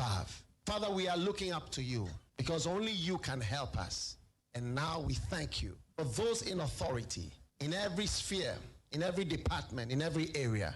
above. Father, we are looking up to you because only you can help us. And now we thank you for those in authority, in every sphere, in every department, in every area.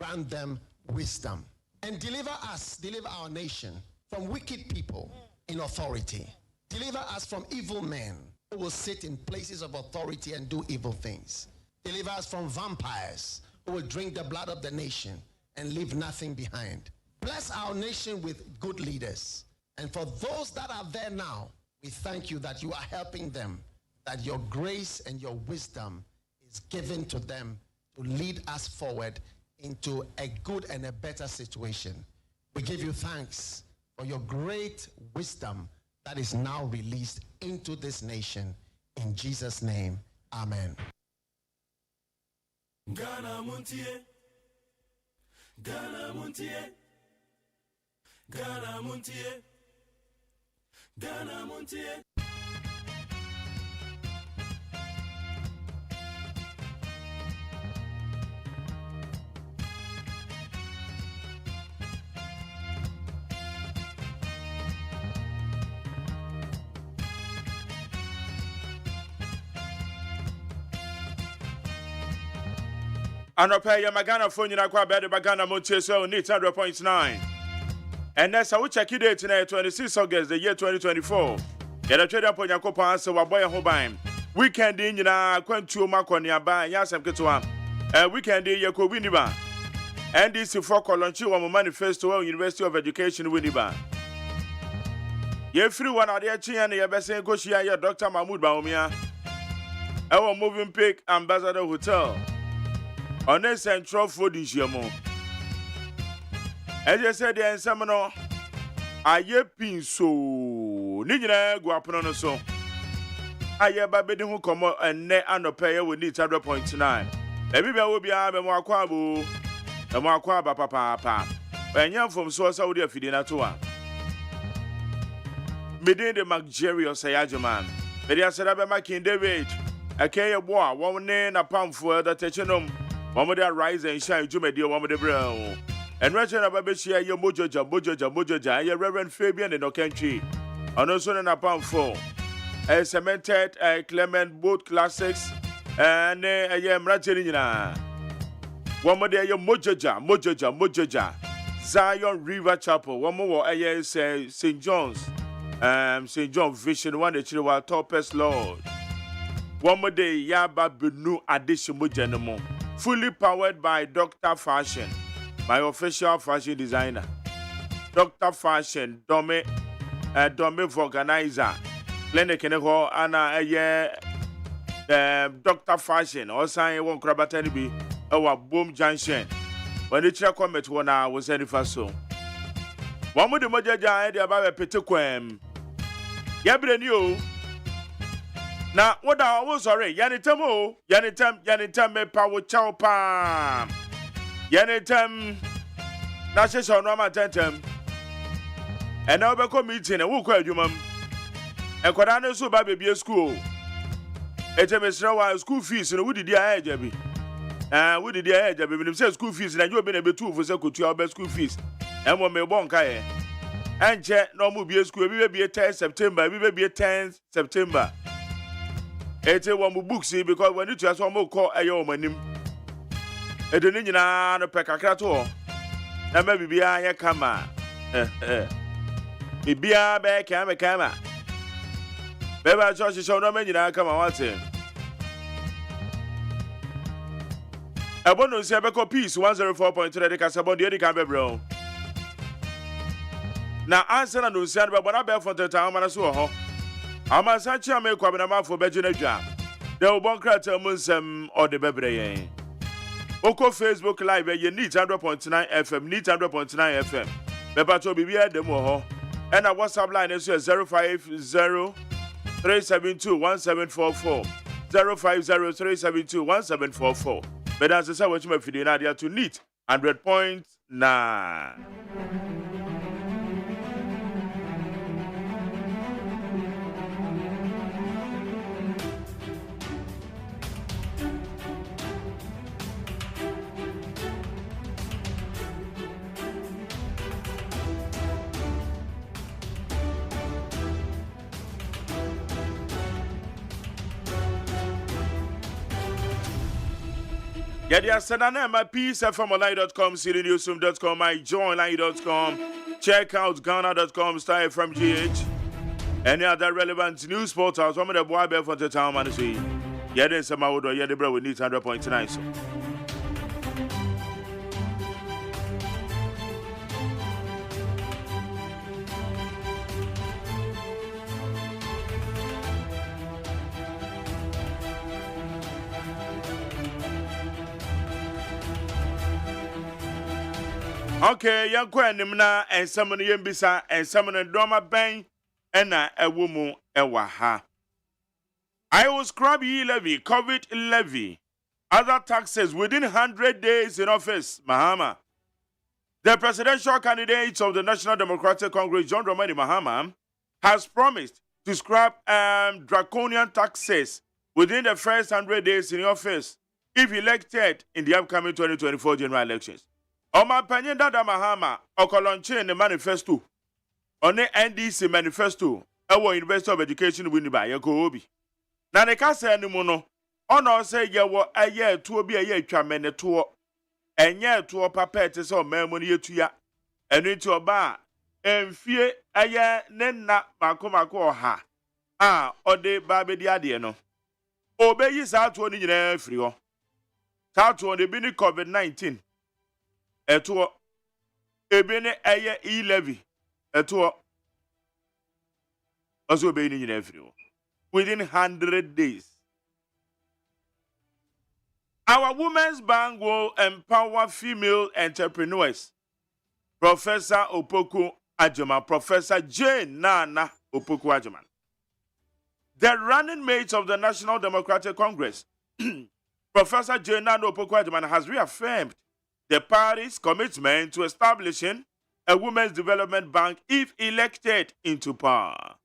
Grant them wisdom and deliver our nation from wicked people in authority. Deliver us from evil men who will sit in places of authority and do evil things. Deliver us from vampires who will drink the blood of the nation and leave nothing behind. Bless our nation with good leaders. And for those that are there now, we thank you that you are helping them, that your grace and your wisdom is given to them to lead us forward into a good and a better situation. We give you thanks for your great wisdom that is now released into this nation. In Jesus' name, amen. Ghana MONTIE, Ghana MONTIE, Ghana MONTIE, Ghana MONTIE. Anope ya magana phone na kwa bed bagana MONTIE so need 100.9. And that's how we check it tonight 26 August the year 2024. Ya trade up on Yakopa ase wa boy ho ban. Weekend in nyina kwantuo makoni aba ya asem ketwa. Weekend ye ko wini ba. NDC for kolonchi wa Manifesto University of Education wini ba. Ye free one ade achi ya ye besen ko hia ye Dr. Mahmoud Baumia. Our moving pick Ambassador Hotel. On a central food in Shiamo. As I said, the answer, I pin so. Nina go up on so. I have a bed who come and net and a payer with need 100.9. Maybe there will be a more quabu, a more quaba papa. When you're from source out there feeding at one. Midin the luxurious AGYEMAN. But I said, I'm making David. A kay of war, 1 name a pound for the Techinum. One with that rise and shine, Jummy, dear one with the brown. And Richard Ababishia, your Mojoja, your Reverend Fabian in the country. And also in a pound for a cemented Clement boat classics and a yam Rajanina. One more day, your Mojoja, Zion River Chapel. One more, St. John's, St. John Vision, one the Chihuahua Topest Lord. One more day, Yaba Benu addition Mujanamo. Fully powered by Dr. Fashion, my official fashion designer. Dr. Fashion, Dome organizer. Clinic in the Anna Dr. Fashion, also I won't grab at any be our boom junction. When the check comment one hour was any fast so. One with the Mojaja, the about a petitquem. Yabren you. Now, what I was sorry, Yanitam, me power chow palm. Yanitam, Nashes on Rama Tentem. And now become meeting a wook, you mum. And Kodano so baby school. It's a Mr. School fees and woody dear Jabby. Woody dear Jabby, when says school fees, and you've been able to for second to our best school fees. And one may bonka. And jet no move be a school, we will be a 10th September, we will be a 10th September. It's a one book, see, because when you just one more call a young it didn't know the peccato. And maybe be a camera. Be a back camera. Baby, I just show no many now come on, what's it? I want to say a piece 104.3 the Casabon, the other camera, bro. Now, answer and no send, but when I bear for the time, and I saw. I'm a such a make up for Benjamin Jam. There will one crater or the baby. Oko Facebook Live, you need 100.9 FM, need 100.9 FM. Remember to be at the Moho. And our WhatsApp line is 050 372 1744. 050 372 1744. But as I said, what you may feel in to need 100.9. Yadia Sanana, peacefmolai.com, citynewsroom.com, myjoinline.com. Check out Ghana.com, Star from GH. Any other relevant news portals, one of the boy bear for the town, man. See, Yadin Samawood or Yadibra with needs 100.9. So. Okay, young Quenimna and summon Yembisa and summon a drama bang and a woman ewaha. I will scrub ye levy, COVID levy, other taxes within 100 days in office, Mahama. The presidential candidate of the National Democratic Congress, John Dramani Mahama, has promised to scrap draconian taxes within the first 100 days in office if elected in the upcoming 2024 general elections. Oma Panyenda da Mahama, Okolonche in the manifesto, on the NDC manifesto, our University of Education Winniba, Yako Obi. Na ne kasa animuno, ono say yewo a year to be a year chamene to, and year to a papet is all memory to ya, and into a bar, and fear a year nenna macomako ha. Ah, or de baby diadiano. Obey is out to any free. Start to the bini COVID-19. Eto ebene eye e-levy eto also be in every within 100 days. Our Women's Bank will empower female entrepreneurs. Professor Opoku Agyeman, Professor Jane Nana Opoku Agyeman, the running mate of the National Democratic Congress, Professor Jane Nana Opoku Agyeman has reaffirmed the party's commitment to establishing a women's development bank if elected into power.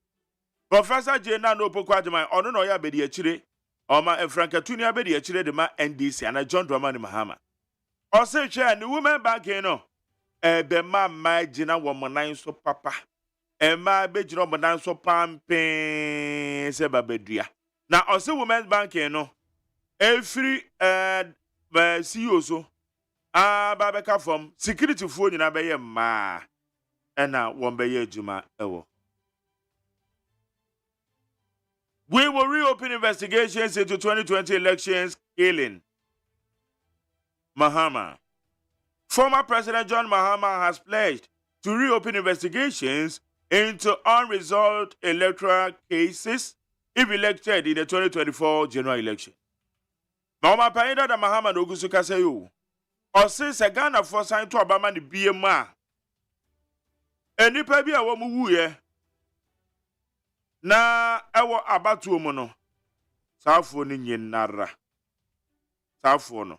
Professor Jena no Opoku Agyeman ono no ya bedi achire oma Efrankatuni abedi achire de ma NDC and John Dramani Mahama. Ose hwe ni women bank no be ma gina wo monan so papa. Ma be gina wo monan so pampe se babedua. Na ose women bank no every CEO so babeka from security fo nyina be ye ma na won be ye adwuma ewo. We will reopen investigations into 2020 elections killing Mahama. Former President John Mahama has pledged to reopen investigations into unresolved electoral cases if elected in the 2024 general election. Mahama Payida da Mahama no gusuka sayo. Ose se Ghana for sign to Obama ni BMA. Enipa bi a wo mu wuye. Na ewo abatu mu no. Safo ni nyinara. Safo no.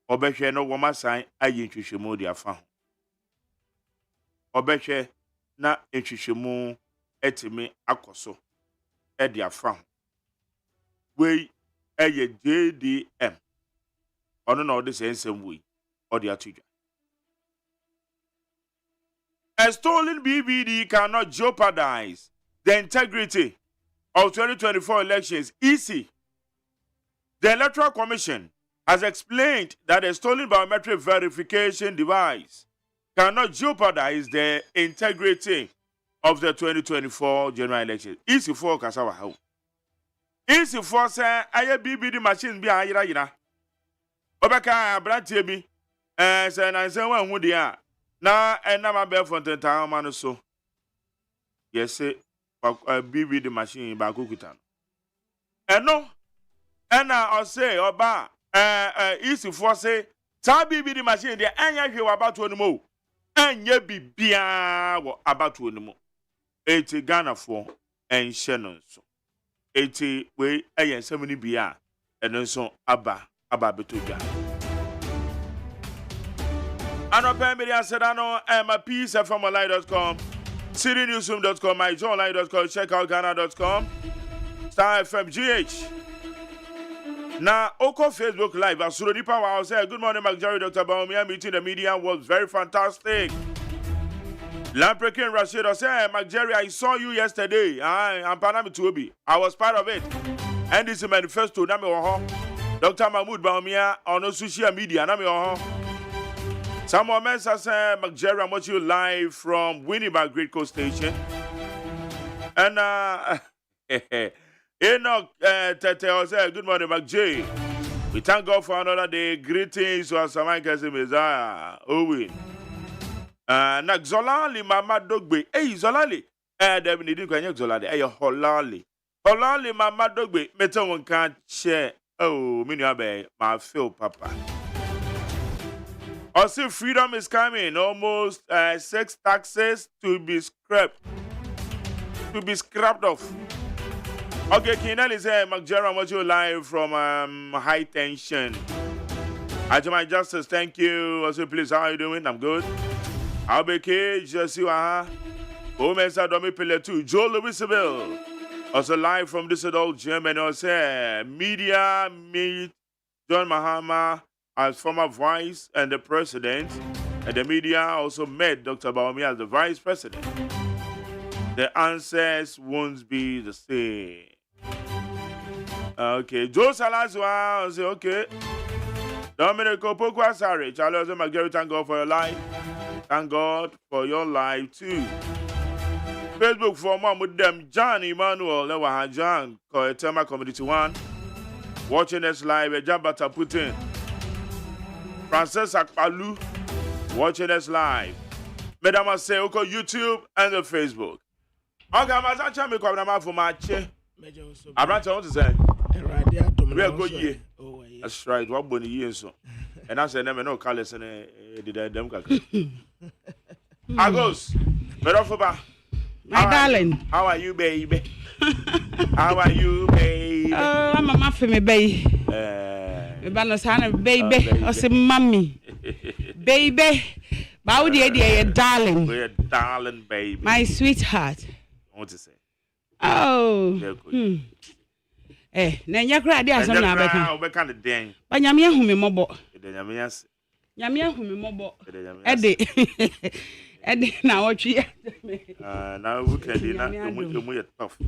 Obehwe no wo masan ayi ntwehwemu di afa ho. Obehwe na ntwehwemu etimi akoso e di afa ho. We eye JDM. Ono na odi sensem we odi atudwa. A stolen BVD cannot jeopardize the integrity of 2024 elections. Easy. The Electoral Commission has explained that a stolen biometric verification device cannot jeopardize the integrity of the 2024 general elections. Easy for Kasawa how. Easy for say aye BVD machine bi ayira. Obeka brantie bi say na say wan hu dia na enama be fonten ta ma no so. Yes BVD machine ba kukuta. Eno ena o say oba easy for say ta BVD machine dia enya hwe wa bato no mo. Enya bibia wo abato no mo. Eti Ghana for enhye no so. Eti we eyen semini bia eno so aba betodwa. Anope media sedano peacefmolai.com, citynewsroom.com, myjoinline.com, check out Ghana.com, Star FM GH. Now, Oko Facebook Live, Asuro Nipa Wow say, good morning, Jerry, Dr. Baumia, meeting the media was very fantastic. Lamprekin Rashid say, Jerry, I saw you yesterday. I'm Panami Tuobi. I was part of it. And this is Manifesto, Dr. Mahmoud Baumia on social media. Na me oho. Some moments say McJerry, I'm watching you live from Winnipeg Great Coast Station. And Enoch Tete say good morning, McJ. We thank God for another day. Greetings to Asamanka Messiah. Owen. Na Zolali Mama Dogbe. Hey Zolali. Dem ni din kwanya Zolali. Hey Holali. Holali Mama Dogbe. Meta won kan share. Oh, me nua be my feel papa. Also, freedom is coming. Almost 6 taxes to be scrapped. Off. Okay, Kinel is here. McJerry, I'm watching you live from High Tension. AGYEMAN Justice, thank you. Also, please, how are you doing? I'm good. I'll be okay. Just you, Mensa Domi Pele 2. Joe Louisville. Also, live from Düsseldorf, Germany. Also, media meet John Mahama as former vice and the president, and the media also met Dr. Baumia as the vice president. The answers won't be the same. Okay, Joe Salazar say okay. Dominico Pokwasari, Charles McGarry, thank God for your life. Thank God for your life too. Facebook for mom with them, John Emmanuel, Lewahajan, Koetema Community 1. Watching us live, Jabata Putin. Francis Akpalu, watching us live. Madam Seoko, YouTube and the Facebook. Okay, I'm going to come for my chair. I'm not going to say. We are good year. That's right. What bunny years so? And I said, never know colors and did I them? Agos, Merofoba. My darling. How are you, baby? How are you, baby? I'm a muffin, baby. Baby, I say, mommy, baby, Bowdy, dear, darling. We're darling, baby. My sweetheart. What to say? Oh, Nanya cried, there's some kind of dang. But Yamia whom me mobile. Yamia whom me mobile. Eddie, now what you now we can do tough.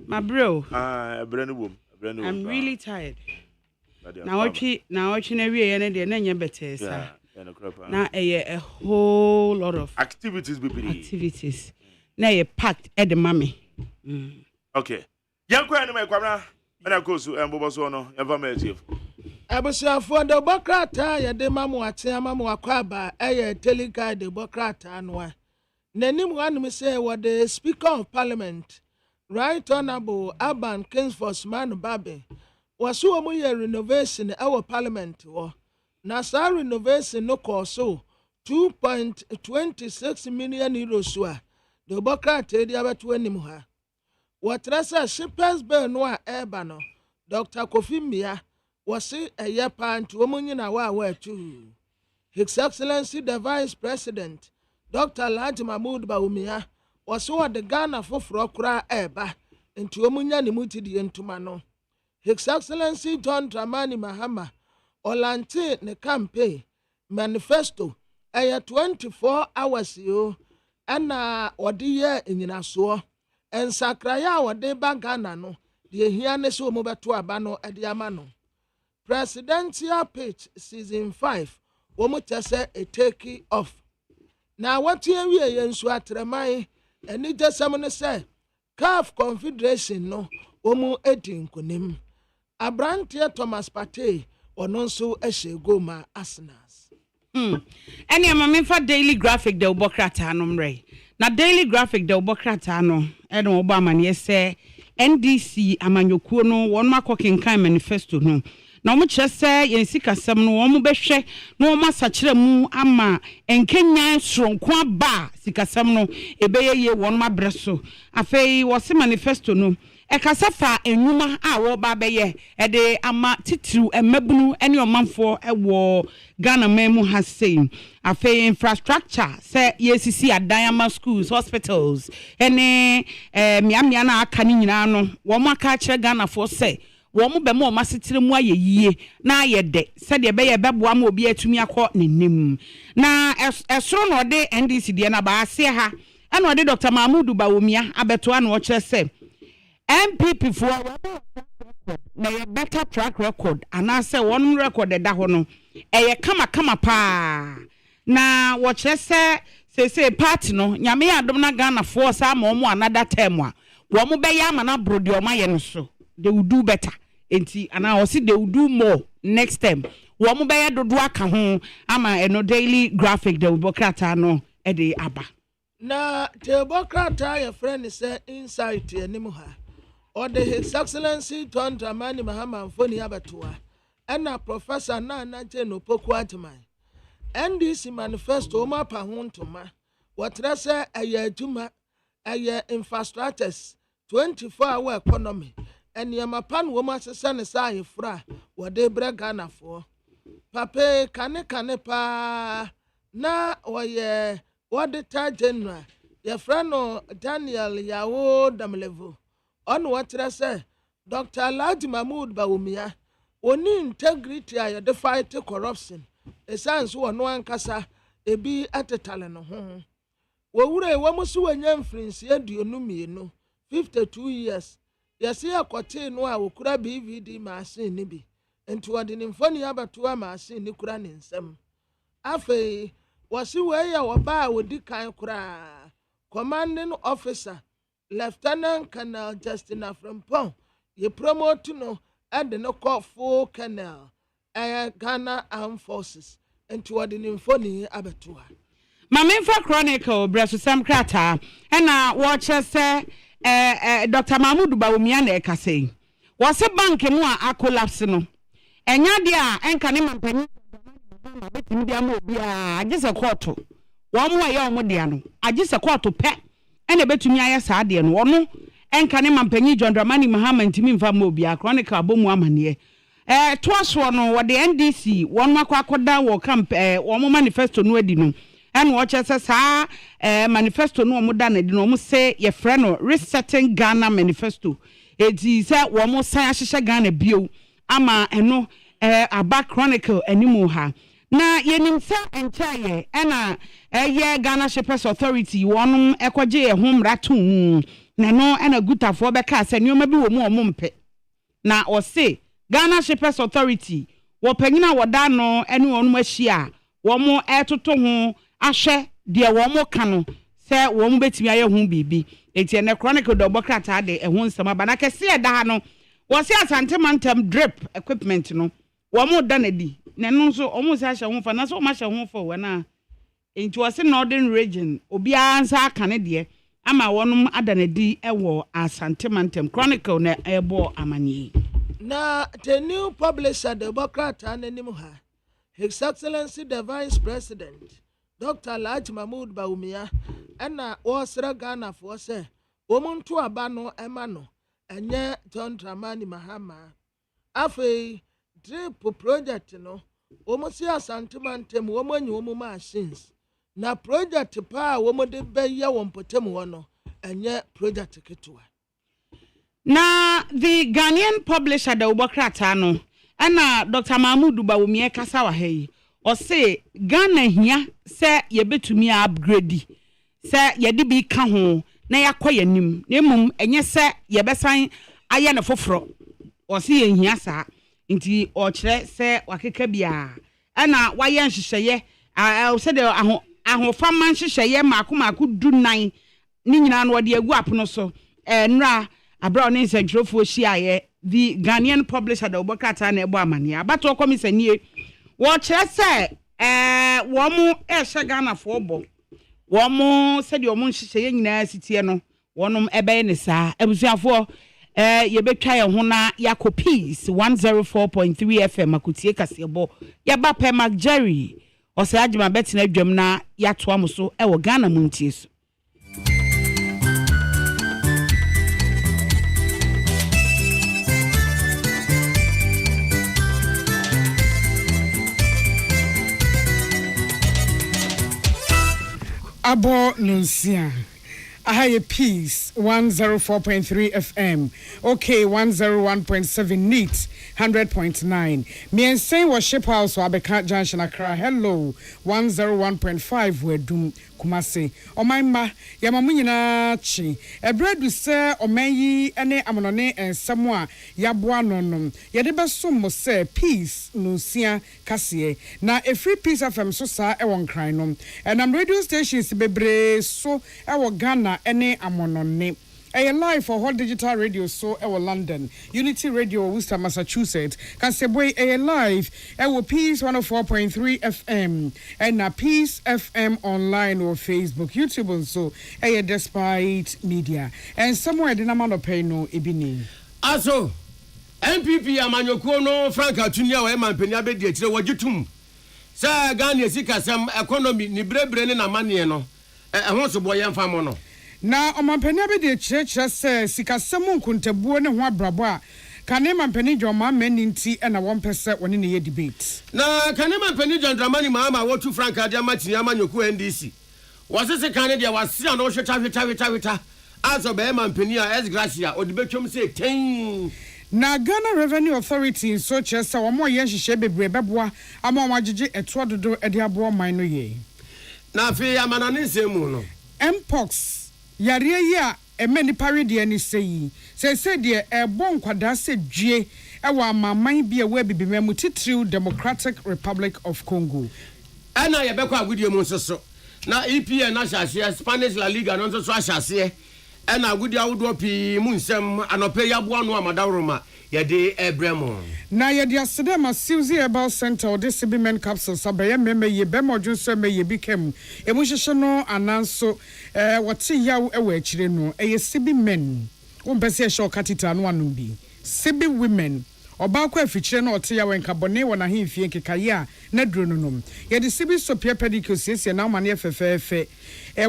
My bro, I'm really tired. Now what you every and then you better, sir. Now a whole lot of activities. Now you packed at the mommy. Okay. Young Queen, my camera, and I go to Ambobosono, ever met you. I was for the Bocrata, ya de Mamuatia, Mamuakaba, a teleguide de Bocrata, and one. Nenim one me say what the Speaker of Parliament, Right Honorable Aban Kingsford Man Baby. Was so a renovation our parliament or Nasa renovation no cost so 2.26 million euros. The Bocrat the other 20 muha. What Rasa Shippers Benoit Ebano, Dr. Kofi Mia was a year pan to Omunina where too. His Excellency the Vice President, Dr. Laj Mahmoud Baumia, was so at the Ghana for Frokra Eba into Omunya Nimutidi into Mano. His Excellency John Dramani Mahama, Olante ne campaign, Manifesto, 24 hours yo, and odiye in Yinaso, and Sakraya or de Bagana no, the Hianeso Mobato Abano at Yamano. Presidential pitch season 5, Womutase a take off. Now what year we are in Swatremai, and it just someone say, CAF Confederation no, Omo 18 kunim. Abrantia Thomas Pate or non so Goma Asnas. Any mamma for daily graphic de Bocratano Ray. Now daily graphic de Bocratano, and Obama, yes, say NDC Amanyokuno, one more cooking kind manifesto no. Na mo kyerɛ yɛn sikasɛm no wɔn mo bɛhwɛ na wɔn asakyerɛ mu ama enkenya soronko aba sikasɛm no ebɛyɛ yɛ wɔn ma brɛ so afei wɔse manifesto no ɛkasa fa enwuma a wɔba bɛyɛ ɛde ama titiru emabunu ɛne ɔmanfo ɛwɔ Ghana man mu ha sei afei infrastructure sɛ yɛsisi adan ama schools hospitals ɛne miamia na aka ne nyinaa no wɔn aka kyerɛ Ghana fo sɛ wɔn be mo masetire mu ayeyie na ayede sɛ de be ye beboa ma obi atumi akɔ nenim na ɛsoro no de NDC de na ba ase ha ɛna ɔde Dr. Mahmoud Bawumia abeto ana ɔkyerɛ sɛ MPP fo na ye better track record anase one record da ho no eye kama pa na wo kyerese say party no nyame adom na Ghana for sa ma omo another term a wo mo be ya ma na brodi o ma ye no so they will do better enti ana o see they will do more next time wo mo be ya dodo aka ho ama eno daily graphic the bokrata no e dey aba na the bokrata your friend say insight anim ha or the His Excellency John Dramani Mahama Mfoni Abatoa and Professor Nana Jeno Poku Atman NDC manifesto ma pa ho ntoma wotra say aye adwuma aye infrastructures 24-hour economy and yamapan wo ma sese ne sa yefra wo de bre Ghana for papa kane pa na oye auditor general yefra no Daniel Yawo Damlevo on wotra say Dr. Alhaji Mahmoud Bawumia oni integrity aye the fight corruption essence wo no ankasa ebi atetale no ho wo wure wo musu wanya mfrinsi aduonu mienu 52 years yesi akote no a wokura BVD machine ni bi enti wode ne mfoni abatoa machine ni kura ne nsam afei wasi we ya wo ba wodi kan kura commanding officer Lieutenant Colonel Justin Aframpong ye promote no and no call full colonel Ghana Armed Forces enti wode ne mfoni abatoa Manifesto Chronicle Bresu Sam Krata na watch say Dr. Mahmoud Bawumia na ekase wose bank mu a collapse no enya de a enka ne mampanyi na betimi dia ma obi a agise court wo mo aye o mo de ano agise court pe ena betumi aye saa de no wono enka ne mampanyi John Dramani Mahama ntimi mfa ma obi a Chronicle abomu amane toaso no wo de NDC wono akwakoda wo camp wo mo manifesto no adi no and watch us manifesto no mo da na di no mo say ye friend no resetting Ghana manifesto eti say wo mo san ahyehyɛ Ghana bio ama eno aba Chronicle animu ha na yenim sa enchaye na ye Ghana Shippers Authority wonum ekwaje ye ho mrato mu na no na gutafo be ka say nyoma bi wo mu omompe na o say Ghana Shippers Authority wo panyina woda no ene wonum ahia wo mo etoto ho ahwe de wo mo ka no se wo mo betimi aye hu bibi enti ne Chronicle do bokrata de ehun nsama bana kese e da no wo se asante mantem drip equipment no wo mo da na di ne no nso o mo se ahye hu fa na so o ma hye hu fa wo na enti wo se northern region obi ansa aka ne de ama wonum ada na di ewo asante mantem Chronicle na ebo amani na the new publisher the bokrata nanim ha His Excellency the Vice President Dr. Alhaji Mahmoud Bawumia ena osra Ghana for say omuntu aba no ema no enye John Dramani Mahama afei drip project no omusi asanteman womanyi omu machines na project pa womode beye wompotem wo no enye project ketwa na the Ghanaian publisher the Ubokrata no ana Dr. Mahmoud Bawumia kasa wa hei o say Ghana hia se ye betumi upgrade se ye de bi ka ho na yakọ yanim na emum enye se ye besan aye ne foforo o say ye hia sa nti o kire se wakeka bia ana waye nhyehyeye o say de ahofama nhyehyeye maako du nan ni nyina no de agu apono so nra abra oni nsentrofo hia the Ghanaian publisher the Ubokrata na ebo amane abato komisanie wo kire se wo mu ehye Ghana fo bo wo mu se de wo mu nhyehyeye nyina sitie no wonum ebe ne saa abusuafo ye betwa ye ho na yakopis 104.3 FM akutie kasebo ye ba pe Mac Jerry o se agima betina dwam na yato amuso wo Ghana MONTIE so Abo Nunsia. Ahaye Peace 104.3 FM. Okay, 101.7 NEAT 100.9. Me and say Worship House Wabeka Junction Accra. Hello 101.5 Wedum Kumase Omaima Yamamunyina Chi Ebredu se Omeyi ene amonone ensamwa yaboa nonom yedeba somo se peace nusia kasie na a free peace FM so sa ewon kran no enam radio stations bebre so ewo Ghana ene amonone a live for Hot Digital Radio so London Unity Radio Worcester Massachusetts Kaseboy a live Peace 104.3 FM and Peace FM online or Facebook YouTube and so despite media and somewhere the number of pay no ebini aso MPP amanyoko no Frank Atunia we man penya be de kire wagitum sa Ghana sika sam economy ni brebre ne na mane no ho so boye mfa mo no na omampani abede church se sikasemu nkuntabuo ne ho abrabo a kane mampani joma mani nti na won pese woni ne ye debate na kane mampani jandramani maama wotu Frank Adiama Tinyama nyoku NDC wasese kane dia wasia no hweta aso be mampani a esgracia odibetwom se ten na Ghana Revenue Authority so chese wo mo ye hihye bebre beboa ama wagege eto dodo ede abo man no ye na fe amanane nsemu no mpox yare ya emeni parade ni sei se de ebon kwada se due ewa amaman bia we bibimemu titriu Democratic Republic of Congo ana ye bekọ agudie mu nsoso na EPN na hyase Spanish La Liga no nsoso ahyase ana agudie awodo pi mu nsem anope yabo anu amadawroma yede ebremo na yede asedema Suzy Herbal Center de Sibimen capsules abaye meme ye bemodwo so me ye bikem emu hyehye no ananso wote yaw ewa akire no eye Sibimen wo mpese ehye okatita no anu bi Sibi women oba kwa afikyire na ote yaw enkabone wona hemfie nkekaye a na duro no nom yede Sibi sopia pedicure sie na amane efefefe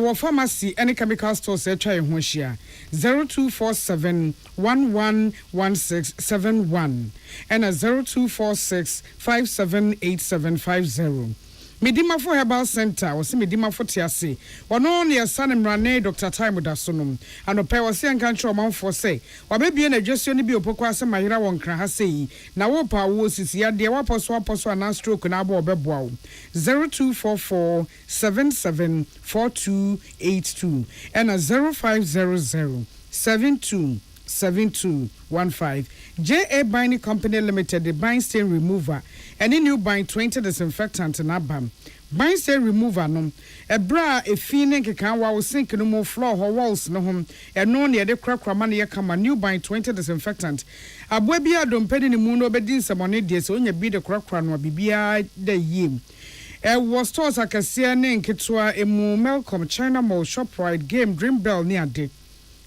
wo pharmacy any chemical stores etwa ho hia 0247111671 and 0246578750 Medimafo Herbal Center was Medimafo Tiase wono ne Sanemrane Dr. Time Dasonom anope wose ankantre omanfo say wabebie na dwesio ne bi opokwa ase mahira won kra ha sei na wo pa wo sisi ade waposo anan stroke na abo obeboa wo 0244774282 and 0500727215 JA Binding Company Limited the bind stain remover any new bind 20 disinfectant na bam bind stain remover no ebra efine nkeka wa wo sink no mo floor ho walls no hom eno ne de krakra ma ne yakama new bind 20 disinfectant abwa bi adompedi ne mu no obedi nsamone de se onya bi de krakra no bibia da yim was stores akase ne nketwa emu Melcom China Mall Shoprite Game Dream Bell ne ade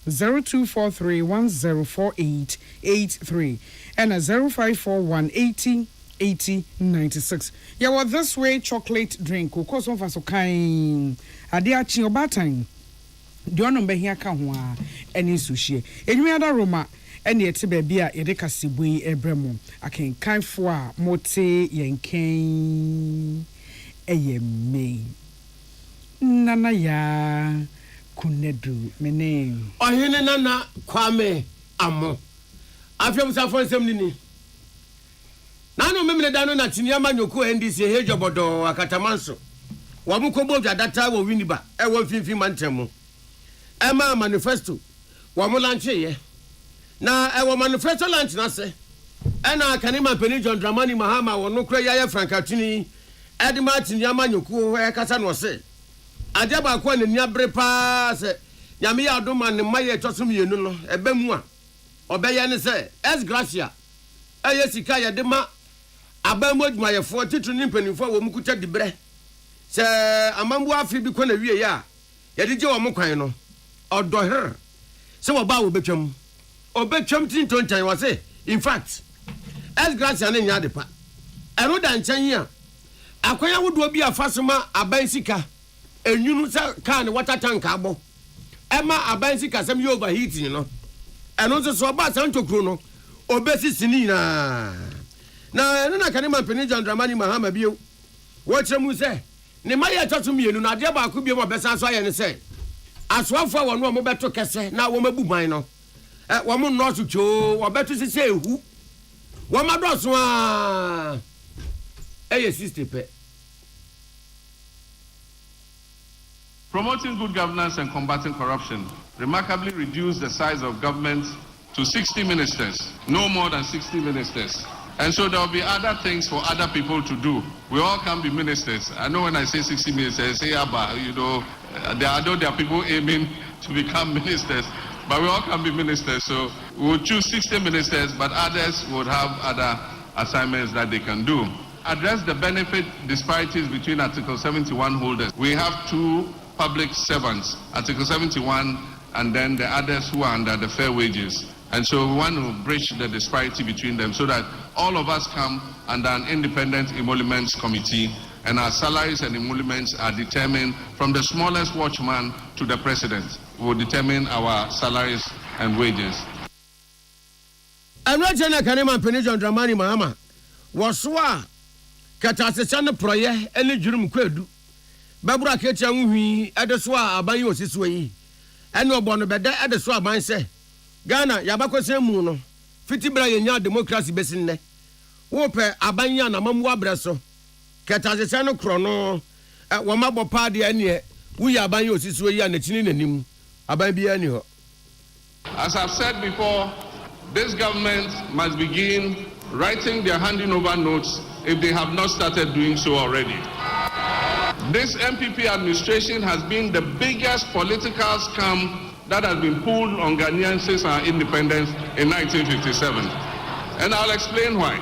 0243104883 and 0541808096. Yeah, well, this way chocolate drink. Of course, one for so kind. Adia chi obatan. Diono be here ka ho a eni sushi. Enwi ada Roma eni ete baby a yede kasibui ebremo. Aken kanfo a mote yenken eyeme. Nana ya kunedu mene ohene nana kwame amo afem safo nsem nini nanu memle dano na Tinyama nyoku NDC hejobodo akatamanso wamukobo data wo winiba ewo finfin mantemu ema manifesto wamulanche ye na ewo manifesto lunch na se ena kanima peni John Dramani Mahama wono kura ya Frankatini Edma Tinyama nyoku kasa no se adeba kwa ne niabre pa se nyame ya adoma ne maye tosum yenu no ebe mu a obeye ne se esgracia eye sika ye de ma abamu adwumayefo titu ni mpanimfo wo mukuta dibre se amambu afi bi kwa na wie ya ye de je wo mkwan no odoher se wo ba wo betwam tin tontan wo se in fact esgracia ne nya de pa ero da nchan yi a akwanya wodo bi afasoma aban sika enyunu sa kan water tank abo ema abansi kasem yo overheating no eno so ba san tokuro no obesi sini na eno na kanema peni John Dramani Mahama bio wo kyeremu se ne maye totum yenu na de ba ko bio mo besa so aye ne se asoafo wono mo beto kese na wo mabu ban no wo mo no so cho wo beto sisi ehu wo madoso a eye 60 pe Promoting good governance and combating corruption remarkably reduced the size of government to 60 ministers, no more than 60 ministers. And so there will be other things for other people to do. We all can be ministers. I know when I say 60 ministers, I say, I know there are people aiming to become ministers, but we all can be ministers. So we'll choose 60 ministers, but others would have other assignments that they can do. Address the benefit disparities between Article 71 holders. We have 2 public servants, Article 71, and then the others who are under the fair wages. And so we want to bridge the disparity between them so that all of us come under an independent emoluments committee, and our salaries and emoluments are determined from the smallest watchman to the president. We will determine our salaries and wages. I'm not saying that I'm John Dramani Mahama was Katasana Proye, any Jurum Kwedu. Babura Ketchan, Adeswa, Abayo Sisway, and no Bonabeda, Adeswa, mine say. Ghana, Yabako Semuno, Fitibra Yanya democracy besine. Wope Abanya na Mamwa Breso. Katasano Chrono, at Wamabo Party and ye, we Abayo Sisway and the Chinin, Ababianio. As I've said before, this government must begin writing their handing over notes if they have not started doing so already. This MPP administration has been the biggest political scam that has been pulled on Ghanaians since our independence in 1957. And I'll explain why.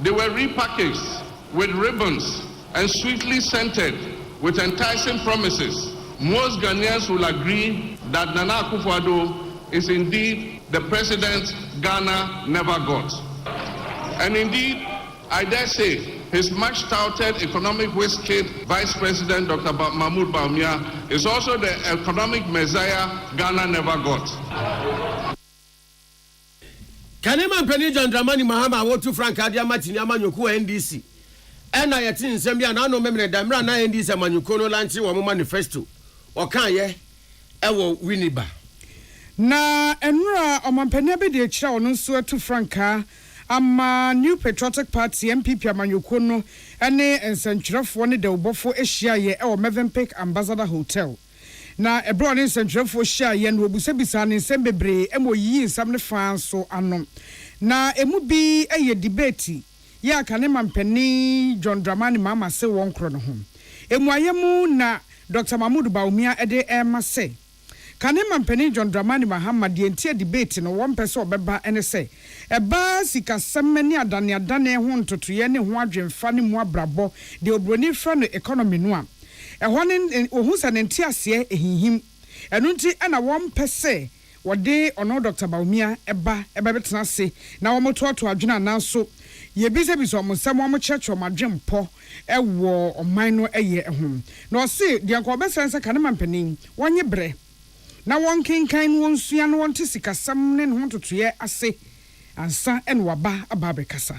They were repackaged with ribbons and sweetly scented with enticing promises. Most Ghanaians will agree that Nana Akufo-Addo is indeed the president Ghana never got. And indeed, I dare say, his much-touted economic whiz-kid Vice President Dr. Mahmoud Bawumia is also the economic messiah Ghana never got. Kanema Penny John Dramani Mahama wotu Frank Adia Martin Amanyuku NDC. Ena yetin sembia na no memre damra na NDC Amanyuku no lanchi wa manifesto. Okan ye ewo winiba. Na enura omampania be de kira ono so atu Franka ama New Patriotic Party MPP Amanyuku no ene ensentwerefo ne de obofo ehia ye e Movenpick Ambassador Hotel. Na ebro ne nsentwerefo hia ye no obusabisa ne nsem bebre emoyi nsam ne fan so anom. Na emu bi eye debate ya kane mampani John Dramani Mahama se won kro no ho. Emu ayemu na Dr. Mahmoud Bawumia ede ema se Kane mampani John Dramani Mahama de entie debate no won pese obeba ene se eba sika semmani adane ho ntotoye ne ho adwemfa ne mu abrabo de obroni fra no economy no a ehone ohun sa ne ntiase ehihim enu nti ana won pese wode ono Dr. Bawumia eba betena se na wo mototo adwena nanso ye bisa biso mo sam wo checho madwempo ewo oman no eye ehum na o se de anko obesense Kane mampani wonye bre na won kenkan won sua no won tisika sam ne ho totoye ase ansa en waba ababe kasa.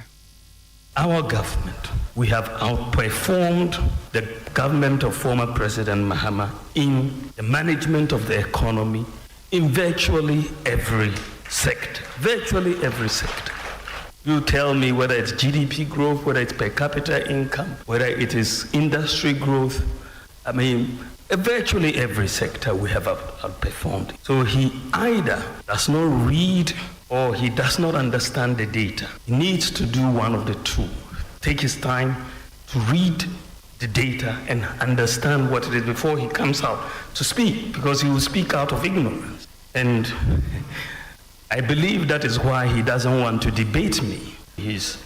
Our government, we have outperformed the government of former President Mahama in the management of the economy in virtually every sector. Virtually every sector. You tell me whether it's GDP growth, whether it's per capita income, whether it is industry growth. I mean, virtually every sector we have outperformed. So he either does not read or he does not understand the data. He needs to do one of the two. Take his time to read the data and understand what it is before he comes out to speak, because he will speak out of ignorance. And I believe that is why he doesn't want to debate me. He's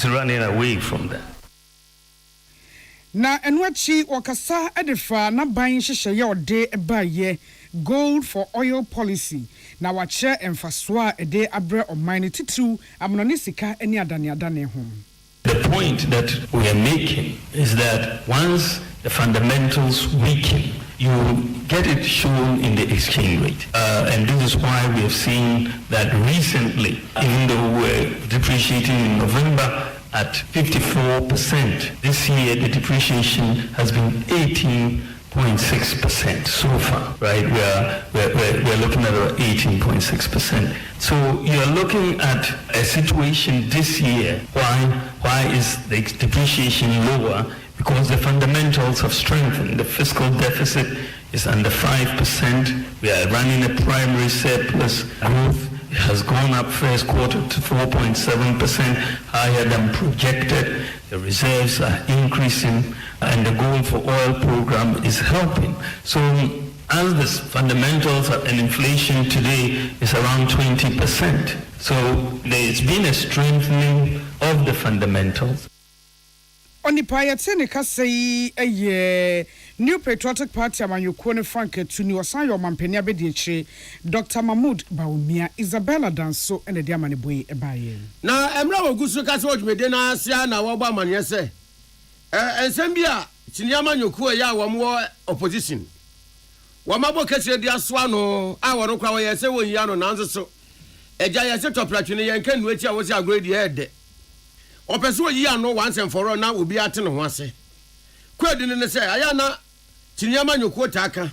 running away from that. Na enwachi wakasa edefa na ban hihye ye ode ebaye gold for oil policy na wache emfasoa ede abre oman titru amnoni sika eni adane ho. The point that we are making is that once the fundamentals weaken, you get it shown in the exchange rate. And this is why we have seen that recently, even though we're depreciating in November at 54%, this year the depreciation has been 18.6% so far, right? We're looking at about 18.6%. So you're looking at a situation this year. Why is the depreciation lower? because the fundamentals have strengthened. The fiscal deficit is under 5%. We are running a primary surplus. Growth has gone up first quarter to 4.7%, higher than projected. The reserves are increasing, and the goal for oil program is helping. So as the fundamentals and inflation today is around 20%. So there's been a strengthening of the fundamentals. Onipa yɛte kasa yi New Patriotic Party amanyɔkuo ne Frank Tuni ɔsan yɛ ɔmampani abɛdi akyire Dr. Mahmoud Bawumia Isabella Danso ɛna de amane boy ɛbaayɛ na emra wogu so kasa odwumede na asia na wɔbɔ amane sɛ ensɛm bi a Tuni amanyɔkuo yɛ a wɔn opposition wɔmabɔ kɛse de asoa no a wɔn kra wɔyɛ sɛ wɔn yia no nanso so ɛgya yɛ sɛ tɔpratwene yɛn kan nuati a wɔsi agredi ɛde opeso yi ano once and for all na obi ate ne ho ase kwadi ne se aya na Tuni amanyɔkuo taka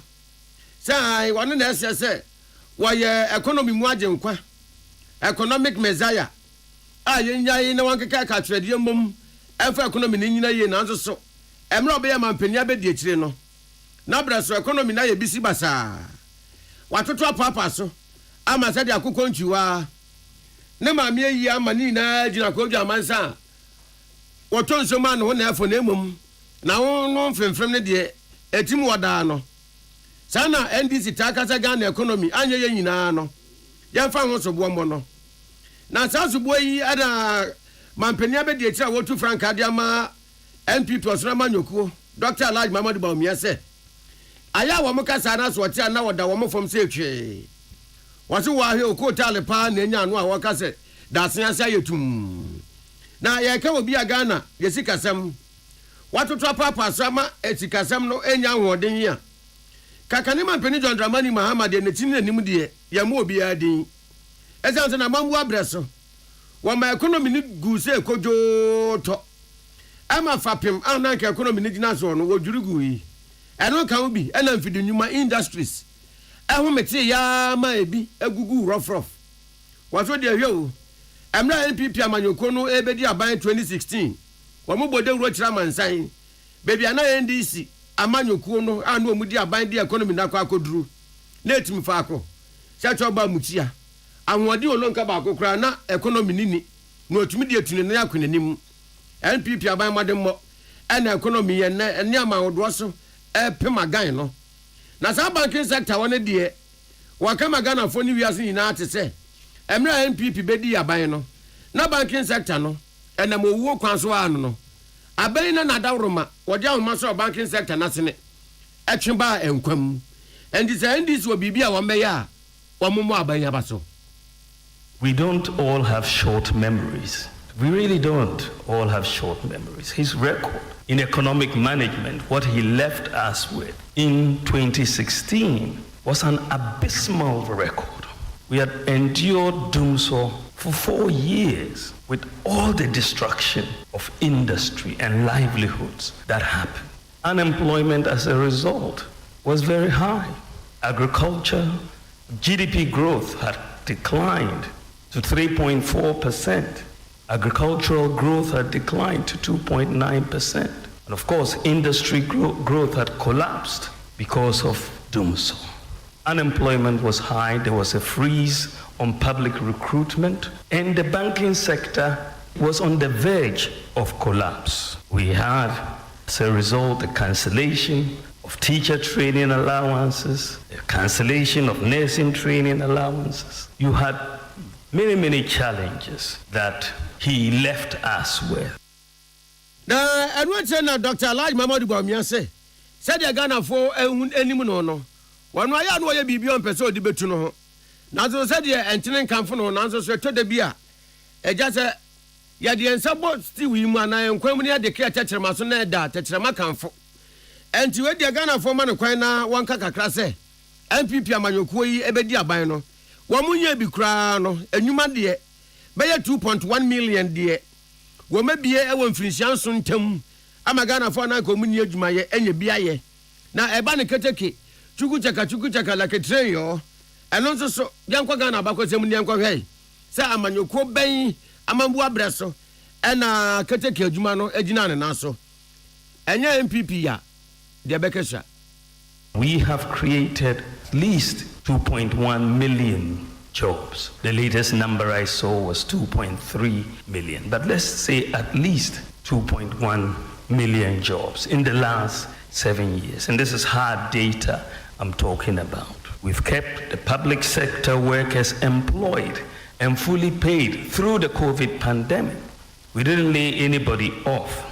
se ai wone na ese se woye economy mu agenkwa economic messiah a yenyayi na wankeka ka trade mom efa economy ne nyina ye nanso so emre obe ya mampani abedi akire no na braso economy na ye bisi basa watoto apapa so ama se de akokɔ ntwiwa ne maame yi amani na gina ko dwa mansa woton so ma no na efo na emom na no mfemfem ne de etim woda no sana NDC takasa Ghana economy anye ye nyina no ye fa ho so bomo no na saso yi ada mampani abedi akira wotu Frank Adiama NPP osona manyokuo Dr. Alhaji Mahmoud Bawumia se aya wo mukasa na so tia na woda wo mfom se etwe wasu wa he okotale pa na enya anu a wakase dasen ase ayetum na ye ka obi a Ghana ye sikasem watoto papa sama etikasem no enya hoden ya kakane mampani John Dramani Mahama de netini anim de ye ma obi adin esanse na mambu abreso wo ma economy ni gu se kojo to ama fapem ananka economy ni gina so no wodwurugu yi eno kan obi ena mfidi nyuma industries ehu mete ya ma ebi egugu rough waso de hwe emra NPP amanyɔkuo no ebedi aban 2016 wɔn bode wuro kyerɛ mansan bebi ana NDC amanyɔkuo no anu omudi aban de economy na akoduru na etim fa akɔ sɛtɔ ba mutia ahoɔde olonka ba akokra na economy nini na otumi de etune na yakonanim NPP aban mademmɔ ɛna economy yɛ na ɛne amawodo so pema gan no na sa banking sector wone de wakama Ghana fo ni wiase nyina ate se emra NPP bedi aban no na banking sector no enam owuo kwan so anu no aban na nadawroma wode ahoma so banking sector na sene etweba enkwam and so bibia wo meya wo momo aban ya baso. We don't all have short memories. We really don't all have short memories. His record in economic management, what he left us with in 2016 was an abysmal record. We had endured doomsday for 4 years with all the destruction of industry and livelihoods that happened. Unemployment as a result was very high. Agriculture, GDP growth had declined to 3.4%. Agricultural growth had declined to 2.9%. And of course, industry growth had collapsed because of doomsday. Unemployment was high, there was a freeze on public recruitment, and the banking sector was on the verge of collapse. We had, as a result, the cancellation of teacher training allowances, the cancellation of nursing training allowances. You had many challenges that he left us with. Na enwe na Dr. Alhaji Mahmoud Bawumia say said the Ghana for enim no wanu aya no ye bibi on pese odi betu no ho na so said the entenen kanfo no na so to da bia eja se ya de ensabo sti wi mu ana enkwam ne de kra techerema so na da techerema kanfo enti we de Ghana for man kwan na wonka kakra se MPP amanyɔkuo yi ebedi aban no wo munya bi kra no enwuma de be 2.1 million de wo mabie ewo mfirinhia nso ntam ama Ghana for na ko munni adwuma ye enye bia ye na eba ne keteke chukuchaka la ketreyo eno nso so yankwa Ghana bakosem ne yankwa hwei se amanyɔkuo ben amambu abreso ena keteke adwuma no agina ne naso ɛnyɛ MPP ya deɛ bɛkɛsa. We have created at least 2.1 million jobs. The latest number I saw was 2.3 million. But let's say at least 2.1 million jobs in the last 7 years. And this is hard data I'm talking about. We've kept the public sector workers employed and fully paid through the COVID pandemic. We didn't lay anybody off.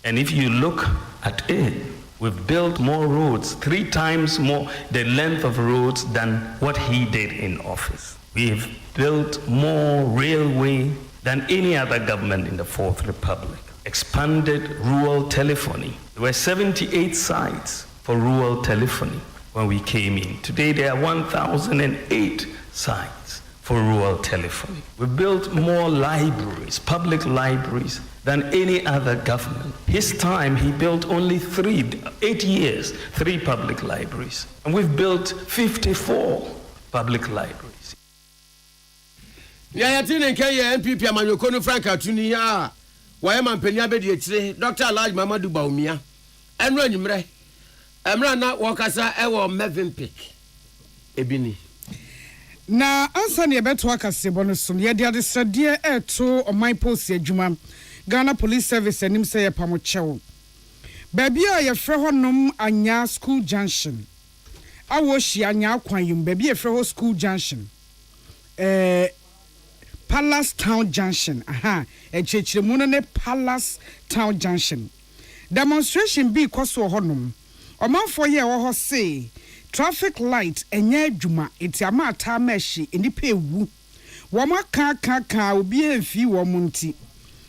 And if you look at it, we've built more roads, 3 times more the length of roads than what he did in office. We've built more railway than any other government in the Fourth Republic. Expanded rural telephony. There were 78 sites for rural telephony when we came in. Today there are 1,008 sites for rural telephony. We built more libraries, public libraries, than any other government. His time, he built only 8 years, 3 public libraries. And we've built 54 public libraries. Yayatine Kaya MPP Amanyoko Franka Tunia, Wayaman Penyabedi, Dr. Alaj Mamadou Baumia, and Renimre, Emrana Wakasa Ewa Mevin Pick, Ebini. Na ansa ne beto akase bonusum ye dia de sradie eto o my post adwuma Ghana Police Service anim say ye pamochew baby a ye frɛ hɔ nom anya school junction awo hia anya akwan yum baby ye frɛ hɔ school junction Palace Town Junction echechiremu no ne Palace Town Junction demonstration bi kwaso hɔ nom omanfo ye wo hɔ say traffic light enye adwuma etiama ata meshi enipa ewu womo ka obi emfi womo nti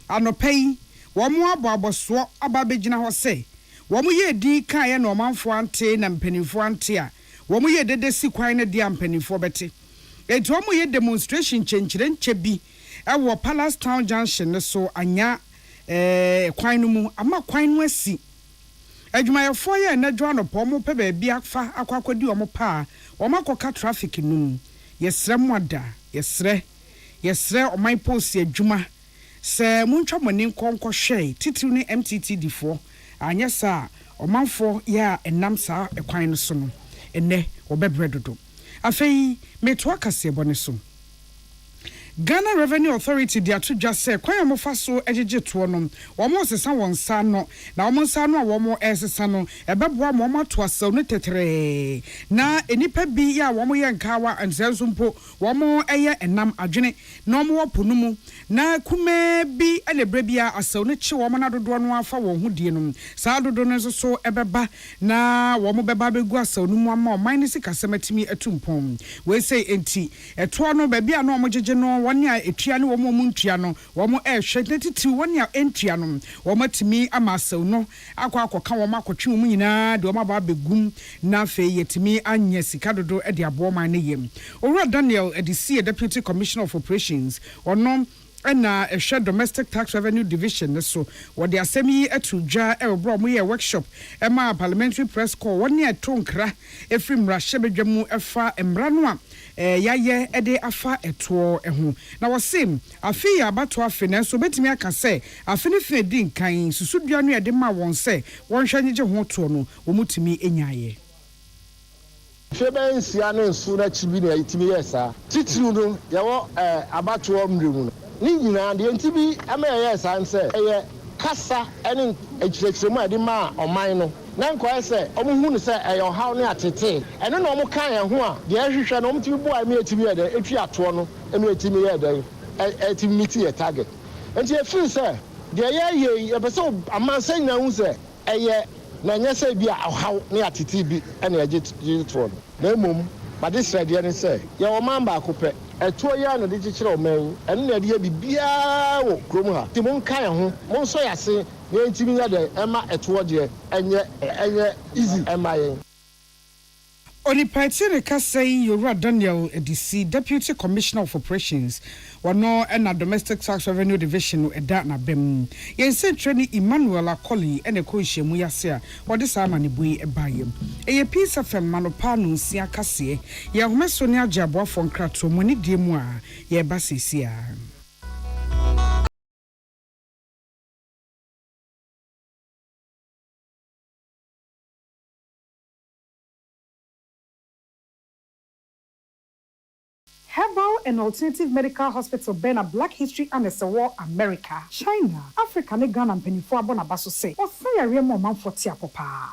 anopai womo aboaboso ababegina ho se womo ye din kan ye na omanfo ante na mpanimfo ante a womo ye dede si kwan na dia mpanimfo bete enti womo ye demonstration chenchire nchebi ewo Palace Town Junction ne so anya kwan no mu ama kwan no asi adwumayefo ye na dwo anopo mo pe ba bia fa akwakodi omo pa omo akoka traffic num yesre moda yesre omai post adwuma se muntwa moni nkonko hwe titiw ni MTTD fo anya sa omanfo ya enam sa ekwan no so no enne obebre dodo afei meto akase bone so Ghana Revenue Authority dia to just say kwan amofa so ejeje to no wo mo sesa won sa no na wo mo sa no wo mo esesa no ebeboa mo mo to asaw no tetere na enipa bi ya wo mo ye nkawa ansenso mpo wo mo eye enam adwene na wo mo pono mu na kuma bi elebre bia asaw no chi wo mo na dodo no afa wo hu die no sa dodo no so ebeba na wo mo beba begu asaw no mu ama o minus kasamatimi atumpom we say enti eto no ba bia no mo jeje no woni a etua ne wo mo ntua no wo mo hwe titi woni a entua no wo matimi amasaw no akwa wo makotwe wo nyina de wo maba begum na fe yetimi anya sika dodo e de abo man ne yem Owura Daniel Edisi Deputy Commissioner of Operations ono na ehwe Domestic Tax Revenue Division so wo de asemi atudwa e bro mo ye workshop e ma parliamentary press call woni atonkra efrim rahye bedwam efa emra no a yaye ede afa eto eho na wosim afi ya bato afi na so betimi aka se afi ne fe di nkan susudua no ede ma won se won hwanyege ho to no wo mutimi enyaye Febe nsia ne nsu na chibi na itimi yesa titiru no yawo abato omremu no ni nyina de ntibi ama yesa nse eye kasa ene ekyirekiremu ade ma oman no na nko ese omuhu ne se eyo haw ne atete ene na omu kan ho a de ehwehwe na omtibi bo ami etimi ye de etwi ato no ene etimi ye de etimi miti ye target enti e feel se de ye e be se amansa nyina hu se eye na nyese bi a haw ne atete bi ene eje to na emom ba de srade ne se ye o man ba akopɛ eto ya no de kikire o man ene na de bibia wo krom ha ti mon kan ho mon so yase ne ntimi ya de ema eto de enye easy ema yen Onipatire Kasei Owura Daniel Edisi Deputy Commissioner of Operations wano na Domestic Tax Revenue Division eda na bem yense treni Emmanuel Akoli ene ko hyemu yase a wode sa ma ne bui ebayem eye Peace FM manopa no nsia kase ye homeso ne agiaboafo nkrato mo ne die mu a ye ba sisia Herbal and Alternative Medical Hospital Bena Black History and War America, China, Africa, ne Ghana penifo abona baso say. O say area mo man for tia papa.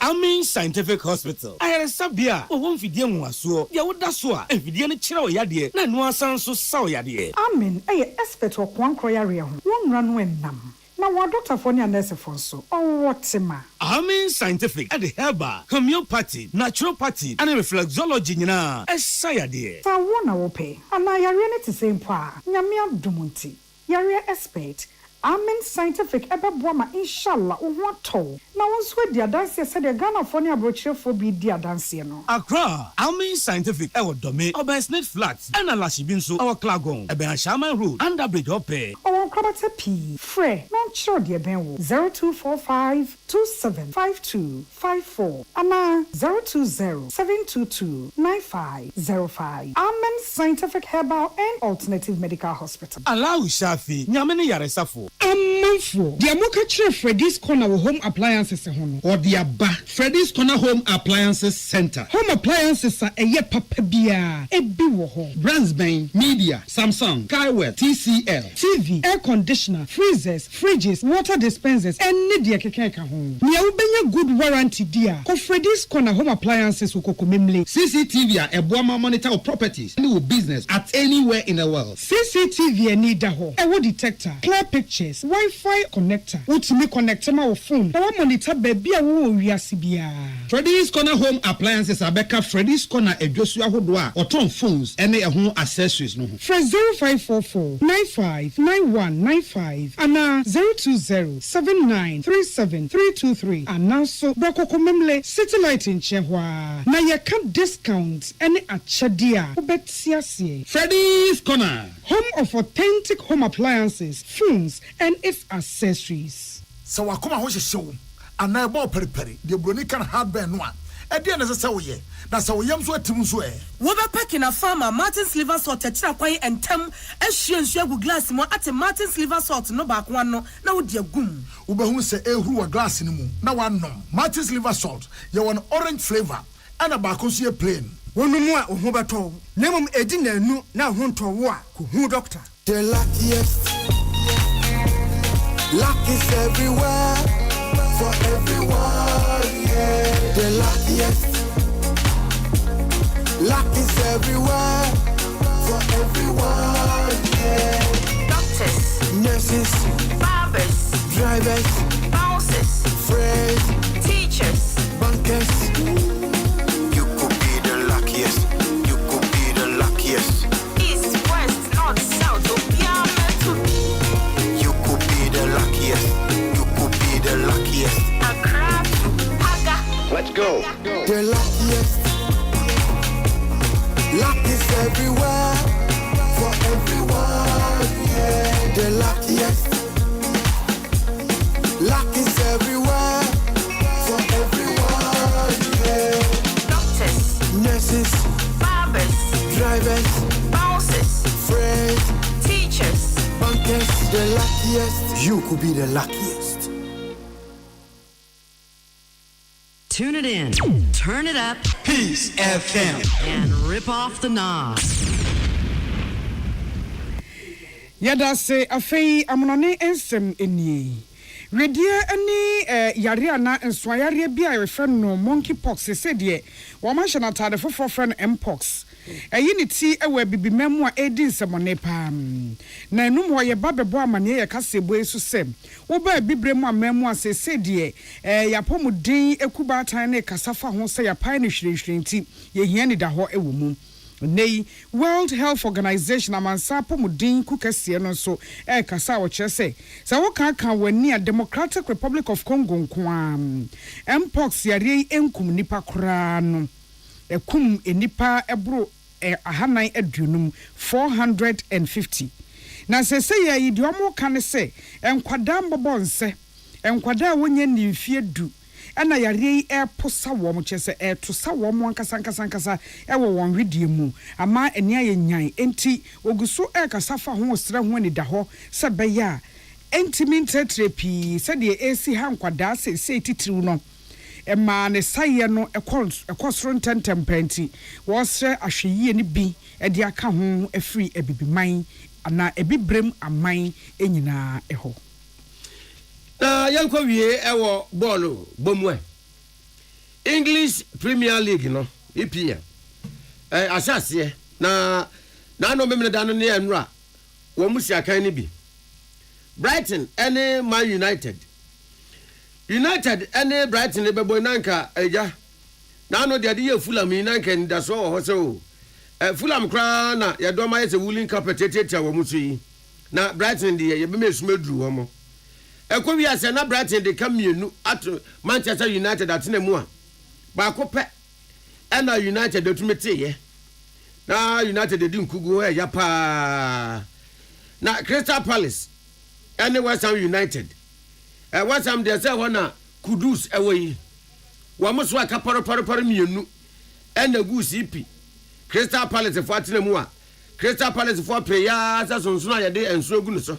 Amin Scientific Hospital. Ayere sabia o won fidie nwaso. Ya woda so a fidie ne kire o yade na no asan so sa o yade. Amin expert o kwan kroya area ho. Won ra no enam. Na wa doctor for ni nurse for so. O wotima. Amin Scientific at the herbal, homeopathy, naturopathy, and reflexology nyina. Esayade. Sa wona wo pe. Ana yare ne te same pa. Nyame adumunti. Yare expert. Amin Scientific ebeboama inshallah uwato. Na wonswe dia dance said the Ghana for ni abrochire for bi dia dance no. Accra, Amin Scientific ewo dome, Obesnet Flats, and Alashibinso, our Klagon, Eben Shaman Road, Underbridge Ope. Our Krabata P. Fre, non sure dear Benwo 0245 275254. Ana 020 722 9505. Amin Scientific Herbal and Alternative Medical Hospital. Allow Shafi, Nyamene Yaresafo. Amanfo, the Amoka Freddy's Corner home appliances or the Abba Freddy's Corner Home Appliances Center. Home appliances are a ye papabia, a biwo brands Bain, Media, Samsung, Kaiwell, TCL, TV, air conditioner, freezers, fridges, water dispensers, and Nidia Kekeka home. Nia ubenya good warranty dear. Ko Freddy's Corner Home Appliances ukokomemle. CCTV a Boama monitor of properties, new business at anywhere in the world. CCTV need a ho. A wood detector, clear pictures, Wi-Fi connector. Ultimate connector my phone. Our monitor baby a wo wiasibia. Freddy's Corner Home Appliances Abeka Freddy's Corner Ejosua Hodwa or ton phones any home accessories no. Fresh 0544 959195 and 020 7937323 and now so Brokokomemle satellite in Chehwa. Na ya can discount any achadia. Obetiasie. Freddy's Corner, home of authentic home appliances, phones and its accessories. So wakoma ho hyehyɛ ana ebo periperi de broni kan hardware no a ɛde na sɛ wo ye na sɛ wo yam so atim so wo be packing a farmer Martin's liver salt techira kwai entem ahwie nsu agu glass mo ate Martin's liver salt no ba ko no na wo de agum wo be hu sɛ ehuru wa glass ni mu na wanom Martin's liver salt ye won orange flavor ana ba ko so ye plain wonu mu a ho beto na mum edi na anu na ho nto wo a ko hu doctor. The luckiest luck is everywhere for everyone, yeah. The luckiest luck is everywhere for everyone, yeah. Doctors, nurses, barbers, drivers, bouncers, friends, teachers, bankers. You could be the luckiest. You could be the luckiest. East, west, north, south, you could be the luckiest. You could be the luckiest. Accra, Haga. Let's go. The luckiest. Luck is everywhere for everyone. Yeah. The luckiest. Luck is everywhere for everyone. Yeah. Doctors, nurses, barbers, drivers, bouncers, friends, teachers, bankers. The luckiest. You could be the luckiest. Tune it in, turn it up, Peace FM, and rip off the knob. Yada se afei amonone ensem eni. Redia ani yare na nswayare bia refer no monkeypox se de wo ma hye na tade foforo friend mpox. Eyi ni ti ewe bibimemu a edi nsemone pam. Na enum ho ye babebo amane ye kasebo esu sem. Wo ba bibremu amemu asese de yapomudin ekuba tan na kasafa ho se yapan ne hwirehwire nti ye hia ni da ho ewo mu. Nei World Health Organization amansa pomudin kukese no so kasa wo kyerese sa wo kan wani a Democratic Republic of Congo nkoam mpox yare enkum nipa kora no ekum enipa ebro ahanan adunum 450 na sese ya idiomo kan se enkwada mbobonse enkwada wonye ni mfie du ana yare posa wo mo kyese to sa wo mo ankasa ewo won wedie mu ama eni ayenyan enti oguso kasa fa ho sra ho ni da ho se beya enti min tretre pi se de esi ha nkwada se titiriw no ɛma ne saye no ɛkɔsoro ntɛntɛmpɛnti wɔsrɛ ahwɛyie ne bi ɛde aka ho afiri abibiman ana ebibrem aman enyina ɛhɔ na yanko wie ɛwɔ bɔɔlo bomwe English Premier League no EPL ahyase na no memene da no ne enura wo musi akan ne bi Brighton ene Man United ene Brighton ne bebo nanka agya na no de ye Fulham nanka ndaso ho se o Fulham kra na ye do ma ye se wooling carpet tetetia wo musu yi na Brighton de ye be mesumeduru wo mo ekowi ase na Brighton de kamienu ato Manchester United atena mu a ba ko pe na United de tumete ye na United de nkugu ya pa na Crystal Palace and West Ham United West Ham de say na Kudus ewe wa mo so aka poro mienu na gu CP Crystal Palace fo atena mu a Crystal Palace fo pe ya sa sonso na ye de enso gu no so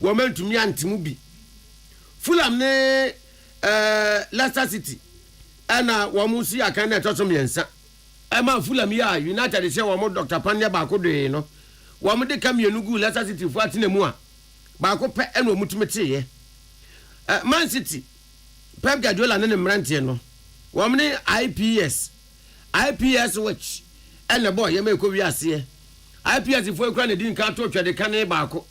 wo mantumi antemu bi Fulham ne Leicester City ana wo mo si aka na etoso miensa ema Fulham ya United say wo mo Dr. Pania ba ko de no wo mo de kamienu gu Leicester City fo atena mu a ba ko pe ena omutumete ye Man City Pep Guardiola ne mrantie no wo mo ne IPS which ena boy ye me ko wi ase IPS fo ekura ne din ka to twede kan ne ba ko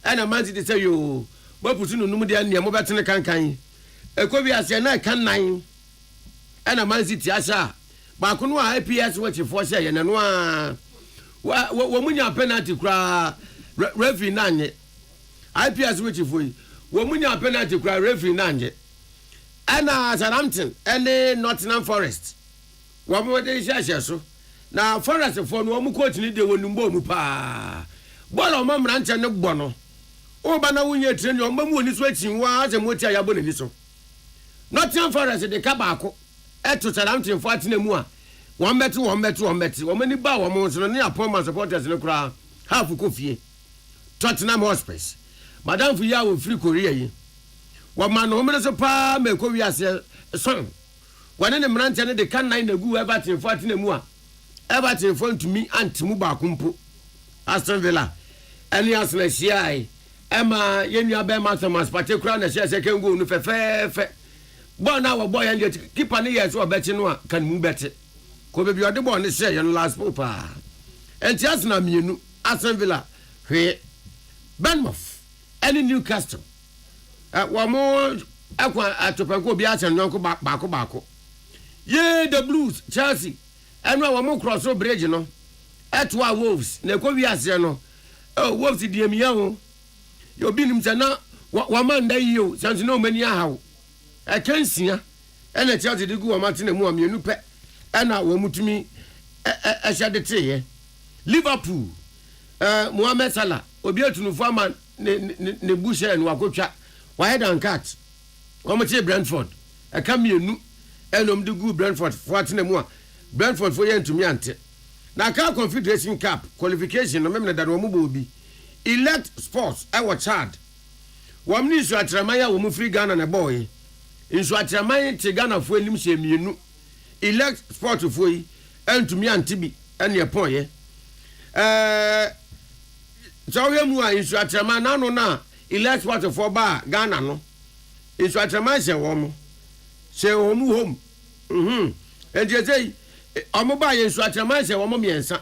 ena Man City say yo baputu no num de ania mo betene kankan ekɔ bi ase na kan nan ena Man City asha ba ko no IPS which for say ye no a wo munya penalty kra referee na anye IPS which for wo munya penalty kra referee na anye ena Southampton ene Nottingham Forest wo mo de hia so na Forest for no mo coach ni de wonumbo mu pa ball o mo mranche ne gbo no o ba na wunye train o mamu oni so achinwa ase moti ayabo na ni so Nottingham Forest de ka baako eto Southampton for atena mu a won beti o mani ba wo mo so ne appointment supporters ne kura half kofie Tottenham Hotspur madam fu ya wo free Korea yi wo ma no me so pa me ko wi ase son wane ne mrante ne de kan nan na gu Everton for atena mu a Everton for ntumi antemu baako mpo Aston Villa ani Arsenal CI Emma yenua be ma Thomas particular na share second goal no fe ball na wo boy and keeper ne yes wo beti no a kan mu beti ko be bi ode ball ne share yon last popa enti Arsenal mienu Aston Villa hwe Bournemouth any Newcastle wo mo akwa atopanko bi ase no ko baako ye the Blues Chelsea enu wo mo cross bridge no etwa Wolves na ko wi ase no Wolves di emiya ho yo binim sana wa manda yiyo santi no mani ahawo kansia ena Chelsea de gu wa matena mu amienu pe ena wo mutumi ehade teye Liverpool Mohamed Salah obi atunufo ama ne bushe no akotwa wa head and cut wo mo che Brentford kamienu enom de gu Brentford fo atena mu a Brentford fo ye ntumi ante na ka Confederation Cup qualification no memne da no mo bo bi Elect Sports ewo Chad wamni isu atramaya wo mu free Ghana na boy isu atramaya te Ghana fo enim hye mienu Elect Sports fo yi entumi antibi ene epoye so we mu a isu atrama na no na Elect Sports fo ba Ghana no isu atramaya hye wo mu home ejezei omo ba ye isu atramaya hye wo mu miensa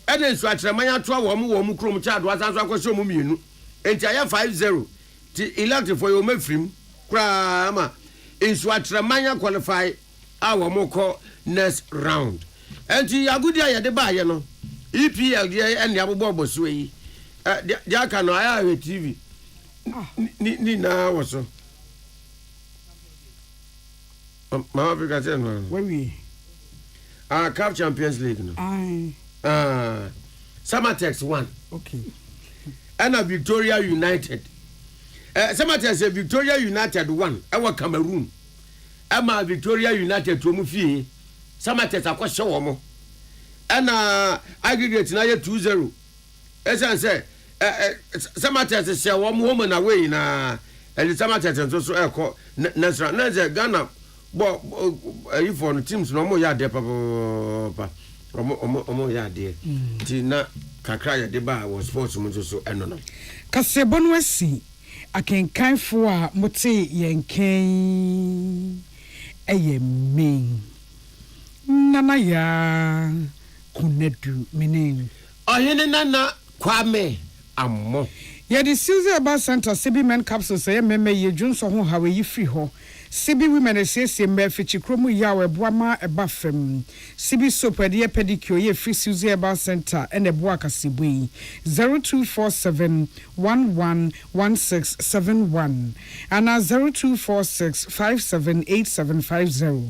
ede nsu atremanya to wo mu krom Chad wa sanso akoso mu mienu enti aya 5-0 ti elect for yo mafrim kra ma nsu atremanya qualify a wo mu ko next round enti agudi aye de ba ye no EPL de ene abobo so yi de aka no aya TV ni na wo so mama be ka say no when we Cup Champions League no Samatex 1. Okay. And a Victoria United. Samatex Victoria United 1. Our Cameroon. Emma Victoria United to Mufi. Samatex a question woman. And aggregate na 2-0. Esan say Samatex is one woman away na and Samatex and so echo Nasra. Naza Ghana But if on teams no more ya de papa omo ya de ti na kakra ya de ba was sports mo so eno no kasebo no asi akenkanfo a mote yenken eyemin nana ya kunedu menin ohene nana kwame ammo ya the Susie Aba Center Sibi Men capsules say meme ye dwunso ho hawe yi free ho Sibi women esese mbefichi kromu yawe boama eba fem Sibi soap ade pedicure ye free Susie Aba Center ene boa kasibui 0247111671 and 0246578750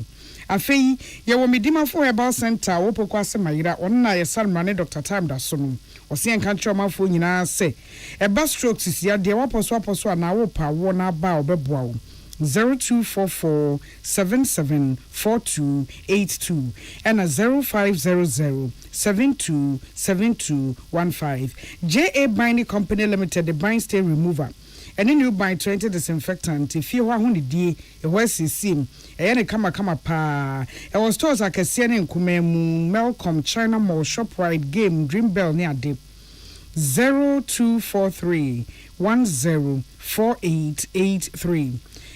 afei ye wo medima for Herbal Center wo pokwase mayira onna ye salmane Dr. Time da so no osien kan tromafo nyina se eba strokes is ya de waposo na wo pa wo na ba obeboa wo 0244774282 and 0500727215 JA Binding Company Limited the bind stain remover any new bind 20 disinfectant if you want die e wasi sim e ne kama pa e was stores akese ne nkumemu Melcom China Mall Shoprite Game Dream Bell ne ade 0243104883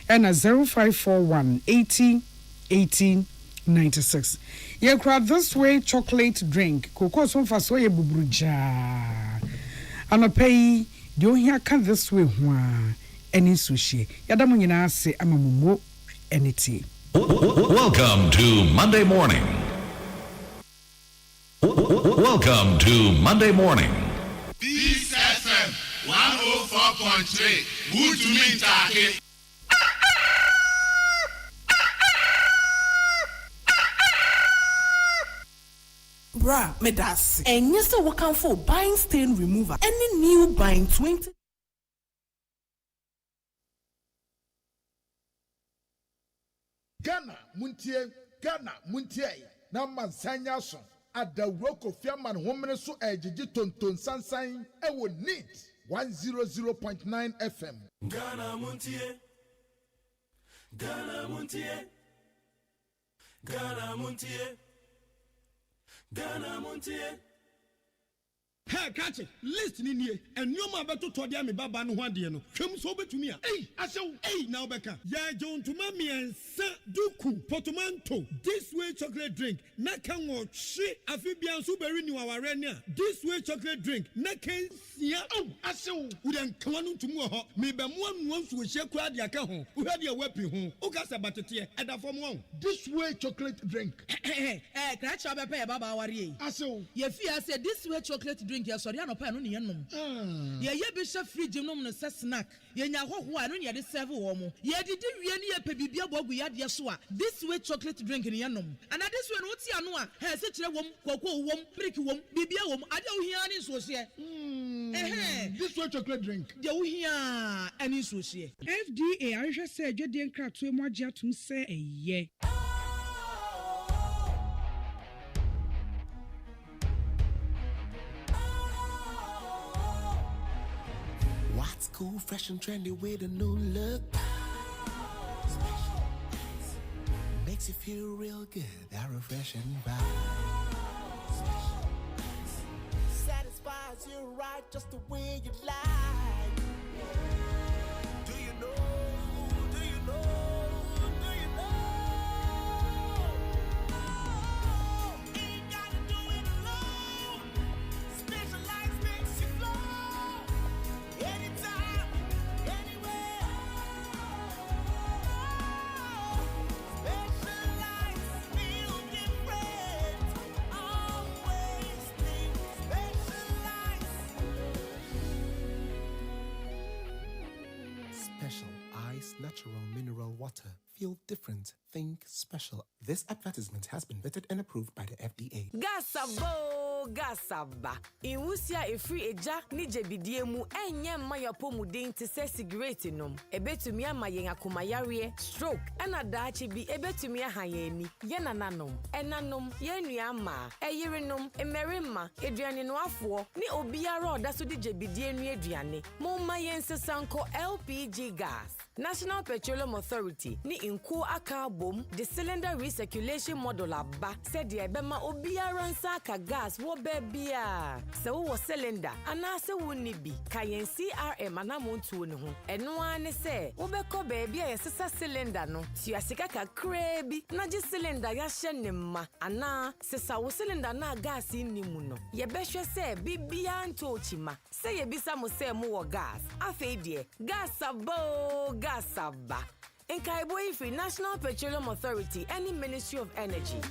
and 0541801896 ye crowd this way chocolate drink cocoa so fa so ye buburuja anopay do here can this way hwa any sushi yada mo nyina ase amamumo enity. Welcome to Monday morning. Welcome to Monday morning. Peace FM 104.3. Good to meet you. Bra, me das. And yes, so what can for buying stain remover? Any new buying 20. Ghana Muntie na mansanya so adawroko fiaman homene so ejiji tonton sansan e wo neat 100.9 FM. Ghana Muntie. Ghana Muntie. Ghana Muntie. Ghana Muntie. Hey, catch it. Listen in here. And you ma beto to dia me baba no ho ade no. Hwem so betumi a. Hey, asew. Hey, now beka. Ya John to mami ensa duku portmanteau. This way chocolate drink. Na kan wo hwe afibia so beri ni waware ne a. This way chocolate drink. Na kan sia. Oh, asew. Wo den kan no tumu ho. Me be mo anu so hye kura de aka ho. Wo hwe de wapi ho. O ka se batete. E da fom ho. This way chocolate drink. Kra cha be pe baba ware. Asew. Ye fi ase this way chocolate drink. Ya sorry anopa no ne yenom ye be hwe fridge nom no se snack ye nya hoho a no ne de serve wo mo ye didi wie ne ye pe bibia bogu ya de so a this way chocolate drink ne yenom and this way no ti ano a he se kire wom kokko wom brick wom bibia wom ade wo hia ne so hye this way chocolate drink de wo hia ani so hye FDA ahwehwe se adwede nkratoe mu agye atum se eye What's cool, fresh and trendy with a new look? Special ice. Makes you feel real good, that refreshing vibe. Special ice. Satisfies you right just the way you like. Do you know? Do you know? Do you know? Ain't gotta do it alone. Special ice makes you flow. Anytime, anywhere. Specialized, feel different. Always think specialized. Special Ice Natural Mineral Water. Feel different. Think special. This advertisement has been vetted and approved by the FDA. Gasabo, gasaba. Inwusia efri eja ni jebidie mu enye maya pomuden te se cigarette nom. Ebetumi ama yen akomayare, stroke, ena daachi bi ebetumi ahayeni. Yenananom, enanom, yenua ama, eyerenom, emerima, eduane no afo, ni obiara oda so di jebidie nu eduane. Momma yensesanko LPG gas. National Petroleum Authority ni inko aka bom the cylinder recirculation model aba said the ebema obiara nsa aka gas wo bebia se wo cylinder anase wo ni bi kayen CRM anamontuo ne ho eno ane se wo beko bebia yesesa cylinder no tiasika kakra bi na je cylinder ya hye ne ma ana sesa wo cylinder na gas ni mu no ye behwe se bibia ntochima se ye bisa mo se mo wo gas afeidie gas abo gasaba in Kaiboy Free National Petroleum Authority any Ministry of Energy.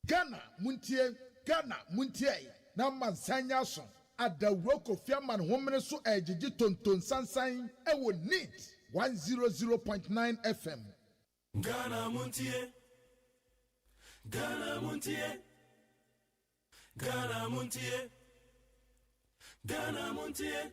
Ghana Muntie na mansanya so adawro kofiaman homene so ejiji tonton sansan ewo neat 100.9 FM. Ghana Muntie Ghana Muntie Ghana Muntie Ghana Muntie.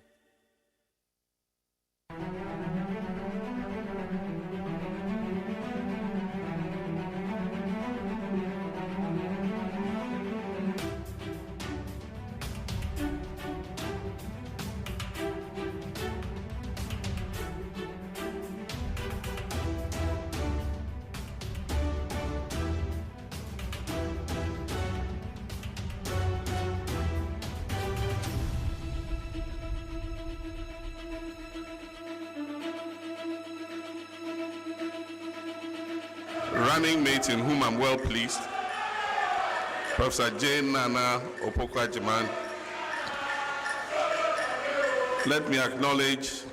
Running mate in whom I'm well pleased, Professor Jane Nana Opoku AGYEMAN. Let me acknowledge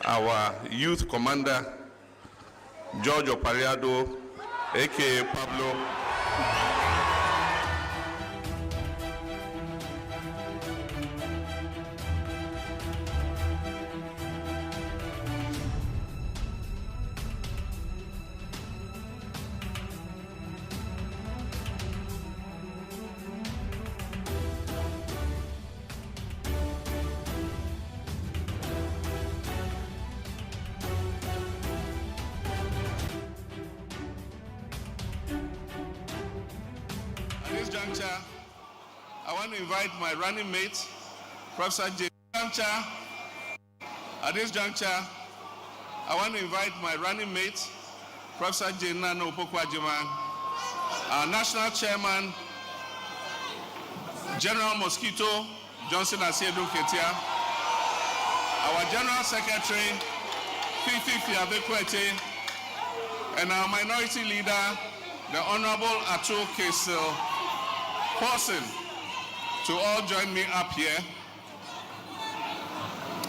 our youth commander, George Opariado, aka Pablo. I want to invite my running mate, Professor J. At this juncture, I want to invite my running mate, Professor J. Nana Opoku AGYEMAN, our national chairman, General Mosquito Johnson Asiedu Ketia, our general secretary, Fifi Fiabekwete, and our minority leader, the Honorable Ato Kesel Paulson, to all join me up here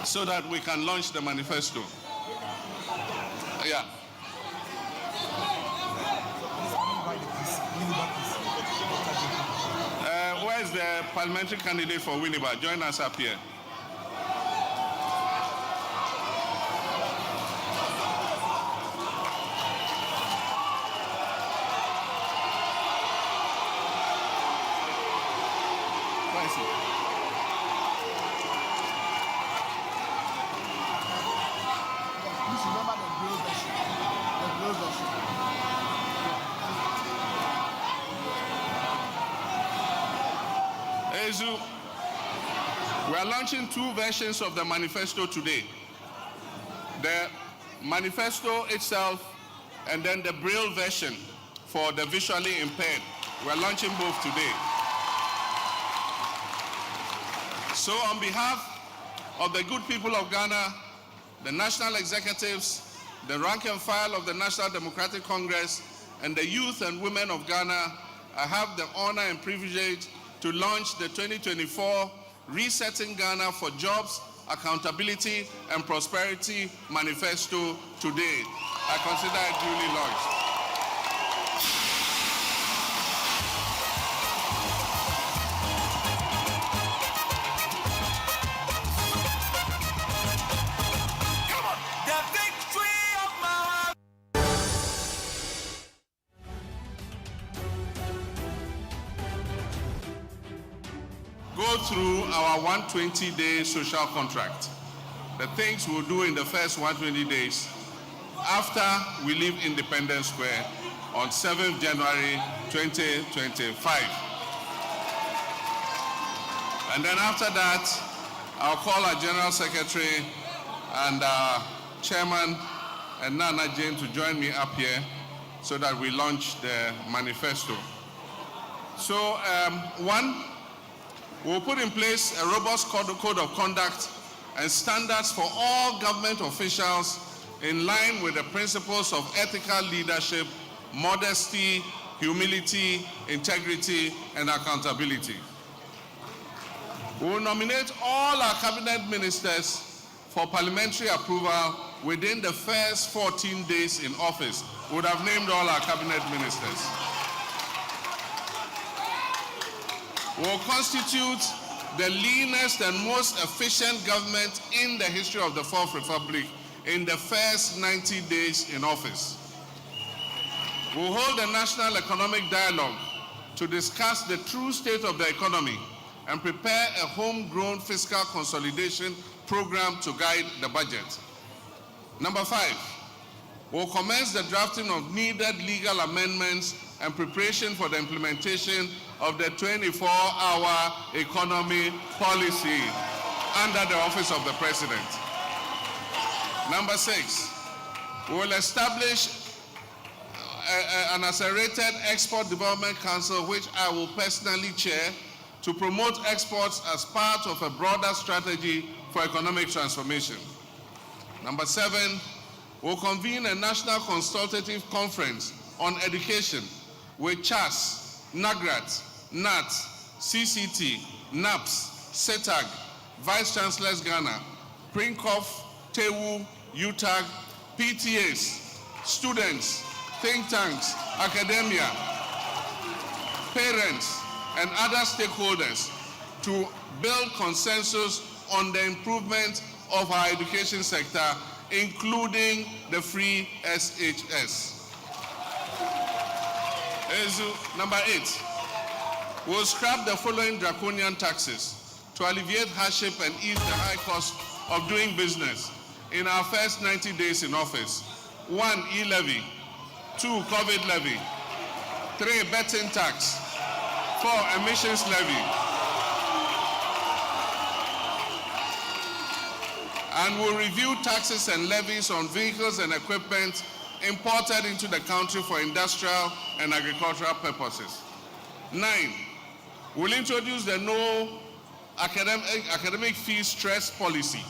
so that we can launch the manifesto. Yeah. Where's the parliamentary candidate for Winneba? Join us up here. We are launching two versions of the manifesto today. The manifesto itself and then the Braille version for the visually impaired. We are launching both today. So on behalf of the good people of Ghana, the national executives, the rank and file of the National Democratic Congress, and the youth and women of Ghana, I have the honor and privilege to launch the 2024 Resetting Ghana for Jobs, Accountability and Prosperity Manifesto today. I consider it duly launched. go through our 120-day social contract. The things we'll do in the first 120 days after we leave Independence Square on 7th January 2025. And then after that, I'll call our General Secretary and Chairman and Nana Jane to join me up here so that we launch the manifesto. So, one, we'll put in place a robust code of conduct and standards for all government officials in line with the principles of ethical leadership, modesty, humility, integrity, and accountability. We will nominate all our cabinet ministers for parliamentary approval within the first 14 days in office. We would have named all our cabinet ministers. We will constitute the leanest and most efficient government in the history of the Fourth Republic in the first 90 days in office. We will hold a national economic dialogue to discuss the true state of the economy and prepare a homegrown fiscal consolidation program to guide the budget. Number 5, we'll commence the drafting of needed legal amendments and preparation for the implementation of the 24-hour economy policy under the office of the President. Number 6, we will establish an accelerated export development council, which I will personally chair, to promote exports as part of a broader strategy for economic transformation. Number 7, we'll convene a national consultative conference on education with CHAS, NAGRAT, NAT, CCT, NAPS, CETAG, Vice Chancellors Ghana, PRINCOF, TEWU, UTAG, PTAs, students, think tanks, academia, parents, and other stakeholders to build consensus on the improvement of our education sector, including the free SHS. Number 8, we'll scrap the following draconian taxes to alleviate hardship and ease the high cost of doing business in our first 90 days in office. 1, e-levy. 2, COVID levy. 3, betting tax. 4, emissions levy. And we'll review taxes and levies on vehicles and equipment imported into the country for industrial and agricultural purposes. 9, we'll introduce the no academic fee stress policy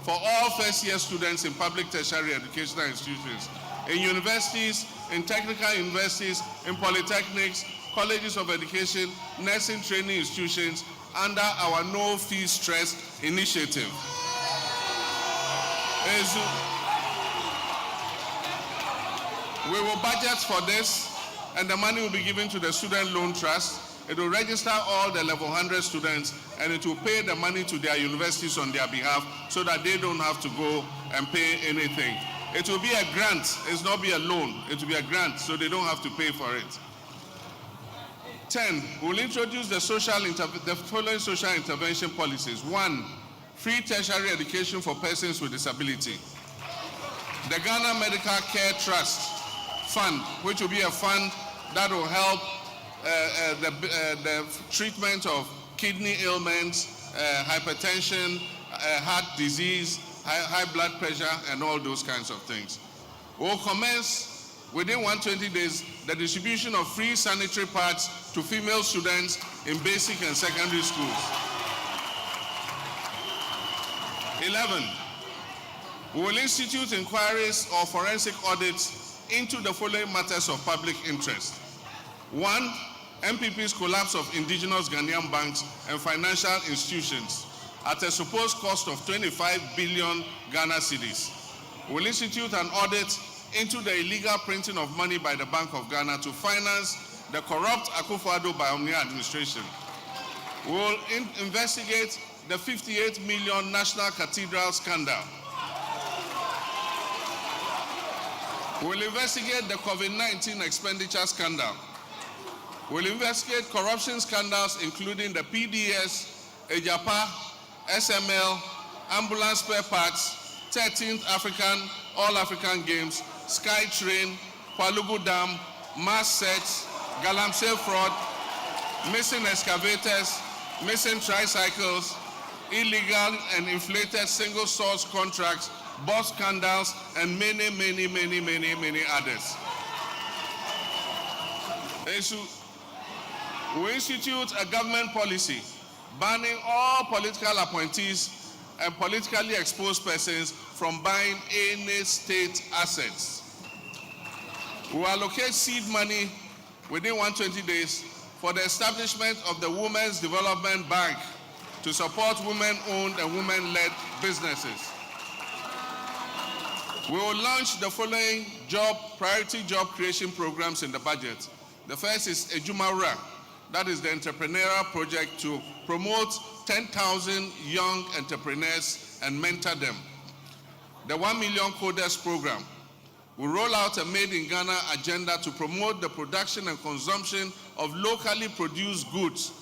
for all first-year students in public tertiary educational institutions, in universities, in technical universities, in polytechnics, colleges of education, nursing training institutions, under our no fee stress initiative. We will budget for this, and the money will be given to the Student Loan Trust. It will register all the level 100 students, and it will pay the money to their universities on their behalf so that they don't have to go and pay anything. It will be a grant. It's not be a loan. It will be a grant, so they don't have to pay for it. 10, we'll introduce the following social intervention policies. 1, free tertiary education for persons with disability. The Ghana Medical Care Trust Fund, which will be a fund that will help the treatment of kidney ailments, hypertension, heart disease, high blood pressure, and all those kinds of things. We'll commence within 120 days the distribution of free sanitary pads to female students in basic and secondary schools. 11, we will institute inquiries or forensic audits into the following matters of public interest. 1, MPP's collapse of indigenous Ghanaian banks and financial institutions at a supposed cost of 25 billion Ghana cedis. We'll institute an audit into the illegal printing of money by the Bank of Ghana to finance the corrupt Akufo-Addo Bawumia administration. We'll investigate the 58 million National Cathedral scandal. We'll investigate the COVID-19 expenditure scandal. We'll investigate corruption scandals including the PDS, Ejapa, SML, ambulance spare parts, 13th African, All-African Games, SkyTrain, Kwalugu Dam, mass sets, Galamsey fraud, missing excavators, missing tricycles, illegal and inflated single-source contracts, bus scandals, and many others. We institute a government policy banning all political appointees and politically exposed persons from buying any state assets. We will allocate seed money within 120 days for the establishment of the Women's Development Bank to support women-owned and women-led businesses. We will launch the following priority job creation programs in the budget. The first is Ejumawura, that is the entrepreneurial project to promote 10,000 young entrepreneurs and mentor them. The 1 million coders program will roll out a Made in Ghana agenda to promote the production and consumption of locally produced goods,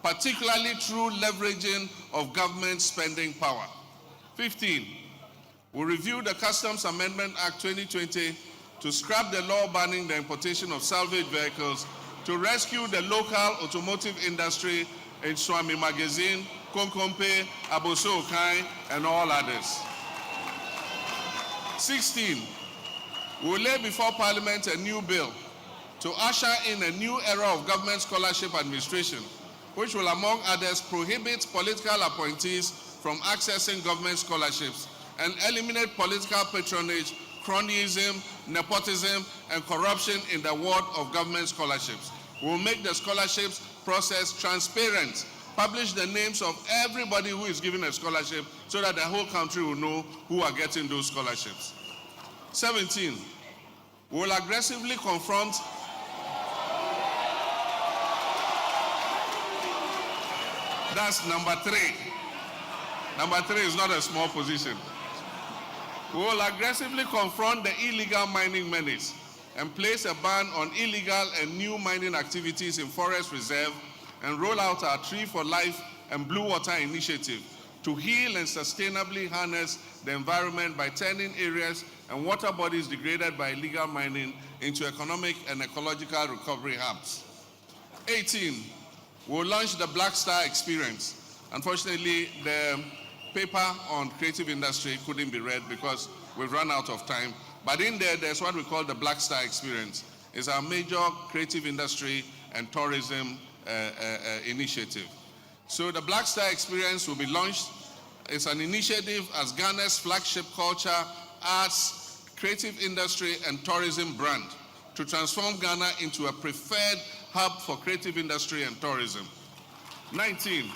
particularly through leveraging of government spending power. 15, we'll review the Customs Amendment Act 2020 to scrap the law banning the importation of salvage vehicles, to rescue the local automotive industry in Swami Magazine, Konkompe, Aboso Okai, and all others. 16, we will lay before Parliament a new bill to usher in a new era of government scholarship administration, which will, among others, prohibit political appointees from accessing government scholarships and eliminate political patronage, cronyism, nepotism, and corruption in the world of government scholarships. We will make the scholarships process transparent, publish the names of everybody who is given a scholarship so that the whole country will know who are getting those scholarships. 17, we will aggressively confront that's number 3. Number 3 is not a small position. We will aggressively confront the illegal mining menace and place a ban on illegal and new mining activities in forest reserve and roll out our Tree for Life and Blue Water initiative to heal and sustainably harness the environment by turning areas and water bodies degraded by illegal mining into economic and ecological recovery hubs. 18, we'll launch the Black Star Experience. Unfortunately, the paper on creative industry couldn't be read because we've run out of time. But in there's what we call the Black Star Experience. It's our major creative industry and tourism initiative. So the Black Star Experience will be launched. It's an initiative as Ghana's flagship culture, arts, creative industry, and tourism brand to transform Ghana into a preferred hub for creative industry and tourism. 19,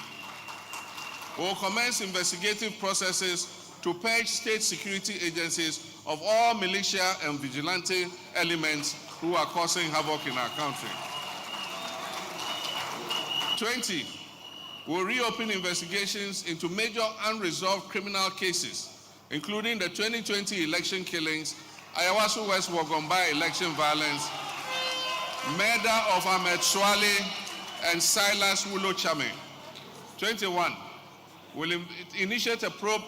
we will commence investigative processes to purge state security agencies of all militia and vigilante elements who are causing havoc in our country. 20, we'll reopen investigations into major unresolved criminal cases, including the 2020 election killings, Ayawaso West Wagomba election violence, murder of Ahmed Swale and Silas Wulo Chame. 21, we'll initiate a probe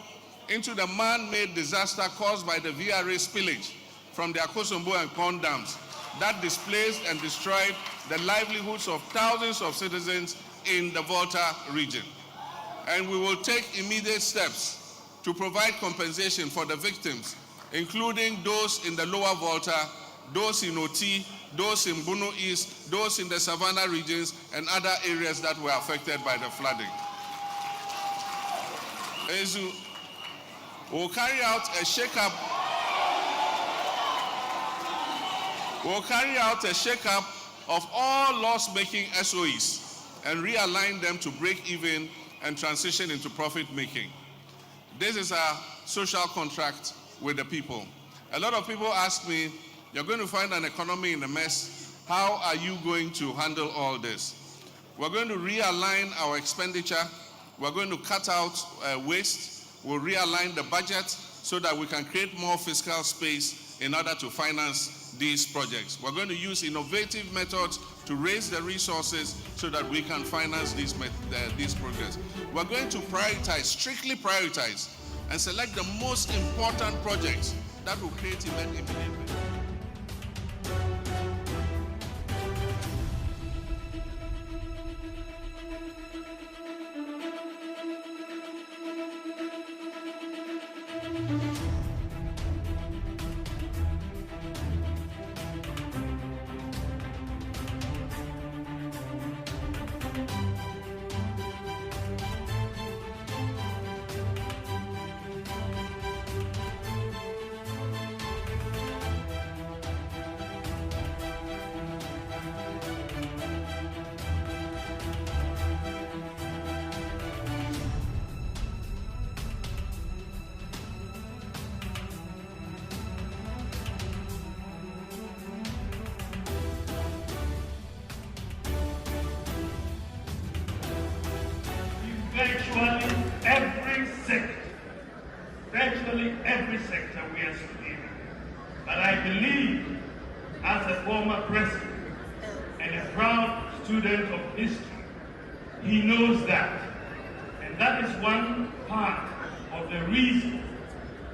into the man-made disaster caused by the VRA spillage from the Akosombo and Kon dams that displaced and destroyed the livelihoods of thousands of citizens in the Volta region. And we will take immediate steps to provide compensation for the victims, including those in the lower Volta, those in Oti, those in Bunu East, those in the Savannah regions, and other areas that were affected by the flooding. We'll carry out a shake-up. We'll carry out a shake-up of all loss-making SOEs and realign them to break even and transition into profit-making. This is a social contract with the people. A lot of people ask me, you're going to find an economy in a mess. How are you going to handle all this? We're going to realign our expenditure. We're going to cut out waste. We'll realign the budget so that we can create more fiscal space in order to finance these projects. We're going to use innovative methods to raise the resources so that we can finance these projects. We're going to prioritize, strictly prioritize, and select the most important projects that will create immediate benefit. Virtually every sector we are superior. But I believe, as a former president and a proud student of history, he knows that. And that is one part of the reason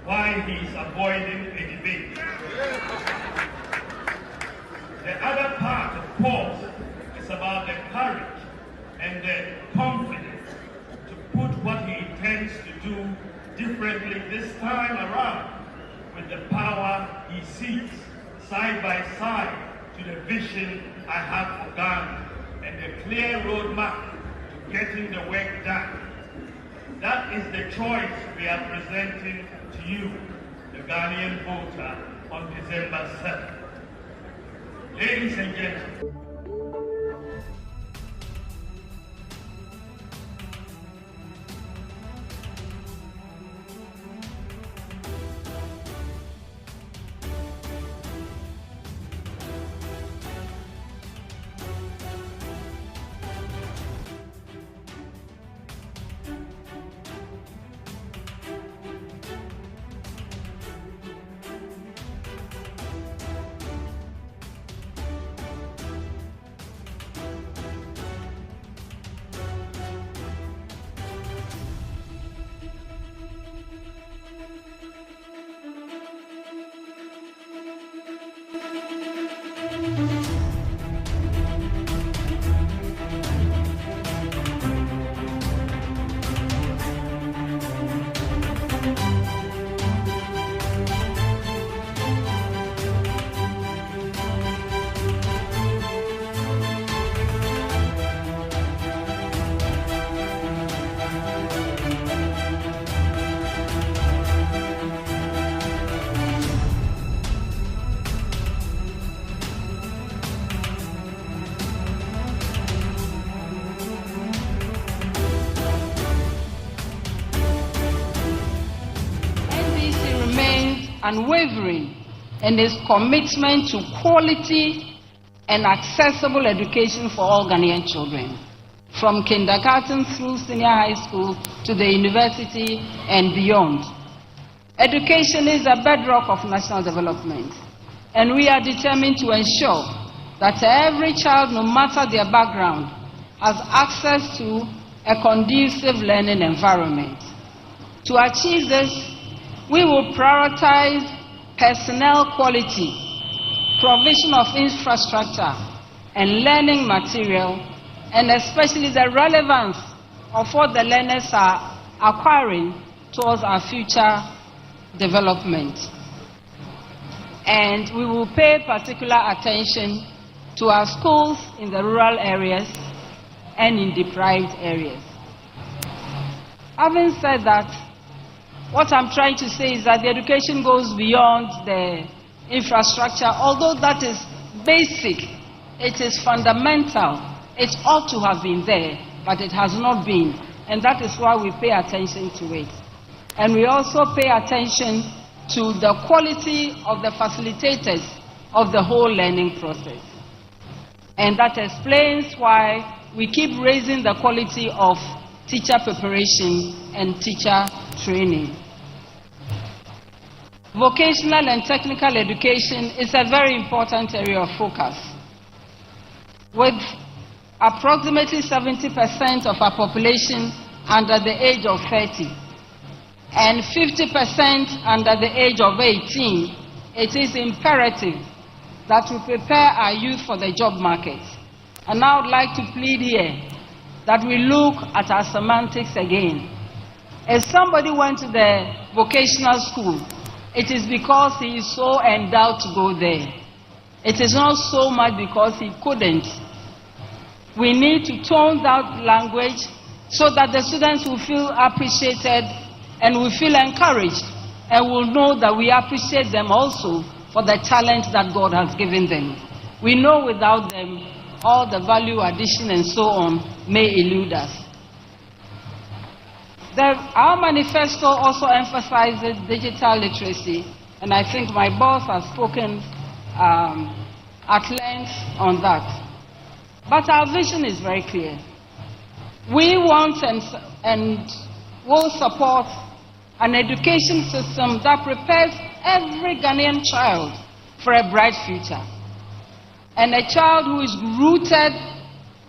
why he is avoiding a debate. The other part, of course, is about the courage and the confidence to put what he intends to do differently this time around with the power he seeks, side by side to the vision I have for Ghana and the clear roadmap to getting the work done. That is the choice we are presenting to you, the Ghanaian voter, on December 7th. Ladies and gentlemen, unwavering in its commitment to quality and accessible education for all Ghanaian children, from kindergarten through senior high school to the university and beyond. Education is a bedrock of national development, and we are determined to ensure that every child, no matter their background, has access to a conducive learning environment. To achieve this, we will prioritize personnel quality, provision of infrastructure and learning material, and especially the relevance of what the learners are acquiring towards our future development. And we will pay particular attention to our schools in the rural areas and in deprived areas. Having said that, what I'm trying to say is that the education goes beyond the infrastructure. Although that is basic, it is fundamental. It ought to have been there, but it has not been. And that is why we pay attention to it. And we also pay attention to the quality of the facilitators of the whole learning process. And that explains why we keep raising the quality of teacher preparation and teacher training. vocational and technical education is a very important area of focus. With approximately 70% of our population under the age of 30 and 50% under the age of 18, it is imperative that we prepare our youth for the job market. And I would like to plead here that we look at our semantics again. If somebody went to the vocational school, it is because he is so endowed to go there. It is not so much because he couldn't. We need to tone that language so that the students will feel appreciated and will feel encouraged and will know that we appreciate them also for the talent that God has given them. We know without them, all the value addition and so on may elude us. Our manifesto also emphasizes digital literacy, and I think my boss has spoken at length on that. But our vision is very clear. We want and will support an education system that prepares every Ghanaian child for a bright future, and a child who is rooted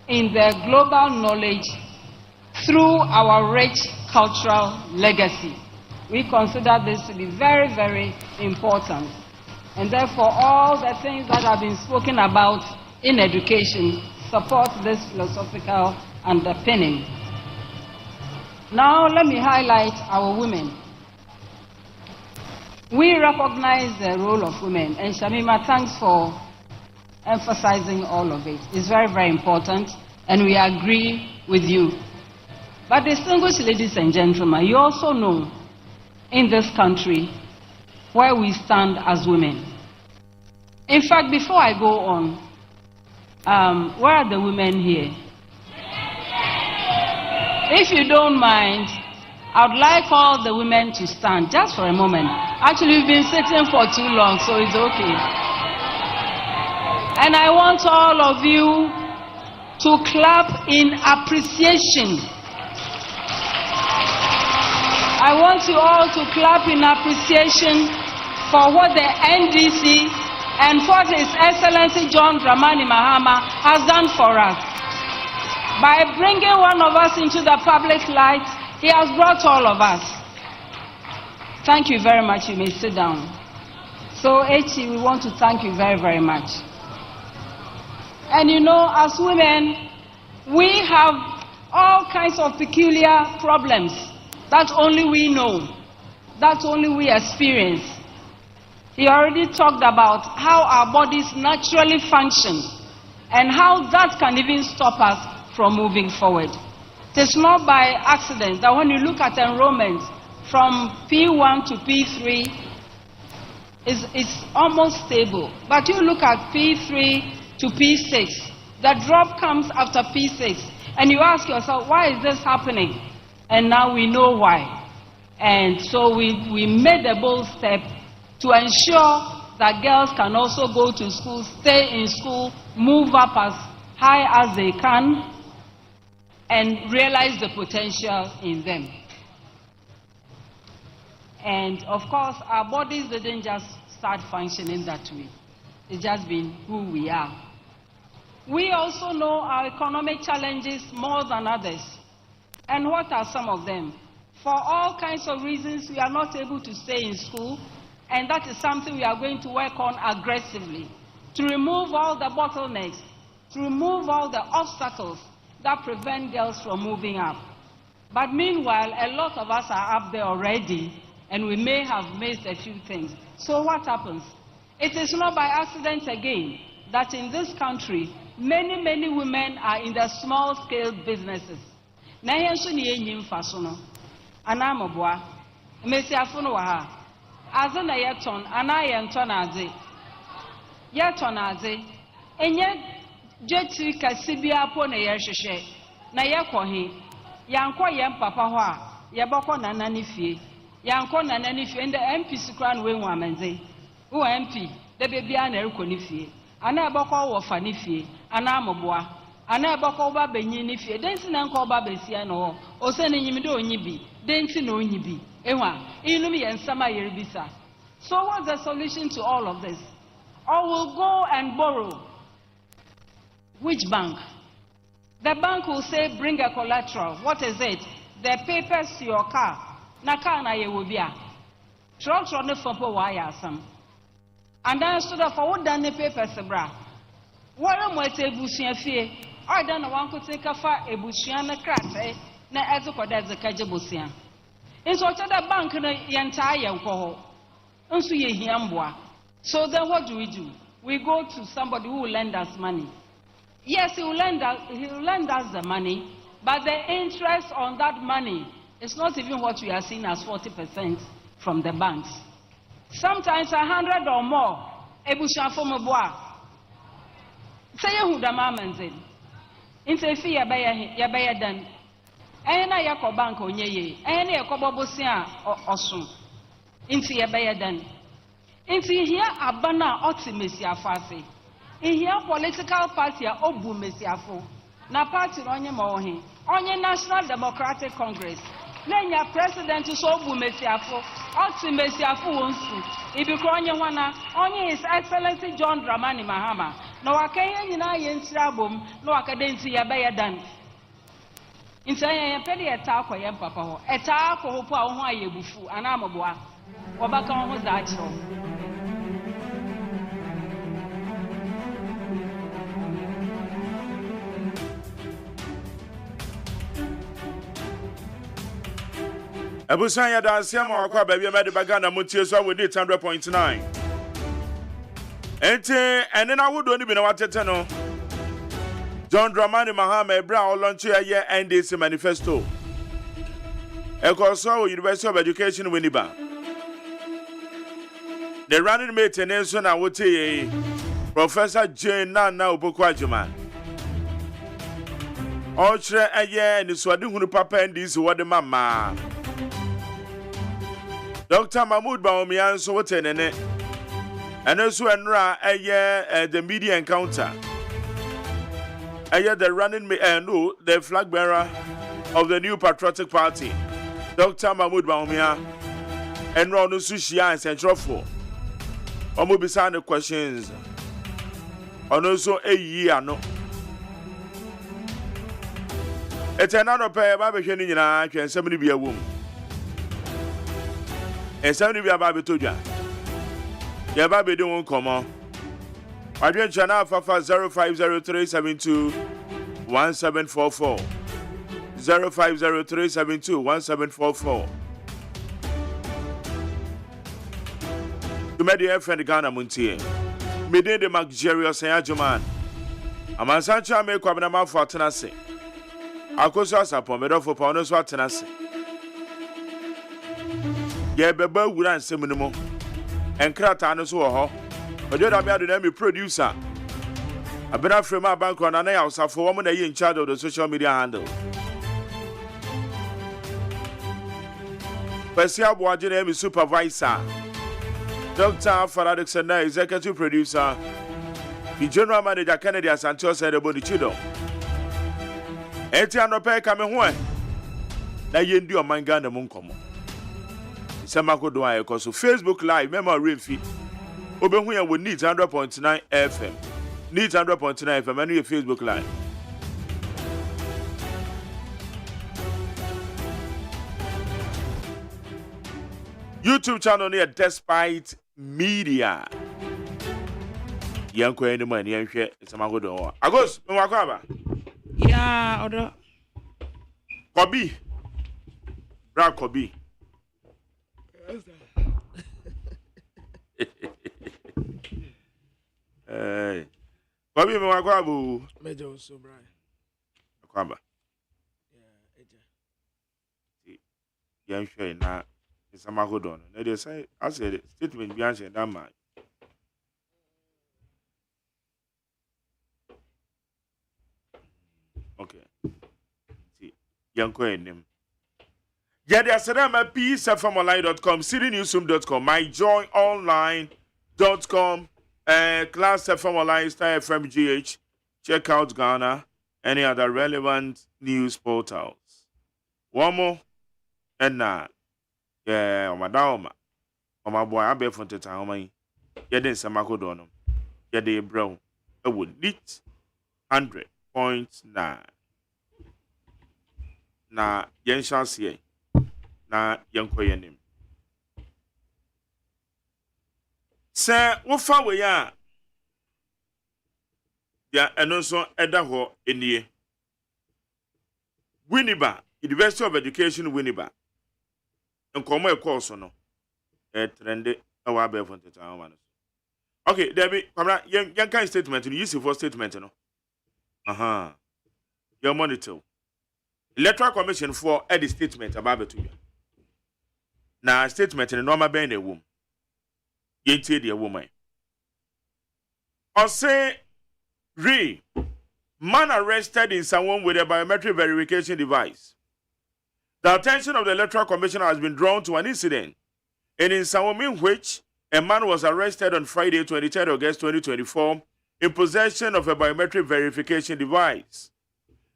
in their global knowledge through our rich cultural legacy. We consider this to be very, very important. And therefore, all the things that have been spoken about in education support this philosophical underpinning. Now, let me highlight our women. We recognize the role of women, and Shamima, thanks for emphasizing all of it. It's very, very important, and we agree with you. But distinguished ladies and gentlemen, you also know in this country where we stand as women. In fact, before I go on, where are the women here? If you don't mind, I would like all the women to stand just for a moment. Actually, we've been sitting for too long, so it's okay. And I want all of you to clap in appreciation. I want you all to clap in appreciation for what the NDC and what His Excellency John Dramani Mahama has done for us. By bringing one of us into the public light, he has brought all of us. Thank you very much. You may sit down. So, Echi, we want to thank you very, very much. And you know, as women, we have all kinds of peculiar problems that only we know, that only we experience. He already talked about how our bodies naturally function and how that can even stop us from moving forward. It is not by accident that when you look at enrollment from P1 to P3, it's almost stable. But you look at P3 to P6, the drop comes after P6, and you ask yourself, why is this happening? And now we know why. And so we made a bold step to ensure that girls can also go to school, stay in school, move up as high as they can, and realize the potential in them. And of course, our bodies didn't just start functioning that way. It's just been who we are. We also know our economic challenges more than others. And what are some of them? For all kinds of reasons, we are not able to stay in school, and that is something we are going to work on aggressively, to remove all the bottlenecks, to remove all the obstacles that prevent girls from moving up. But meanwhile, a lot of us are up there already, and we may have missed a few things. So what happens? It is not by accident again that in this country, many, many women are in the small-scale businesses. Na yenso ni enyim faso no ana amboa mesiafo no wa ha aze na yeton ana yenton aze yeton aze enye jetri kasibia po na yehwehwe na yekohe yanko yem papa ho a yeboko nana ne fie yanko nana ne fie nde MP sikra no wenwu amanze wo MP de bebia na rekoni fie ana eboko wo fa ne fie ana amboa ana eboko ba benyi ni fie densi na nko ba besia no o se ne nyimde onyi bi densi na onyi bi enwa inum ye nsama yerebisa So what's the solution to all of this? Or we'll go and borrow. Which bank? The bank will say, bring a collateral. What is it? The papers to your car. Na car na ye will be a. Trucks on the phone wire some. And then stood up for what done the papers, bra. What am I say, Bussian fee? I don't know one could take a far a Bussian crass, eh? Na Ezuko that's a Kajabusian. It's what the bank in the entire alcohol. So then what do? We go to somebody who will lend us money. Yes, he will lend us the money, but the interest on that money is not even what we are seeing as 40% from the banks. Sometimes 100 or more. Ebusha from a bois. Say who the mamans in. Interfere yabaya done. Ena yako bank on ye, any a cobobosia or soon. Into yabaya done. Into here abana optimistia fasi. In here political party obu mesiafo. Na party onye mohi. Onye National Democratic Congress. Nenya president is obu mesiafo. Optimisiafo wonsu. Ibiko onye wana. Onye His Excellency John Dramani Mahama. No wakaya nina yentrabum. No wakadenti yabaya done. Into a penny attack or yam papa. Attack or hopa on why you bufu. Anamaboa. Wabaka on was that show. Ebusanya dansia ma wakwa baby mede bagana montie so we date 100.9. Ente ene na wodo ni bi na watete no. John Dramani Mahama Ebra o launch ye NDC manifesto. Ekoso University of Education Winneba. The running mate and so na wote ye Professor Jane Nana Oboko AGYEMAN. Ochre eye ni swadi hunu papa NDC wode mama. Dr. Mahmoud Baomian so what nene. And also enra the media encounter. The running no, the flag bearer of the new patriotic party. Dr. Mahmoud Baomian and Ron Sushia and Central 4. Omo beside the questions. And also a year no. It's another pair of baby in and somebody be a woman. And somebody be a baby to ya. Your baby don't come on. I didn't channel Fafa 0503721744. 0503721744. To me the friend Ghana Montie. Me de the luxurious AGYEMAN. Amansancha me kwabena ma for tenase. Akoso asapon me do for pa no so tenase. Ye beba wura nsem no mo. Enkrata no so wo ho. Ojo da me ado na me producer. Abena frame a bank on na ya usafo wo mo na ye in charge of the social media handle. Percy Abuaje na me supervisor. Dr. Faradik Sena, executive producer. The general manager Kennedy Asantio said about the chido. Eti anope kame ho. Na ye ndi o manga na munkomo. Samako do aye so Facebook live memory feed. Obehu ya we need 100.9 FM. Need 100.9 FM and your Facebook live. YouTube channel near Despite Media. Yanko any money and share Samako do. Agos, Mwakaba. Yeah, order. Kobi. Bra Kobi. Hey. Kobi Mwakwabu. Major so bright. Akwaba. Yeah, Yanko na Samako do. Na dey say I said statement bi answer that man. Okay. See, Yanko enim. Yeah, there's a peacefmonline.com, citynewsroom.com, myjoyonline.com, Class FM Online, Star FM GH. Check out Ghana, any other relevant news portals. One more, and now, yeah, Madama. my boy, I be for the time, my yedin Samako no. Yede brown. I would neat 100.9. Na yen shall see. Na young koyanim. Sir, what far we are? Ya and also Edaho in the Winneba, University of Education Winneba. And come a course or no. Trended our bear the town. Okay, Debbie, young kind statement, you use it for statement, no. Your monitor. Electoral Commission for any statement about it to you. Now, statement in a normal band a woman. Yet, dear woman. Or say, man arrested in someone with a biometric verification device. The attention of the Electoral Commission has been drawn to an incident in someone in which a man was arrested on Friday, 23rd August 2024, in possession of a biometric verification device.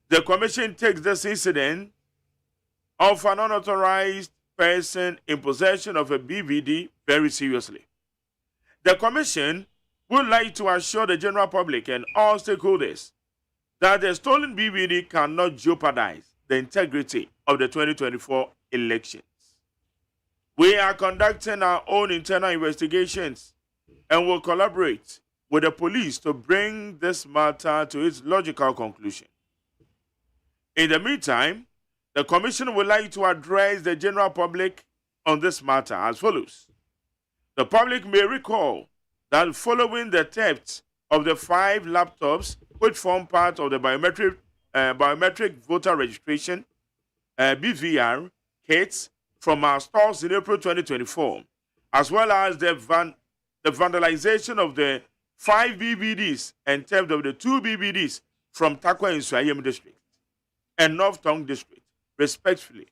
The Commission takes this incident of an unauthorized person in possession of a BVD very seriously. The Commission would like to assure the general public and all stakeholders that the stolen BVD cannot jeopardize the integrity of the 2024 elections. We are conducting our own internal investigations and will collaborate with the police to bring this matter to its logical conclusion. In the meantime, the Commission would like to address the general public on this matter as follows. The public may recall that following the theft of the 5 laptops which form part of the biometric voter registration BVR kits from our stores in April 2024, as well as the vandalization of the 5 BBDs and theft of the 2 BBDs from Takwa and Swayem district and North Tong district, respectively,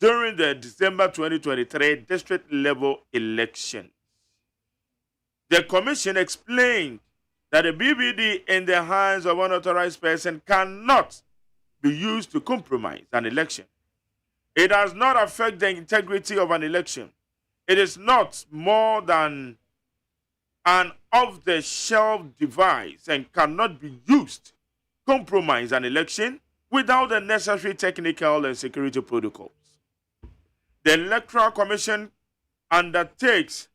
during the December 2023 district level elections. The Commission explained that a BBD in the hands of an unauthorized person cannot be used to compromise an election. It does not affect the integrity of an election. It is not more than an off-the-shelf device and cannot be used to compromise an election without the necessary technical and security protocols. The Electoral Commission undertakes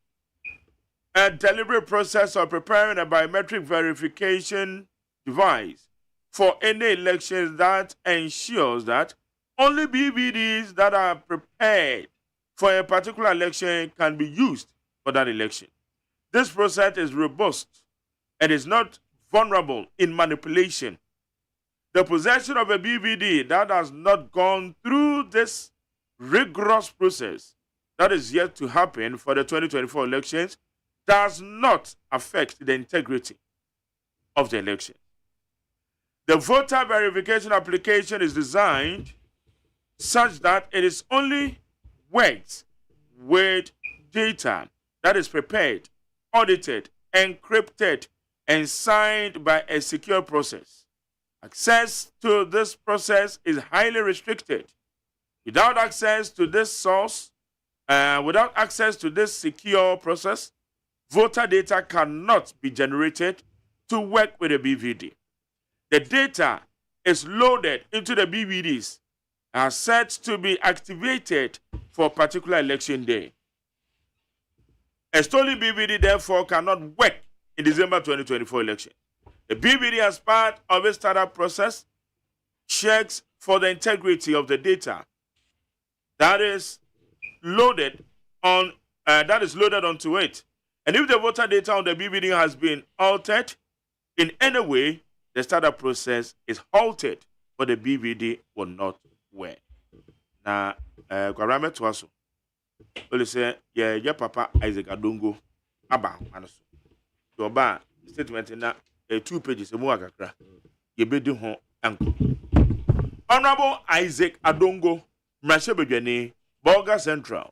a deliberate process of preparing a biometric verification device for any elections that ensures that only BVDs that are prepared for a particular election can be used for that election. This process is robust and is not vulnerable in manipulation. The possession of a BVD that has not gone through this rigorous process that is yet to happen for the 2024 elections does not affect the integrity of the election. The voter verification application is designed such that it is only works with data that is prepared, audited, encrypted, and signed by a secure process. Access to this process is highly restricted. Without access to this secure process, voter data cannot be generated to work with a BVD. The data is loaded into the BVDs and set to be activated for a particular election day. A stolen BVD, therefore, cannot work in December 2024 election. The BVD, as part of a startup process, checks for the integrity of the data that is loaded onto it. And if the voter data on the BVD has been altered in any way, the startup process is halted, but the BVD will not work. Now, Kwarame Twaso, will say, yeah, Papa Isaac Adongo, Aba, Manaso. Your bar statement in that 2 pages, a more kakra. You be do home, uncle. Honorable Isaac Adongo, Mashebejani, Bolga Central.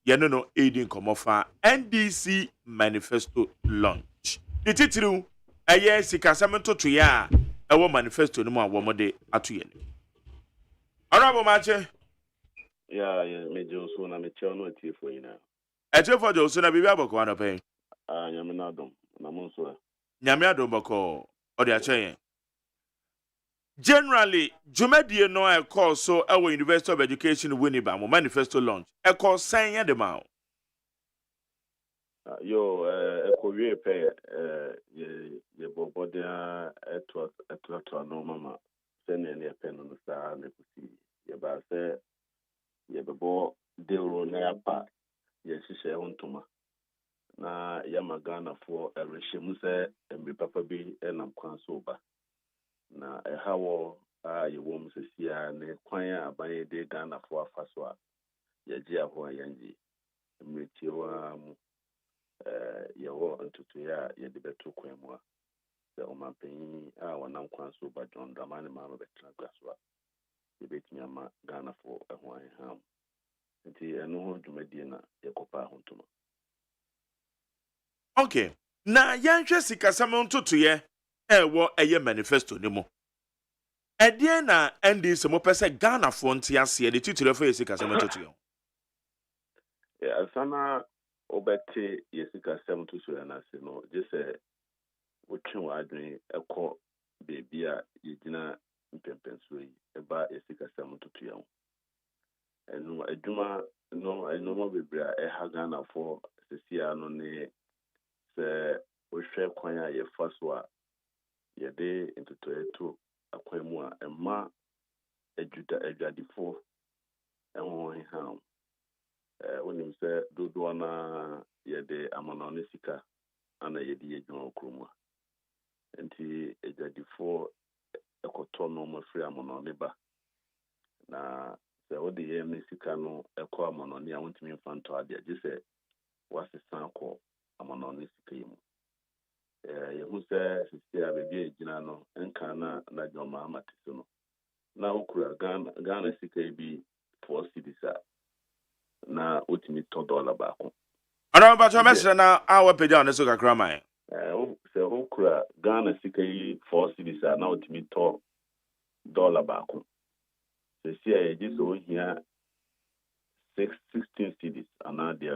Yanono aiding Komofa NDC Manifesto launch. The title a year Sikasamento to ya a manifesto no more womode atuyen. Honorable Mache. Yeah, me Jones when I'm a channel for you now. Eche for jo so na bibia boko ano pen. Nyame na dom na mo nso. Nyame adom boko o de achen. Generally, Jumedie no a course so our University of Education Winneba mo manifesto launch. A course saying the mouth. Yo ekowie pe ye bobodia etwa no mama se ne ne pe no sa ne kusi ye ba se ye bebo deuro na ya pa ye hihye hontoma na ya magana for erehemu se embe papa bi enam kwan so ba na ehawo a ye wom se sia ne kwan a ban de Ghana for afaso a ye gi aho yanji mretiwa mu yawo ntutu ya yede beto kwan mu a se o mampanyi a wonam kwan so ba John Dramani ma betra gaswa ye betimi ama Ghana for eho aham nti eno ho dwumadie na yekopa ahontoma. Okay. Na yanhwe sikasam ntutu ye ewo eye manifesto ni mo. Edie na ndi se mo pese Ghana for ntiase de titire for sikasam ntutu ye. Asana obete yesikasam ntutu ya na se no je se wotwe wadwen ekọ bebi a yegina mpempenso yi eba yesikasam ntutu ya. Enu adwuma no mo bebra eha Ghana for sesia no ne se wohwe kwan a yefa so a yede ntutu eto akwan mu a emma adwadifo enwo heham wonim se dodo na yede amana ne sika ana yede yedwuma okroma nti adwadifo ekoto no mo free amana ne ba na se wode ye ne sika no ekọ amana ne a wontimi mfanto ade age se wasesan akọ amana ne sika yimu yehu se sisia bebi egina no enka na joma amatiso no na okura Ghana sika bi for cedisa na otimi $1 baako Ana ba to mesre na awa peja on so kakra man. Se okura Ghana sika yi for cedisa na otimi $1 baako sisia ye ji so hia 16 cedis ana de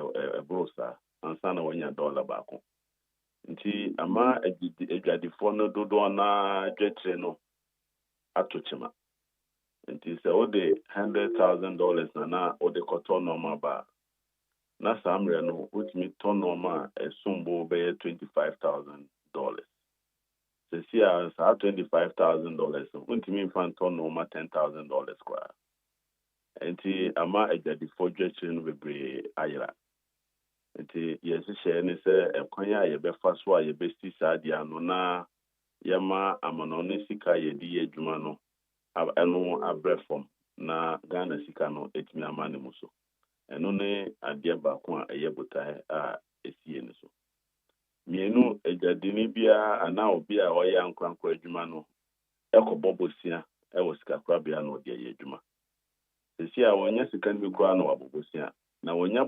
brosa ansa na wonya $1 baako nti ama adwadifo no dodo na dwetre no atochema nti se ode $100,000 na ode koto normal ba na samre no utimi to normal esumbo be $25,000 se sia sa $25,000 utimi fan to normal $10,000 kwa nti ama adwadifo dwetre no bebre ayira nti yesihye ne se ekwan a yebefa so a yebesti sadia no na yema amano ne sika yedi adwuma no eno abrefom na Ghana sika no etimi amane muso eno ne ade baako a eyebotae a esie ne so mienu adwadini bia ana obi a oya nkwankwa adwuma no ekobobosia ewo sika kwabia no de adwuma sisi a wonya sika no kwa no wabobosia na wonya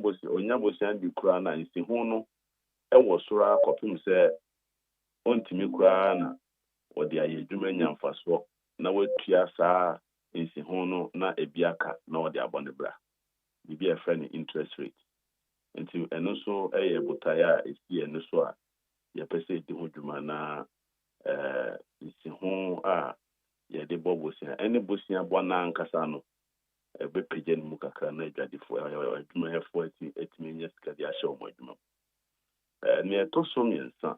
bosia di kura na nsihu no ewo sora kopim se ontimi kura na odi ayedwuma nyamfaso na watua saa nsihu no na ebiaka na odi abone bra bibi efe ni interest rate nti eno so eye botaya esi eno so a ye pese di hodwuma na nsihu a ye de bobosia ene bosia bona nkasa no ebe peje mu kakra na adwadifo adwuma efo etimi nya sika di ahye omo adwuma ne to so miensa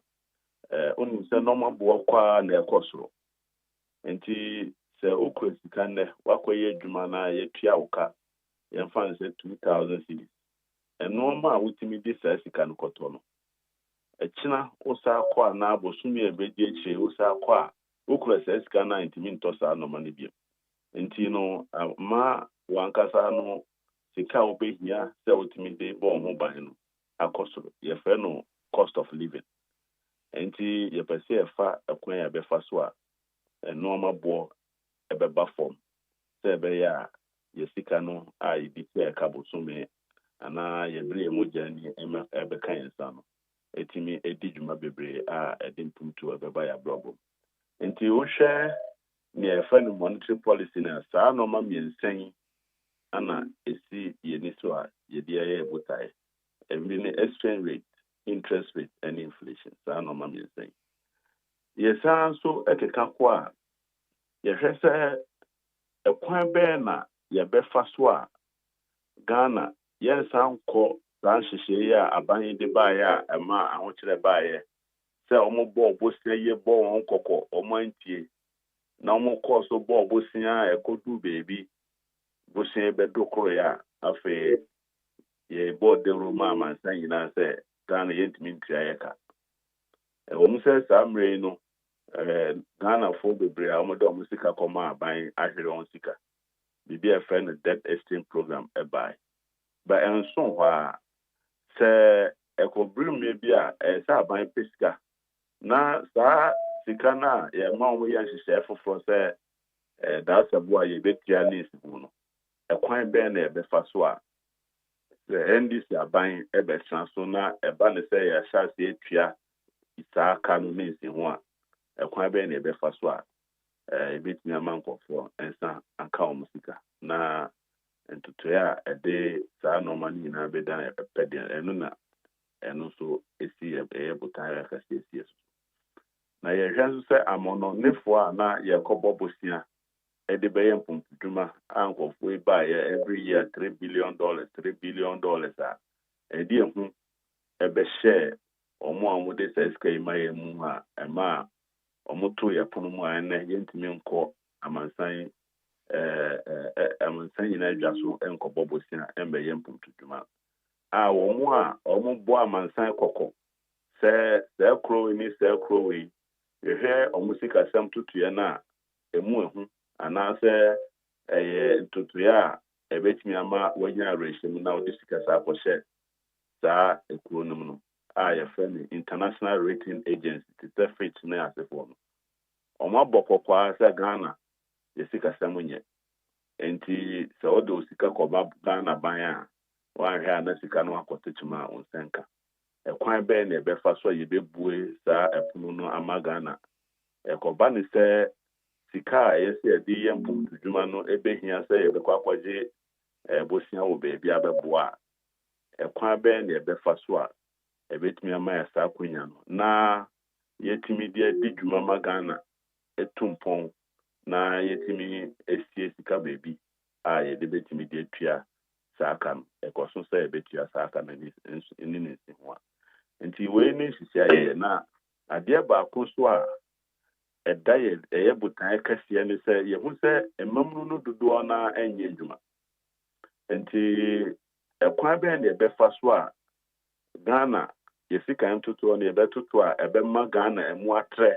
onu se no mabo kwa na ekosoro nti se okwa sika ne wakoye adwuma na ye tua woka ye fan se 2,000 cedis eno ma wutimi di sa sika no koto no echina osa kwa na abosumi ebedi eche osa kwa okwa sa sika na ntimi ntosa no mane biem nti no ma wankasa no sika obehia se wutimi de bo ho ban no akosoro ye fe no cost of living nti ye pese efa ekwan ya befa so a normal bo ebeba form se ebe ya ye sika no a iditi e kabosume ana ye bere emojani ebe kan ensa no etimi edijuma bebre a edimpuntu ebeba ya blobo nti wo hwe ne efa no monetary policy na saa normal miensan ana esi ye ni so a ye dia ye botae exchange rate, interest rate, and inflation. So no mama is saying. Yes, so ekekakwa. Yes, a kwan na ya befa so a Ghana yes anko san hyehyɛ ya aban de ba ya ma ahokyere ba ya sɛ ɔmo bɔ bosia ye bɔ wɔn kɔkɔ ɔmo antie na ɔmo kɔ so bɔ bosia ekodu beebi bosia bɛdo koro ya afɛ ye bɔ de roma man san nyina sɛ Ghana yɛntumi ntia yɛ ka ɔmo sɛ saa mmerɛ no Ghana fo bebree a ɔmo de ɔmo sika kɔma aban ahwere wɔn sika bibi a friend debt exchange program by but and so say ekobrim maybe a say aban pesika na sa sika na ye ma wo yan hyehyɛ foforo say that's a boy ye betia nis hu no ekwan ben na ebefa so a the NDC aban ebe so na eba ne say ya sha se etua isa ka no nis hu a ekwan ben na ebefa so a ebetimi amankofo ensa anka o sika na ntutua ede saa normal nyina beda epede eno na eno so esi butan ka esi na ye hwanso se amono nefo a na ye kɔbɔ bosia ede beye mpumpuduma ankofo e ba ye every year $3 billion a ede ehu ebe share omo amude se skai maye mu a ema omo to ye pono mu a na yentimi nkɔ amansan amansan nyina adwa so enkɔbɔ bosia embeye mpumpuduma a omo bo amansan kɔkɔ sɛ kro ni sɛ kro wi hwehwɛ omo sika sam tutuye na emu ehu ana sɛ tutuye a ebetimi ama wanya rehim na odi sika sa akɔhyɛ saa ekro no no a ye friend international rating agency the Fitch na asefo no omo abɔkɔkɔ sɛ Ghana ye sika sam nye enti sɛ odo sika kɔba Ghana ban a wahwɛ na sika no akɔtechima onsenka ekwan bɛn na ebefa so ye bebue saa epono no ama Ghana ekɔba ne sɛ sika a yɛsɛ yɛde yɛ mpomtudwuma no ebehia sɛ yɛbɛkɔ akɔgye bosia wo beebi abɛboa ekwan bɛn na ebefa so a ebetumi ama ya saa konya no na yɛtumi de adi dwuma ma Ghana etumpɔn na yɛtumi esie sika beebi a yɛde betumi de atua saa ka no ekoso sɛ ebetua saa ka na ni nsi ho a nti we ni hyehyɛ yɛ na adeɛ baako so a ɛda yɛ butan kɛseɛ ne sɛ yɛhu sɛ emamru no dodoɔ na ɛnyɛ adwuma nti ekwan bɛn na ɛbɛfa so a Ghana yɛsika ntotoɔ no yɛbɛtoto a ɛbɛma Ghana emu atrɛ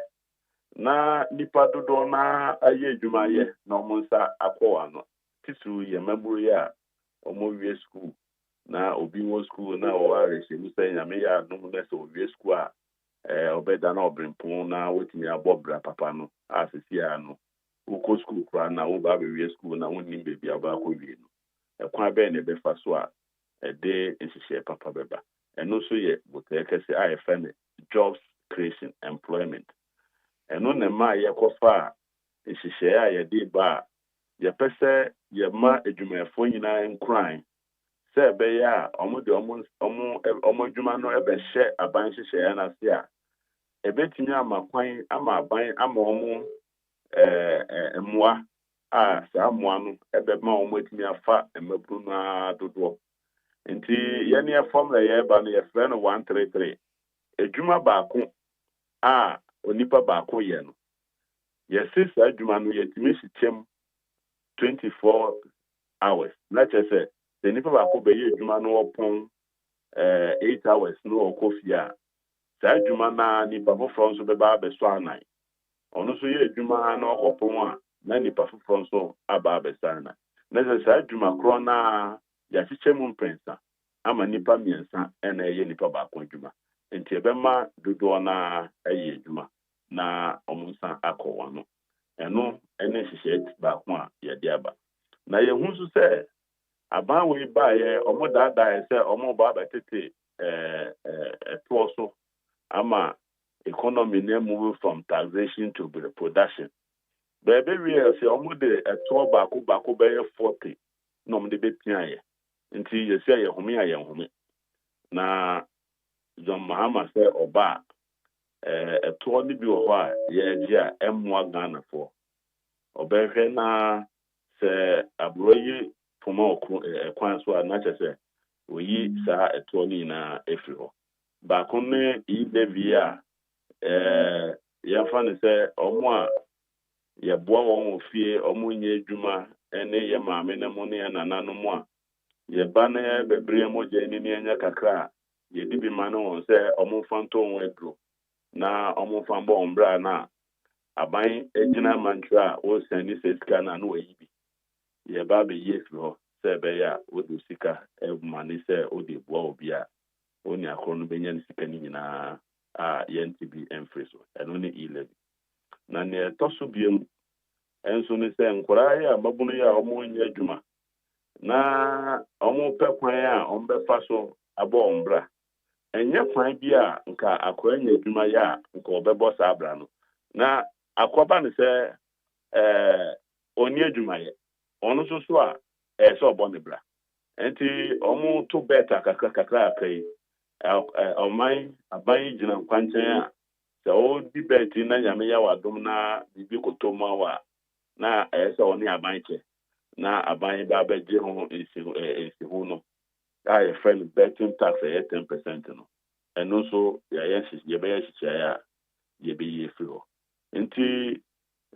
na nipa dodoɔ na ayɛ adwuma yɛ na ɔmo nsa akɔ ano tisu yɛ mamru yɛ a ɔmo wie school na obi wo school na o areshe mu sɛ nyame ya no na sɛ owie school a obeda na obrimpon na wotimi abobra papa no asisi ya no ukɔ school kra na wo ba wie school na wonni bebi aba akɔ wie no ekwan bɛn na befa so a ɛde nhyehyɛ papa bɛba ɛno so yɛ botae kɛse a yɛfɛ ne jobs creation employment ɛno na ma yɛkɔfa nhyehyɛ a yɛde ba yɛpɛ sɛ yɛma adwumayɛfo nyinaa nkran sɛ ɛbɛyɛ a ɔmo de ɔmo adwuma no ɛbɛhyɛ aban hyehyɛ na se a ebetumi ama kwan ama aban ama ɔmo mmoa a saa mmoa no ɛbɛma ɔmo atumi afa mmaburu na dodoɔ nti yɛne formula yɛba no yɛfrɛ no 133 adwuma baako a onipa baako yɛ no yɛse saa adwuma no yɛtumi hyehyɛm 24 hours na kyerɛ sɛ the nipa baako bɛyɛ adwuma no ɔpɔn 8 hours no ɔkɔ fie a saa adwuma na nipa foforɔ nso bɛba abɛsɔ anan ɔno nso yɛ adwuma na ɔkɔpɔn a na nipa foforɔ nso aba abɛsɔ anan na sɛ saa adwuma korɔ na yɛahyehyɛ mu mprɛnsa ama nipa mmiɛnsa ɛna ɛyɛ nipa baako adwuma nti ɛbɛma dodoɔ na ɛyɛ adwuma na ɔmo nsa akɔ wɔn no ɛno ɛne hyehyɛ baako a yɛde aba na yɛhu nso sɛ aban wei ba yɛ ɔmo daadaa sɛ ɔmo ba abɛtete ɛtoɔ so ama economy na move from taxation to production bɛɛbɛ wie sɛ ɔmo de ɛtoɔ baako bɛyɛ 40 na ɔmo de bɛpia yɛ nti yɛsɛ yɛ home a yɛ home na John Mahama say oba ɛtoɔ no bi wɔ hɔ a yɛagye a ɛmmoa Ghana for ɔbɛhwɛ na sɛ aburo yi poma ɛkwan so a na kyerɛ sɛ oyi saa ɛtoɔ no nyinaa ɛfiri hɔ baako ne Davi a yɛfa ne sɛ ɔmo a yɛboa wɔn wɔ fie ɔmo nyɛ adwuma ɛne yɛ maame ne mo ne yɛ nananom a yɛba ne bebree mogya ni ne anya kakra a yɛdi bi ma ne wɔn sɛ ɔmo fa ntɔ wɔn aduro na ɔmo fa mbɔ ombra na aban egyina mantra a o sani sika na no yi bi ye ba be yefro se be ya o do sika e mani se o de boa obi a oni akro no benya ne sika ni nyina a yenti bi enfreso eno ne 11 na ne toso biem enso ne se nkora ya mabuno ya ɔmo nya adwuma na ɔmo pɛ kwan a ɔmo bɛfa so abɔ ombra enye kwan bi a nka akwa nya adwuma ya nka ɔbɛbɔ sa abra no na akwaba ne sɛ oni adwuma ye ono so a so ɔbɔ ne bra enti ɔmo to beta kakra akai ɔman aban gyina nkwankyɛn a sɛ o di beti na nyame ya wadom na bibi kotoma wa na sɛ ɔne aban kyɛ na aban ba bɛgye ho esi ho no a yɛ friend betting tax 10% no ɛno so yɛbɛyɛ hyehyɛ a yɛbɛyɛ free ho nti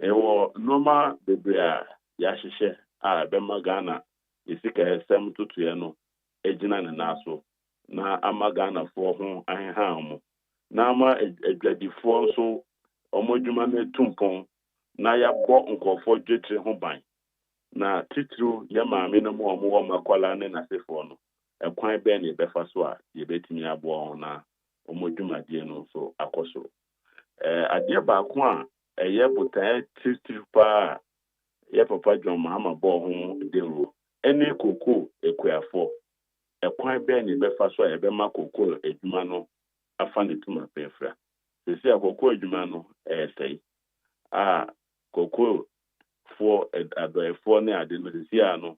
ewo normal bebre a yɛahyehyɛ a bɛma Ghana yɛsika ɛsɛm tutuɛ no egyina ne naso na ama Ghana fo ho aheha mo na ama adwadifo nso ɔmo adwuma na tumpon na yɛabɔ nkɔfo dwetire ho ban na titiro yɛ maame no mo ɔmo wɔ makwala ne nasefo no ɛkwan bɛn ne bɛfa so a yɛbɛtumi aboa ho na ɔmo adwumadie no so akɔsoro adeɛ baako a ɛyɛ botae titiri pa yɛ papa John Mahama bɔ ho denro ɛne koko ekuafo ɛkwan bɛn ne bɛfa so a yɛbɛma koko adwuma no afa ne tuma pɛfra sisi akoko adwuma no ɛsɛi koko for adɔefo ne ade no sisi no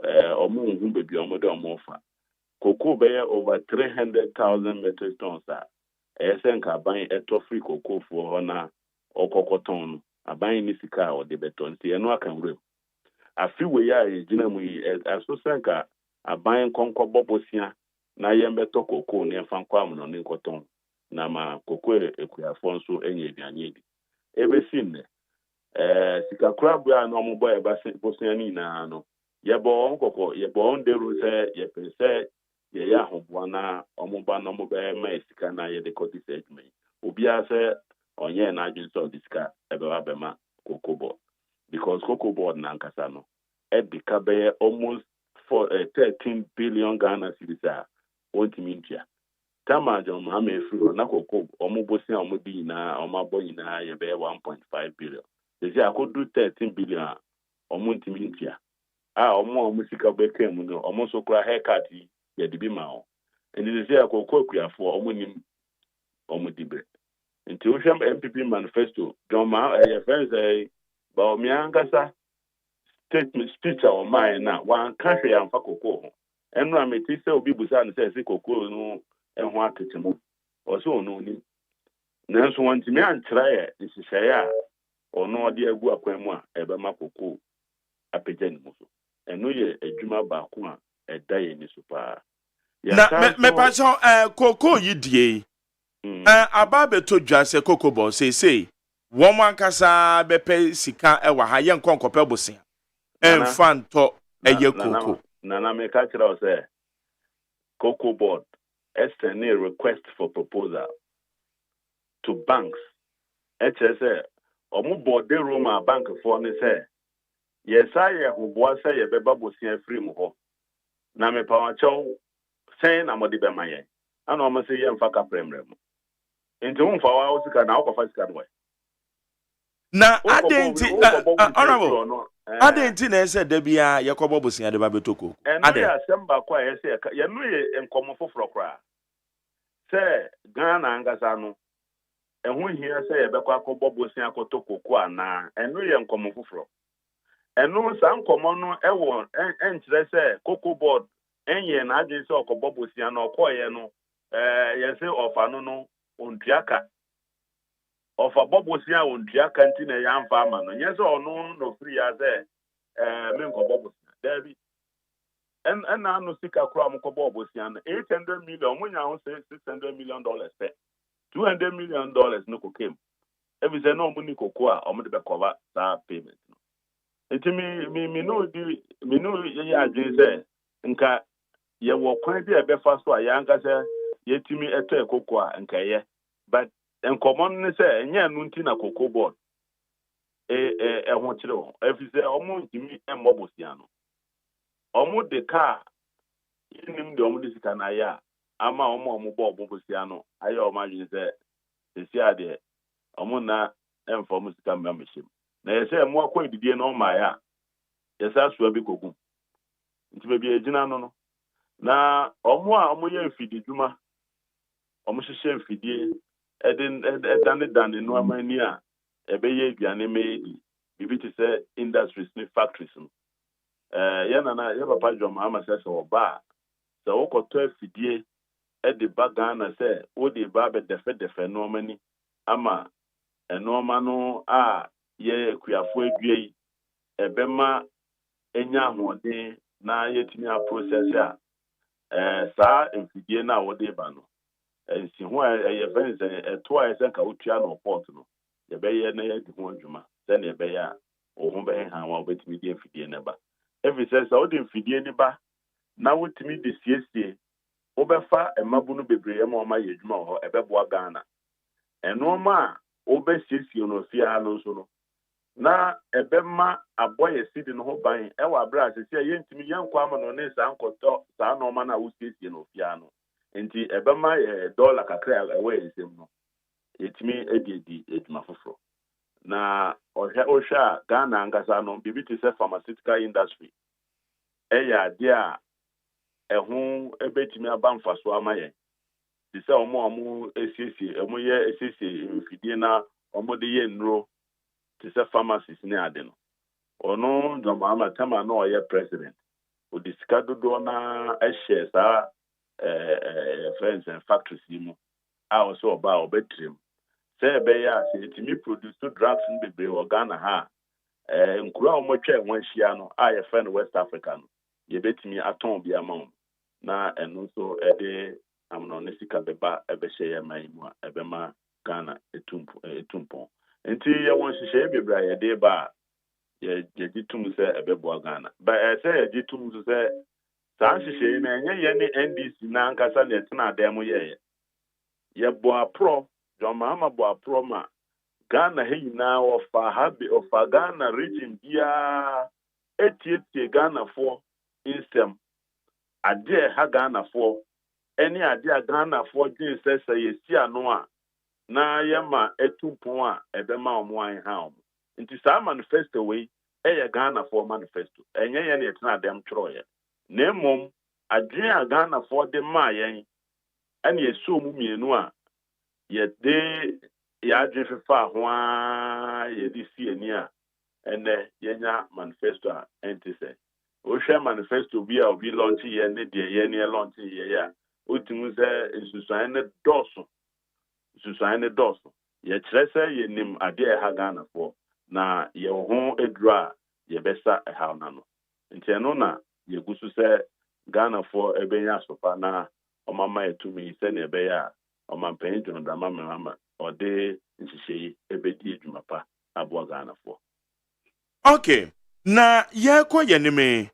ɔmo hu bebi ɔmo de ɔmo fa koko bɛyɛ over 300,000 metric tons a ɛsɛ nka aban ɛtɔ free koko for hɔ na ɔkɔkɔtɔn no aban ne sika a ɔde bɛtɔ nti ɛno aka nwura afi we ya yɛgyina mu yi aso sɛ nka aban kɔnkɔ bɔbɔsia na yɛmbɛtɔ koko ne ɛfa nkɔ amono ne nkɔtɔn na ma koko ekuafo nso enye aduane edi ebesi nne sika kura bua na ɔmo bɔ ɛba bosia ni na no yɛbɔ nkɔkɔ yɛbɔ ndero sɛ yɛpɛ sɛ yɛyɛ ahoboa na ɔmo ba na ɔmo bɛ ma sika na yɛde kɔdi sɛ adwuma yi obiara sɛ ɔnyɛ na adwene sɛ ɔde sika ɛbɛba bɛma koko board because koko board na nkasa no ɛdika bɛyɛ almost 13 billion Ghana cedis a wɔntumi ntua tama John Mahama efiri na koko ɔmo bosia ɔmo di nyinaa ɔmo abɔ nyinaa yɛbɛyɛ 1.5 billion sisi akodu 13 billion a ɔmo ntumi ntua ɔmo sika bɛka mu no ɔmo so kora haircut yɛde bi ma ɔ ɛnti sisi akoko akuafo ɔmo nim ɔmo di bre nti wohwɛ MPP manifesto John Mahama friends ba ɔmia nkasa statement speech a ɔmaa na wanka hwɛ amfa koko ho ɛno a meti sɛ obi busa ne sɛ koko no ɛho akete mu ɔsɛ ɔno nim nanso wɔntumi ankyerɛ yɛ nhyehyɛeɛ a ɔno ɔde agu akwan mu a ɛbɛma koko apagya ne mu so ɛno yɛ adwuma baako a ɛda yɛ ni so paa na mepacho koko yi die aba beto dwa sɛ koko bɔ sei wɔn ankasa bɛpɛ sika ɛwɔ ha yɛn nkɔnkɔpɛ bosia ɛmfa ntɔ ɛyɛ koko na meka kyerɛ wo sɛ Cocoa Board send a request for proposal to banks ɛkyerɛ sɛ ɔmo board room a bank for ne sɛ yɛsa yɛ hoboa sɛ yɛbɛba bosia free mu hɔ na mepa wakyɛw sɛn na mɔde bɛma yɛn ana ɔmo sɛ yɛmfa kaprɛmrɛ mu nti wo mfa wa wo sika na wokɔfa sika no na adenti honorable adenti na ese da bia yakobo bosia de ba betoko ade asem ba kwa ese ya no ye enkomo foforo kra se Ghana angasa no ehun hia se ye bekọ akọbọ bosia akotoko kwa na eno ye enkomo foforo eno sa nkomo no ewo enkyere se Cocoa Board enye na agye sɛ ɔkɔbɔ bosia no ɔkɔɔyɛ no yɛsɛ ɔfa no ontuaka ɔfa bɔ bosia ontuaka nti na yɛamfa ama no nyɛ sɛ ɔno no firi ya sɛ menkɔbɔ bosia daabi ɛna ano sika kora mo kɔbɔ bosia no 800 million mo nya ho sɛ $600 million pɛ $200 million no kokem ebi sɛ no mo ni koko a ɔmo de bɛkɔba saa payment no nti me no yɛ adwene sɛ nka yɛwɔ kwan bi a ɛbɛfa so a yɛanka sɛ yɛtumi ɛtɔ koko a nka yɛ but nkɔmɔ no ne sɛ ɛnyɛ no nti na koko board ɛho kyerɛ ho efi sɛ ɔmo ntumi ɛmmɔ bosia no ɔmo de kaa yɛnim de ɔmo de sika na ayɛ a ama ɔmo bɔ ɔmo bosia no ayɛ ɔmo adwene sɛ sisi adeɛ ɔmo na ɛmfa ɔmo sika mma mehyem na yɛsɛ ɛmo akɔ edidie na ɔmo ayɛ a yɛsɛ asoa bi kogum nti baabi egyina no na ɔmo a ɔmo yɛ mfidi dwuma ɔmo hyehyɛ mfidie ɛdane no amani a ɛbɛyɛ aduane mɛyɛ bibi te sɛ industries ne factories no yɛnana yɛ papa dwom ama sɛ ɔba a sɛ wokɔtɔ afidie ɛde ba Ghana sɛ wode ba bɛdɛfɛdɛfɛ nneɔma ni ama nneɔma no a yɛ akuafo adua yi ɛbɛma ɛnya ahoɔden na yɛtumi aprocess a saa mfidie no a wode ba no nsi ho a ɛyɛ fɛn sɛ ɛto a ɛsɛ nka wotua no port no yɛbɛyɛ na yɛdi ho adwuma sɛnea ɛbɛyɛ a wo ho bɛyɛ han wa wobɛtumi de mfidie no ba ɛfiri sɛ sɛ wode mfidie no ba na wotumi de siesie wobɛfa mmabu no bebree ma ɔma yɛ adwuma wɔ hɔ ɛbɛboa Ghana ɛnoɔma a wobɛsiesie no fiaa no nso no na ɛbɛma abɔ yɛ sidi no ho ban ɛwɔ aberɛ a sɛsi a yɛntumi yɛnkɔ ama no ne saa nkɔtɔ saa nɔɔma no a wosiesie no fiaa no nti ɛbɛma yɛ $1 kakra a ɛwɔ yɛ nsɛm no yɛtumi adi adwuma foforɔ na ɔhwɛ a Ghana ankasa no biribi te sɛ pharmaceutical industry ɛyɛ adeɛ a ɛho ɛbɛtumi aba mfaso ama yɛn te sɛ ɔmo esiesie ɔmo yɛ esiesie mfidie na ɔmo de yɛ nnuro te sɛ pharmacies ne ade no ɔno Dwamama Tama na ɔyɛ president odi sika dodoɔ na ɛhyɛ saa friends and factories yi mu a ɔsɛ ɔba a ɔbɛtrem sɛ ɛbɛyɛ a sɛ yɛtumi produce drugs no bebree wɔ Ghana ha nkura a ɔmɔtwa ɛho ahyia no a yɛfrɛ no West Africa no yɛbɛtumi atɔn bi ama wɔn na ɛno nso ɛde amno ne sika bɛba ɛbɛhyɛ yɛ man mu a ɛbɛma Ghana etumpɔn nti yɛwɔ nhyehyɛeɛ bebree a yɛde ba a yɛgye tum sɛ ɛbɛboa Ghana ba ɛsɛ yɛgye tum so sɛ saa nhyehyɛeɛ no ɛnyɛ yɛ ne NDC na ankasa na ɛtena adan mu yɛyɛ yɛbɔ aporɔ Dwamama bɔ aporɔ ma Ghana ha nyinaa ɔfa Ghana region biara etietie Ghanafoɔ nsɛm adeɛ ha Ghanafoɔ ɛne adeɛ a Ghanafoɔ dwen sɛ yɛsi ano a na yɛma etumpɔn a ɛbɛma ɔmo anha ɔmo nti saa manifesto wei ɛyɛ Ghanafoɔ manifesto ɛnyɛ yɛn na yɛtena adam twerɛeɛ na mmom adwene a Ghanafoɔ de maa yɛn ɛne yɛsuo mu mmienu a yɛde yɛadwene fefa ho a yɛde si ani a ɛnɛ yɛnya manifesto a ɛnte sɛ wohwɛ manifesto bi a obi launch yɛ ne deɛ yɛ ne launch yɛ a wotumi sɛ nsusuan ne dɔɔso yɛkyerɛ sɛ yɛnim adeɛ ɛha Ghanafoɔ na yɛwɔ ho aduru a yɛbɛsa ɛhaw na no nti ɛno na yɛgu so sɛ Ghanafoɔ ɛbɛnya asopa na ɔmama yɛtumi sɛnea ɛbɛyɛ a ɔmampanyin John Dramani Mahama ɔde nhyehyɛeɛ ɛbɛdi adwuma pa aboa Ghanafoɔ. Okay, na yɛkɔ yɛnime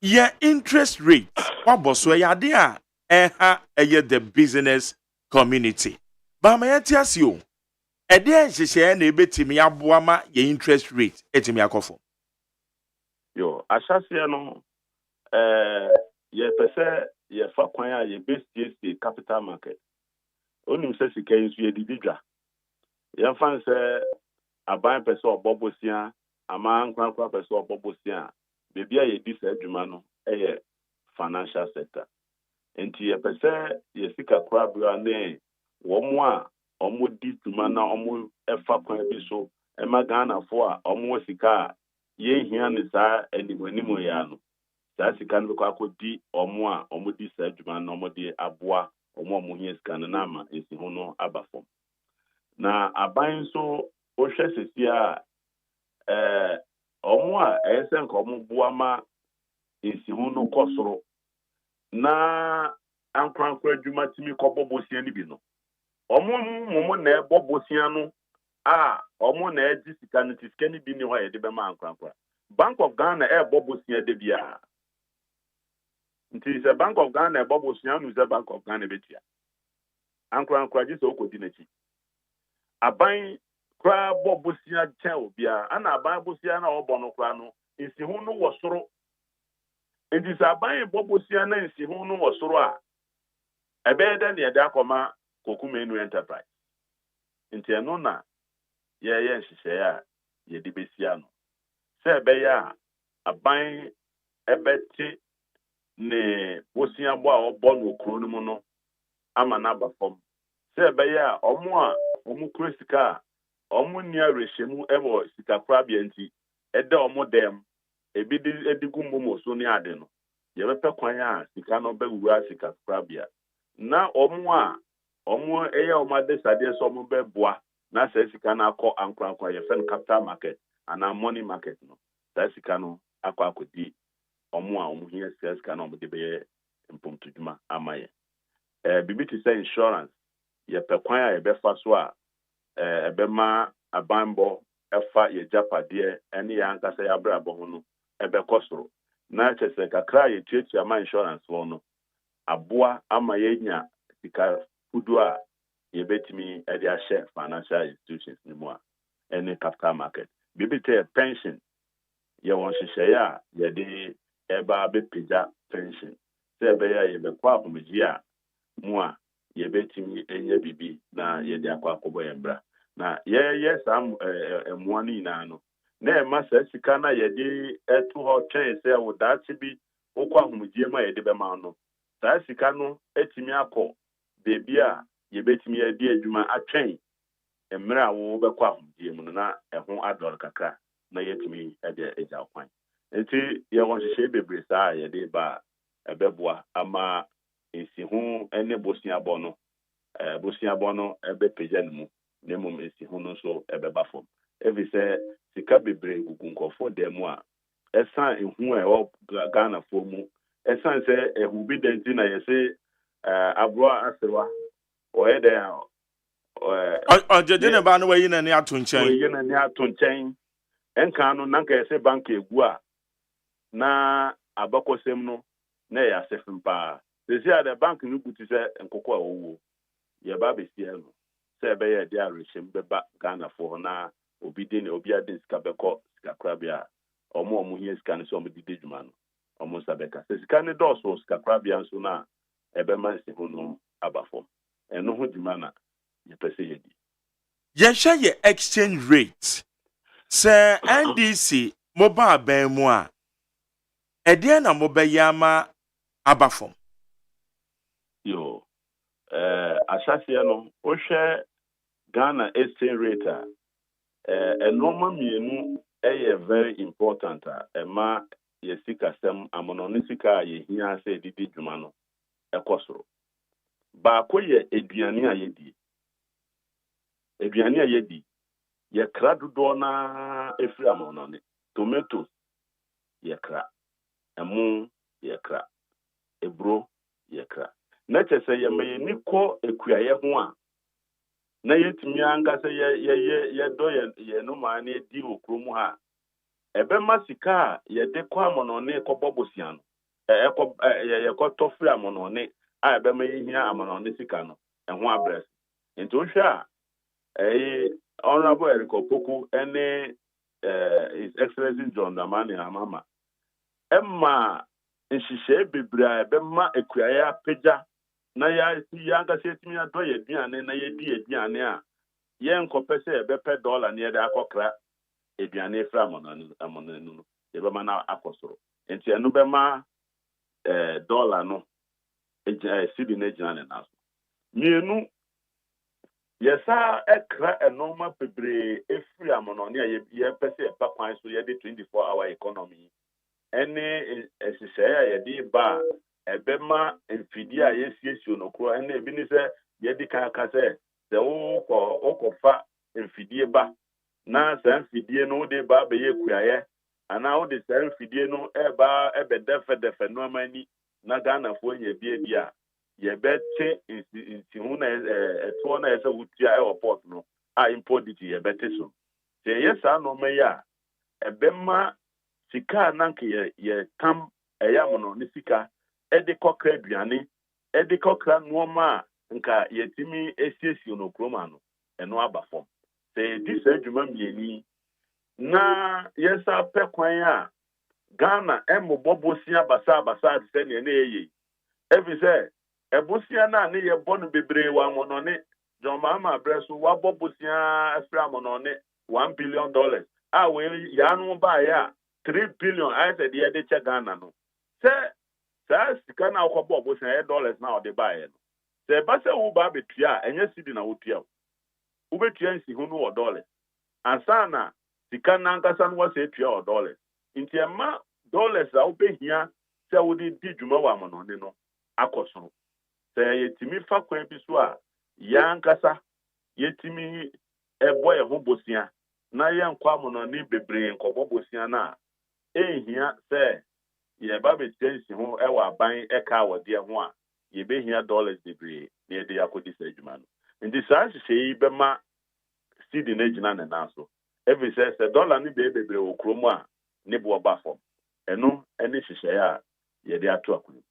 yɛ interest rate wabɔ so ɛyɛ ade a ɛha ɛyɛ the business community ba ma yɛte ase o ɛde nhyehyɛeɛ na ɛbɛtumi aboa ma yɛ interest rate ɛtumi akɔfo yo ahyɛseɛ no yɛpɛ sɛ yɛfa kwan a yɛbɛsiesie capital market onim sɛ sika yi nso yɛdidi dwa yɛmfa sɛ aban pɛ sɛ ɔbɔ bosia ama nkrankra pɛ sɛ ɔbɔ bosia beebi a yɛdi saa adwuma no ɛyɛ financial sector nti yɛpɛ sɛ yɛsika korabea ne wɔn a wɔn di dwuma na wɔn ɛfa kwan bi so ɛma Ghanafoɔ a wɔn wɔ sika a yɛhia ne saa animanimu yɛ ano saa sika no bɛkɔ akɔdi ɔmo a ɔmo di saa adwuma no ɔmo de aboa ɔmo a ɔmo hia sika no na ama nsiho no aba fam na aban nso wohwɛ sesi a ɔmo a ɛyɛ sɛ nka ɔmo boa ma nsiho no kɔ soro na ankorankora adwuma tumi kɔbɔ bosia no bi no ɔmo na ɛbɔ bosia no a ɔmo na ɛgye sika no ti sika no bi ni hɔ a yɛde bɛma ankorankora Bank of Ghana ɛbɔ bosia de bia nti sɛ Bank of Ghana ɛbɔ bosia no sɛ Bank of Ghana betia ankorankora gye sɛ okodi n'akyi aban kora bɔ bosia kyɛn obia ana aban bosia na ɔbɔ no kora no nsiho no wɔ soro nti sɛ aban bɔ bosia na nsiho no wɔ soro a ɛbɛyɛ dɛ ne yɛde akɔma Kokumenu Enterprise nti ɛno na yɛyɛ nhyehyɛeɛ a yɛde besia no sɛ ɛbɛyɛ a aban ɛbɛte ne bosia bɔ a ɔbɔ no okuro no mu no ama na aba fam sɛ ɛbɛyɛ a ɔmo kuro sika a ɔmo ni arehyɛmu ɛwɔ sika korabea nti ɛda ɔmo dɛm ebi de edigu momo so ne ade no yɛbɛpɛ kwan a sika no bɛwura sika korabea na ɔmo ɛyɛ ɔmo adesadeɛ sɛ ɔmo bɛboa na sɛ sika no akɔ ankorankora yɛfɛ no capital market ana money market no saa sika no akɔ akɔdi ɔmo a ɔmo hia sika no ɔmo de bɛyɛ mpomtodwuma ama yɛ bibi te sɛ insurance yɛpɛ kwan a yɛbɛfa so a ɛbɛma abanbɔ ɛfa yɛgyapadeɛ ɛne yɛ ankasa yɛabrabɔ ho no ɛbɛkɔ soro na kyɛ sɛ kakra a yɛtuatua ma insurance wɔ no aboa ama yɛnya sika fudu a yɛbɛtumi ɛde ahyɛ financial institutions no mu a ɛne capital market bibi te pension yɛwɔ nhyehyɛeɛ a yɛde ɛba bɛpagya pension sɛ ɛbɛyɛ a yɛbɛkɔ ahomegye a mu a yɛbɛtumi ɛnyɛ bibi na yɛde akɔ akɔbɔ yɛn bra na yɛyɛ saa mmoa no nyinaa no na ɛma saa sika no a yɛde ɛto hɔ twɛn sɛ wo daakye bi wokɔ ahomegye mu a yɛde bɛma no saa sika no atumi akɔ beebi a yɛbɛtumi yɛde adwuma atwɛn mmerɛ a wobɛkɔ ahomegye mu no na ɛho adɔre kakra na yɛtumi ɛde agya kwan nti yɛwɔ nhyehyɛ bebree saa a yɛde ba ɛbɛboa ama nsiho ne bosiabɔ no ɛbɛpagya no mu na mmom nsiho no nso ɛbɛba fam ɛfiri sɛ sika bebree gugu nkɔfoɔ dɛm mu a ɛsan ehu a ɛwɔ Ghanafoɔ mu ɛsan sɛ ehu bi dɛnti na yɛsɛ abroa asewa ɔyɛ dɛ ɔgyegye ne ba no wayi n'ani ato nkyɛn ɛnka no nanka yɛsɛ bank egu a na abakɔsɛm no na ɛyɛ asɛfim paa sɛsi a the bank no guti sɛ nkokɔ a wɔwɔ yɛba besia no sɛ ɛbɛyɛ de arehyɛm bɛba Ghanafoɔ na obi ade sika bɛkɔ sika korabea ɔmo hia sika no sɛ ɔmo didi dwuma no ɔmo nsa bɛka sɛ sika ne dɔɔso sika korabea nso na ɛbɛma nsiho no aba fam ɛno ho dwuma na yɛpɛ sɛ yɛdi yɛhwɛ yɛ exchange rate sɛ NDC mobile ban mu a ɛdeɛ na mobɛyɛ ama aba fam yo ahyɛseɛ no wohwɛ Ghana exchange rate a ɛnɔɔma mmienu ɛyɛ very important a ɛma yɛ sikasɛm amonɔne sika a yɛhia sɛ ɛdidi dwuma no ɛkɔ soro baako yɛ aduane a yɛdi yɛkra dodoɔ na ɛfiri amonɔne tomatoes yɛkra ɛmo yɛkra eburo yɛkra na kyɛ sɛ yɛmayɛni kɔ akuayɛ ho a na yɛtumi ankasa yɛdɔ yɛnomaa no adi wɔ kurom ha ɛbɛma sika a yɛde kɔ amonɔne kɔbɔ bosia no yɛkɔtɔ firi amonɔne a ɛbɛma yɛhia amonɔne sika no ɛho abrɛs nti wohwɛ a Honorable Eric Opoku ɛne His Excellency John Dramani Amama ɛma nhyehyɛe bebree a ɛbɛma akuayɛ apagya na yɛankasa yɛtumi adɔ yɛ aduane na yɛdi aduane a yɛnkɔpɛ sɛ yɛbɛpɛ dollar ne yɛde akɔkra aduane firi amonɔne no yɛbɛma no akɔ soro nti ɛno bɛma dollar no cedi no agyina ne naso mmienu yɛsa ɛkra ɛnɔma bebree ɛfiri amonɔne a yɛpɛ sɛ yɛpa kwan so yɛde 24-hour economy any yɛde ba ɛbɛma mfidie a yɛsiesie no koro ɛne ebi ne sɛ yɛde kan ka sɛ sɛ wokɔfa mfidie ba na saa mfidie no wode ba bɛyɛ kuayɛ anaa wode saa mfidie no ɛba ɛbɛdɛfɛdɛfɛ nneɛma ani na Ghanafoɔ nya bi a yɛbɛte nsihu na ɛtoɔ na ɛsɛ wotua ɛwɔ port no a import duty yɛbɛte so sɛ yɛ saa nneɛma yi a ɛbɛma sika nanke yɛ tam ɛyam ne sika ɛde kɔkra aduane ɛde kɔkra nneɛma a nka yɛtimi esiesie no kroma no ɛno aba fam sɛ yɛdi saa adwuma mmieni na yɛsa pɛ kwan a Ghana ɛmmobɔ bosia basa te sɛ nea ne yɛyɛ ɛfi sɛ ɛbosia na ne yɛbɔ no bebree wɔ amɔnɔne John Mahama brɛ so wabɔ bosia afra amɔnɔne $1 billion a wɔ yaano baayɛ a 3 billion ayɛ sɛ deɛ yɛde kyɛ Ghana no sɛ saa sika na akɔbɔ bosia $8 na ɔde baayɛ no sɛ ɛba sɛ wo ba betua a ɛnyɛ sidi na wotua wo betua nsihu no wɔ $. Ansa na sika nankasa no wɔsɛ tua wɔ $. Nti ɛma $, a wobɛhia sɛ wode di dwuma wɔ amɔnɔne no akɔ soro sɛ yɛtumi fa kwan bi so a yɛankasa yɛtumi ɛbɔ yɛ ho bosia na yɛnkɔ amɔnɔne bebree nkɔbɔ bosia no a ɛnhia sɛ yɛba betua nsihu ɛwɔ aban ɛka wɔdeɛ ho a yɛbɛhia $, bebree na yɛde akɔdi saa adwuma no nti saa nhyehyɛ yi bɛma sidi no gyina ne nan so ɛfiri sɛ $, no bebree wɔ kurom a ne boɔ ba fam ɛno ɛne nhyehyɛ a yɛde ato akɔnim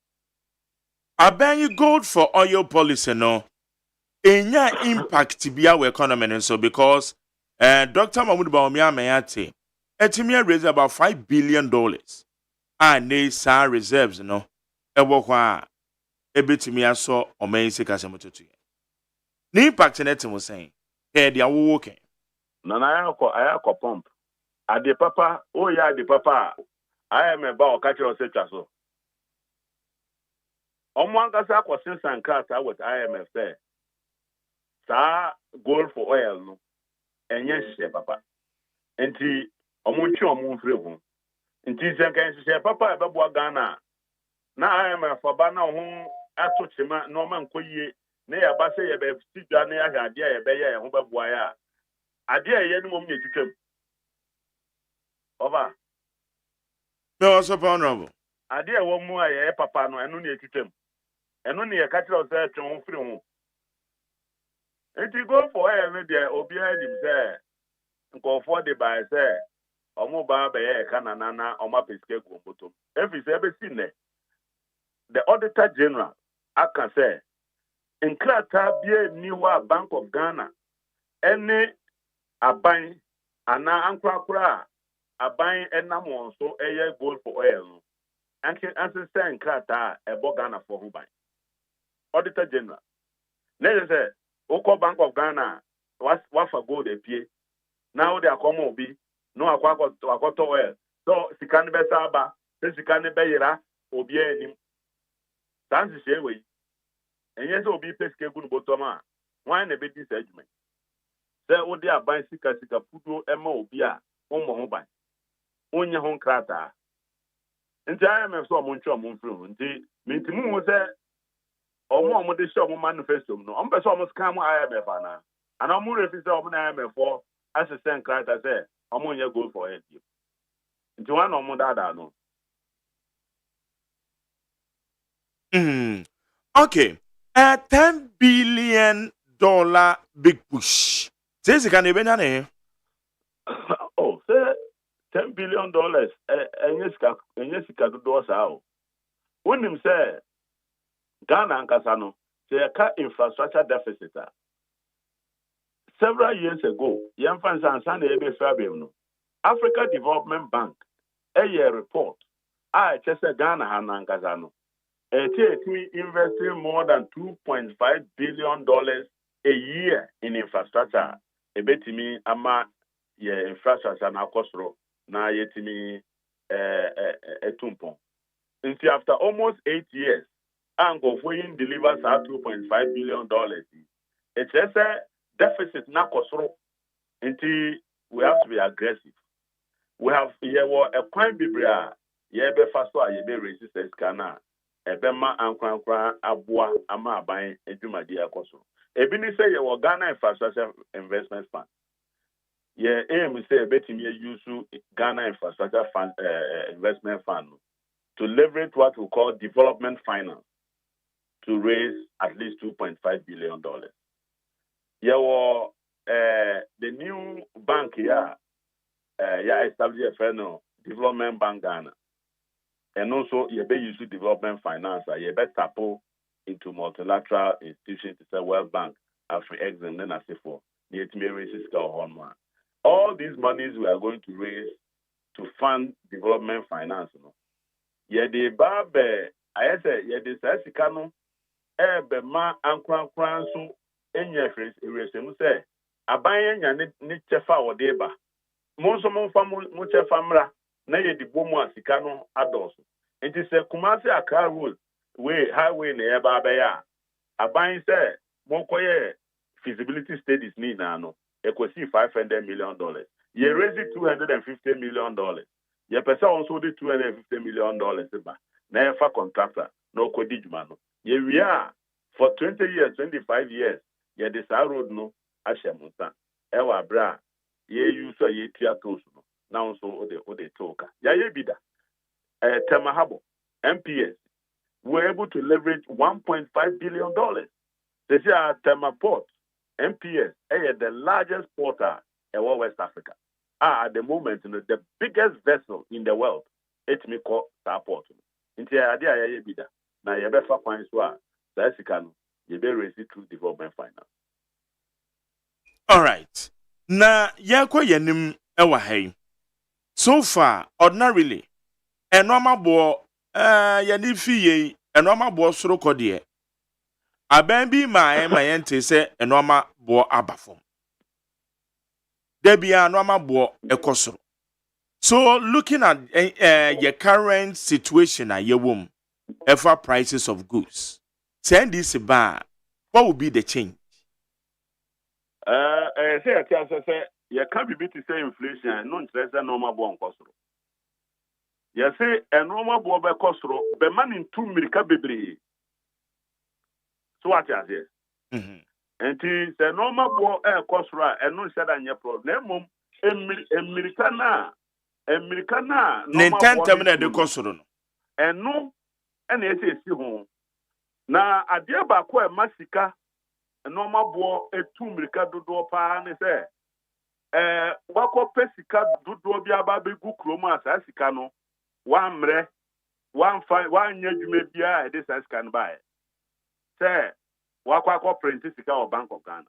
Aban gold for oil policy no enya impact bia we economy no so because Dr. Mahmoud Bawumia Mayate etimi raise about $5 billion and ne sa reserves no ewo kwa ebetimi aso oman sika semototu ni impact na timo sen e dia wo ken na ayakọ pump ade papa o ya ade papa I am about catch or set so Omuankasa akɔsen sankrata with IMF sɛ saa gold for oil no ɛnyɛ hyehyɛ papa nti ɔmo mfiri ho nti sɛ nka hyehyɛ papa ɛbɛboa Ghana na IMF aba na ho ato kyema na ɔma nkɔ yie na yɛaba sɛ yɛbɛsi dwa na yɛahwɛ adeɛ a yɛbɛyɛ yɛn ho bɛboa yɛ a adeɛ a yɛyɛ no mmom yɛ twitwam ɔba no so honorable adeɛ a ɛwɔ mu a yɛyɛ papa no ɛno ne yɛtwitwam ɛno ne yɛka kyerɛ sɛ twe ho firi ho nti go for oil no deɛ obiara nim sɛ nkɔɔfoɔ de bae sɛ ɔmo ba bɛyɛ ɛka na ɔmo apɛsika gu ɔmotom ɛfiri sɛ ɛbɛsi nnɛ the auditor general aka sɛ nkrataa bia nni hɔ a Bank of Ghana ɛne aban anaa ankorakora a aban ɛnam wɔn so ɛyɛ gold for oil no anse sɛ nkrataa ɛbɔ Ghana for ho ban auditor general na yɛ sɛ wokɔ Bank of Ghana wafa gold apie na wode akɔma obi na wakɔtɔ oil so sika no bɛsa aba sɛ sika no bɛyera obiara anim saa nhyehyɛ wei ɛnyɛ sɛ obi pɛ sika gu no bɔtɔm a hwan na ɛbɛdi saa adwuma sɛ wode aban sika fuduo ɛma obi a wommɔ ho ban wonyɛ ho nkrataa nti IMF sɛ ɔmo ntwe ɔmo mfiri ho nti mintimu hu sɛ ɔmo de hyɛ ɔmo manifesto no ɔmo pɛ sɛ ɔmo scam IMF ana ɔmo refi sɛ ɔmo na IMF fɔ asesɛ nkrataa sɛ ɔmo nyɛ gold for oil nti wɔn na ɔmo daadaa no Okay. A $10 billion big push. Say you can even name. Oh, say $10 billion. Enyesika do do sao. Unim say Ghana ankasano say a infrastructure deficit. Several years ago, Yemfan Sansan ebe Fabian no. Africa Development Bank a year report. I just say Ghana ankasano. Investing more than $2.5 billion a year in infrastructure. Ebetimi ama ye infrastructure na kosro na yetimi etumpon. Since after almost 8 years, Ango Foyin delivers our $2.5 billion. It's just a deficit na kosro. Until we have to be aggressive. We have here a crime bibria yebe faso a yebe resistance kana ebema ankwankwa aboa ama aban edwumadi akoso ebi ni say ye wo Ghana Infrastructure Investment Fund ye aim say betimi use Ghana Infrastructure Fund Investment Fund to leverage what we call development finance to raise at least $2.5 billion. The new bank here established a friend development bank Ghana. And also you be use development finance, you be tap into multilateral institutions to say World Bank, Afri-Exim, then I say for all these monies we are going to raise to fund development finance. The babe, I say, the Sasikano, ma ankran so enya resemu say aban nya ne chefa wodeba monso monfa mo chefa mra na ye di bomu asika no adoso enti se Kumasi Accra road way highway na ye ba ya aban say monkoye feasibility studies ni na no ekosi $500 million ye raise $250 million ye pesa also the $250 million ba na ye fa contractor no kodi djuma no ye wia for 20 years, 25 years, ye this road no ashemuta. Ewa bra, ye use ye tiatos no. Now so ode toka. Ya ye bida. Temahabo, MPS, were able to leverage $1.5 billion. They say Tema Port, MPS, the largest porter in West Africa. At the moment, the biggest vessel in the world. It me call that port. Inti idea ye bida. Na ye befa kwan so that's you be raised through development finance. All right. Na yakwa yenim ewa hai. So far, ordinarily, enoma bo yani fiye enoma bo soro kodie. Aben bi ma yente se enoma bo abafom. Debia enoma bo ekosoro. So looking at your current situation at your womb, ever prices of goods. Send this bar. What would be the change? Say you can't be to say inflation, no interest and normal born costro. You say a normal born by costro, but man in 2 Mirka Bibri. So what you say? And it's a normal born air costro, and no said on your problem. Americana, Nintan terminate the costro. And no, and it is home. Na adia ba ko masika normal bo etu mirika dodo pa ne se wako pesika dodo bia ba be gu kromo asasika no wa mre wa fa wa nya dwuma bia e de sasika no ba se wako akọ print sika o Bank of Ghana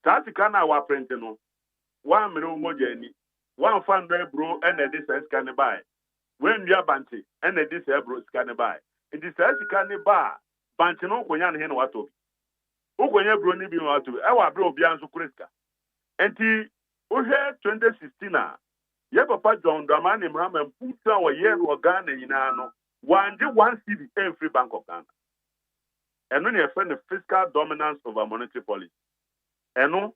sasika na wa print no wa mre o mojani wa fa ndo bro e na de sasika no ba when you banti e na de sasika bro sika no ba e de sasika no ba banti no konya ne no wato ugonye bro ni bi no wato e wa bro obi anso kreska enti o he 2016 a ye papa John Dramani Mrama puta wa ye no Ghana nyina no wanje 1 cedi every Bank of Ghana eno ne efe ne fiscal dominance over monetary policy eno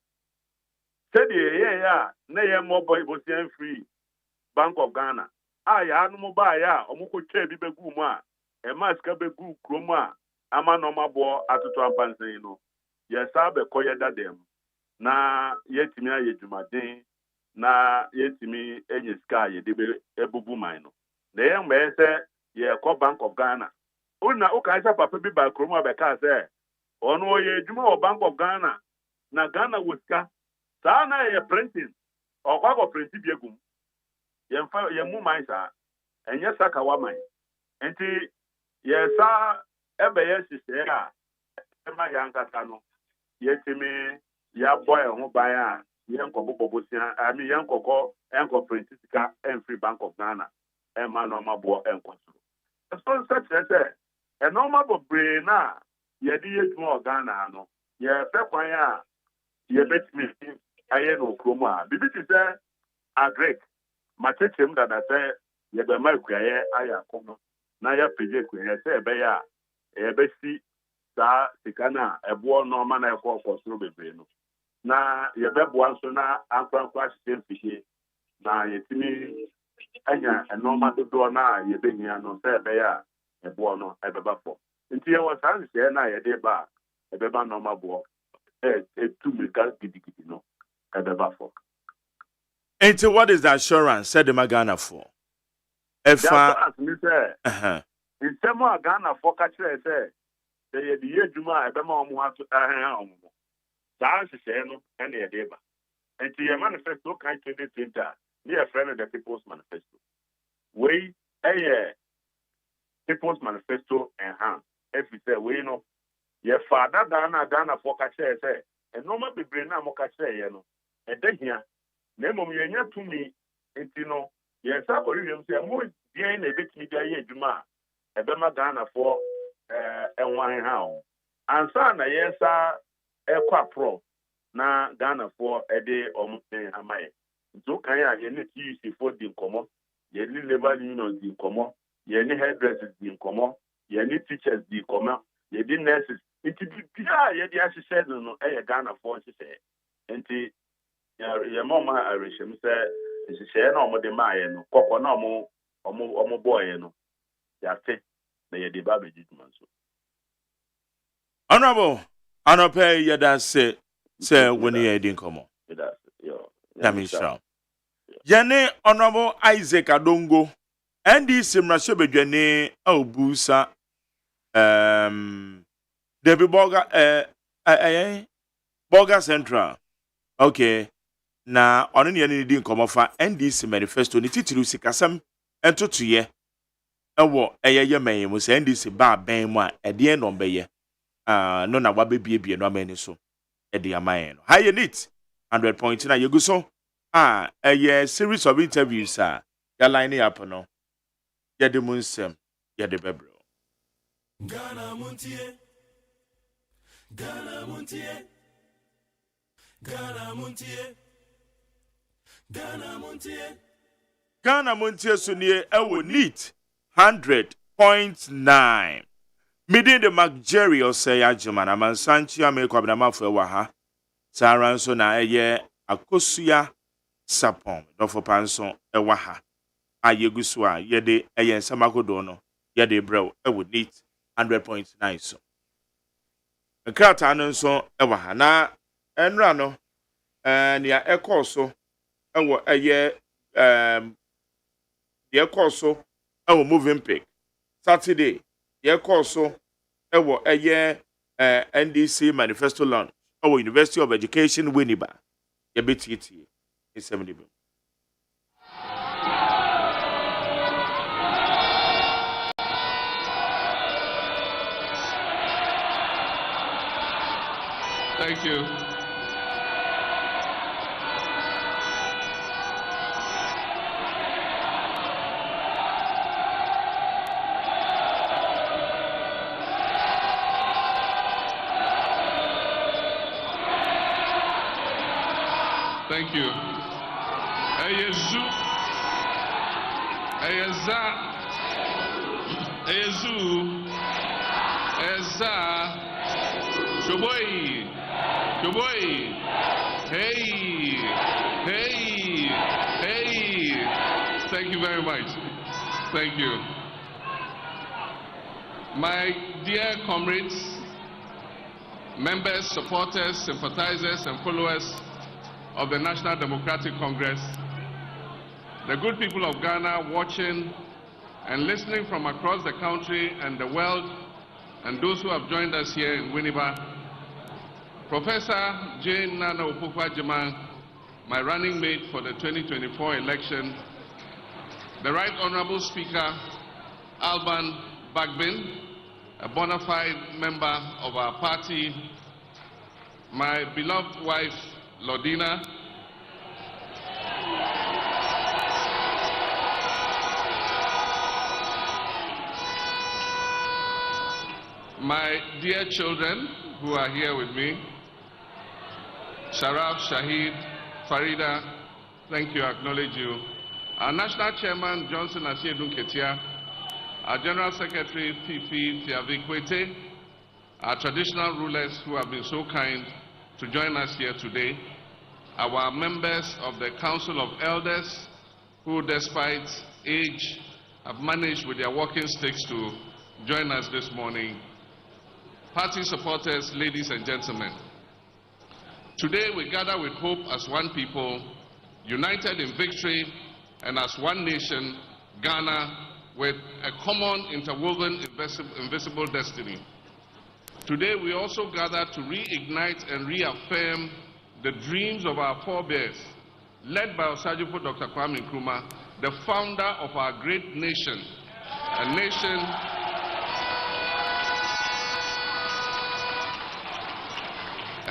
said ye ya na ye mobile bosian free Bank of Ghana ya anu mo ba ya omukọ twa bi begu mu a e maska begu kromo a ama no mabo atoto ampansen no ye sabe koye dadem na yetimi aye dwumaden na yetimi enye ska ye de ebubu man no na ye mbe se ye ko Bank of Ghana una o ka papa bi ba kromo abeka se ono ye dwuma o Bank of Ghana na Ghana woska sa na ye printing o kwa printing bi egum ye mfa ye mu man sa enye saka wa man enti ye sa ebe ye sise a ema ya nkata no yetimi ya boy ho ban a ye nkobobosia ami ye nkoko printika free Bank of Ghana ema no mabo enkoso so say e no mabo bre na ye di yeduma Ghana no ye fe kwan a ye betimi aye no kromo a bibi ti say agrek matechem da say ye be ma kuaye aya kono na ya peje kuaye say be ya e be si sa sikana ebo no ma na ekọ kọsoro bebre no na ye bebo anso na ankwankwa system fihe na yetimi anya a normal door na ye be hia no say be ya e bo no e beba for nti ye was an say na ye de ba e beba normal bo e tu milka gidigidi no e beba for. And what is the assurance said the Magana for? If as me say in some Ghana for catch say they the year juma e be ma omo ato omo that say no and ye de ba and the manifesto can 2020 near friend of the People's Manifesto we People's Manifesto enhanced if you say we know your father Ghana for catch say and normal be brain na mo catch say no e de hia na mom ye nya to me no yes I believe say mo bien na betimi dia ye adwuma e be ma Ghana for enwan ha o ansa na yesa ekwa pro na Ghana for e de omutin amaye so kan ya ye ne TUC for di nkomo ye ni labor union di nkomo ye ni hairdressers di nkomo ye ni teachers di nkomo ye di nurses it bia ye di asese no e Ghana for sese enti ya mama arishem say sese na omo de maaye no kokko na omo boy no ya fe na ye de ba be judgment so honorable anope yada say when you didn't come on Yamisha Yane honorable Isaac Adongo NDC mrasebedwane obusa Debbie Boga Central okay na ono ne ne di nkomo fa NDC manifesto ni titiru sikasam entotoye ewo eyeye man mu se NDC ba ban mu a ede no mbeye no na wabebiebie no amani so ede amaye no high unit 100 point na yegu so a series of interviews ya line up no ya de munsem ya de bebro Ghana Montie Ghana Montie Ghana Montie Ghana Montie Ghana Montie sunie ewo neat 100.9 Midin the McJerry OSEI AGYEMAN amansanchi amekwa bnamafo ewa ha Saran so na akosuya sapon dofo panson ewa ha ayegusu a yede nsamakodo no yede brew ewo neat 100.9 so Nkrata no so ewa ha na enra no nia ekoso ewo yekoso ewo moving pick Saturday yekoso ewo NDC manifesto launch ewo University of Education Winneba yebetiti esemnibe Thank you. Thank you. Eyezu. Eyeza. Eyezu. Eza. Shoboi. Shoboi. Hey. Hey. Hey. Thank you very much. Thank you. My dear comrades, members, supporters, sympathizers, and followers of the National Democratic Congress, the good people of Ghana watching and listening from across the country and the world, and those who have joined us here in Winneba, Professor Jane Nana Opoku-Agyeman, my running mate for the 2024 election, the Right Honorable Speaker Alban Bagbin, a bona fide member of our party, my beloved wife Lodina, my dear children who are here with me, Sharaf, Shahid, Farida, thank you, I acknowledge you. Our National Chairman, Johnson Asiedun Ketia, our General Secretary, Fifi Tiavikwete, our traditional rulers who have been so kind to join us here today, our members of the Council of Elders, who, despite age, have managed with their walking sticks to join us this morning, party supporters, ladies and gentlemen. Today we gather with hope as one people, united in victory, and as one nation, Ghana, with a common, interwoven, invisible destiny. Today we also gather to reignite and reaffirm the dreams of our forebears, led by Osajifo Dr. Kwame Nkrumah, the founder of our great nation, a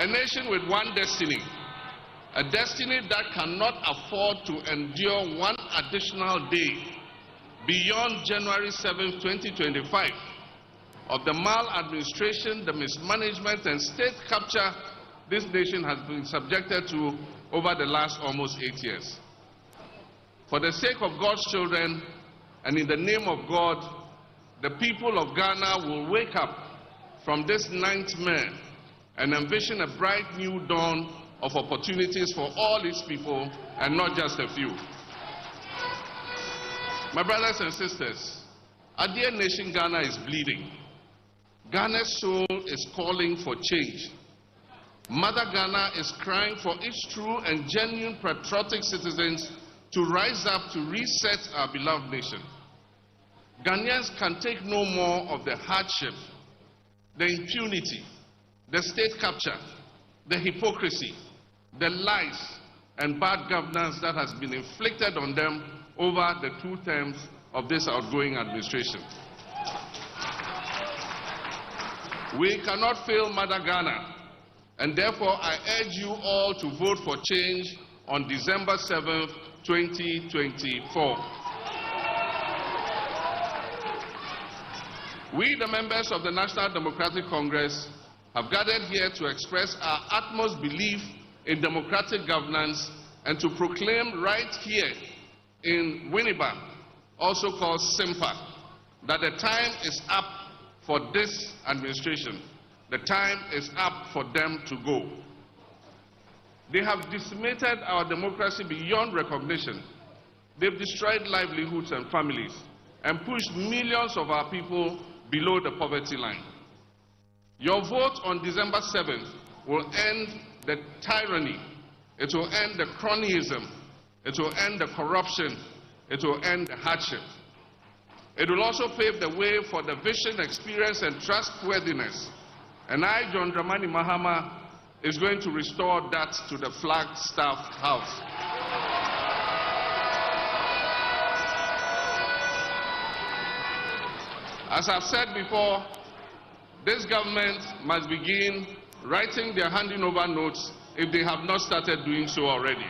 nation with one destiny, a destiny that cannot afford to endure one additional day beyond January 7, 2025, of the maladministration, the mismanagement, and state capture this nation has been subjected to over the last almost 8 years. For the sake of God's children and in the name of God, the people of Ghana will wake up from this nightmare and envision a bright new dawn of opportunities for all its people and not just a few. My brothers and sisters, our dear nation Ghana is bleeding. Ghana's soul is calling for change. Mother Ghana is crying for its true and genuine patriotic citizens to rise up to reset our beloved nation. Ghanaians can take no more of the hardship, the impunity, the state capture, the hypocrisy, the lies and bad governance that has been inflicted on them over the 2 terms of this outgoing administration. We cannot fail Mother Ghana, and therefore I urge you all to vote for change on December 7th, 2024. We, the members of the National Democratic Congress, have gathered here to express our utmost belief in democratic governance and to proclaim right here in Winneba, also called SIMPA, that the time is up for this administration. The time is up for them to go. They have decimated our democracy beyond recognition. They've destroyed livelihoods and families and pushed millions of our people below the poverty line. Your vote on December 7th will end the tyranny. It will end the cronyism. It will end the corruption. It will end the hardship. It will also pave the way for the vision, experience, and trustworthiness. And I, John Dramani Mahama, is going to restore that to the Flagstaff House. As I've said before, this government must begin writing their handing over notes if they have not started doing so already.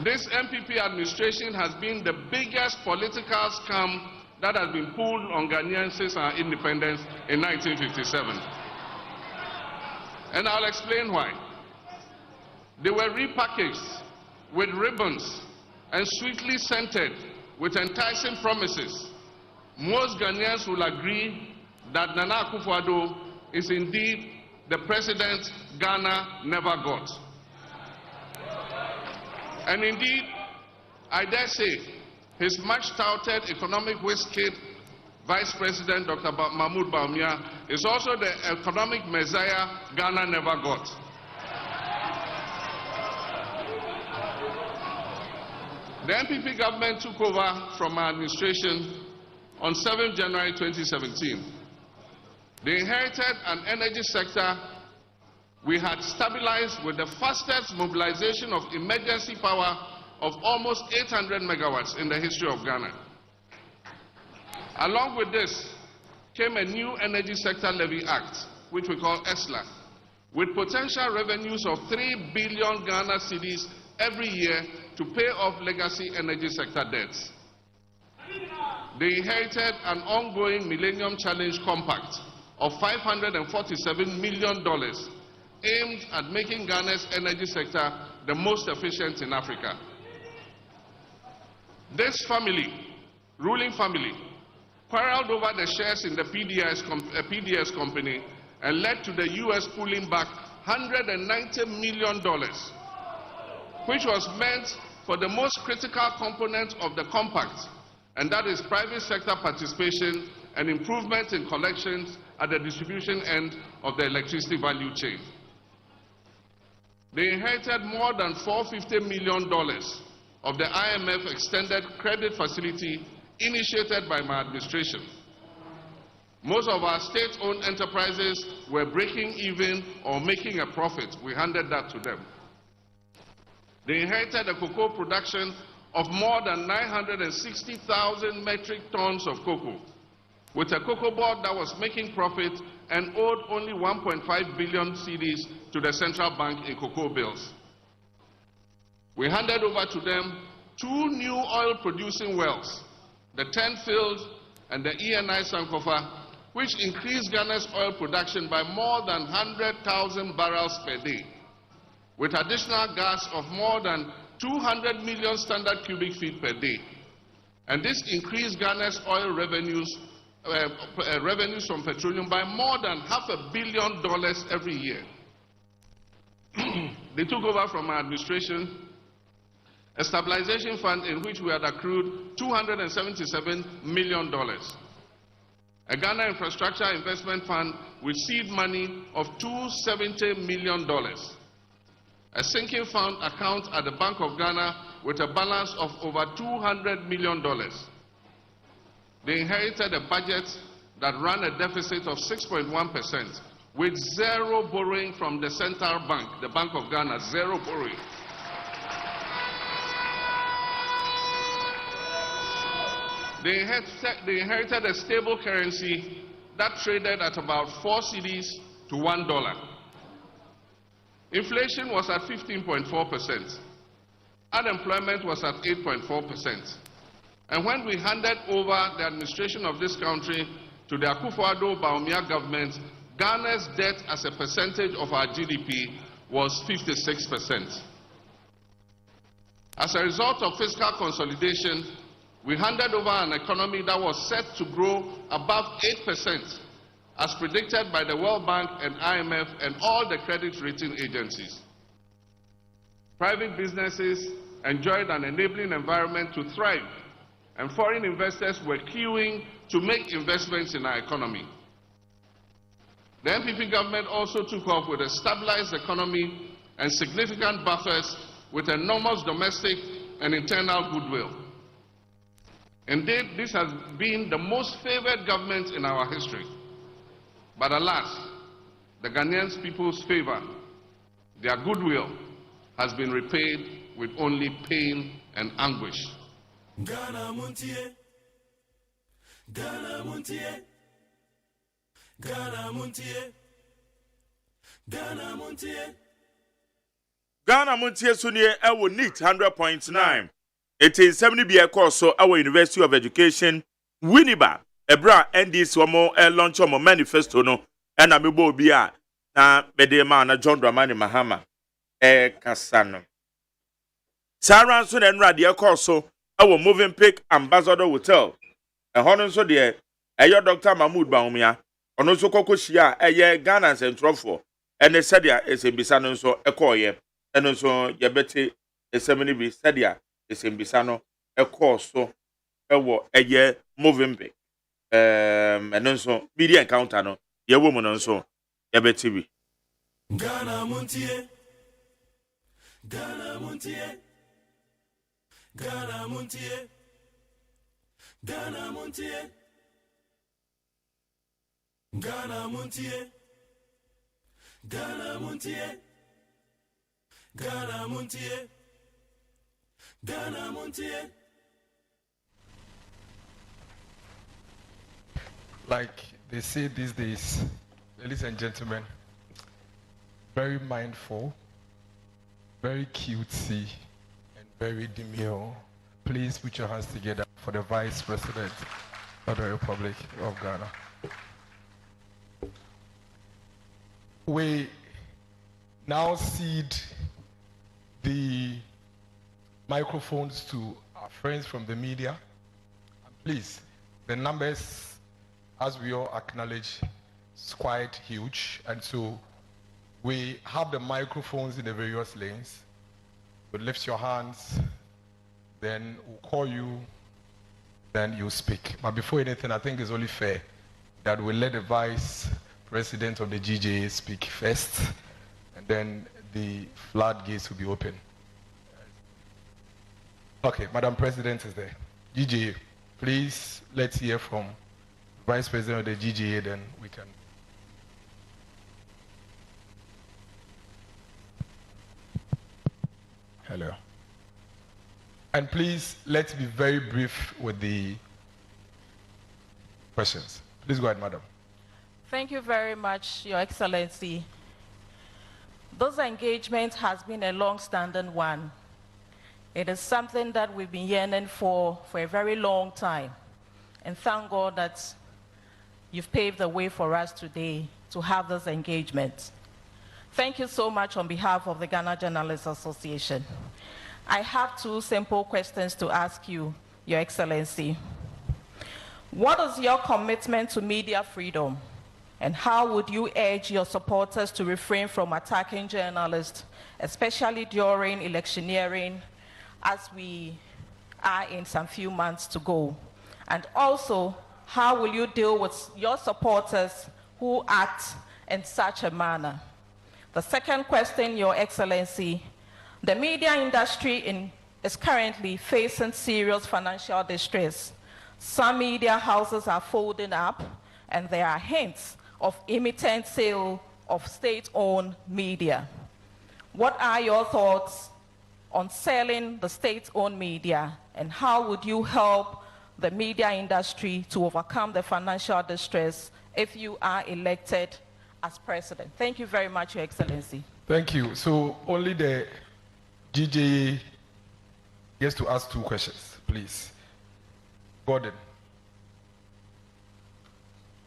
This MPP administration has been the biggest political scam that has been pulled on Ghanaians since our independence in 1957. And I'll explain why. They were repackaged with ribbons and sweetly scented with enticing promises. Most Ghanaians will agree that Nana Akufo-Addo is indeed the president Ghana never got. And indeed, I dare say, his much-touted economic whiz-kid Vice President Dr. Mahmoud Bawumia is also the economic messiah Ghana never got. The NPP government took over from our administration on 7 January 2017. They inherited an energy sector we had stabilized with the fastest mobilization of emergency power of almost 800 megawatts in the history of Ghana. Along with this came a new Energy Sector Levy Act, which we call ESLA, with potential revenues of 3 billion Ghana cedis every year to pay off legacy energy sector debts. They inherited an ongoing Millennium Challenge Compact of $547 million aimed at making Ghana's energy sector the most efficient in Africa. This family, ruling family, quarreled over the shares in the PDS company and led to the US pulling back $190 million which was meant for the most critical component of the compact, and that is private sector participation and improvement in collections at the distribution end of the electricity value chain. They inherited more than $450 million of the IMF extended credit facility initiated by my administration. Most of our state-owned enterprises were breaking even or making a profit. We handed that to them. They inherited a cocoa production of more than 960,000 metric tons of cocoa, with a cocoa board that was making profit and owed only 1.5 billion cedis to the central bank in cocoa bills. We handed over to them 2 new oil-producing wells, the 10 Field and the ENI Sankofa, which increased Ghana's oil production by more than 100,000 barrels per day, with additional gas of more than 200 million standard cubic feet per day. And this increased Ghana's oil revenues from petroleum by more than $500 million every year. They took over from our administration a stabilization fund in which we had accrued $277 million, a Ghana Infrastructure Investment Fund with seed money of $270 million, a sinking fund account at the Bank of Ghana with a balance of over $200 million. They inherited a budget that ran a deficit of 6.1%, with zero borrowing from the central bank, the Bank of Ghana, zero borrowing. They inherited a stable currency that traded at about 4 cedis to $1. Inflation was at 15.4%. Unemployment was at 8.4%. And when we handed over the administration of this country to the Akufo-Addo-Bawumia government, Ghana's debt as a percentage of our GDP was 56%. As a result of fiscal consolidation, we handed over an economy that was set to grow above 8%, as predicted by the World Bank and IMF and all the credit rating agencies. Private businesses enjoyed an enabling environment to thrive, and foreign investors were queuing to make investments in our economy. The NPP government also took off with a stabilized economy and significant buffers with enormous domestic and internal goodwill. Indeed, this has been the most favored government in our history. But alas, the Ghanaian people's favor, their goodwill, has been repaid with only pain and anguish. Ghana Montie, Ghana Montie, Ghana Montie, Ghana Montie. Ghana Montie Sunye ewo NEET 100.9. It is 70 BA course so our University of Education Winneba ebra NDC omo launch omo manifesto no na mebo bia na bedema na John Dramani Mahama kasano. Sarah so na nrade course so our Moving Peak Ambassador Hotel. Hono so de Dr. Mahmoud Bawumia ono so kokohia Ghana Centrofo ene sadia esembisa no so ekoye eno so yebete esemini bi sadia esembisa no ekoso ewo Moving Peak eno so media encounter no yewo mu no so yebete bi Ghana Montie, Ghana Montie, Ghana Montie, Ghana Montie, Ghana Montie, Ghana Montie, Ghana Montie, Ghana Montie. Like they say these days, ladies and gentlemen, very mindful, very cutesy, and very demure. Please put your hands together for the Vice President of the Republic of Ghana. We now cede the microphones to our friends from the media. And please, the numbers, as we all acknowledge, is quite huge, and so we have the microphones in the various lanes. You lift your hands, then we'll call you, then you speak. But before anything, I think it's only fair that we let the Vice President of the GJA speak first, and then the floodgates will be open. Okay, Madam President is there. GJA, please, let's hear from Vice President of the GJA, then we can. Hello. And please, let's be very brief with the questions. Please go ahead, Madam. Thank you very much, Your Excellency. This engagement has been a long-standing one. It is something that we've been yearning for a very long time. And thank God that you've paved the way for us today to have this engagement. Thank you so much on behalf of the Ghana Journalists Association. I have two simple questions to ask you, Your Excellency. What is your commitment to media freedom? And how would you urge your supporters to refrain from attacking journalists, especially during electioneering, as we are in some few months to go? And also, how will you deal with your supporters who act in such a manner? The second question, Your Excellency, the media industry is currently facing serious financial distress. Some media houses are folding up, and there are hints of imminent sale of state-owned media. What are your thoughts on selling the state-owned media, and how would you help the media industry to overcome the financial distress if you are elected as president? Thank you very much, Your Excellency. Thank you. So only the GJA gets to ask two questions, please. Gordon.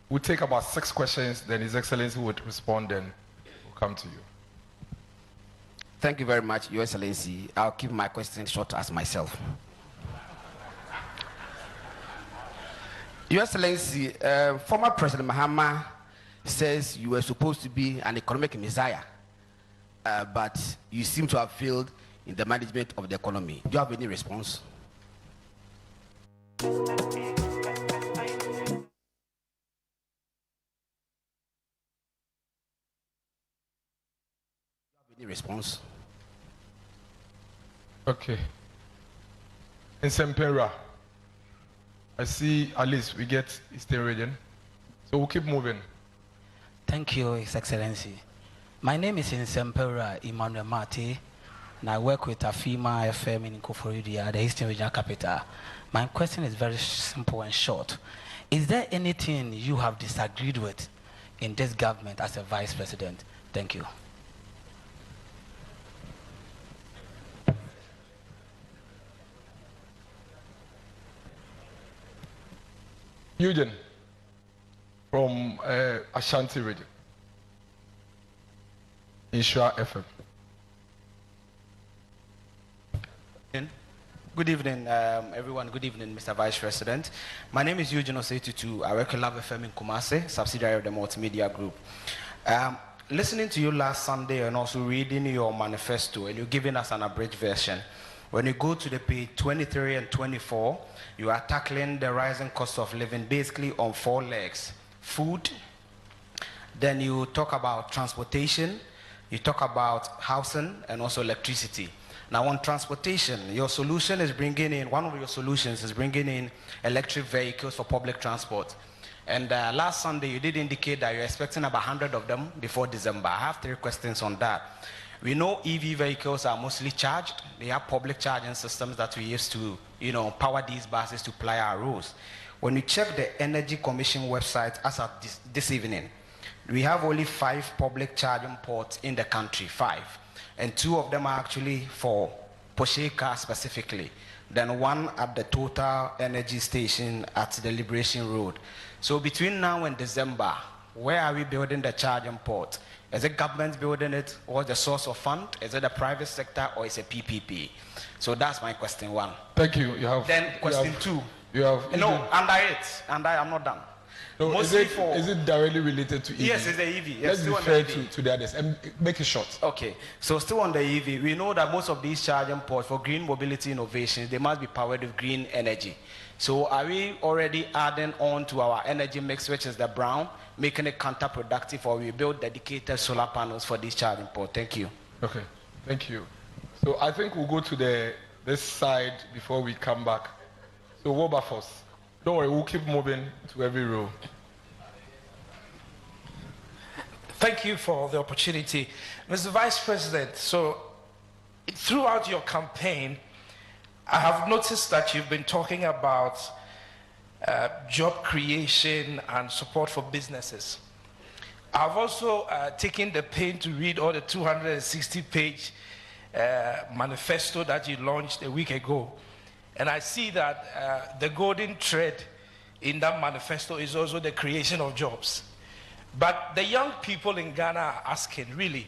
We'll take about 6 questions, then His Excellency would respond, then we'll come to you. Thank you very much, Your Excellency. I'll keep my question short as myself. Your Excellency, former President Mahama says you were supposed to be an economic messiah, but you seem to have failed in the management of the economy. Do you have any response? Any response? Okay. In Sempera, I see at least we get Eastern region. So we'll keep moving. Thank you, His Excellency. My name is Sempera Emmanuel Mate, and I work with AFIMA FM in Koforidua, the Eastern Regional Capital. My question is very simple and short. Is there anything you have disagreed with in this government as a Vice President? Thank you. Eugene from Ashanti region, Ishra FM. Good evening, everyone. Good evening, Mr. Vice President. My name is Eugene Osei-Tutu. I work at Love FM in Kumasi, subsidiary of the Multimedia Group. Listening to you last Sunday and also reading your manifesto, and you're giving us an abridged version. When you go to the page 23 and 24, you are tackling the rising cost of living basically on 4 legs. Food, then you talk about transportation, you talk about housing, and also electricity. Now on transportation, your solution is bringing in, one of your solutions is bringing in electric vehicles for public transport. And last Sunday, you did indicate that you're expecting about 100 of them before December. I have 3 questions on that. We know EV vehicles are mostly charged. They have public charging systems that we use to, power these buses to ply our roads. When you check the Energy Commission website as of this evening, we have only 5 public charging ports in the country, 5. And 2 of them are actually for Porsche cars specifically. Then 1 at the Total Energy Station at the Liberation Road. So between now and December, where are we building the charging port? Is it government building it, or the source of fund? Is it the private sector, or is it PPP? So that's my question 1. Thank you. You have. Then question 2. You have. No, under it. I'm not done. No, Mostly is it directly related to EV? Yes, it's the EV. Yes, Let's refer to the others and make it short. Okay, so still on the EV, we know that most of these charging ports for green mobility innovations, they must be powered with green energy. So are we already adding on to our energy mix, which is the brown, making it counterproductive, or we build dedicated solar panels for these charging ports? Thank you. Okay, thank you. So I think we'll go to this side before we come back. So Wilberforce, don't worry, we'll keep moving to every row. Thank you for the opportunity. Mr. Vice President, so throughout your campaign, I have noticed that you've been talking about job creation and support for businesses. I've also taken the pain to read all the 260-page manifesto that you launched a week ago. And I see that the golden thread in that manifesto is also the creation of jobs. But the young people in Ghana are asking, really,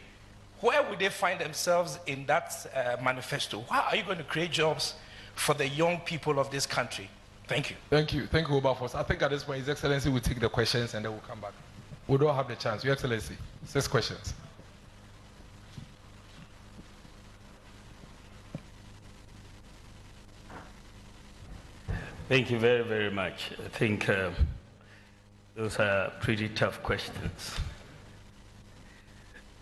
where would they find themselves in that manifesto? How are you going to create jobs for the young people of this country? Thank you. Thank you. Thank you, Wilberforce. I think at this point, His Excellency will take the questions and then we'll come back. We don't have the chance. Your Excellency, 6 questions. Thank you very, very much. I think those are pretty tough questions.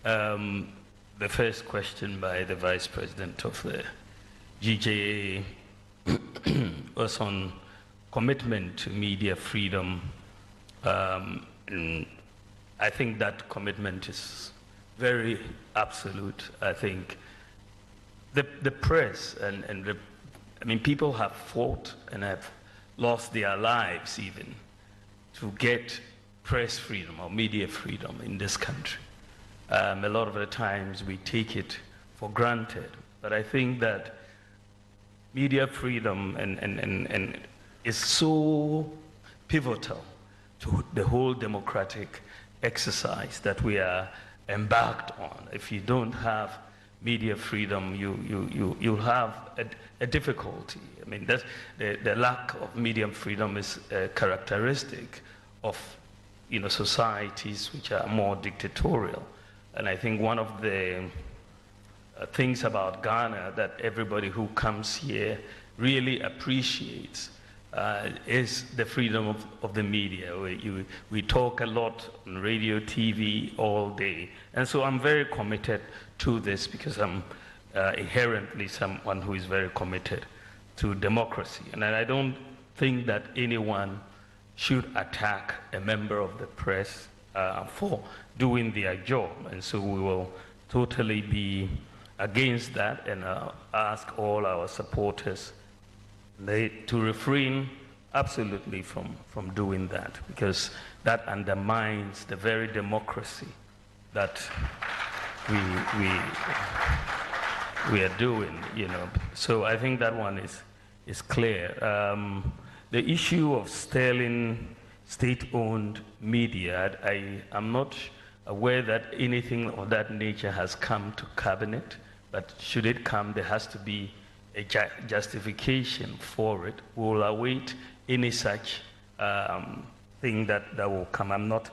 The first question by the Vice President of the GJA was on commitment to media freedom. And I think that commitment is very absolute. I think the press and people have fought and have lost their lives even to get press freedom or media freedom in this country. A lot of the times we take it for granted, but I think that media freedom and is so pivotal to the whole democratic exercise that we are embarked on. If you don't have media freedom, you'll have a difficulty. I mean, that's the lack of media freedom is a characteristic of societies which are more dictatorial. And I think one of the things about Ghana that everybody who comes here really appreciates is the freedom of the media. We talk a lot on radio, TV all day. And so I'm very committed to this because I'm inherently someone who is very committed to democracy. And I don't think that anyone should attack a member of the press for doing their job. And so we will totally be against that and ask all our supporters to refrain absolutely from doing that, because that undermines the very democracy that we are doing, So I think that one is clear. The issue of stealing state-owned media, I'm not aware that anything of that nature has come to cabinet, but should it come, there has to be a justification for it. We'll await any such thing that will come. I'm not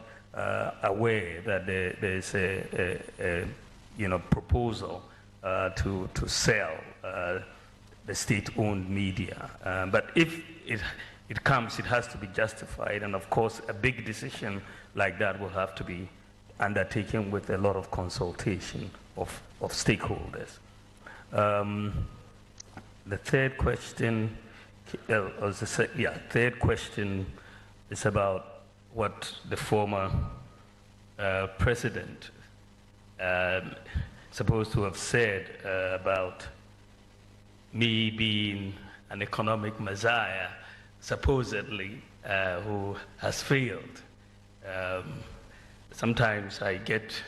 aware that there's a proposal to sell the state-owned media. But if it comes, it has to be justified, and of course, a big decision like that will have to be undertaken with a lot of consultation of stakeholders. The third question, third question is about what the former president supposed to have said about me being an economic messiah, supposedly, who has failed. Sometimes I get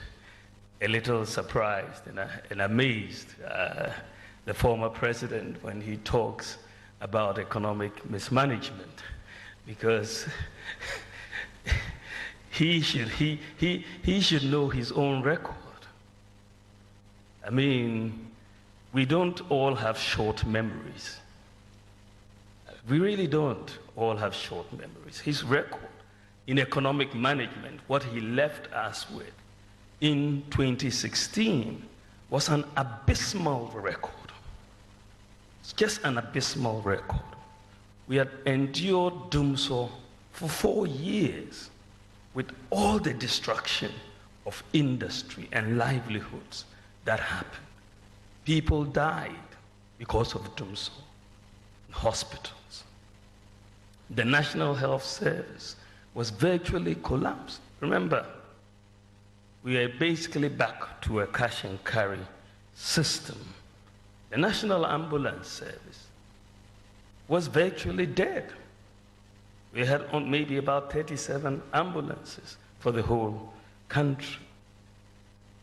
a little surprised and amazed the former president when he talks about economic mismanagement, because he should know his own record. I mean, we don't all have short memories. We really don't all have short memories. His record in economic management, what he left us with in 2016 was an abysmal record. It's just an abysmal record. We had endured doomsday for 4 years with all the destruction of industry and livelihoods that happened. People died because of doomsday in hospitals. The National Health Service was virtually collapsed. Remember, we are basically back to a cash and carry system. The National Ambulance Service was virtually dead. We had maybe about 37 ambulances for the whole country.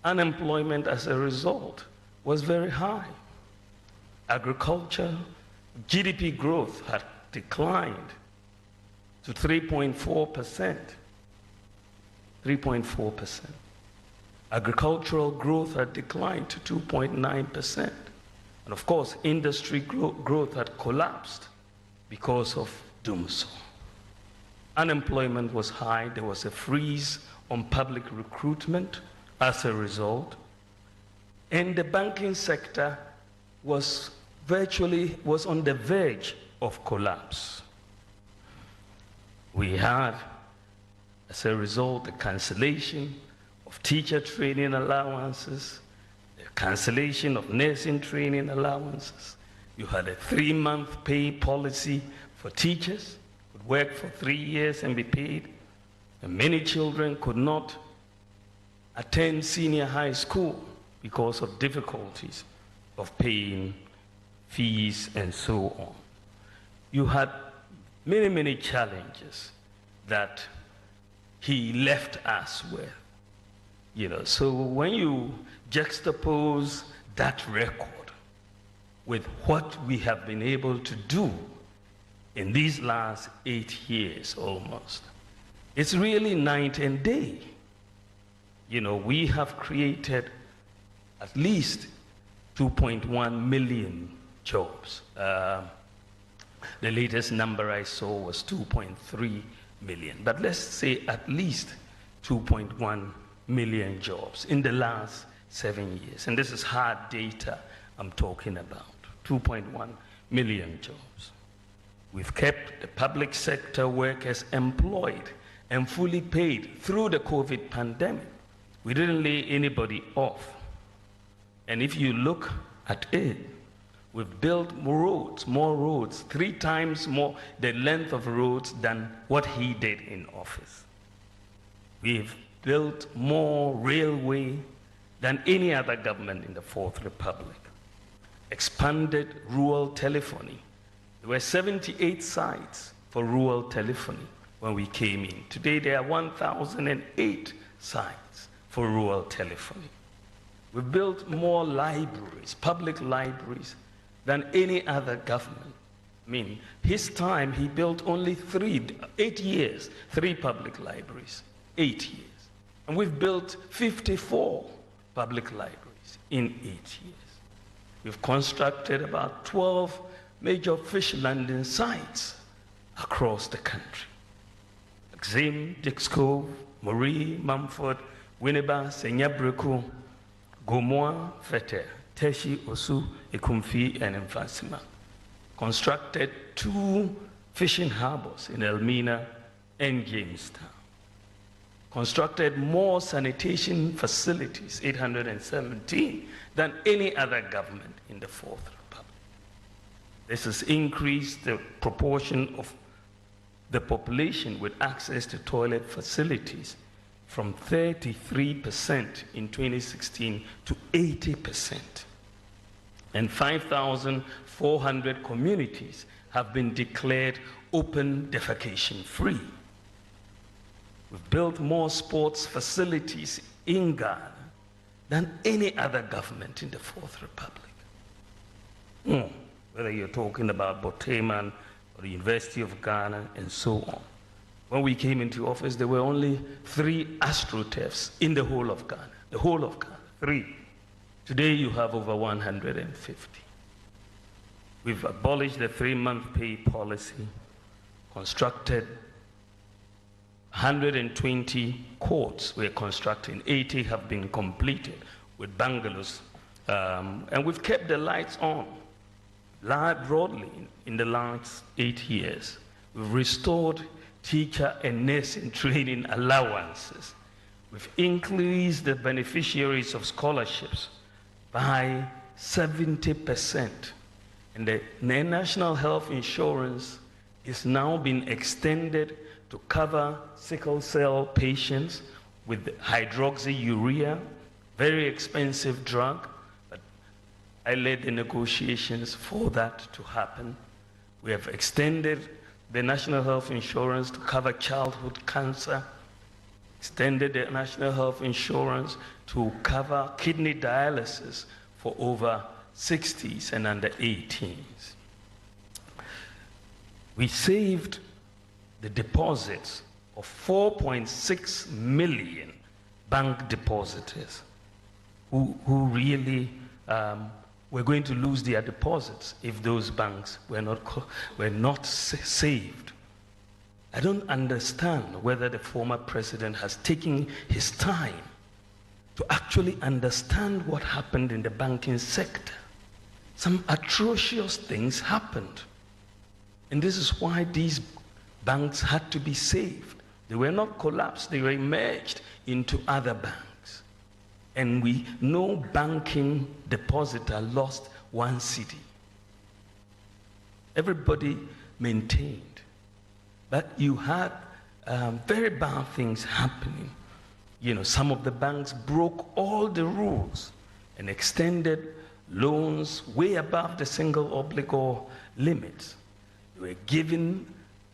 Unemployment as a result was very high. Agriculture, GDP growth had declined to 3.4%. 3.4%. Agricultural growth had declined to 2.9%. And of course, industry growth had collapsed because of doomsday. Unemployment was high. There was a freeze on public recruitment as a result. And the banking sector was on the verge of collapse. We had, as a result, the cancellation of teacher training allowances, the cancellation of nursing training allowances. You had a 3-month pay policy for teachers, could work for 3 years and be paid. And many children could not attend senior high school because of difficulties of paying fees and so on. You had many, many challenges that he left us with. So when you juxtapose that record with what we have been able to do in these last 8 years almost, it's really night and day. We have created at least 2.1 million jobs. The latest number I saw was 2.3 million. But let's say at least 2.1 million jobs in the last 7 years. And this is hard data I'm talking about. 2.1 million jobs. We've kept the public sector workers employed and fully paid through the COVID pandemic. We didn't lay anybody off. And if you look at it, we've built more roads, 3 times more the length of roads than what he did in office. We've built more railway than any other government in the Fourth Republic. Expanded rural telephony. There were 78 sites for rural telephony when we came in. Today there are 1,008 sites for rural telephony. We built more libraries, public libraries, than any other government. His time, he built only 8 years, 3 public libraries, 8 years. And we've built 54 public libraries in 8 years. We've constructed about 12 major fish landing sites across the country. Exim, Dix Cove, Moree, Mumford, Winneba, Senyabreko, Gomoa, Fete, Teshi, Osu, Ekumfi, and Mfasima. Constructed 2 fishing harbors in Elmina and Jamestown. Constructed more sanitation facilities, 817, than any other government in the Fourth Republic. This has increased the proportion of the population with access to toilet facilities from 33% in 2016 to 80%. And 5,400 communities have been declared open defecation free. We've built more sports facilities in Ghana than any other government in the Fourth Republic. Whether you're talking about Boteman or the University of Ghana and so on. When we came into office, there were only 3 astroturfs in the whole of Ghana. The whole of Ghana, 3. Today you have over 150. We've abolished the 3-month pay policy, constructed 120 courts we're constructing. 80 have been completed with bungalows. And we've kept the lights on broadly in the last 8 years. We've restored teacher and nursing training allowances. We've increased the beneficiaries of scholarships by 70%. And the national health insurance is now being extended to cover sickle cell patients with hydroxyurea, very expensive drug. But I led the negotiations for that to happen. We have extended the national health insurance to cover childhood cancer, extended the national health insurance to cover kidney dialysis for over 60s and under 18s. We saved the deposits of 4.6 million bank depositors who really were going to lose their deposits if those banks were not saved. I don't understand whether the former president has taken his time to actually understand what happened in the banking sector. Some atrocious things happened. And this is why these banks had to be saved. They were not collapsed, they were merged into other banks. And no banking depositor lost 1 cedi. Everybody maintained. But you had very bad things happening. You know, some of the banks broke all the rules and extended loans way above the single obligor limits. They were given,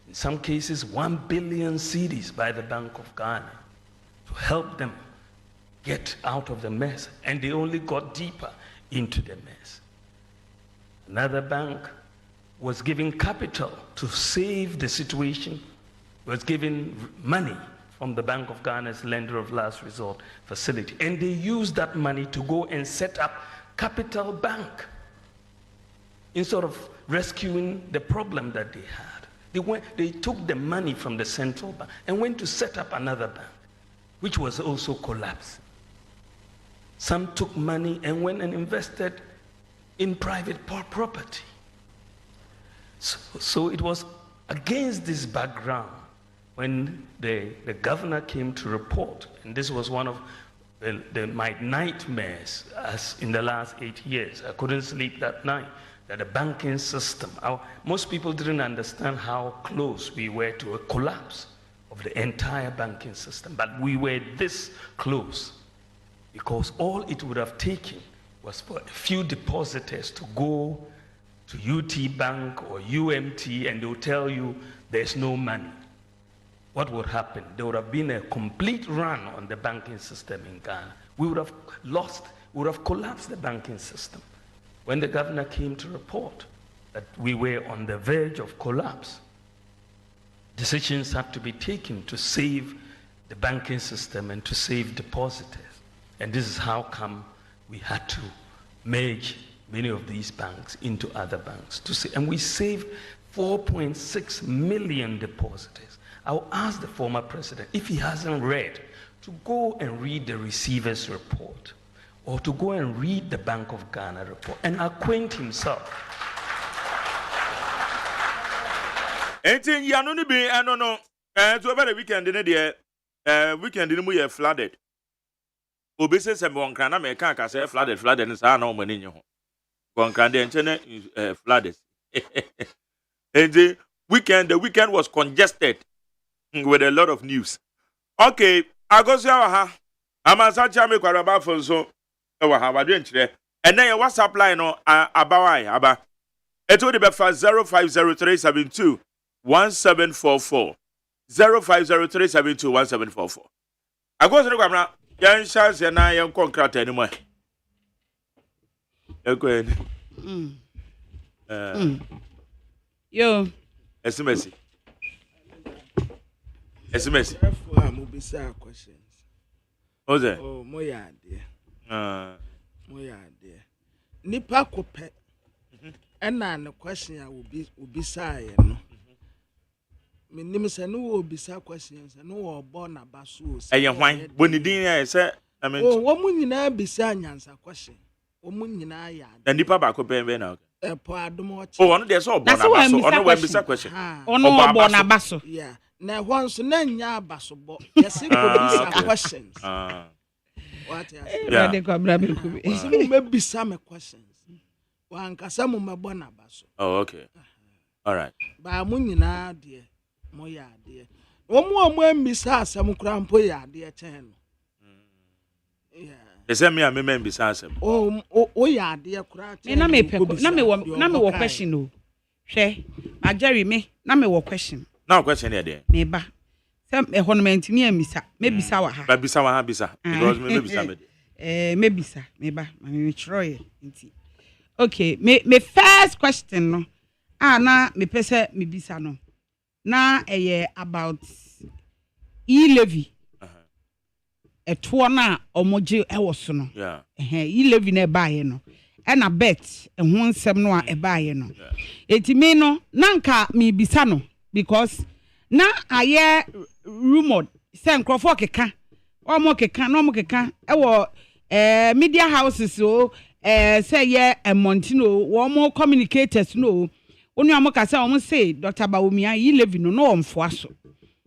in some cases, 1 billion cedis by the Bank of Ghana to help them get out of the mess, and they only got deeper into the mess. Another bank was giving capital to save the situation, was giving money from the Bank of Ghana's lender of last resort facility, and they used that money to go and set up Capital Bank instead of rescuing the problem that they had. They took the money from the central bank and went to set up another bank, which was also collapsed. Some took money and went and invested in private property. So it was against this background when the governor came to report, and this was one of my nightmares as in the last 8 years. I couldn't sleep that night. That the banking system, most people didn't understand how close we were to a collapse of the entire banking system, but we were this close because all it would have taken was for a few depositors to go to UT Bank or UMT and they'll tell you there's no money. What would happen? There would have been a complete run on the banking system in Ghana. We would have collapsed the banking system. When the governor came to report that we were on the verge of collapse, decisions had to be taken to save the banking system and to save depositors. And this is how come we had to merge many of these banks into other banks. And we saved 4.6 million depositors. I'll ask the former president, if he hasn't read, to go and read the receiver's report, or to go and read the Bank of Ghana report and acquaint himself. Anything you know, I don't know. So over the weekend, weekend we are flooded. Obese se mwankana me kan ka say flooded and say na o mani nyi ho. Wankande nchene flooded. And the weekend was congested with a lot of news. Okay, agosia ha. Amasa cha me kwara ba fonso e wa ha wadwe nchire. And then your WhatsApp line no abawai aba. Eto de be fa 050372 1744 050372 1744. Agosia kwa na yan chance na yan contract anymore. Ekwen. Yo. SMS. I'm obisa questions. What's that? Oh, moya there. Moya there. Nipa kope. And then the question I will be say, no. me nim say no wo bisa questions no wo born abaso eye hwan bonidin ya say I mean wo mu nyina bisa nyansa question wo mu nyina ya na nipa ba ko ben na po adom o oh ono de so born abaso ono wa bisa question ono born abaso yeah na ho nso na nya abaso bo yesi ko bisa questions what ya yeah de ko bra be ku bi so me bisa me questions wan kasa mo me born abaso oh okay all right ba mu nyina de mo ya de wo mu ambisa asem kura mpo ya de chen no ese me amem bisa asem o ya de kura chen na me wo question o hwe ma Jerry me na me wo question na question ya de me ba sem ehonment mi amisa me bisa wa ha ba bisa wa ha bisa because me bisa me me bisa me ba ma me chroye nti okay me first question no na me pese me bisa no na about e-levy eto na omoje ewoso no e-levy na ebaaye no e na bet ho nsem no a ebaaye no etimi no na nka me bisa no because na aye rumored say nkrofo keka omo keka no omo keka ewo media houses o say ye MONTIE no wo mo communicators no onu amoka say omo say Dr. Bawumia e-levy no womfoa so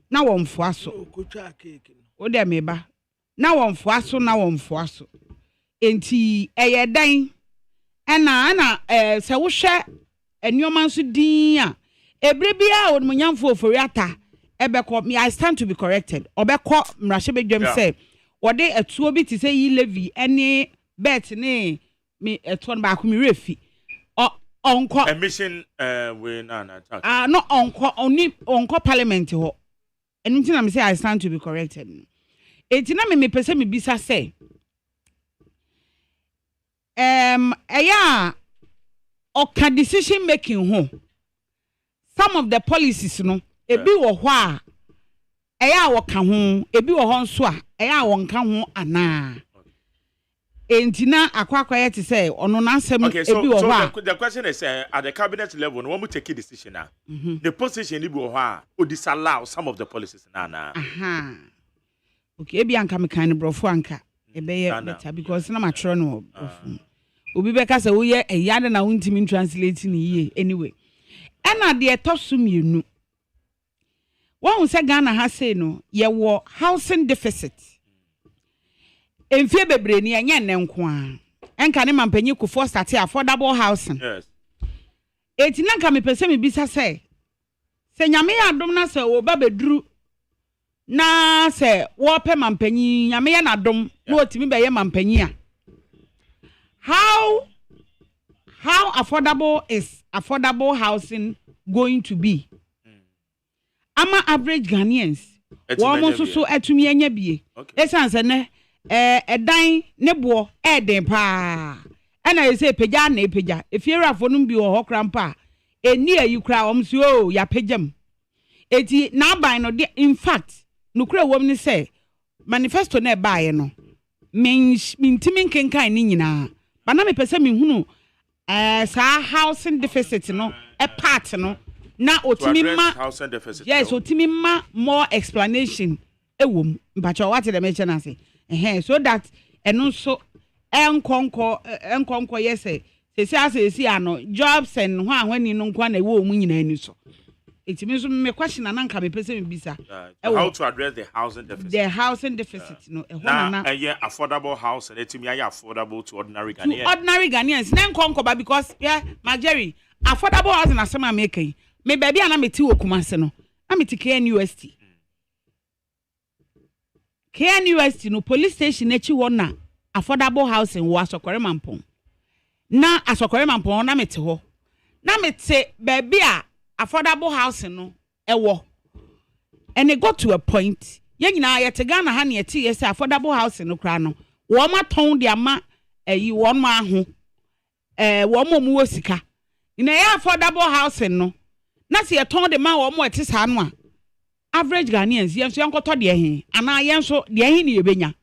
na womfoa so okotwa cake o de meba na womfoa so enti dan na se wo hwe enyoma nso din a ebre bia onmunyamfo oforiata ebekọ me I stand to be corrected obekọ mrahye bedwam say wode etuo bi ti say e-levy ene bet ne me etuo ba ko me refi onko emission we na tax no onko parliament ho enu ti na me say I stand to be corrected enti na me pese me bisa say eya oka decision making ho some of the policies no ebi wo ho a eya wo ka ho ebi wo ho nso a eya wo nka ho ana entina akwakwa yet say ono na asem ebi wo ho a the question is at the cabinet level no one take a decision now the position ebi wo ho a o disallow some of the policies na okay ebi anka me kan brofo anka ebeye better because na matro no obi be ka say wo ye eyade na untimi translate ni ye anyway ena de etosu mienu won se Ghana ha say no ye wo housing deficit enfie bebre ni enye nnenko a enka ne mampanyi ku for start affordable housing yes eti na nka me pese me bisa say se nyame ya dom na se wo ba beduru na se wo pe mampanyi nyame ya na dom na otimi be ye mampanyi a how affordable is affordable housing going to be ama average Ghanaians wo so atumi anya bie esanse ne edan ne bo eden pa ana yese pagya na epagya efierafo no bi wo hokrampa eni ayi kra omso ya pagyam eti na aban no in fact no kra wom ni say manifesto na baaye no mintimi nkenkan ni nyina bana me pese me hunu sa housing deficit no part no na otimi ma housing deficit yes otimi ma more explanation ewom mpacho what the mention say so that eno so enkonko yes say ano jobs and ho ahwani no nkwa na ewo mu nyina ani so etimi so me question na nka me pese me bisa how to address the housing deficit no na affordable house and etimi are affordable to ordinary Ghanaians na nkonko ba because my Jerry affordable housing na some American me baby ana meti wo Kumase no na meti KNUST no police station echi wo na affordable housing wo Asokore Mampong na Asokore Mampong na meti ho na meti baby a affordable housing no ewo and it got to a point ye nyina yete Ghana ha na yete yes affordable housing no kra no wo ma ton de ama yi wo ma ho wo mo mu osika ina ya affordable housing no na se yeton de ma wo mo ete sa no a average Ghanaians yenso yankoto de he ana yenso de he ne yebenya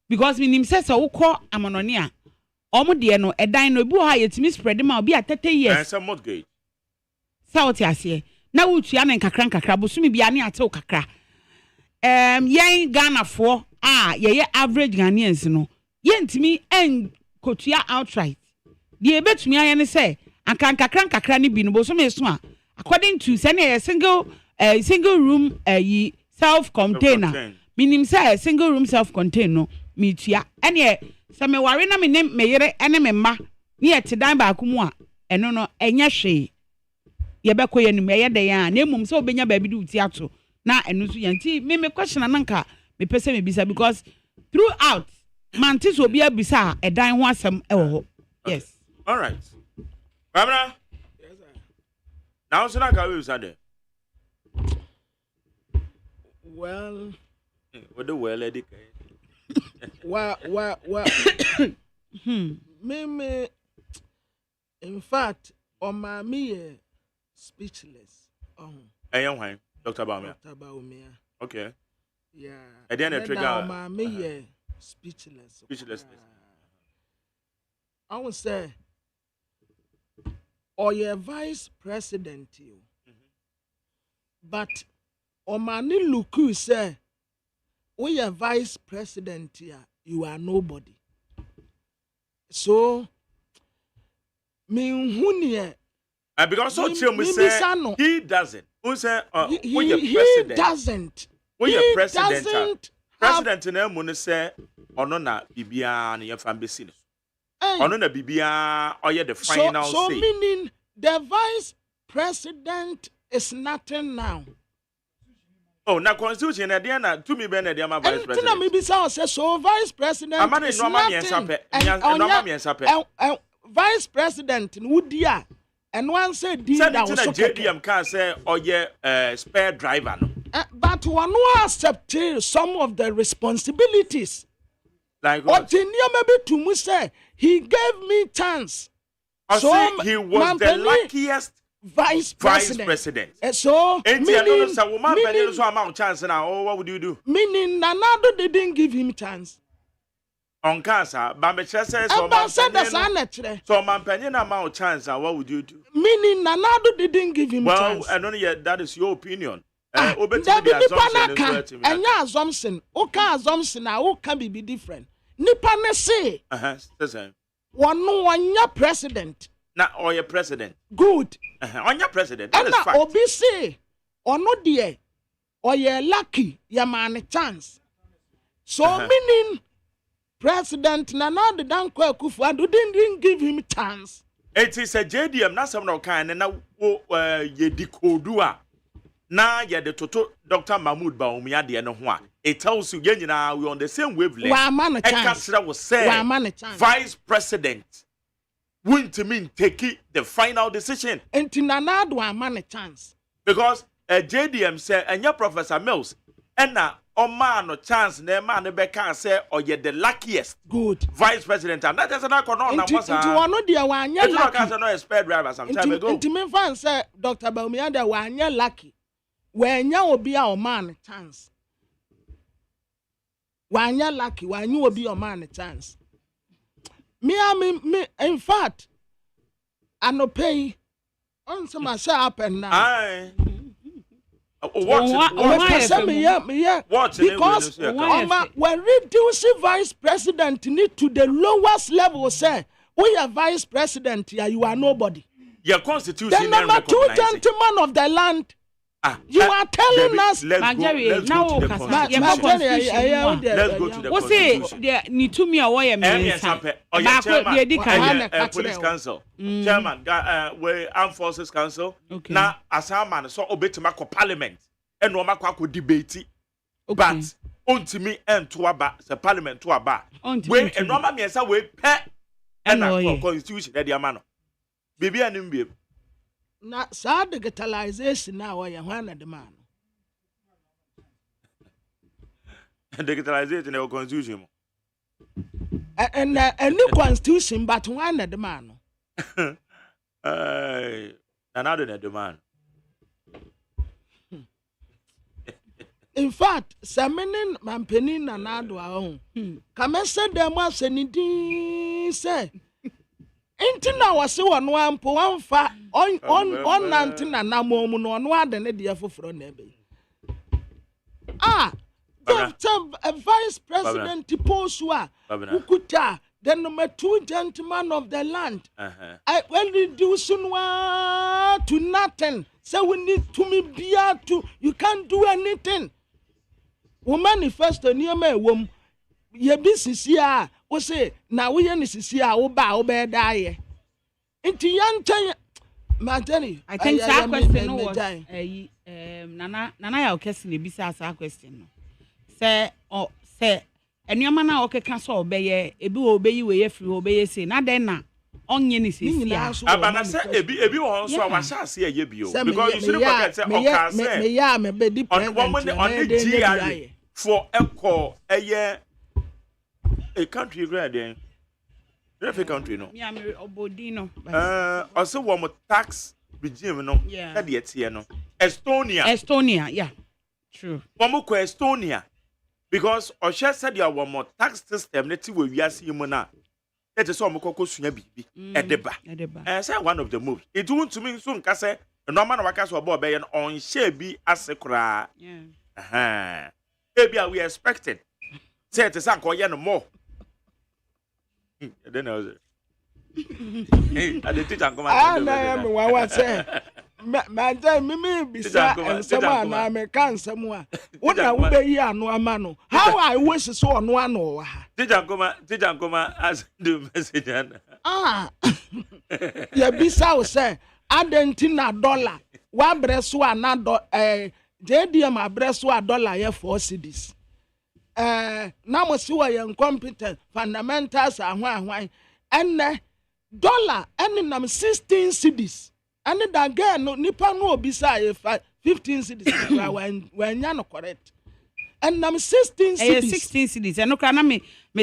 because minim se wukọ amonone a omo de no edan no ebu ha yetimi spread ma obi a 30 years and some mortgage South ase na wutua ne nkakra bosumi bia ne ate kakra yen Ghana for ye average Ghanaians no yentimi en kotua outright the betumi aye ne say anka nkakra ne bi no bosumi so a according to say na single room self container meaning say single room self container no mitua ene se me ware na me ne meyere ene me mma ne yete dan ba akumu a eno no enya hwe ye beko ye nim ye de ya na emum se obenya ba bi du ti ato na eno so yanti me question ananka me pese me bisa because throughout mantis obi abisa e dan ho asem e wo ho yes all right Barbara yes sir now so na ka we bisa de well what the well lady well me in fact on my me speechless why Dr. Baumia okay yeah and then the trigger on my me speechless I would say or your vice president you but on my look you say we are vice president here you are nobody so me because so me say he doesn't who say he doesn't we are president president na mu say ono na bibia na yefan besi no ono na bibia oye the final say so meaning the vice president is nothing now. Oh, na constitution na dia na to me be na dia ma vice president. Na me be say so vice president is nothing. Vice president Wudia and one said that was so JDM can say spare driver no. But one who accept some of the responsibilities. Like what? Maybe to me say he gave me chance. So he was the luckiest vice president. So meaning chance now. What would you do? Meaning Nanado didn't give him chance. On cancer, but me says so Mampenny amount chance. What would you do? Meaning Nanado didn't give him chance. Well, I don't know that is your opinion. Assumption. Okay, assumption. I can be different. Nipane say. One president. Not or your president. Good. On your president. That is fact. Obi say or no dear or you're lucky your man a chance. So meaning President Nana the Dankwa Kufuor didn't give him chance. It is a JDM na some no kind na ye dikodua na ye the toto Dr. Mahmoud Baumia de no ho a it tells you we on the same wavelength. Wa man a chance. Was say vice president wouldn't mean take the final decision. And Nana do a man a chance. Because JDM say and your Professor Mills and now man no chance na man be can say or you the luckiest good vice president and that is not no na was one no dia wa anya lucky cancer no spare driver some time ago me fan say Dr. Baumia da wa anya lucky wa anya obi a o man chance wa anya lucky wa anya obi o man chance me in fact I no pay on some say happen now aye because when reducing vice president need to the lowest level, say we are vice president here, you are nobody. Your constitution. The number 2 gentlemen of the land. You are telling us. Let's go to the constitution. What say? Ni to me away police council. Chairman, we armed forces council. Now, as a man, so obey to make parliament and no make debate. But unto me and to aba the parliament to aba. We and no me say we pay and constitution that the man. Baby and baby. Na sa digitalization na wa ya hwana de man. Digitalization na constitution. And new constitution but hwana de man. Another de man. In fact, Saminin Mampenin and Adwa. Come and say them was any say. Intina was so on one po one fa on nantina na momu no no ade ne de afoforo na ebe. The vice president Tiposua Ukuta, the number 2 gentleman of the land. I will reduce to nothing. So we need to me be to you can't do anything. We manifesto near me wom ye business ya we say now we is here oba die. Into young time Matani, I think that question was Nana ya okesi bisa sa question. Say enyoma na okeka so obeye ebi obeyi we free obeye say na den na onye ni sisi abana say ebi wo so awashase eye bio because you shouldn't forget say oka say me be di on the GRA for echo eye a country grade every country no me am obodi no also one tax regime no na de etie no Estonia yeah true one more Estonia because Osha said you one more tax system that we wiase mu na that is some kokko sunya bibi edeba say one of the moves it won't to me so nka say no man waka so obo be on share bi asekura ebi we expected say it is anko ye no more then I was I did come na me wa say Madam, me be and someone I may can somewhere. What I will be here no amano. How I wish so on one or did I come as the message? Ya be so say, I didn't $1. One breast one JDM my breast $1 here 4 cedis. Now must you are incompetent fundamentals and why and dollar and 16 cedis. And that girl no nipa no obisa 15 cedis when you no correct. And 16 cedis. 16 cedis. And no kana me na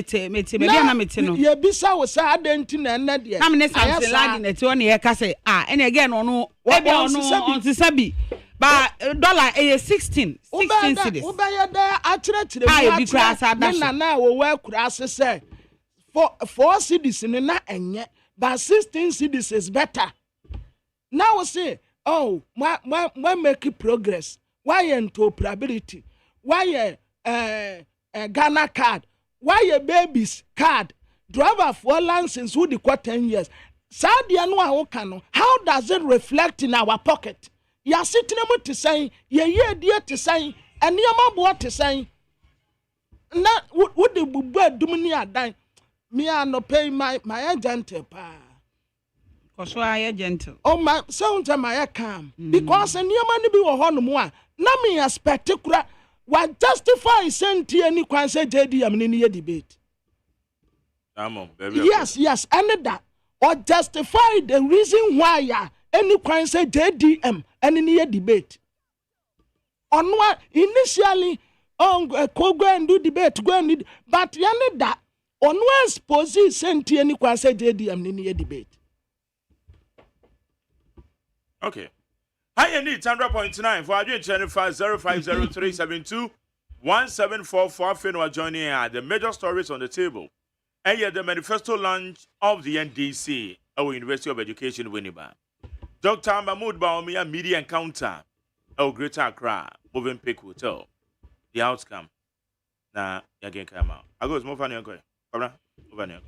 mete no. Ye bisa was identity na na dia. Na me something land na ti one ye ka say and again ono e be ono on ti sabi. But dollar 16 cedis. Ubaya da akire na na wo wa kurase say 4 cedis ni na enye but 16 cedis is better. Now we say, oh, why make progress? Why interoperability? Why Ghana card? Why babies card? Driver for license who the 10 years. Saudi how does it reflect in our pocket? You are sitting to say, ye dear to say, and your mom to say, not would the bubba dominia die. Me are no pay my agent pa. So I gentle. Oh my sound my calm. Because a new money be on more. Na me as particular what justify senti any kwan say JDM in the debate. Yes, and that or justify the reason why any kwan say JDM and in the debate. On what initially go and do debate go and but yani that on one's position senti any kwan say JDM in the debate. Okay. Hi, need 100.9 for our channel 050372 1744. Finwa joining here. The major stories on the table. And yet the manifesto launch of the NDC, our University of Education, Winneba. Dr. Mahmoud Baumia media encounter, our Greater Accra, moving Peak Hotel. The outcome. Now, again, come out. I go more funny. Okay. Over there.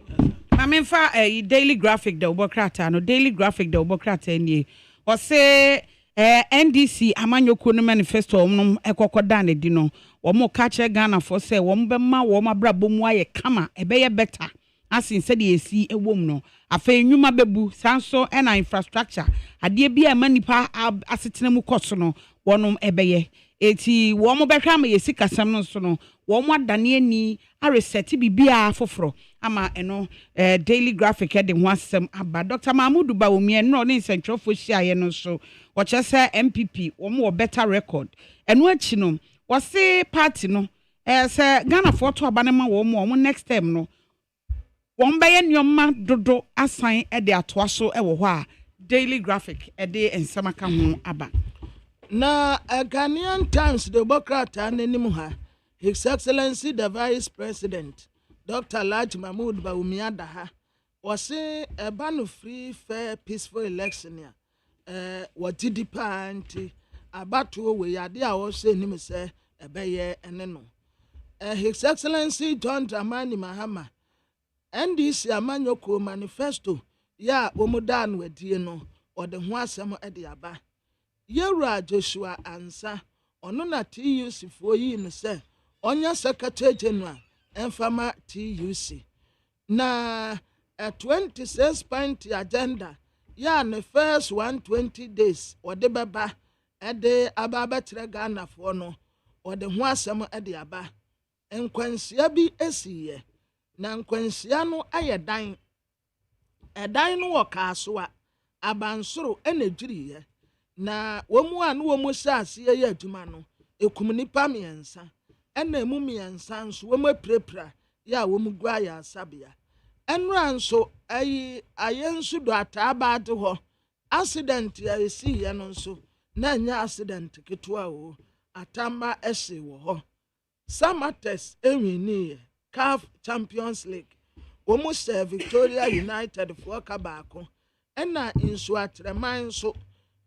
I mean, for a daily graphic, the Obokrata, no daily graphic, the Obokrata, and or say NDC amanyoko no manifesto omnom ekokoda ne di no wo mo ka che Ghana for say wo mbema wo mabrabo mu aye kama ebeye better asin said esi ewom no afa enwuma bebu sanso na infrastructure ade bia manipa asetena mu koso no wonom ebeye eti wo mo behwa ma yesi kasam no so no wo mo adane ani a reset bibia foforo ama eno daily graphic de ho asem aba Dr. Mahmoud Baumia no ne sentrofo hia no so wo chese MPP wo mo better record eno achi no wo se party no se Ghana for to aba ne ma wo mo next time no wo mbeye nyoma dodo asan de atoa so wo ho a daily graphic de ensamaka ho aba na Ghanaian Times the Democrat anenim ha His Excellency the Vice President Dr. Laj Mahmoud Baumia daha wɔse ɛba no free fair peaceful election ya wɔte di paa nti abatoɔ wɔ yade a wɔhyɛ nim sɛ ɛbɛyɛ ɛne no His Excellency John Dramani Mahama NDC amanyɔkuo manifesto ya wɔmuda no wadie no ɔde ho asɛm ɛde aba yɛwura Joshua Ansa ɔno na TUC foɔ yi no sɛ ɔnyɛ Secretary General ɛmfama TUC na a 26-point agenda ya ne first 120 days ɔde bɛba ɛde aba abɛkyerɛ Ghanafoɔ no ɔde ho asɛm ɛde aba nkwansia bi esiye na nkwansia no ayɛ dan ɛdan no wɔ Kaasoa abansoro ɛna dwiriye na wɔmu a no wɔmu hyɛ yɛ adwuma no ekum nipa mmiɛnsa ɛna emu mmiɛnsa nso wɔmu aprepra ya wɔmu gu ayɛ asabea ɛnura nso ayi ayɛ nso do ataaba de hɔ accident ya esiye no nso na nya accident ketewa o atamba ɛhye wɔ hɔ Samatex ewini CAF Champions League wɔn Victoria United for kabaako ɛna nso atreman nso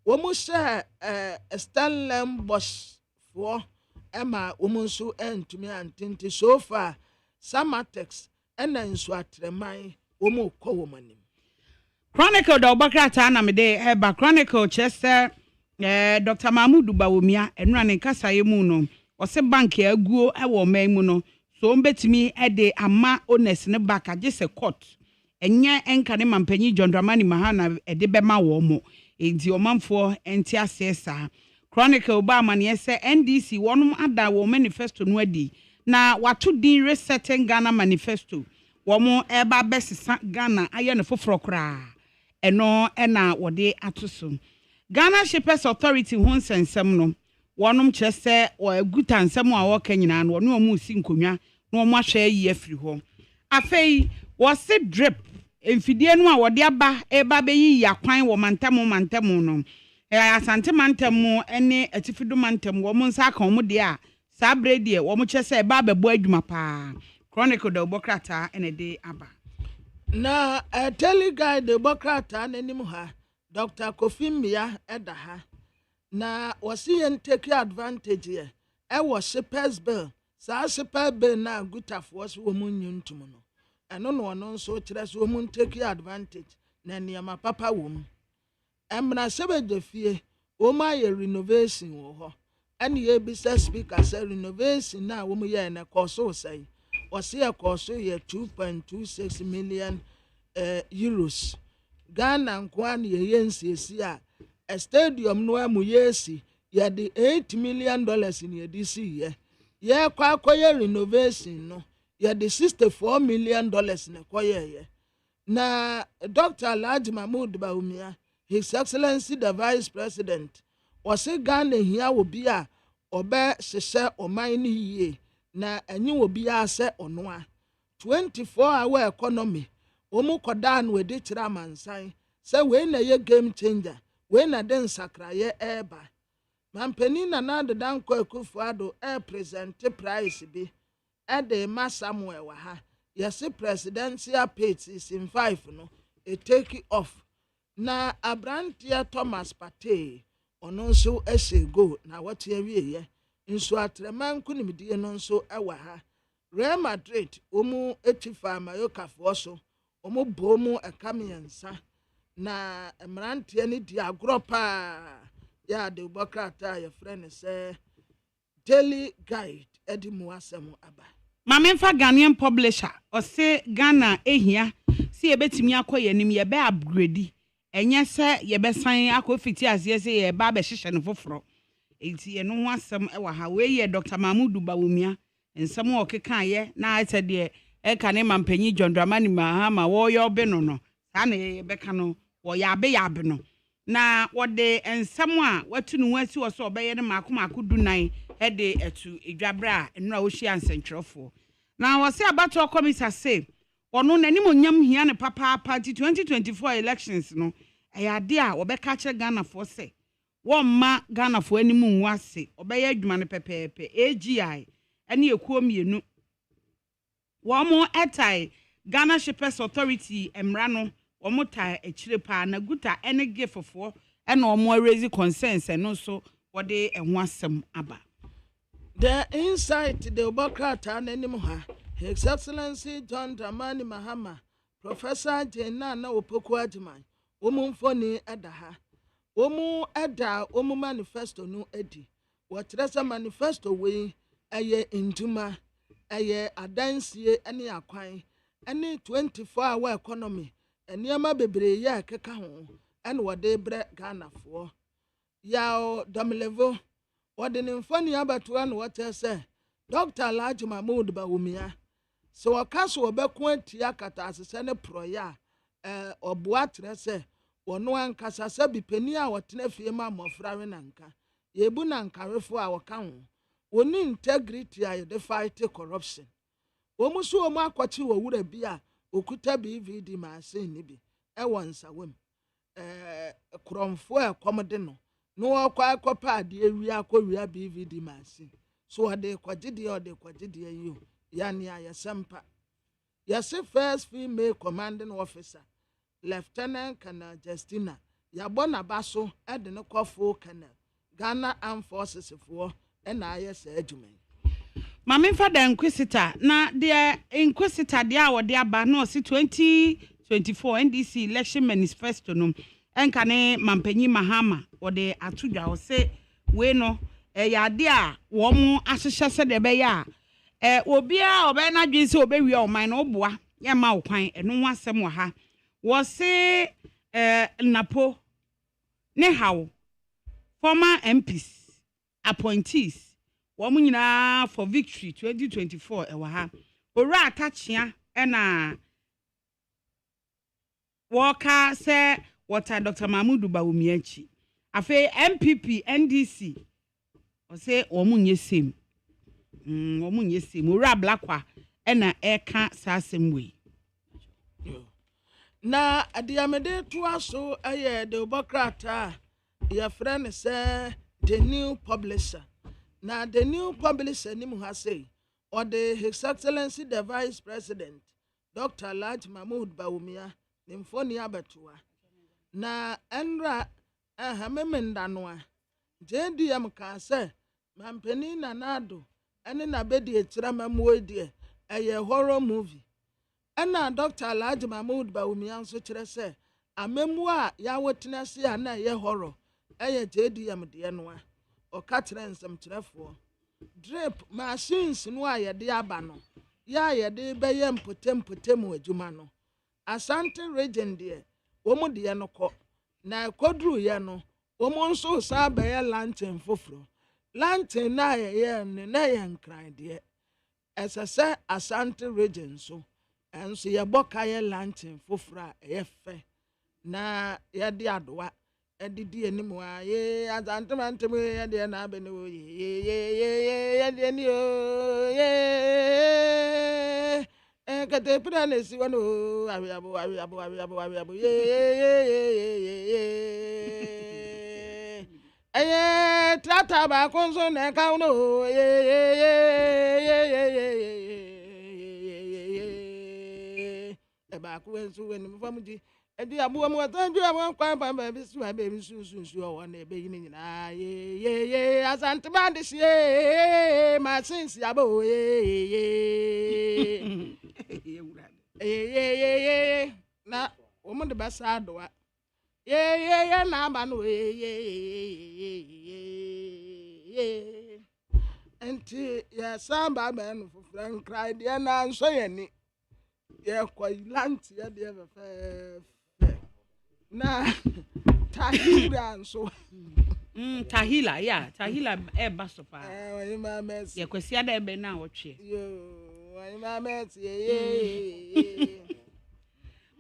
wɔn Stellenbosch for ɛma wɔn nso ɛntumi antinte so far Samatex ɛna nso atreman wɔn kɔ wɔn anim. Chronicle da obokrata na me de eba Chronicle chese Dr. Mahmoud Bawumia enura ne kasaye mu no ose bank aguo ewo man mu no so mbetimi ede ama honest ne back agese court enye enka ne mampanyi John Dramani Mahama ede bema wo mo enti omanfo enti asesa Chronicle ba amane se NDC wonum ada wo manifesto no adi na wato din resetting Ghana manifesto wo mo eba besesa Ghana aye ne foforo kra eno ena wode atoso Ghana Shippers Authority ho nsensem no wonum kyese o aguta nsem a woka nyina no no mu si nkonwa no mo ahwe yi afiri ho afei wo se drip emfidie no a wode aba eba be yi yakwan wo mantam no asante mantam ene atifido mantam wo mo nsa aka wo de a sa brede wo mo kyese eba bebo adwuma pa Chronicle da obokrata ene de aba na teleguide de obokrata nanim ha Dr. Kofi Mia edaha na wasi yen take advantage ye was shippers bill sa shipper bill na gutafo so wo mun nyuntum no eno no no so kire so mun take advantage na niama papa wo mu emra sebeje fie wo ma ye renovation wo ho ene ye bisa speaker say renovation na wo mu ye na koso say wasi ye koso ye 2.26 million euros Ghana nkwan ye yensiesi a stadium no amu yesi ye de $8 million in ye DC ye kwa koye renovation no ye de $64 million na koye ye na Dr. Alhaji Mahmoud Bawumia His Excellency the Vice President was Ghana hia obi a obe hyehyɛ oman ni yie na enyi obi a sɛ ono a 24-hour economy omu koda no edi kira mansan sɛ we na ye game changer we na den sakraye eba mampani na na de danko Akufo-Addo present price bi de ma Samuel wa ha yes presidential page is in 5 no e take off na Abrantia Thomas Partey ono nso go na what awie ye nso atreman kunimdie no nso wa ha Real Madrid omu etifa Mayoka fo so omu bomu akamiensa na emrantie ni di agropa ya de bokrata ya friend say daily guide edimu asem aba Mamemfa Ghanaian publisher o se Ghana ehia si ebetimi akoye nim ye be upgrade enye se ye be san akofiti asie se ye ba be hyehye no foforo enti ye no ho asem e wa ha we ye Dr. Mahmoud Bawumia ensem o keka ye na ate de e ka ne mampanyi John Dramani Mahama wo yo be no sa na ye be ka no wo ya be no na wo de ensem a watu no asi wo so obeye ne maako dunan e de etu edwabra enura wo hia nsentwerefo na wo se abato komisa se ono nanim onyam hia ne papa party 2024 elections no ayade a wo be ka kire Ghana for se wo ma Ghana for animu nwase obeye adwuma ne pepepe AGI ene ekuo mienu wo mo etai Ghana Shippers Authority emrano omuta echire na guta ene gifofo ena omo raise concerns and also what they enwasem aba. The insight the Obokrata anenim ha His Excellency John Dramani Mahama Professor Jena na Opoku Agyeman omumfoni edaha omu eda omu manifesto no edi watresa manifesto we eye nduma eye adansie ene akwan ene 24-hour economy eniema bebre ya keka ho ene wode bre Ghana fo yaw domlevo wode ne mfoni abatoa no wote se Dr. Alhaji Mahmoud Bawumia so wakaso obeko atia kata asese ne proya oboa trese wono ankasa sabi pani a wotena fie ma mofrawe nanka yebu nankarefo a woka ho woni integrity a de fight corruption omuso omu akwachi wo wura bi a okuta BVD machine ni bi wonsawem kromfo ekomde no okwa akopa ade ewi akowia BVD machine so ade kwagide yo yani ayasempa yase first female commanding officer Lieutenant Colonel Justina yabona baso ede ne kofo Colonel Ghana Armed Forces for na ayese adwumen Mame fa da inquisitor na de inquisitor de awode aba no si 2024 NDC election manifesto no enka ne mampanyi Mahama wode atudwa o se we no yade a wo mu ahyehye se de be ya obia obe na dwen se obewi o man no oboa ye ma okwan eno ho asem wa ha wo se napo ne hawo former MPs appointees wo mu nyina for victory 2024 ewa ha ora atachia na woka se wota Dr. Mahmoud Bawumia chi afi MPP NDC o se wo mu nyesem omunye sim ora blakwa na eka sasem we na adiamede to aso aye the Obokrata ya friend say the new publisher na the new publisher ni mu ha say or the His Excellency the Vice President Dr. Alhaji Mahmoud Bawumia nimfoni abatoa na enra memenda no a JDM ka say mampeni na nado ene na bedi etira mamuo die eye horror movie ena Dr. Alhaji Mahmoud Bawumia nso kire se amemu a ya wotena se a na ye horror eye JDM de no a o ka kire nsem kirefo drip machines no a ye de aba no ya ye de be ye mpotem adwuma no Asante region de wo mu de no kɔ na kodru ye no wo mu nso sa be ye lantern foforo lantern na ye ne na ye nkran de esese Asante region so enso ye boka ye lantern foforo a ye fe na ye de adoa edidi enimu a ye Asante mantem ye de na be no ye de ni o ye kete pira ne si wono abiabo ye trata ba konso ne ka uno e ba ku ensu weni mfamuji edi abuwa mu atanju abon kwa pa ba bi su aba bi su o na ebe yin nyina ye Asante ba de sie ma sinsi abo na wo mu de ba sa doa ye na aba no enti ya samba ba no fofra nkrai de na nso ye ni ye kwa lanti ya de fe na tahila nso tahila eba so pa we ma mes ye kwesi ada ebe na wotwe we ma mes ye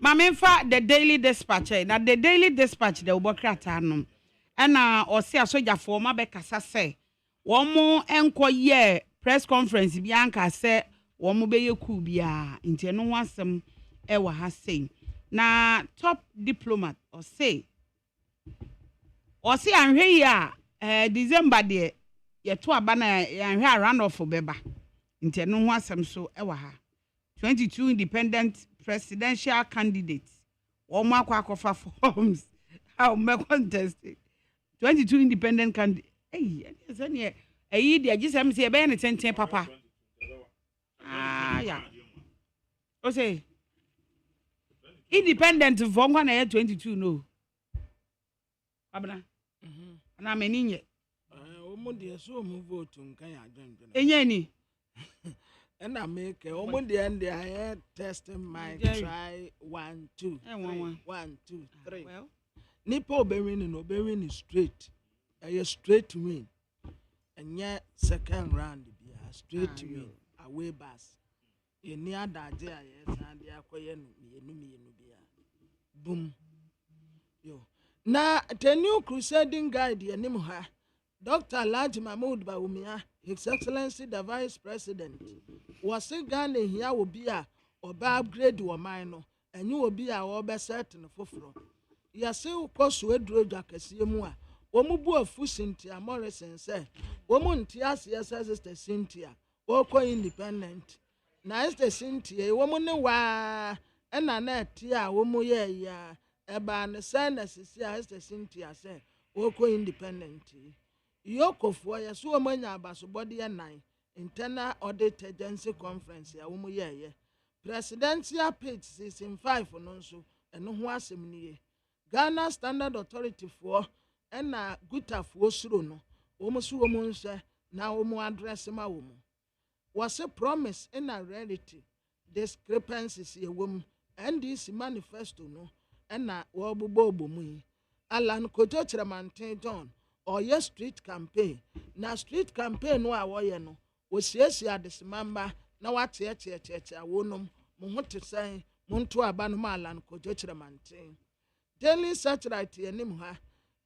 Mamenfa the Daily Dispatch na the Daily Dispatch the Obokrata no na osi asojafo ma be kasa se wo mo enko ye press conference bi anka se wo mo be yeku bia nti no ho asem e wa ha sei na top diplomat osi anhwe ya December de ye to aba na anhwe round off beba nti no ho asem so e wa ha 22 independent presidential candidates. Oma kwa forms. How me contest 22 independent candidates. Hey, I just am say be 10 papa. Ah, yeah. Say independent from one 22 no. Abna. Na meninye. Omundi so mu vote nkan ya dwendwen. Enye ni. And I make omundi and I testing my try 1 2 3 1 2 3. Well, Nipa obewin is straight. Straight win. And yet second round be straight win. Away bus. You near that day, yes, and the acquaint boom. Yo. Now, the new crusading guide, the Nimuha, Dr. Alhaji Mahmoud Bawumia, His Excellency the Vice President, was a gun here will be a or upgrade or minor, and you will be our best certain for floor. Yasu cost we drew Jackasimua, Omubu of Fusintia Morrison said, Woman Tias, yes, Sister Cynthia, Oko independent. Na Sister Cynthia, woman, wa, and Annette, ya, woman, ya, eba ne sana Sister Cynthia said, Oko independent. Yoko for ya so manya body and nine, internal audit agency conference, ya, woman, ya, presidential page season 5 for nonso, and no was a Ghana Standard Authority for and Guta for Surono, almost woman say, now woman address my woman. Was a promise in a reality. Discrepancies a woman and this manifesto no and na wobo mui. Alan Kojotra Mantin John or your street campaign. Na street campaign no awoye no. Was yes ya dismember na what a wonum Muhutu say Muntu Abanuma Alan Kojotra Mantin. Daily satellite enimha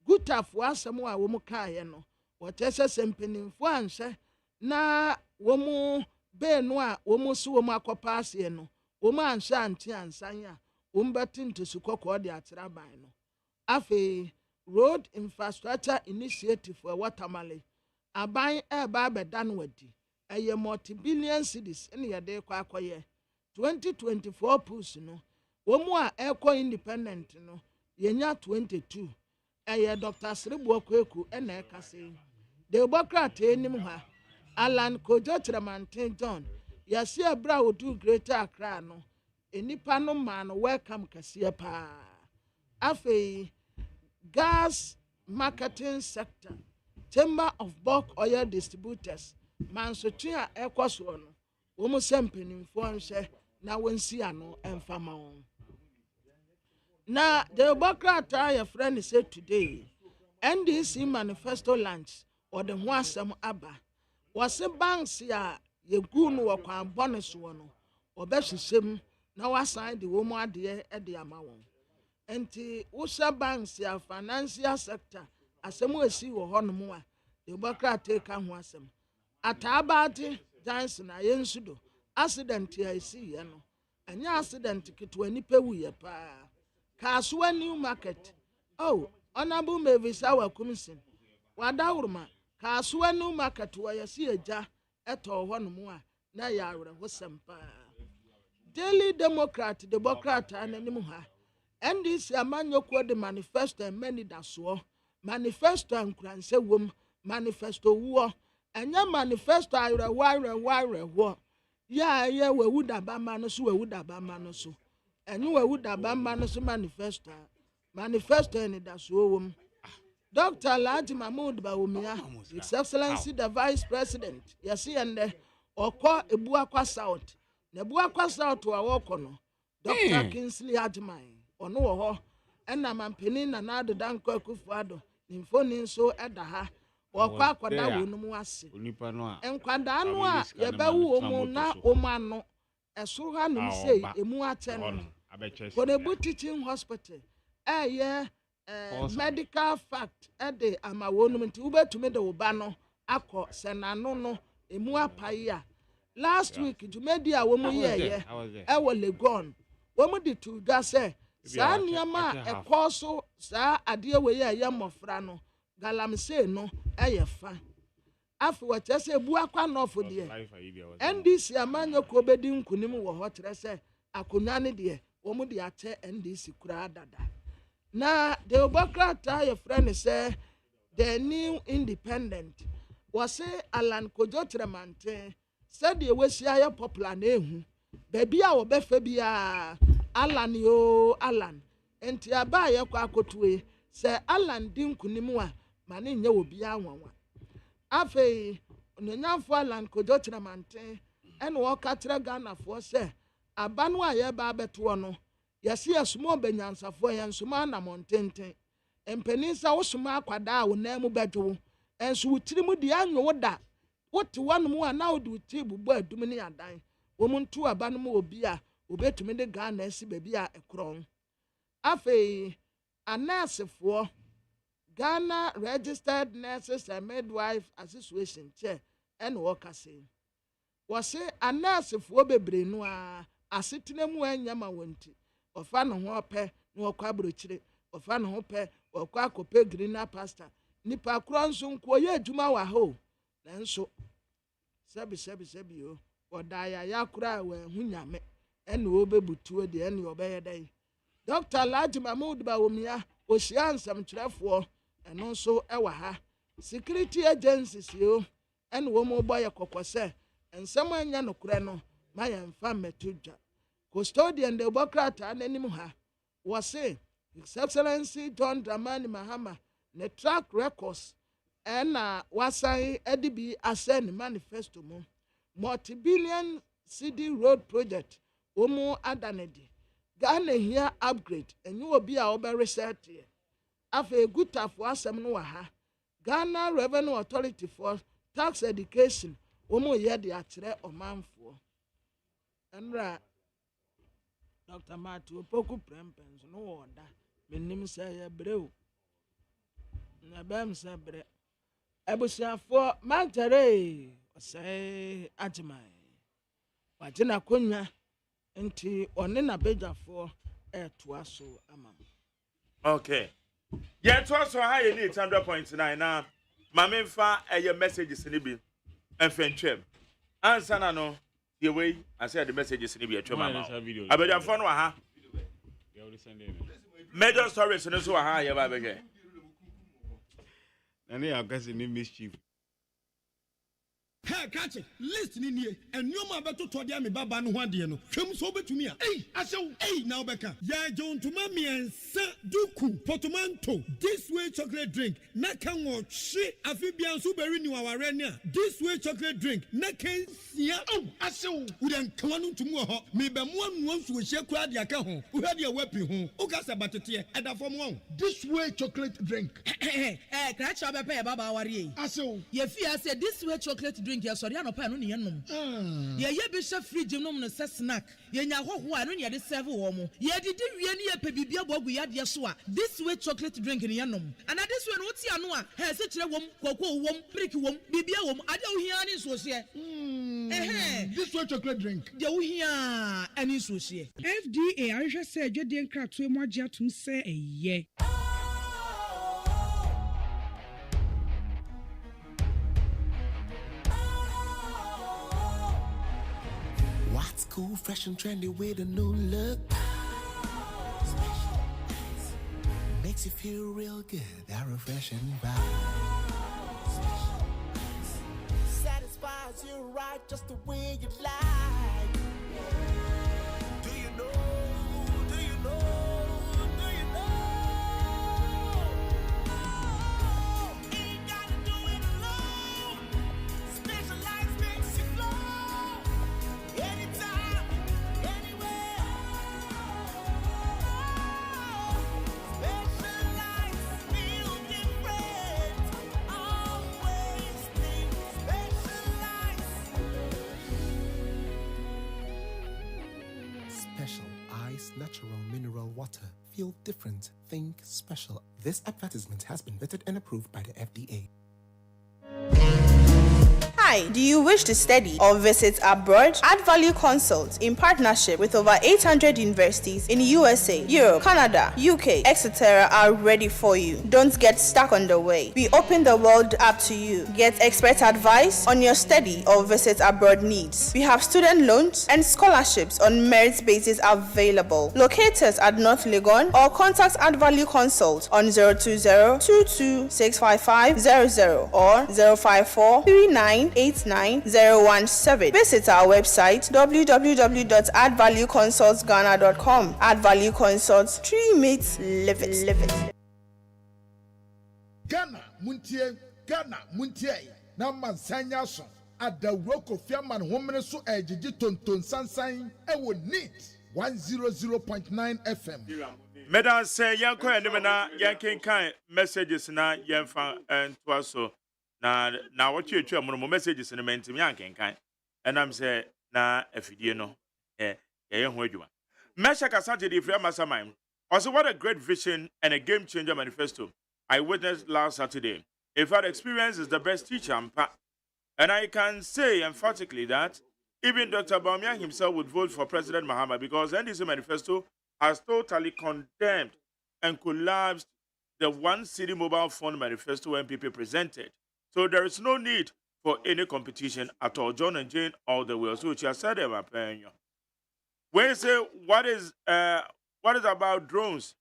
guta fo asemo a wo mu kae no wo tese sempenimfo anhye na wo mu be no a wo mu so wo mu akopa ase no wo mu anhye ante ansan a wo mbati ntosu kokko de atera ban no afi road infrastructure initiative for watermale aban eba beda no wadi eye multi-billion cedis ene yede kwa akoye 2024 push no wo mu a eko independent no yenya 22 Dr. Sribu Okweku ene kase de Obokrat enim ha Alan Kojotra Mantin John yasi abra odu Greater Accra no enipa no man welcome kase pa afi gas marketing sector Chamber of Bulk Oil Distributors mansotua ekoso no wo mu sempenimfo nhye na wonsi ano emfama won. Now, the Bokrata, your friend said today, NDC Manifesto launch or the Wasam Abba was a banks ya ye goon or quan bonus one or best sim now assigned the woman dear at the amount. And the Usha banks ya financial sector as some way see or honor the Bokrata take on wasam. At Abati, Johnson, I ensudo accident here I see, yano, and your accident to any pewi pa. Kaswa New Market. Oh, Honorable Mavis our commission. Wadaurma, Kaswa New Market where you see a jar at all 1 more. Na yara was some pa. Daily Democrat, the Democrat and Nimuha. And this Yamanoko the manifesto and many that saw. Manifesto and Cranse womb, manifesto war. And your manifesto I wire war. Yeah, we would have manos, we would have manos. And you would have manos manifesto and that's woman. Dr. Alhaji Mahmoud Bawumia, His Excellency the Vice President, Yasi and or call a Buakwa South. The Buakwa South to our Okono, Dr. Kingsley Adjumai, or no, and I'm penning another Danko Kufuado, Nymphonin so at the ha, or Quaquada Wunumuasi. And Quadanua, Yabawu na Omano, as Suhan say, a Muatan. For the boot teaching hospital, medical fact at the Amawonum to Uber to me the Ubano, Ako, Senanono, Emua Paya. Last week, to media woman, I was gone. Woman did to Gase, Sanyama, a corso, Sa, a dear way a yam of Frano, Galam say no, fan. Afterwards, I say, Buakwa no for dear. And this Yamano Kobedin Kunimu or what I say. akonnwa ne deɛ wɔn de akyɛ ndc koraa dada na de obokrata yɛ frɛ ne sɛ the new independent wɔse alan kojo tremante sɛdeɛ wɔahyia yɛ popular na ehu baabi a wɔbɛfa biara alan yo alan enti aba a yɛkɔ akotue sɛ alan di nkunim a ma ne nyɛ obi anwanwa afei onyanyafo alan kojo tremante ɛna wɔka kyerɛ ghanafoɔ sɛ aba no a yɛba abɛtoɔ no yɛse yɛsoma ɔbɛnyansafoɔ yɛnsoma anammɔntenten mpanin sɛ wosoma akwadaa a wo nan mu bɛdwo ɛnso wo tiri mu deɛ anwo wo da wote hɔnom a na wode wo tiri bobɔ adum ne adan wɔn nto aba no mu obi a obetumi de Ghana asi baabi a ɛkorɔn afei anɛɛsefoɔ Ghana Registered Nurses and Midwife Association chair ɛna wɔkase wɔse anɛɛsefoɔ bebree no a asetena mu anyama wɔn ti ɔfa ne ho ɔpɛ na wɔkɔ aburokyire ɔfa ne ho pɛ wɔkɔ akɔpɛ greener pastor nipa korɔ nso nko yɛ adwuma wɔ ha o nanso sɛbi o ɔda ya kora a wɔahu nyame ɛna wɔbɛbutuo deɛ ɛne ɔbɛyɛ dɛ Dr. Alhaji Mahmoud Bawumia ohyia nsɛmkyerɛfoɔ ɛno nso ɛwɔ ha security agencies o ɛna wɔn bɔ yɛ kɔkɔ sɛ nsɛm anya no korɛ no ma yɛmfa mmɛto dwa custodian de bokrata n'anim ha wɔse His Excellency John Dramani Mahama ne track records ɛna wasan ɛde bi asɛ ne manifesto mu multi-billion city road project wɔn adanedi Ghana here upgrade ɛnyɛ obi a ɔbɛreset yɛ afei gutafoɔ asɛm no wɔ ha Ghana Revenue Authority for tax education wɔn yɛ de akyerɛ ɔmanfoɔ ɛnra Dr. Matthew Poku Prempens no wɔ da menim sɛ yɛ brɛw na bɛm sɛ brɛ abusuafoɔ magare ɔsɛ agyeman wagye n'akonnwa nti ɔne n'abagyafoɔ ɛɛtoa so ama okay yɛtoa so ha yɛ ne 100.9 na maame mfa ɛyɛ messages ne bi ɛmfɛntwɛm ansa na no yɛwei asɛ the messages ne bi atwam ama abagyafoɔ no wɔ ha major stories no so wɔ ha yɛba bɛhwɛ na ne yɛakasɛ ne mischief Hey, catch it. List ni nie. And you ma beto to dia me baba no ho ade no. Hwem so betumi a. Hey, asew. Hey, now beka. Ya John to ma me ensa duku portmanteau. This way chocolate drink. Na kan wo hwe afibian so beri ni waware ni a. This way chocolate drink. Na kan sia. Oh, asew. Wo den kan no ntumu ho. Me be mo anu nso hye kura de aka ho. Wo hwe de wapi ho. Wo ka se batete eda fom ho. This way chocolate drink. Catch up be baba ware. Asew. Ye fi ase this way chocolate drink. Ya sorry anopa no ne yenom ye ye bi hye fridge nom no se snack ye nya hoho a no ne de serve wo mo ye didi wie ne ye pe bibia bogu ya de so a this way chocolate drink ne yenom and this way no ti ano a he se kire wom kokoo wom brick wom bibia wom ade wo hia ne so hye This way chocolate drink de wo hia ani so hye FDA ahwehwɛ sɛ adwade nkratoe mu agye atom sɛ ɛyɛ What's cool, fresh and trendy with a new look? Special nice. Makes you feel real good, that refreshing vibe. Special nice. Satisfies you right just the way you like. Do you know? Do you know? Do you know? Ain't gotta do it alone. Specialized makes you flow. Anytime, anywhere. Specialized feel different. Always think specialized. Special Ice Natural Mineral Water. Feel different. Think special. This advertisement has been vetted and approved by the FDA. Hi, do you wish to study or visit abroad? Add Value Consult, in partnership with over 800 universities in USA, Europe, Canada, UK, etc., are ready for you. Don't get stuck on the way. We open the world up to you. Get expert advice on your study or visit abroad needs. We have student loans and scholarships on merit basis available. Locate us at North Legon or contact Add Value Consult on 020-22-65500 or 054-3989-017. Visit our website www.addvalueconsultsghana.com. Add Value Consults, Dream it, live it, live it. Ghana Muntie, na mansanya so adawro kofiaman homene so ejiji tonton sansan ewo neat 100.9 FM. Medan say yanko enimena yankin kan messages na yemfa entwaso na what you mo messages na mentim yankin kan enam say na afidie no ye ho adwuma. Mesha Kasante di Free Mastermind. Also, what a great vision and a game changer manifesto I witnessed last Saturday. In fact, experience is the best teacher, and I can say emphatically that even Dr. Bawumia himself would vote for President Mahama because NDC manifesto has totally condemned and collapsed the one city mobile phone manifesto MPP presented. So there is no need for any competition at all. John and Jane all the way. So I said them when you say what is about drones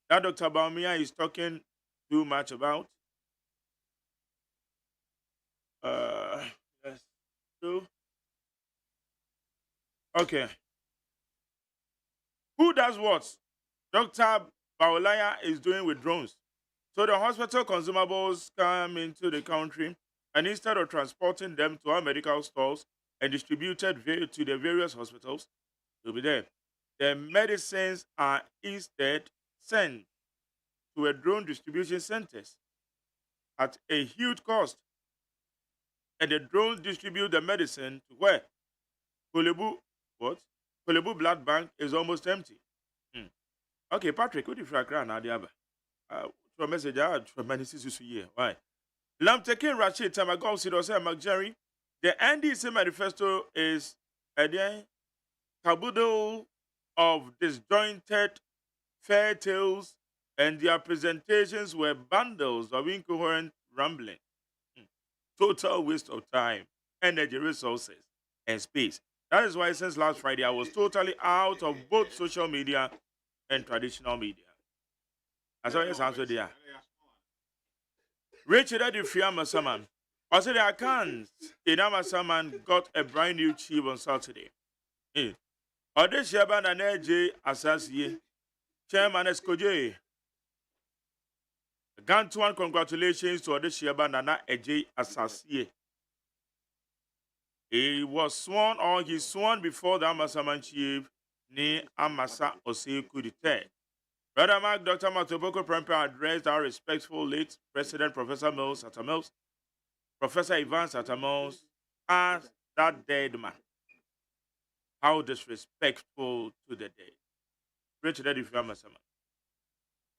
that Dr. Bawumia is talking too much about? Yes, true. Okay. Who does what? Dr. Bawumia is doing with drones. So the hospital consumables come into the country, and instead of transporting them to our medical stores and distributed to the various hospitals, to be there, the medicines are instead sent to a drone distribution centers at a huge cost. And the drones distribute the medicine to where? Kolebu Blood Bank is almost empty. Okay, Patrick, what if you are now the other? To a message I had from many sisters here. Why? Lamtekin Rashid Tamagol Sidose McJerry. The NDC manifesto is a caboodle of disjointed fair tales, and their presentations were bundles of incoherent rambling. Total waste of time, energy, resources, and space. That is why since last Friday, I was totally out of both social media and traditional media. I saw yes, answer there. Richard Adifia Masaman. Also, the accounts in Amasaman got a brand new chief on Saturday. Odeshaban and AJ Asasi, Chairman Escoje. Gantuan, congratulations to Odeshaban and AJ Asasi. He was sworn, or he sworn before the Amasaman chief, ni Amasa OSEI Kudite. Brother Mark, Dr. Matoboko Prempe addressed our respectful late President Professor Mills Atamils, Professor Ivan Satamils, as that dead man. How disrespectful to the dead. Richard Edifiamasama.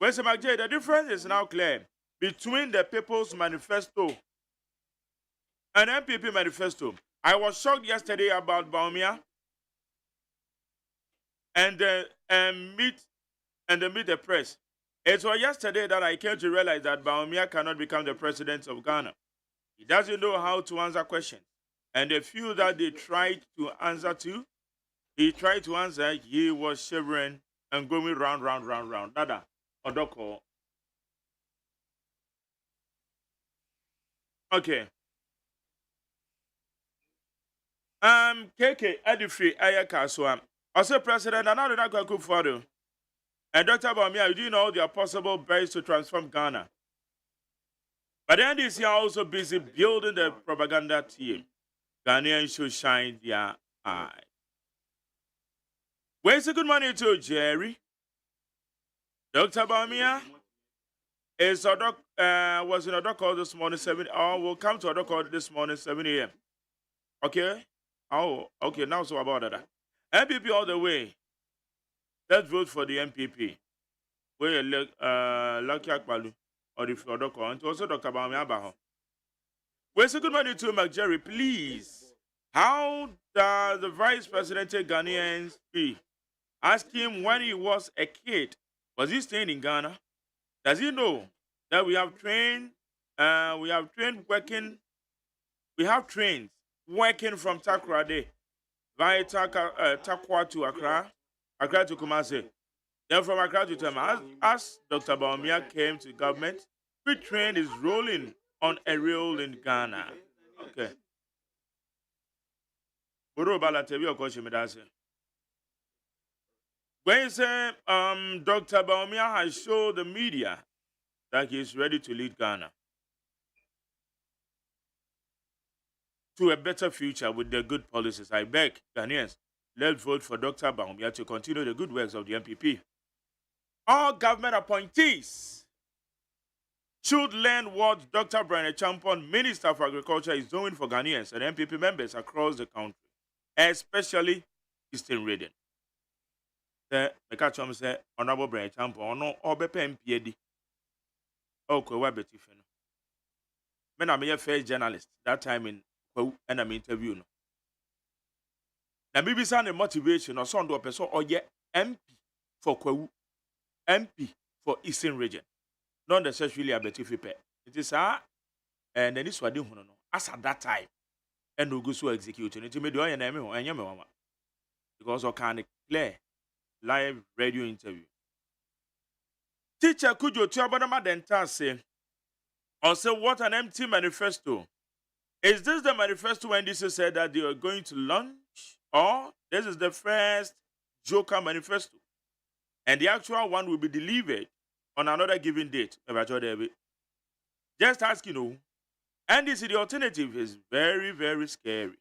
Well, the difference is now clear between the People's Manifesto and MPP Manifesto. I was shocked yesterday about Bawumia and meet the press. It was yesterday that I came to realize that Bawumia cannot become the president of Ghana. He doesn't know how to answer questions. And the few that they tried to answer to, he tried to answer, he was shivering and going round. Dada, Odoko. Okay. KK Edifri Ayaka Swam. Also, President, another Nakakufado. And Dr. Bawumia, you do know there are possible ways to transform Ghana. But the NDC are also busy building the propaganda team. Ghanaians should shine their eye. Where's the good morning to Jerry? Dr. Bawumia was in a doc call this morning, 7 or will come to a doc call this morning, 7 a.m. Okay? Oh, okay, now so about that. MPP all the way. Let's vote for the MPP. We Lucky Akbalu or the Fiodoco, and also Dr. Bawumia Baho. Well, so good morning to McJerry. Please, how does the Vice President take Ghanaians be? Ask him when he was a kid. Was he staying in Ghana? Does he know that we have trained trains working from Takoradi via Takwa to Accra, Accra to Kumasi. Then from Accra to Tema, as Dr. Baumia came to government, the train is rolling on a rail in Ghana. Okay. Buru Bala Tebi Okoshi Medase. When you say Dr. Baumia has showed the media that he is ready to lead Ghana to a better future with their good policies, I beg Ghanaians, let's vote for Dr. Baumia to continue the good works of the MPP. All government appointees should learn what Dr. Brian Champon, Minister of Agriculture, is doing for Ghanaians and MPP members across the country, especially Eastern Region. The Kachom said, Honorable Brian Champon, no, or MPD. Oh, Kwabeti Feno. When I'm a fair journalist, that time in and I'm interviewing. Now, maybe some the motivation or some do a person or yet MP for Kwewu, MP for Eastern Region. Not necessarily a better fit. It is and then this was doing no. As at that time, and no go so executing it. Made your name and your mama because I can clear live radio interview. Teacher could you tell about the denta say, or say what an empty manifesto? Is this the manifesto when this is said that they are going to launch, or this is the first Joker manifesto, and the actual one will be delivered on another given date? Just ask, and this is the alternative is very, very scary.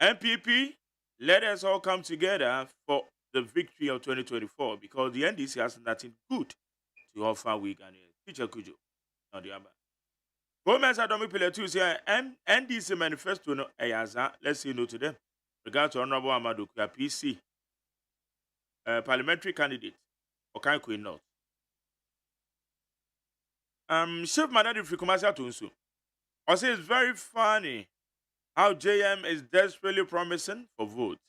MPP, let us all come together for the victory of 2024 because the NDC has nothing good to offer we Ghanaians. Teacher Kujo, not the other. Gomez Adomi Pillar 2 say NDC manifesto no ayaza. Let's say no to them. Regard to Honorable Amadou Kuya PC, parliamentary candidate, Okan Queen North. Chef Manadi Frikumasia Tunsu. I say it's very funny how JM is desperately promising for votes,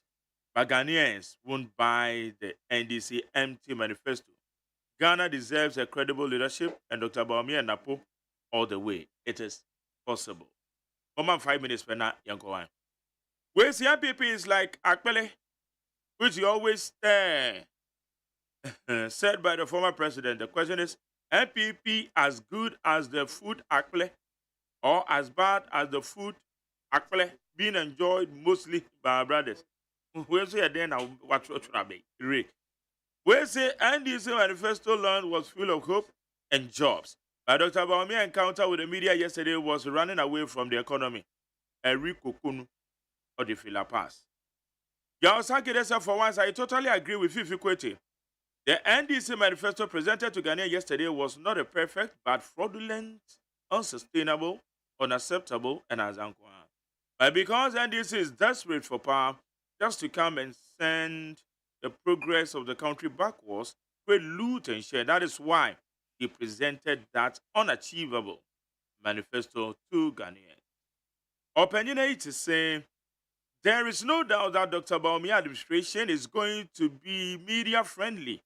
but Ghanaians won't buy the NDC empty manifesto. Ghana deserves a credible leadership, and Dr. Baumia and Napo all the way. It is possible. 5 minutes per night, young one. Where the MPP is like Akpele, which you always said by the former president. The question is, MPP as good as the food Akpele, or as bad as the food Akpele being enjoyed mostly by our brothers? Where say then now what be? Where say NDC manifesto land was full of hope and jobs. But Dr. Baumia encounter with the media yesterday was running away from the economy. Enrico Kunu or the Fila Pass. Yaosaki for once, I totally agree with Fifi Kwete. The NDC manifesto presented to Ghana yesterday was not a perfect, but fraudulent, unsustainable, unacceptable, and azankwa. But because NDC is desperate for power, just to come and send the progress of the country backwards, we loot and share. That is why he presented that unachievable manifesto to Ghanaians. Opinionated to say, there is no doubt that Dr. Baumia administration is going to be media friendly,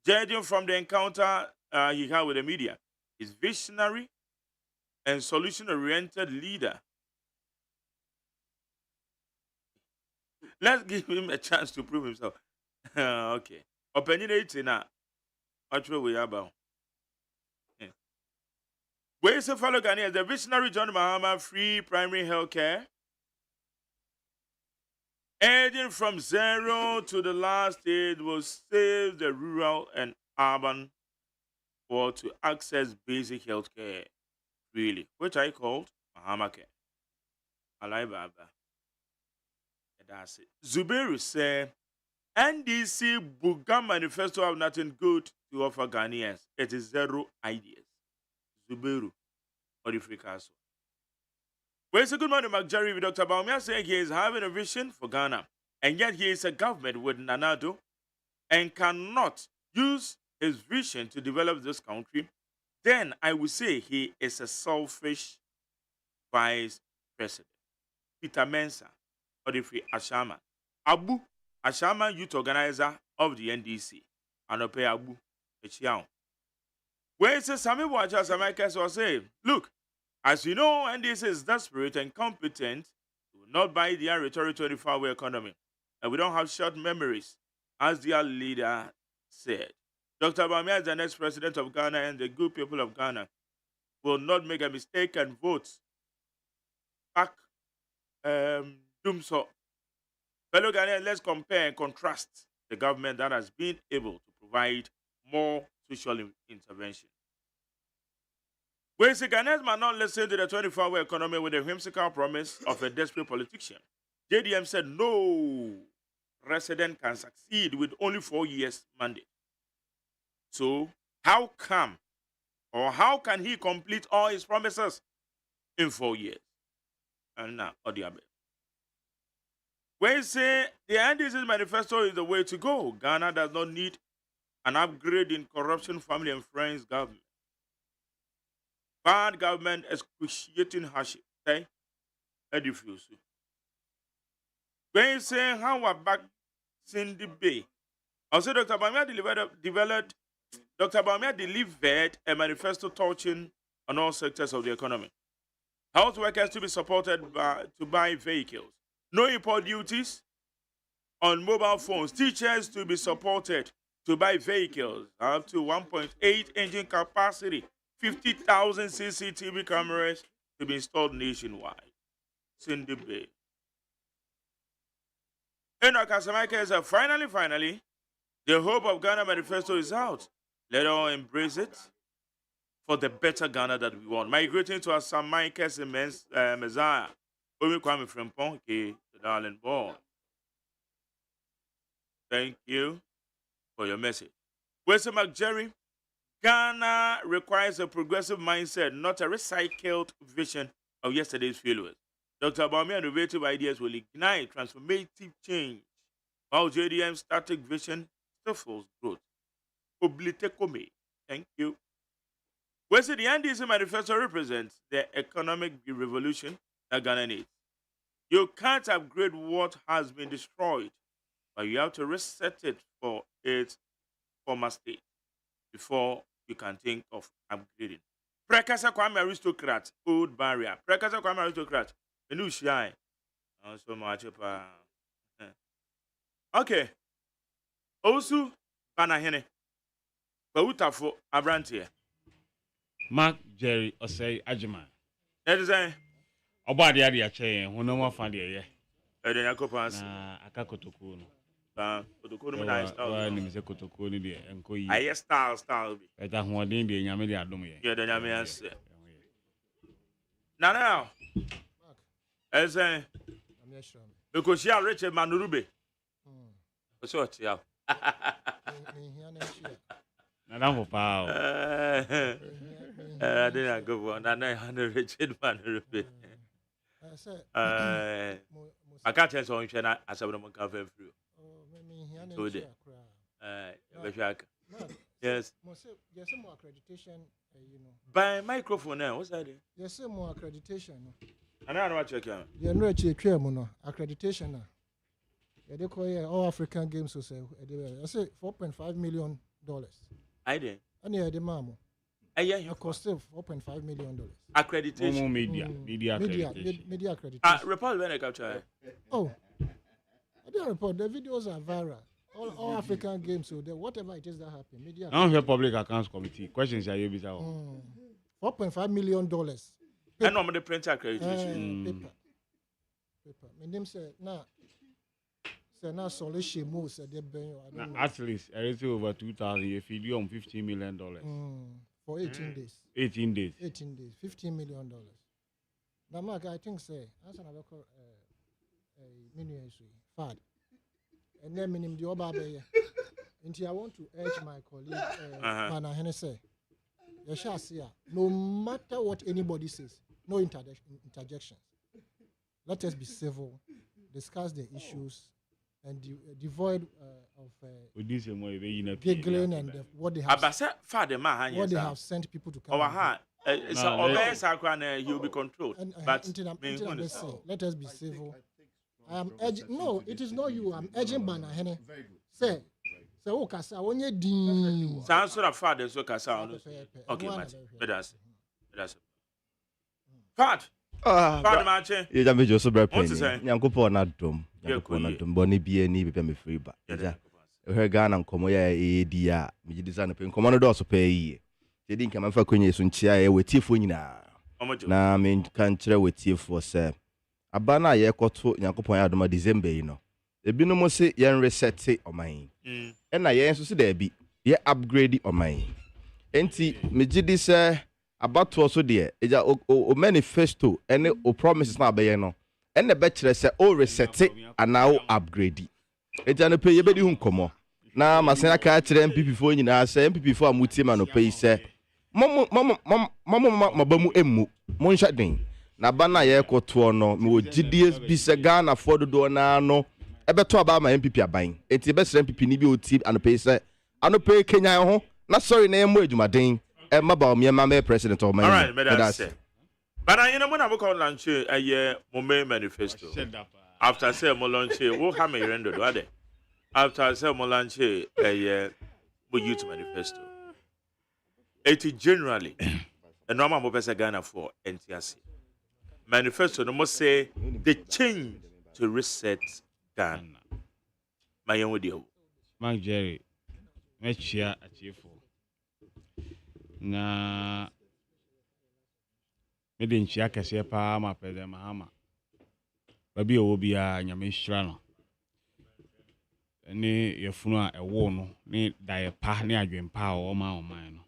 judging from the encounter he had with the media. He's visionary and solution-oriented leader. Let's give him a chance to prove himself. Okay. Opinionated now. What will we about? Where is the fellow Ghanaians? The visionary John Mahama, free primary health care. Adding from zero to the last stage will save the rural and urban poor to access basic health care, really, which I called Mahama Care. Alai Baba. That's it. Zubairu said, NDC Buga manifesto have nothing good to offer Ghanaians. It is zero ideas. Zubairu or the free castle. Well, it's a good morning, McJerry, with Dr. Baumia saying he is having a vision for Ghana, and yet he is a government with Nanado and cannot use his vision to develop this country. Then I would say he is a selfish Vice President. Peter Mensah, Odifri Ashama. Abu Ashama, youth organizer of the NDC. Anope Abu Echiao. When it says Sami Wacha Samakas was saying, look, as you know, NDC is desperate and competent to not buy their rhetoric 24-hour economy. And we don't have short memories, as their leader said. Dr. Bamia is the next president of Ghana, and the good people of Ghana will not make a mistake and vote back Dumso. Fellow Ghanaians, let's compare and contrast the government that has been able to provide more social intervention. When the Ghanaians might not listen to the 24-hour economy with a whimsical promise of a desperate politician, JDM said no resident can succeed with only 4 years mandate. So how come, or how can he complete all his promises in 4 years? And now, Odiabe. When you say the NDC's manifesto is the way to go, Ghana does not need an upgrade in corruption, family and friends government. Bad government excruciating hardship. Okay? Edifuse. When you say how we're back Cindy Bay, also Dr. Bamia delivered a manifesto touching on all sectors of the economy. Health workers to be supported to buy vehicles. No import duties on mobile phones. Teachers to be supported to buy vehicles up to 1.8 engine capacity. 50,000 CCTV cameras to be installed nationwide. Cindy Bay. Enoch Asamaka said, finally, the hope of Ghana manifesto is out. Let us all embrace it for the better Ghana that we want. My greeting to Asamaka's immense Messiah. Omi Kwame Frimpong, the darling boy. Thank you for your message. Where's Jerry? Ghana requires a progressive mindset, not a recycled vision of yesterday's failures. Dr. Bami's innovative ideas will ignite transformative change, while JDM's static vision stifles growth. Oblitekome. Thank you. The NDC manifesto represents the economic revolution that Ghana needs. You can't upgrade what has been destroyed, but you have to reset it for its former state before you can think of upgrading. Prekasa Kwame aristocrat, old barrier. Prekasa Kwame aristocrat, a new shy. So much. Okay. Also, Banahene. Bautafo Abrantia. Mark Jerry OSEI AGYEMAN. That is a Obadi Adia Chain, who no more found here. Edeniacopans. Akakotokuno. I style. Better one day, the Yamidi Adumi. Yeah, the Yamias. Now, as a because you are Richard Manurube. So, yeah. Madame Pao. I didn't go on. I know Richard Manurube. I can't tell so much as I would come through. So yes. Yes, more accreditation, By microphone now, what's that? Yes, more accreditation. I don't know what you're saying. You're not accreditation. They call all African Games. So I say $4.5 million. I did. And yeah, the mamo. It cost $4.5 million. Accreditation. Media accreditation. Media accreditation. Report when I capture. Oh, I didn't report. The videos are viral. All African Games, so whatever it is that happened. Media. I don't hear Public Accounts Committee. Questions are you busy? $4.5 million. I know I'm the printer accreditation. Paper. My name said, now solution moves at the bank. At least I raised over 2,000. If you do $15 million for 18 days. 18 days. $15 million. Now, Mark, I think say as an local ministry fad. And then minim the oba be. Until I want to urge my colleague Mana Hennessy. You shall see no matter what anybody says, no interjections. Let us be civil, discuss the issues, and devoid of giggling and what they have. What they have sent people to come. So obey Sakran, he will be controlled. But let us be civil. I am urging. No, it is not you. I'm urging Banahene. Say, Okasa, when you deem. Sounds sort of father, so Kasa. Okay, let us. Fat. Father, you don't just break pain. Yankopo na dum. Yankopo na dum. Boni be ni be me free ba. Her Ghana komo ya dia. Me design pe komo no do so pay. Je din kama fa konye so nchia e wetifo nyina. Na me kan kire wetifo se. Aba na ye koto Yankopon ya adoma December yi no. Ebi no se yen reset oman. E na yen so se da bi ye upgrade oman. Enti megidi se abato so de eja o manifesto ene o promises na abaye no. Ene be kire se o reset ana o upgrade. Eja no pe ye be di hu komo. Na masena ka kire MPP fo nyina se MPP fo amutie ma no pe se. Mabamu emu. Mo nsha den. Na bana ye koto no me wo GDS bi se Ghana for do na no ebeto aba ma MPP aban enti be sere MPP ni bi oti anope se anope Kenya ho na sorry na emu adwumaden e maba me ma president of man. All right, that's it. But I know when I call launch a year manifesto. After say mo launch wo ha me rendo do ade. After say mo launch a year youth manifesto. It generally and normal mo pesa Ghana for NTRC. Manifesto no must say the change to reset Ghana. My own with you. Mark Jerry, Mechia Achifo. Na Medin Chiaka Sepa, my President Mahama. Baby Obia, Yamishrano. Any your funua a wono, need die a pa near dream power or my own mine.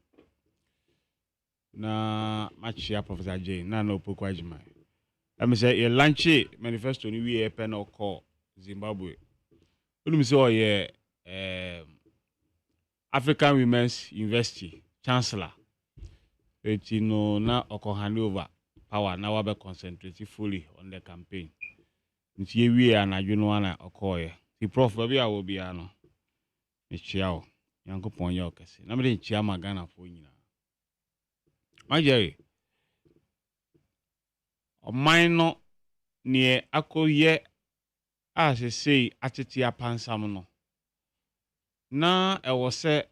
Na Machia Professor J, Nano Pokwajima. Let me say a lunchy manifesto ni we pen or call Zimbabwe. Let me say African Women's University Chancellor. You know now oko hand over power now we concentrate fully on the campaign. Nti we na adweno na okoye. The prof baby will be ano. Mechiao. Yankopon ye okese. Na me dey chia magana fo nyina. Majeri Omaino near Akoye as I say atiti apansam no. Na I was say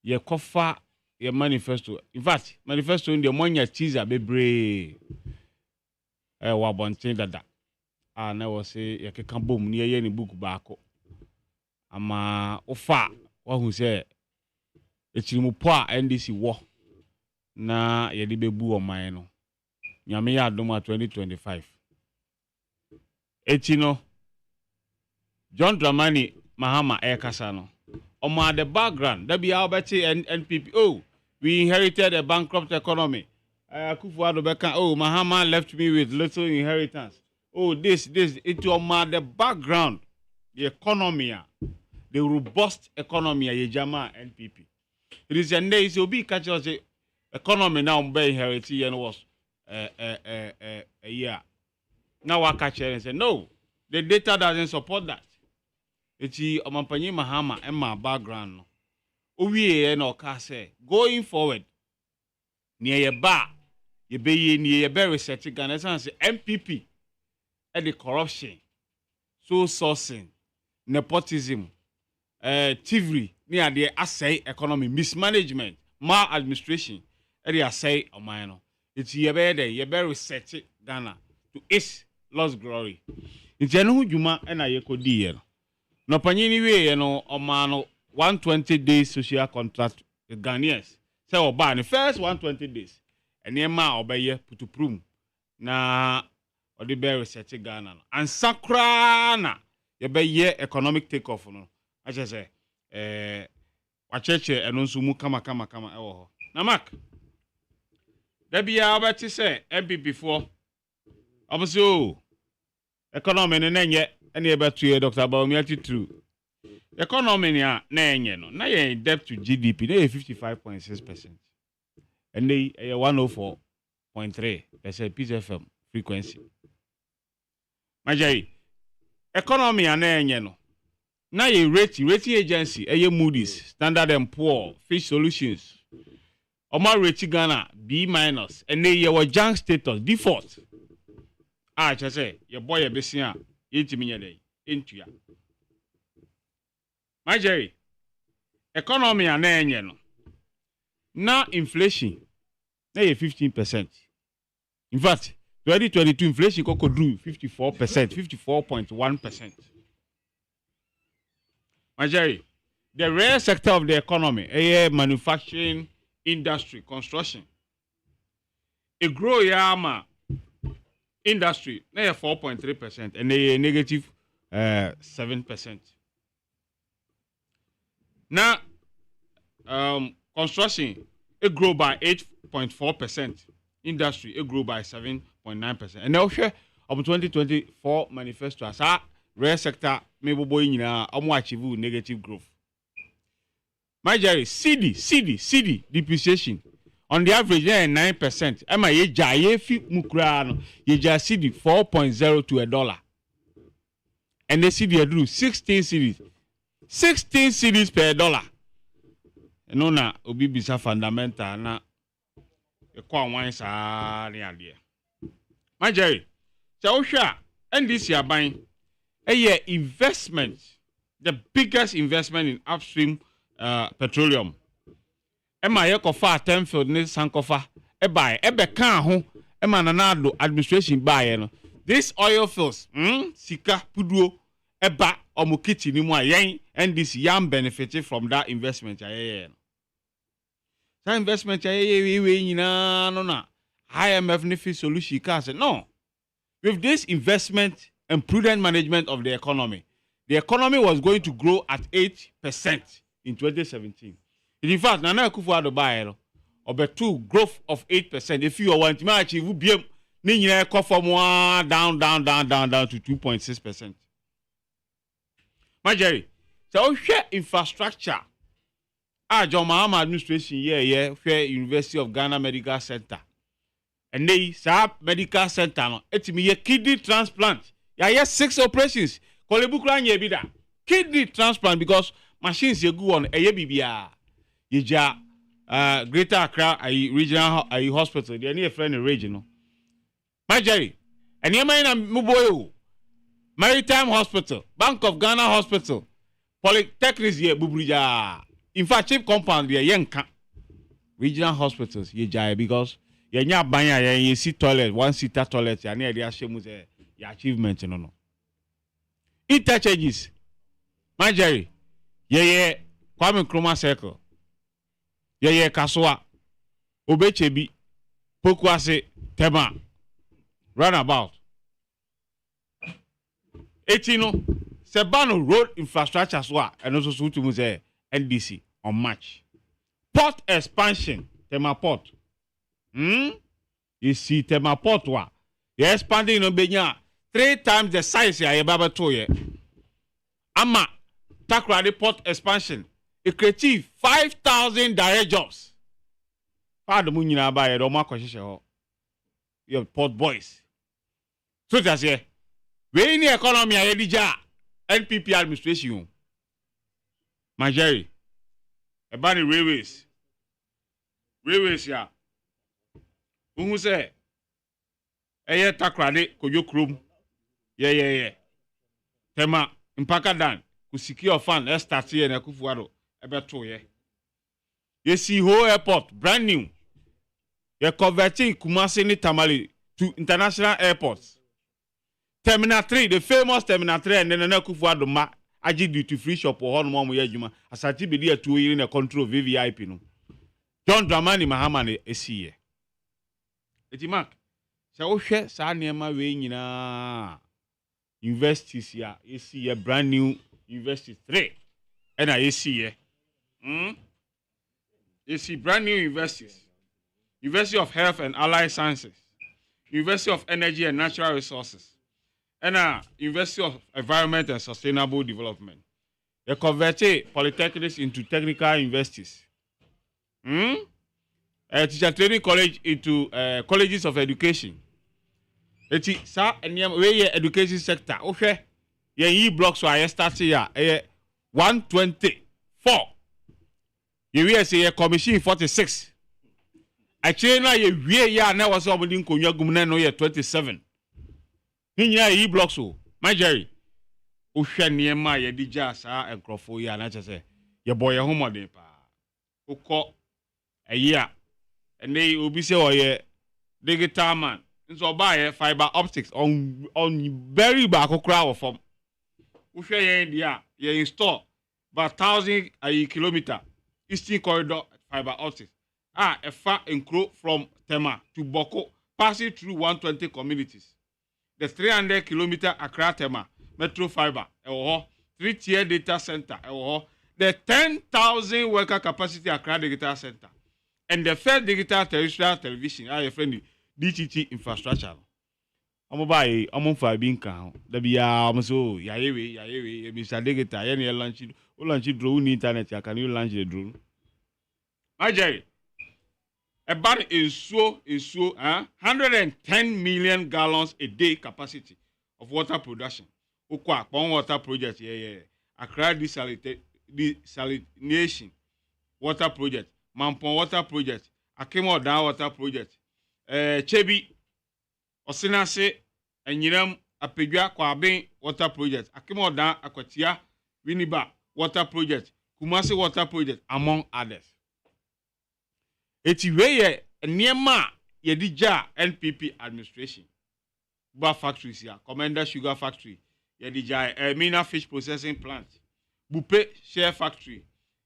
ye kofa ye manifesto. In fact, manifesto in the monya teaser bebre wabontin dada. Na was say ye kekan bom near ye ni book baako. Ama ofa wa hu say etirimu po a NDC wo na ye di bebu oman no. Nyame ya adoma 2025. Etino John Dramani Mahama Ekasa no. Omo the background, that be Albert and NPP. Oh, we inherited a bankrupt economy. Kufuado Beka, oh, Mahama left me with little inheritance. Oh, this, it omo the background, the economy, the robust economy, Yejama NPP. It is a day, so be catch us economy now be inherited and was a year. Now I catch and say, no, the data doesn't support that. It's Omampani Mahama and my background. We no say going forward near your bar, you be near your very setting and MPP and the corruption, so sourcing, nepotism, thievery, near the assay economy, mismanagement, maladministration, and the assay of mine. It's your very setting Ghana to its lost glory. It's a new Juma and I could dear. No panini way, omano 120 days social contract with Ghanaians. So ban the first 120 days. And Yema obey putu prum. Na or the bear setting Ghana. And Sakrana ye be ye economic takeoff no. I just say wacheche enonsumu kama ewo. Na Mark. There be about to say MP before. Obviously, economy nenye any about to Dr. Baumia true. Economy na nenye no. Na ye debt to GDP they 55.6%. And they 104.3. That's a PCFM frequency. Majai. Economy na nenye no. Na ye rating agency, Moody's, Standard & Poor, Fitch Solutions. Oma rate Ghana B-, and they were junk status default. I just say your boy a besia into me into ya. My Jerry, economy and then now inflation, now 15%. In fact, 2022 inflation could do 54%, 54.1%. My Jerry, the rare sector of the economy, manufacturing, industry, construction, a grow yama industry, they are 4.3% and they are negative 7%. Now, construction, it grew by 8.4%. Industry, it grew by 7.9%. And now, share of 2024 manifesto as a rare sector, maybe boy in achieve negative growth. My Jerry, CD depreciation on the average 9%. Am I fi mukrano? Ye CD 4.0 to $1, and the CD drew 16 CDs. 16 CDs per dollar. No na obi bisa fundamental na e kwa wan sa ne ade. My Jerry, so hwa NDC aban investment, the biggest investment in upstream petroleum. Ema ye kofa Temfield ne Sankofa ebe kan ho ema nanado administration buy no. This oil fields sika puduo eba omukiti ni mu ayen NDC yam benefited from that investment That investment we nyina no na IMF ne fi solution ka say no. With this investment and prudent management of the economy was going to grow at 8% in 2017. In fact, Nana Akufo-Addo buy two growth of 8%. If you want to achieve BM ni from down to 2.6%. My Jerry, so share infrastructure. John Mahama administration share University of Ghana Medical Center. And they say medical center no etimi kidney transplant. Yeah, 6 operations. Kolebukra nye bida. Kidney transplant because machines you go on bibia. Yeja Greater Accra regional hospital. They need a friend in region. My Jerry, and you mind Muboyo, Maritime Hospital, Bank of Ghana Hospital, Polytechnics ye Bubrija. In fact, chief compound ye yenka regional hospitals yeja because yenya banya ye see toilet, 1-seater toilet, ya near the ashemu your achievement no. Interchanges. My Jerry, ye Kwame Nkrumah Circle. Ye Kaswa, Obechebi, Pokwase, Tema, Runabout. 18 Sebano road infrastructure swa and also sutu muse NDC on March. Port expansion, Tema Port. You see Tema Port wa. You're expanding in Obenya 3 times the size ya baba toye. Ama Takrade Port expansion. It creative 5,000 direct jobs. Father Munina by Roma Koshisha. Your port boys. So that's here. We in the economy Edija NPP administration. My Jerry. About the railways. Railways ya. Who say? Eye Takrade Koyo Krum. Yeah. Tema Impakadan. Ku secure fund start here na Akufo-Addo ebeto ye. You see whole airport brand new. You converting Kumasi ni Tamale to international airports. Terminal 3, the famous Terminal 3 and then Akufo-Addo ma aji duty free shop or one more yejuma asati be there 2 years in the control VVIP no. John Dramani Mahama na esi. Eti mark. Say o hwe sa niema we nyina universities ya esi ye brand new University 3 and I see here. You see brand new universities. University of Health and Allied Sciences, University of Energy and Natural Resources, and University of Environment and Sustainable Development. They converted polytechnics into technical universities. Teacher training college into colleges of education. It's education sector. Okay. Ye blocks were start here 124. You will say commission 46. Actually, na ye wie ya na was obodi nkonwa gum na no ye 27. Ni nyina yi blocks o. My Jerry. O hwe niema ye di ja sa enkrofo ya na chese. Ye boy ye homode pa. Ukọ a ene obi se oye digital man. Nso ba ye fiber optics on very back okra of form. O hwe ye dia ye install about 1,000 kilometer eastern corridor fiber optics. A far encro from Tema to Boko, passing through 120 communities. The 300 kilometer Accra Tema metro fiber, 3-tier data center, the 10,000 worker capacity Accra Digital Center, and the first digital terrestrial television, friendly DTT infrastructure. I'm buy, I'm for being count. The be so yaewe, Mr. Digital, any launch drone internet, can you launch the drone? My Jerry. About is 110 million gallons a day capacity of water production. Okwa water project, Accra desalination water project, Mampon water project, Akimo Down water project, Chebi, Osinase, and Yiram Apegua Kwabe water project, Akimo Down Akwatia, Winiba water project, Kumasi water project, among others. Eti weye niema yedija NPP administration. Buba factories ya, Commander Sugar Factory, yedija Mina Fish Processing Plant, Bupe Share Factory,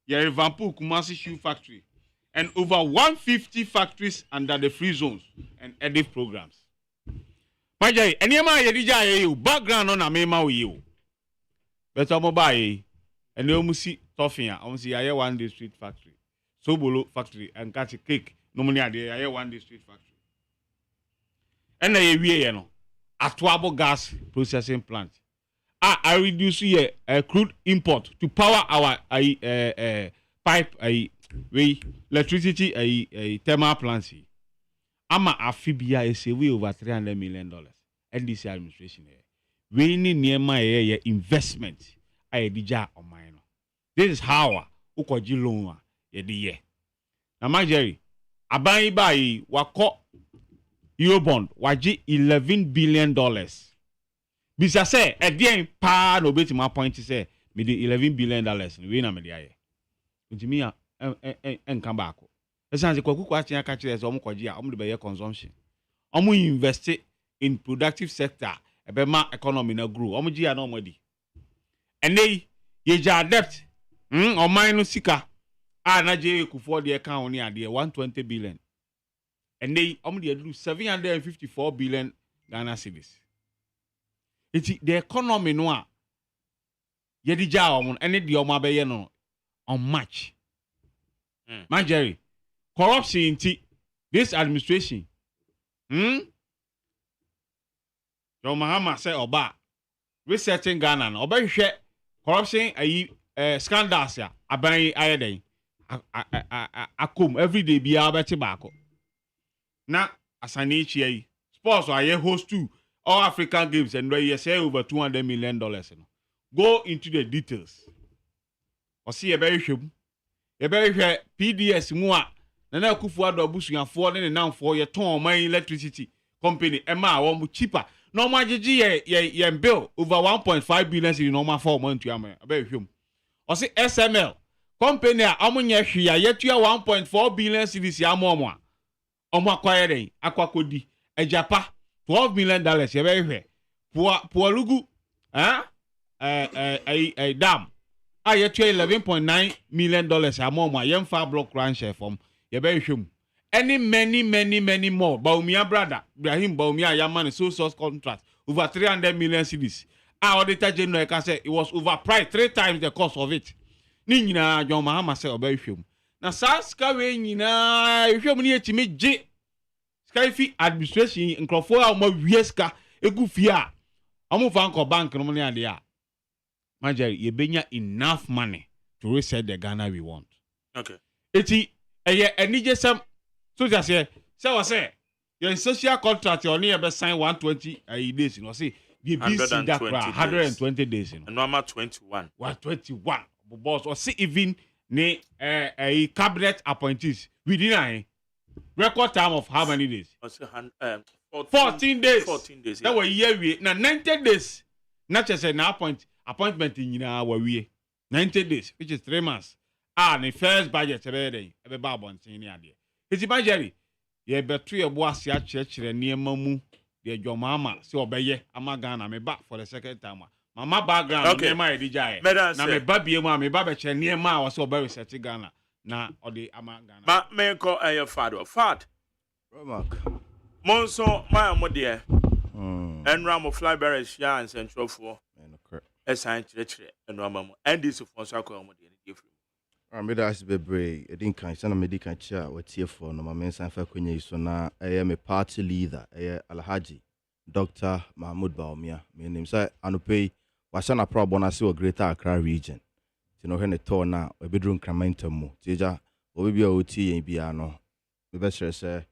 Yerevampu Kumasi Shoe Factory, and over 150 factories under the free zones and EDIF programs. Majai, niema yedija you background on amema you. Better mobile, and you musi toffia, omusi yaye one day street factory. Sobolo factory and catch a cake. Normally, I one day street factory. And I no Atwabo gas processing plant. I reduce here crude import to power our pipe electricity thermal plants. Ama Afibia is away over $300 million. NDC administration here. We need near my investment. I dija on mine. This is how ukoji loan. Ye na Majeri aban bai wako Eurobond waji $11 billion. Bisa say edien pa no beti ma point say me the $11 billion we na me dia ye ntimi a enka ba ko esanse kwaku kwa tia ka kire say omo kwaji a omo de be ye consumption omo invest in productive sector ebe ma economy na grow omo ji ya na omo di ene ye ja debt o mine sika Naje Kufo the account near the 120 billion. And they only do 754 billion Ghana cedis. It's the economy no Yedija on any the Omabe no on match. Man Jerry, corruption in this administration. John Mahama say Oba resetting Ghana no Oba share corruption scandals ya aban ayeden. Akum every day be abeti bako. Na asanichi yi sports are host to all African games and we say over $200 million. Go into the details. Or see a very shame. A very PDS mua. Nana Kufuado Busuan for then now for your ton my electricity company. Emma one cheaper. No maji ye bill over 1.5 billion in normal 4 months to yama. A very shame. Or see SML. Company amunye hwia yetua 1.4 billion cedis ya momo a omo akwayere akwakodi ejapa $12 million ye be hwe pualugu dam a yetua $11.9 million ya momo a yemfa block ranch from ye be hwem any many more Baumia brother Ibrahim Baumia Yaman sole source contract over 300 million cedis auditor general can say it was overpriced 3 times the cost of it. Ni nyina John Mahama say oba hwem na saska we nyina hwem ni etimi je skyfi administration nkrofo a mo wieska egu fie a omo fa nko bank no ne ade a Majari ye benya enough money to reset the Ghana we want. Okay. Eti eye enije sam so just say say your social contract you only be sign 120 days no say the BC that 120 days no. Normal 21. 121. Boss or see even a cabinet appointees within record time of how many days? 14 days. 14 days. That were year we now 90 days. Not just an appointment in our we 90 days, which is 3 months. The first budget every babon senior idea. It's a budget. Ye better your boss ya church near Mamu, dear your mama, so obey Amagana, me back for the second time. Mama background, okay, my DJ. Now, me baby, mammy, babacha near Ma was so very set Ghana. Now, or the Amagana. But may call your father. Fat. Monso, my dear. And Ram of Flyberries, ya and Central for a science and Ramamo. And this of Fonsako, That's Bebre, I didn't kind of medical chair what here for no man San Fakunye so now I am a party leader, Alhaji, Dr. Mahmoud Baumia. My name say Anupe Wasana Pro Bonasi or Greater Accra region. You know, when a tour now, a bedroom cramentum, Tija, or be OT and piano. The best say,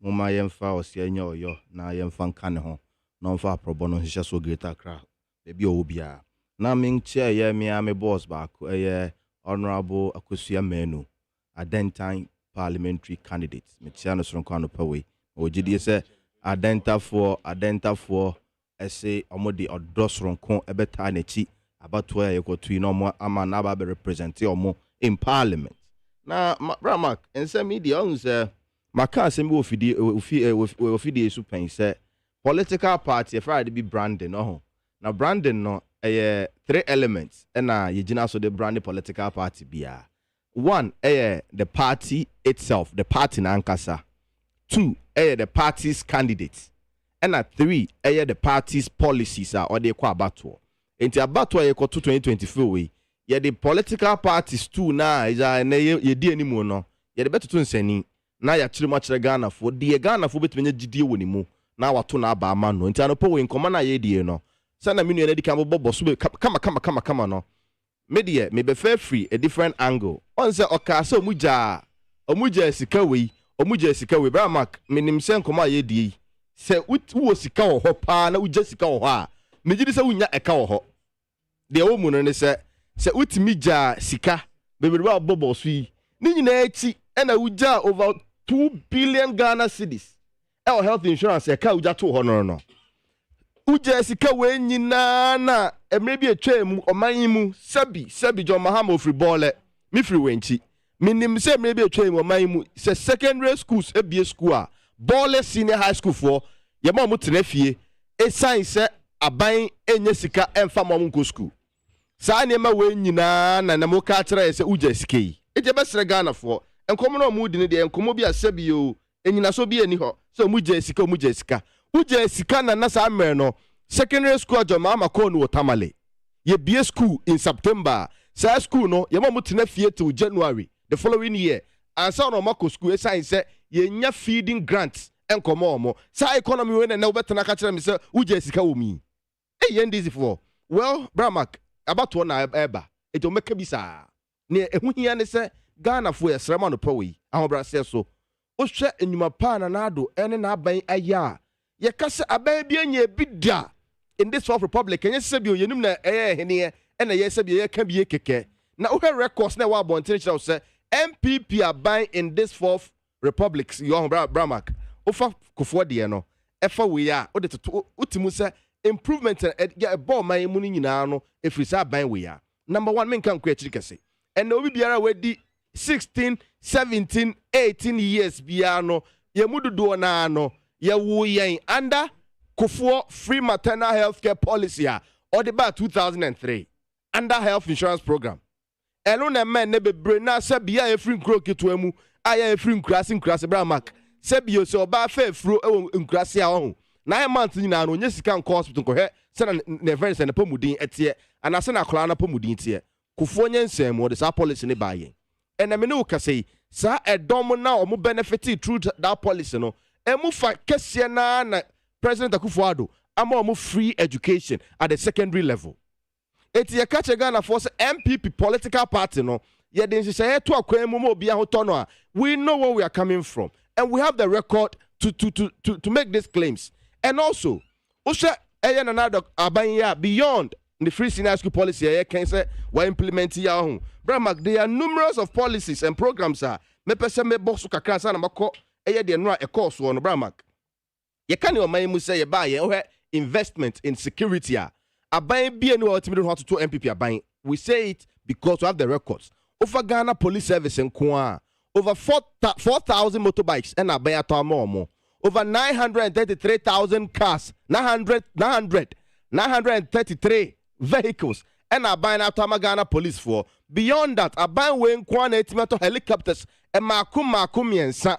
Mumma Yemfa or Sienyo, yo, na Yemfan Canaho, non far pro bono, he just so Greater Accra. Baby Obia. Now, Ming chair, yeah, me, I'm a boss back, Honorable Akusia Menu, a then-time parliamentary candidate. Metiano Sronkano Pawe. Ojidi say Adenta for essay Omodi or Dosronkon Ebetanechi about where you go to no more Amanaba be represented or more in parliament. Now, Ramak and some media owns Maka Sembo Fidi Supen say political party if I be branding no. Now branding no 3 elements and you so the branded political party bia. 1 the party itself, the party nankasa. 2 the party's candidates. And 3 the party's policies or the kwa batwa. Into abatwa ye ko 2024 we. Ye the political parties too na is ye di anymore no. Ye the better to nseni. Na ya chiri much Ghana for the Ghana for betwenye gidi woni mu. Na wato na aba ama no. Into anopo we nkoma na ye die no. Sana minu ene di kambo bobo sube kama no. Media me be fair free a different angle. On se okasa omuja sika we bra mark minim se nkoma ye die. Se wo sika wo ho pa na uja sika wo ho a. Me gidi se unya eka wo ho. De wo mu no ne se utimi ja sika be be bobo so yi. Ni nyina echi na uja over 2 billion Ghana cedis. Our health insurance eka uja to ho no. Uja sika we nyina na emre bi etwa mu oman mu sabi John Mahama ofri bole mi free wenchi minim se emre bi etwa mu oman mu se secondary schools ebie school a bole senior high school for ye ma mo tena fie e sign se aban enye sika emfa mo nko school sa ne ma we nyina na mo ka kire se uja sika yi e je be sere Ghana for enkomo no mu di ne de enkomo bi asabi o enyina so bi eni ho so mu ja sika Uja sika na sa amere no secondary school John Mahama Konu Otamale. Ye be school in September. Sa school no ye mo tena fie till January the following year. And sa no mako school sign say ye nya feeding grants enkomo omo. Sa economy we na obetena ka kire me say uja sika wo mi. Ye ndizi for. Well, Bramak about one na eba. E to make bi sa. Ne ehu hia ne say Ghana fo ye srama no pawi. Ahobra se so. O hwe enyuma pa na nado ene na aban aya. Ye kase aban bi anya bidia in this Fourth Republic enya sebio yenum na hene na ye sebio ye ka bi keke na o records na wa bonten chira say MPP aban in this Fourth Republic your Bramak ofa kofo de no efa we a o de to utimu say improvement e ball man mu nyina no efiri say aban we a number 1 menka nkwa chiri kese and obi biara we di 16 17 18 years biara no ye mududo na no ye wo yen under Kufuor free maternal health care policy or the ba 2003 under health insurance program. Elo na men ne bebre na se bia e free nkro keto mu aya e free nkrase bra mark se bio se oba fa fro e nkrase a ho 9 months nyina no nya sika nko hospital ko he se na ne very se na pomudin etie anase na akora na pomudin tie Kufuor nya nsem wo de sa policy ne ba yen ena me ne wo kase sa edom na o mo benefit through that policy no emu fa kese na President Akufo-Addo ama omo free education at the secondary level. Eti ye kache Ghana for MPP political party no ye den say to akwan mu obi ahoto no a we know where we are coming from and we have the record to make these claims. And also usha eye na na aban ya beyond the free senior school policy ye can say we implement ya ho. Bramak there are numerous of policies and programs me pese me box kakra sa na mako ɛyɛ de no a ɛkɔ so no bramak ye kan o man mu say ye ba ye investment in security aban bia ni ultimate how to MPP aban we say it because we have the records over Ghana Police Service nko over 4,000 motorbikes and aban ato over 933,000 cars 933 vehicles and aban ato Ghana Police for beyond that aban we nko na etimeto helicopters e makum yensa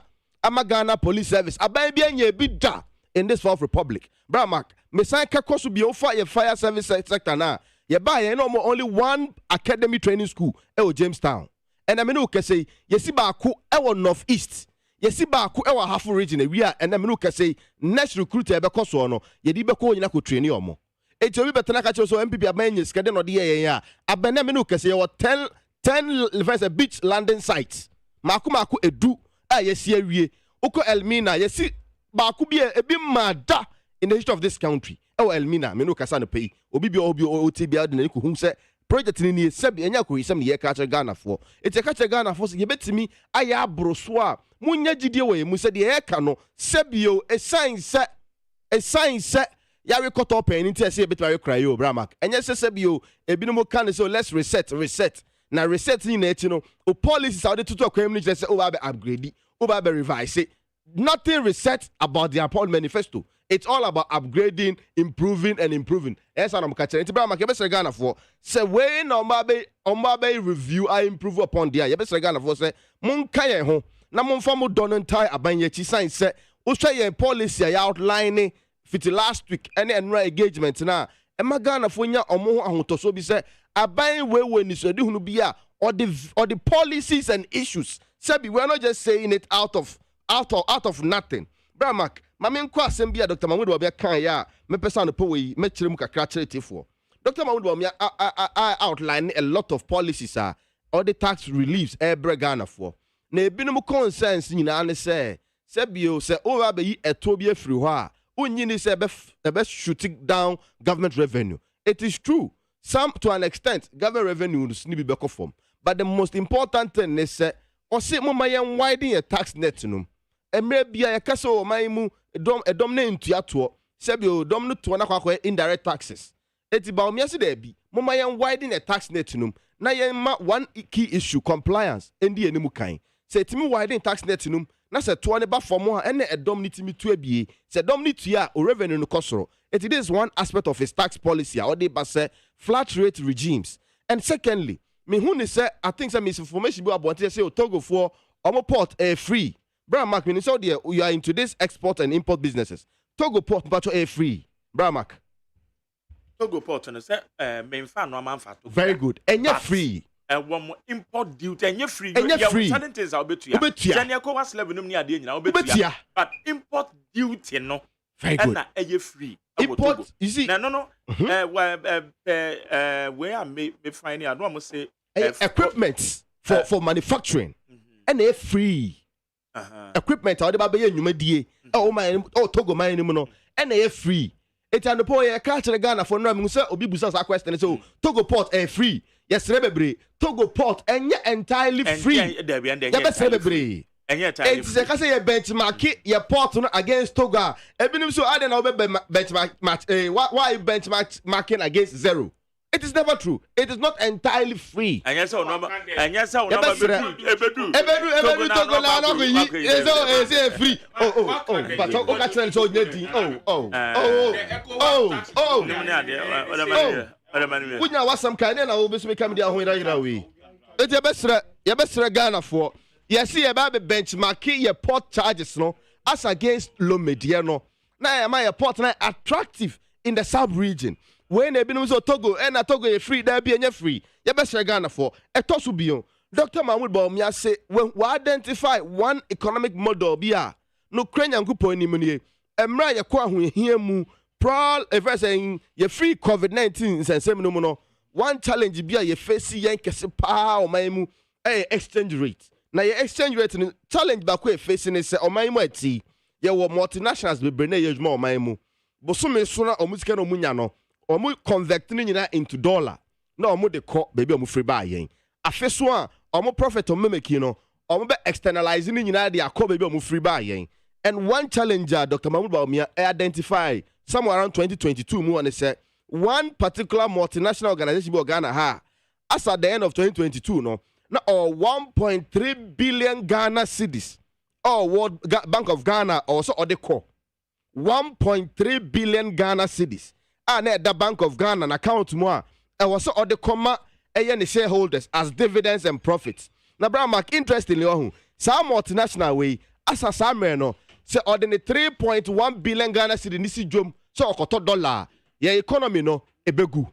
Ghana Police Service aban bia nya bi da in this Fourth Republic. Bramak, Messiah Kakosu be offer your fire service sector now. You buy only one academy training school, Jamestown. And I mean, you can say, Yesibaku, Northeast. Yesibaku, half region, and I mean, you can say, next recruiter, Becosono, Yedibako, Yako train you more. It's a better like so MPP Abanians, Caden or the A. Abenaminu can say, 10 beach landing sites. Makumaku edu, yes, ye, Oko Elmina, yesi. Baku be a bit mad in the history of this country. Oh, Elmina, me no kasano pay. Obi OTB na ku hu se project ni sebi enya ko isem ye catch Ghana for. It's a catch Ghana for ye betimi aya broso a munya gidie we mu se de e ka no sebio a sign se ya record up en nti se bit we cry yo bramak. Enya se sebio e bi no mo kan so let's reset. Na reset ni na eti no o policies are the tutu akwam ni say o ba upgrade, o ba revise. Nothing reset about the Apollo Manifesto. It's all about upgrading, improving, and improving. Yes, I'm catching it. But I'm Ghana for say when Ombabe review, I improve upon the. You better Ghana for say mun kaya ho na mun famu donon tie abanye chi sign say usha policy I outlining fit last week any engagement na. Emma Ghana for nya omo ahotoso bi say aban we ni so di hunu bia or the policies and issues. Sebi we're not just saying it out of nothing. Bramak, Mamin kwa sembia Dr. Mahmoud Wabia kan ya me pesa no po we me kire mu kakra kire for. Dr. Mahmoud Wabia I outline a lot of policies all the tax reliefs every Ghana for. Na ebinom concerns nyina ne say sebio say o ba yi eto bi afiri ho a unyi ni say be shooting down government revenue. It is true. Some to an extent government revenue ni bi beko form. But the most important thing is say o say mo mayen widen a tax net no. Emre bia ya kase o man mu edom na ntua to sebi o dom no to na kwa indirect taxes eti ba o miase da bi mama yan widen a tax net num na yan ma one key issue compliance endi enimu kan se timi widen tax net num na se to ne ba form ha ene edom ni timi to abie se dom ni tua o revenue no kosoro it is one aspect of his tax policy or they ba say flat rate regimes. And secondly me hu ni say I think some misinformation be about say o Togo for omo port free. Bra Mark, when you are into this export and import businesses. Togo port but free. Bra Mark. Togo port and say main fan no man for. Very good. And you're free. One more import duty and you're free. And you're free. Certain things I'll bet you. Jania ko was level no near the end. I'll bet you. But import duty no. Very good. And you're free. Import. You see. No. Where I may find I don't want to say equipment for manufacturing. And they're free. Equipment all the baby nyumadie Togo man no and they free it and the boy catch the Ghana for no say obi busa sa question so Togo port free yes rebebre Togo port entirely free yeah be rebebre it's a say benchmark your port no against Togo ebinim so aden na benchmark why benchmarking against zero. It is never true. It is not entirely free. And yes, no, ebedu Togo la no go yi. Is free. But Togo catch them so nyeti. Kunya wasam kan na wo beso me kam dia ho ira we. It ye besra Ghana for. Yes, see about benchmark your port charges no as against low media no. Na my port na attractive in the sub region. When they been so Togo and Togo is free, there be any free. You best Ghana for a tosubion. Dr. Mahmoud Baumia say when we identify one economic model bia no Kenyan kupo ni money. Emra ya kwa hu here mu pro if saying you free COVID-19 sense no one challenge bia you face yen kese pa o maimu exchange rate. Na your exchange rate challenge ba ko facing is o maimu ati ye wo multinationals be brene ye juma o maimu. Bosume so na omusika no munya no omu converting nyina into dollar na omu de call baby omu free buy yen afeso a omu profit omu make no omo be externalizing nyina de akọ baby omo free buy yen. And one challenger Dr. Mahmoud Bawumia identify somewhere around 2022 mu on say one particular multinational organization be Ghana ha as at the end of 2022 no na 1.3 billion Ghana cedis or World Bank of Ghana also or the core 1.3 billion Ghana cedis and the Bank of Ghana na account more and also or the comma the shareholders as dividends and profits. Now bra mark interestingly some multinational way as a summer no say ordinary 3.1 billion Ghana cedis nisi jom so okoto dollar your economy no ebegu.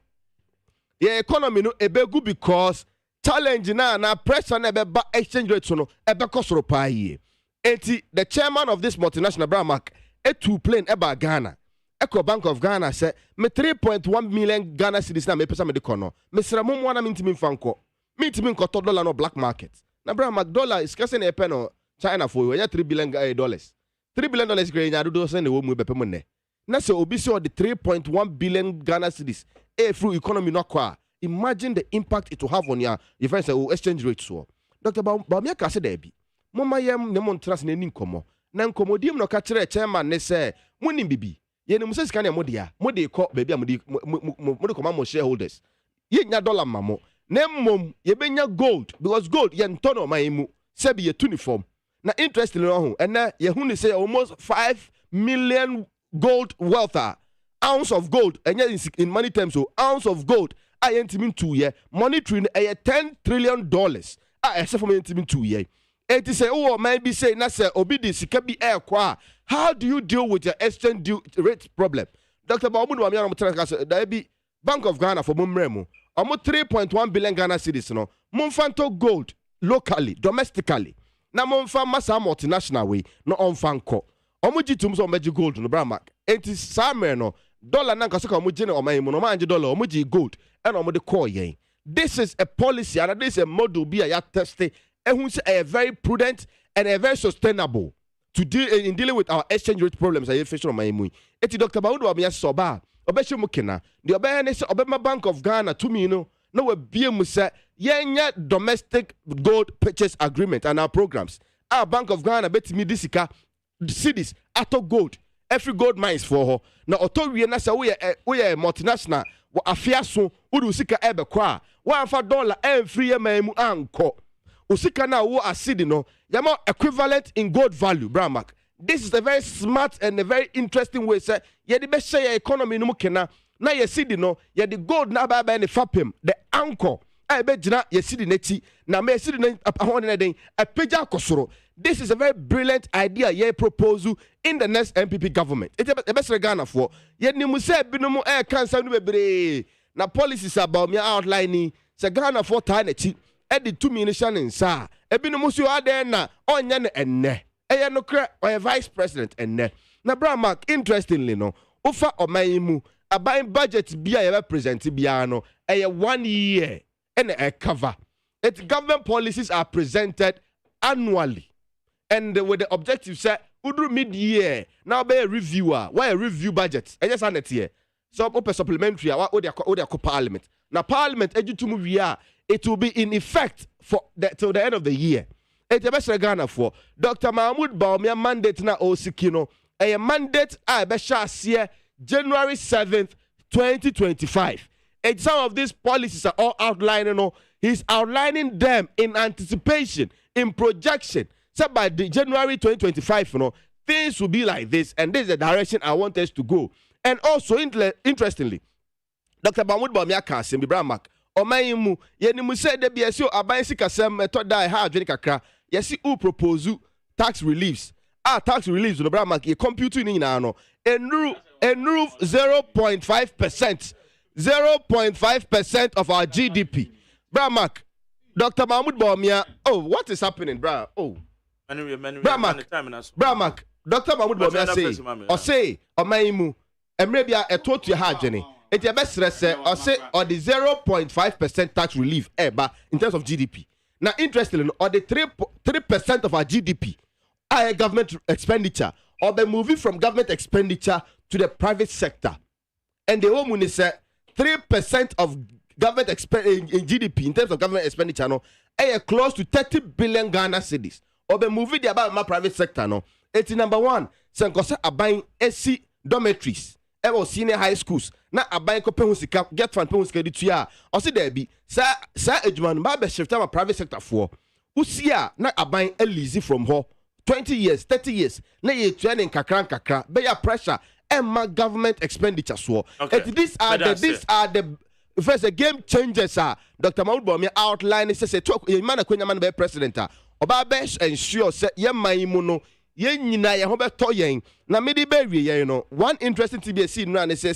Your economy no ebegu because challenge na pressure na be exchange rate so no ebe kosoro pa ye. Enti the chairman of this multinational bra mark to plane eba Ghana. Eco Bank of Ghana say me 3.1 million Ghana cedis na me pesa me de kono. Me sra mo na mintimi fanko. Mintimi nkoto dollar no black market. Na bra mark dollar is kase na epe no China for you 3 billion dollars. $3 billion grade nya do send the wo mu bepe mo ne. Na say obi say the 3.1 billion Ghana cedis through economy no kwa. Imagine the impact it will have on your friends exchange rate so. Dr. Bawumia ka say there be. Mama yem ne mon trans ne nkomo. Na nkomodim no ka kire chairman ne say munim bibi. Ye ne musa sika ne modia. Mode ko baby amodi mode ko ma shareholders. Ye nya dollar mamo. Ne mom ye benya gold because gold ye ntono maimu. Se be ye uniform. Na interesting no and na ye hu ne say almost 5 million gold wealth ounce of gold and in money terms so ounce of gold I entimin 2 year monitoring $10 trillion except for entimin 2 year. It is say oh maybe say na say obidi sika bi air kwa. How do you deal with your exchange rate problem? Dr. Bawumia Bawumia no translate there be Bank of Ghana for mumremu omo 3.1 billion Ghana cedis no mumfanto gold locally domestically na mumfa masa multinational way no onfanko omo jitum so omo gold no bra mark it is same no dollar na nkaso ka omo gine omo mu no manje dollar omo ji gold and omo de call yen. This is a policy and this is a model be a tested and a very prudent and a very sustainable to deal in dealing with our exchange rate problems. I face on my moon. Eti Dr. Bawumia soba obeshe mukena the obeyane se obema Bank of Ghana to me no we be mu say yenya domestic gold purchase agreement and our programs. Our Bank of Ghana betimi disika cities ato gold every gold mines for her. Now otowie na say we multinational wa afia so udu sika ebe kwa wa fa dollar free mu anko usika na wo asidi no yama equivalent in gold value bramak. This is a very smart and a very interesting way say ye the best share economy no kena na ye sidi no ye the gold na ba ne fapem the anchor ebe gina ye sidi nechi na me sidi na ahon na den apeja kosoro. This is a very brilliant idea ye proposal in the next MPP government. It's a best Ghana for ye ni mu say binom cancer no bebre na policies about me outlining say Ghana for time echi e di 2 million in sa e binom so ade na onya ne enne e no kra or vice president enne na bra mark interestingly no ufa oman mu aban budget bia ye present bia no e 1 year and a cover. Its government policies are presented annually. And with the objective say, udru mid-year, now be a reviewer. Why a review budget? I just had here. So open supplementary, or the parliament. Now parliament, it will be in effect for till the end of the year. It's the best Ghana for Dr. Mahmoud Bawumia mandate na osikino. A mandate I be January 7th, 2025. And some of these policies are all outlining. He's outlining them in anticipation, in projection. So by the January 2025, things will be like this, and this is the direction I want us to go. And also, interestingly, Dr. Mahmoud Bawumia Kasim Ibramak, Omayimu, Yenimu said the BSO Abaisi Kasem method die hard Jenikakra, Yesi U propose tax reliefs. Tax reliefs, Ibramak, ye computing in ano, and roof 0.5%. 0.5% of our GDP. Bramak, Dr. Mahmoud Bawumia, what is happening, bra? Bramak, Dr. Mahmoud Bawumia say, Omaimu, and maybe I told you how, Jenny. It's your best say, or the 0.5% tax relief, in terms of GDP. Now, interestingly, or the 3% of our GDP, our government expenditure, or by moving from government expenditure to the private sector. And the woman is 3% of government in GDP in terms of government expenditure no close to 30 billion Ghana cedis. Obe movie the about my private sector no. It's number 1. Senkosa abayin AC dormitories. Ewo senior high schools. Na abayin ko pehun sika get fund pehun sika di tuya. Osi there be sa AGYEMAN ba be shift my private sector for. Usia na abayin elizi from her 20 years, 30 years. Na ye training kakra. Be ya pressure and government expenditure so. Okay. These are the first the game changers Dr. Mahmoud Bawumia outline say talk ye man akwenya man be president oba be ensure say ye man mu no ye nyina ye ho be to yen na me di be wie yen no one interesting TBC no and say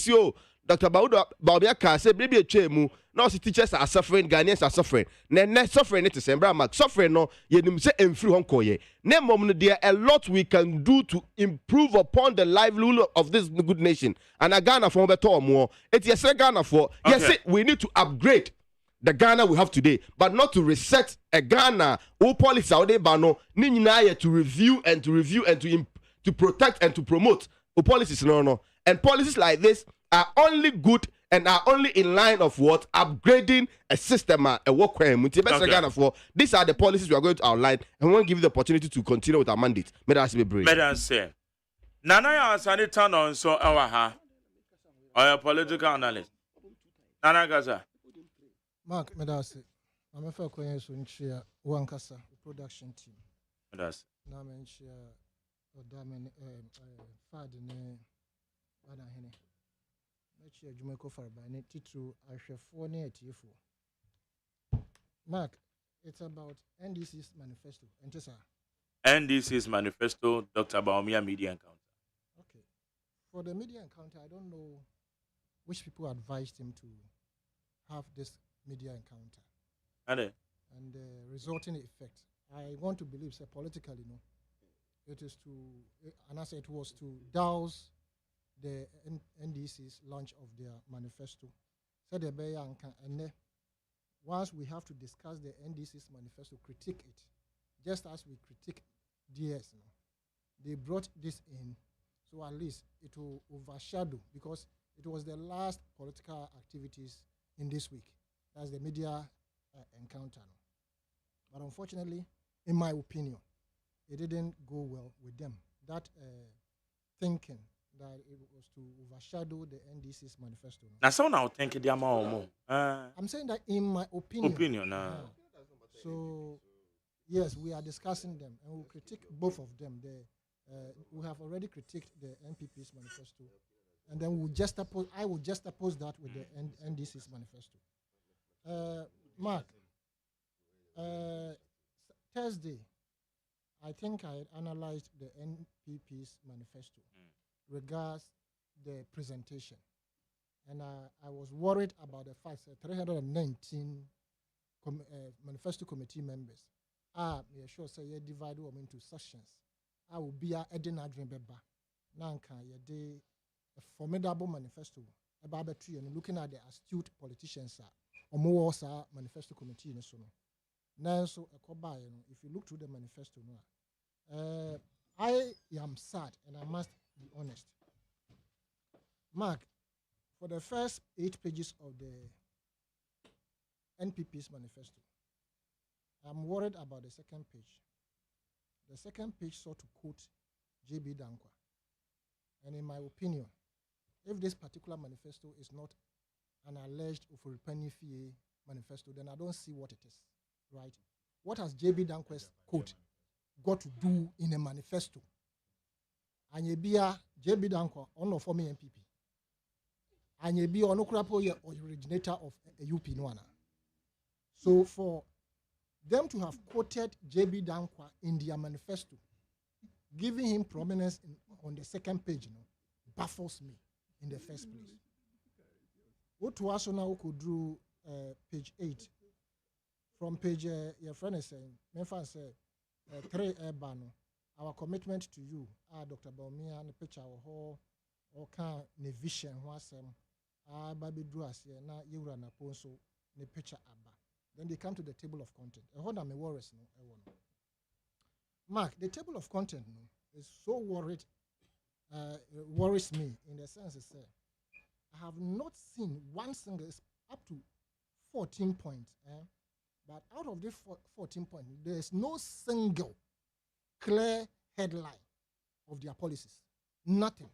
Dr. Mahmoud Bawumia ka say be etwa mu na teachers are suffering, Ghanaians are suffering. Ne suffering it is Mark suffering no ye nim say emfiri hon koye. Ne mom no there a lot we can do to improve upon the livelihood of this good nation. And a Ghana for better more. It yes Ghana for yes we need to upgrade the Ghana we have today, but not to reset a Ghana all policy out there bano ni nyina to review and to protect and to promote policies no. And policies like this are only good and are only in line of what upgrading a system a work Ghana for. These are the policies we are going to outline, and we want to give you the opportunity to continue with our mandate. May that be brave. Madam say, Nana ya asani turn on so our ha or a political analyst. Nana Gaza. Mark, Medasi, I'm a fair question share one casa production team. Medasi. Now I'm share or diamond fadine Anahene. Let's share Jumeko for by Titu Ashefo near Tifo. Mark, it's about NDC's manifesto. NDC's manifesto, Dr. Bawumia media encounter. Okay. For the media encounter, I don't know which people advised him to have this media encounter. And the resulting effect. I want to believe, say, politically, it is to, and I said it was to douse the NDC's launch of their manifesto. So the and once we have to discuss the NDC's manifesto, critique it, just as we critique DS. They brought this in, so at least it will overshadow, because it was the last political activities in this week. That's the media encounter. But unfortunately, in my opinion, it didn't go well with them. That thinking that it was to overshadow the NDC's manifesto. Now, so now think they are more. I'm saying that in my opinion. So, yes, we are discussing them, and we'll critique both of them. We have already critiqued the NPP's manifesto, and then I will just oppose that with the NDC's manifesto. Mark, Thursday, I think I analyzed the NPP's manifesto regards the presentation. And I was worried about the fact that 319 manifesto committee members are sure say you divide them into sections. I will be a Edina Dream Beba. Nanka, a formidable manifesto about the tree and looking at the astute politicians or more manifesto committee in so now so if you look through the manifesto I am sad, and I must be honest. Mark, for the first 8 pages of the NPP's manifesto, I'm worried about the second page. The second page sought to quote J.B. Dankwa. And in my opinion, if this particular manifesto is not an alleged Ufuripani manifesto, then I don't see what it is, right? What has J.B. Dankwa's quote got to do in a manifesto? And you be a J.B. Dankwa, on for me MPP. And you be on originator of a UP Noana. So for them to have quoted J.B. Dankwa in their manifesto, giving him prominence on the second page, baffles me in the first place. What to us now could do page 8. From page, your friend is saying, Memphis said, 3 Bano, our commitment to you, Dr. Bawumia, and the picture of all kind of vision, was Baby Druas, na Yurana Ponso, the picture Abba. Then they come to the table of content. I hold on, my worries. Mark, the table of content is so worries me in the sense that I have not seen one single, up to 14 points. But out of this 14 points, there is no single clear headline of their policies. Nothing.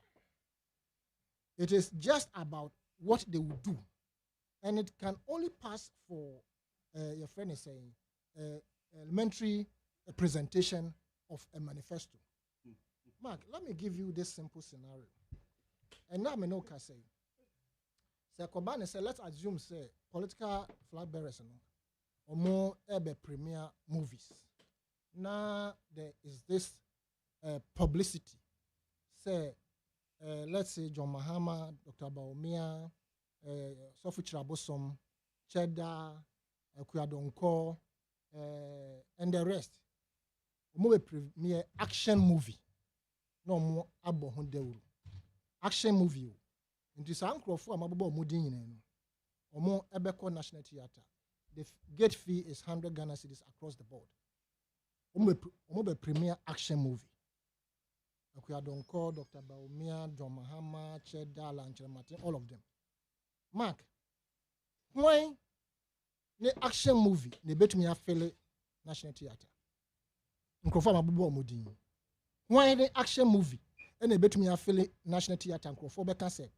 It is just about what they will do. And it can only pass for, your friend is saying, elementary presentation of a manifesto. Mark, let me give you this simple scenario. And now I know can say. Sir Kobane said, let's assume, say, political flag bearers or more premier movies. Now there is this publicity. Say, let's say John Mahama, Dr. Baumia, Sophie Chirabosom, Cheddar, Kuyadonko, and the rest. More premier action movie. No more abo hondeuru. Action movie. Into some crop for Mabo Mudin. Or more Ebeko National Theatre. The gate fee is 100 Ghana cedis across the board. Omo premier action movie. Akuyadonko, Dr. Baumia, John Mahama, Cheddar, Lanche Martin, all of them. Mark, why the action movie they bet me a fairly National Theatre? Nkrofo Mabubo Omudin. Why the action movie and they bet me a fairly National Theatre and Nkrofo Beka say,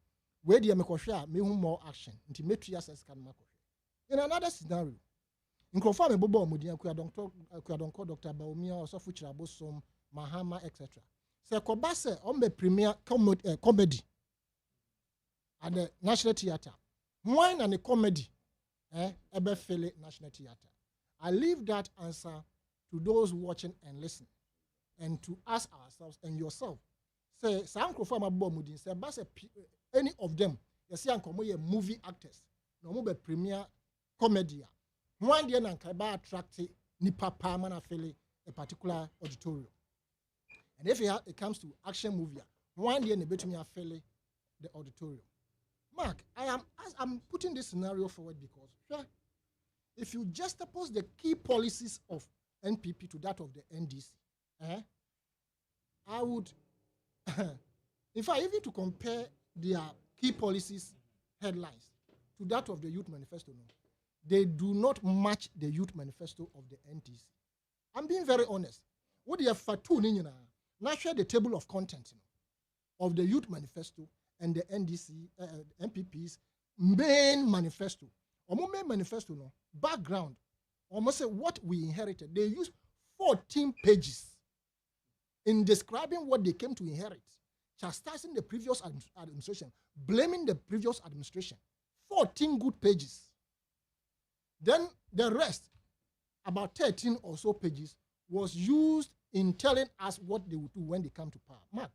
where the America me more action into metri assess can make. In another scenario, Nkrofo Mabubo Omudin, Akuyadonko, Dr. Baumia, or Sophie Chirabosom, Mahama, etc. Say Kobase on the premier comedy at the National Theatre. Wine and a comedy, Ebe Fele National Theatre. I leave that answer to those watching and listening, and to ask ourselves and yourself. Say, Sanko Fama Bomudin, say, Bass any of them, you see, Ankomo movie actors, no more premier comedy. One day, Nankaba attract Nipa Parmana Fele a particular auditorium. And if it comes to action movie, one day, Nebetumi Fele the auditorium. Mark, I'm putting this scenario forward because sure, if you juxtapose the key policies of NPP to that of the NDC, I would, if I even to compare their key policies headlines to that of the Youth Manifesto, no, they do not match the Youth Manifesto of the NDC. I'm being very honest. What they have fatu nina, now share the table of contents of the Youth Manifesto and the NDC, MPP's main manifesto. Or main manifesto, no, background, almost say what we inherited. They used 14 pages in describing what they came to inherit, chastising the previous administration, blaming the previous administration. 14 good pages. Then the rest, about 13 or so pages, was used in telling us what they would do when they come to power. Mark,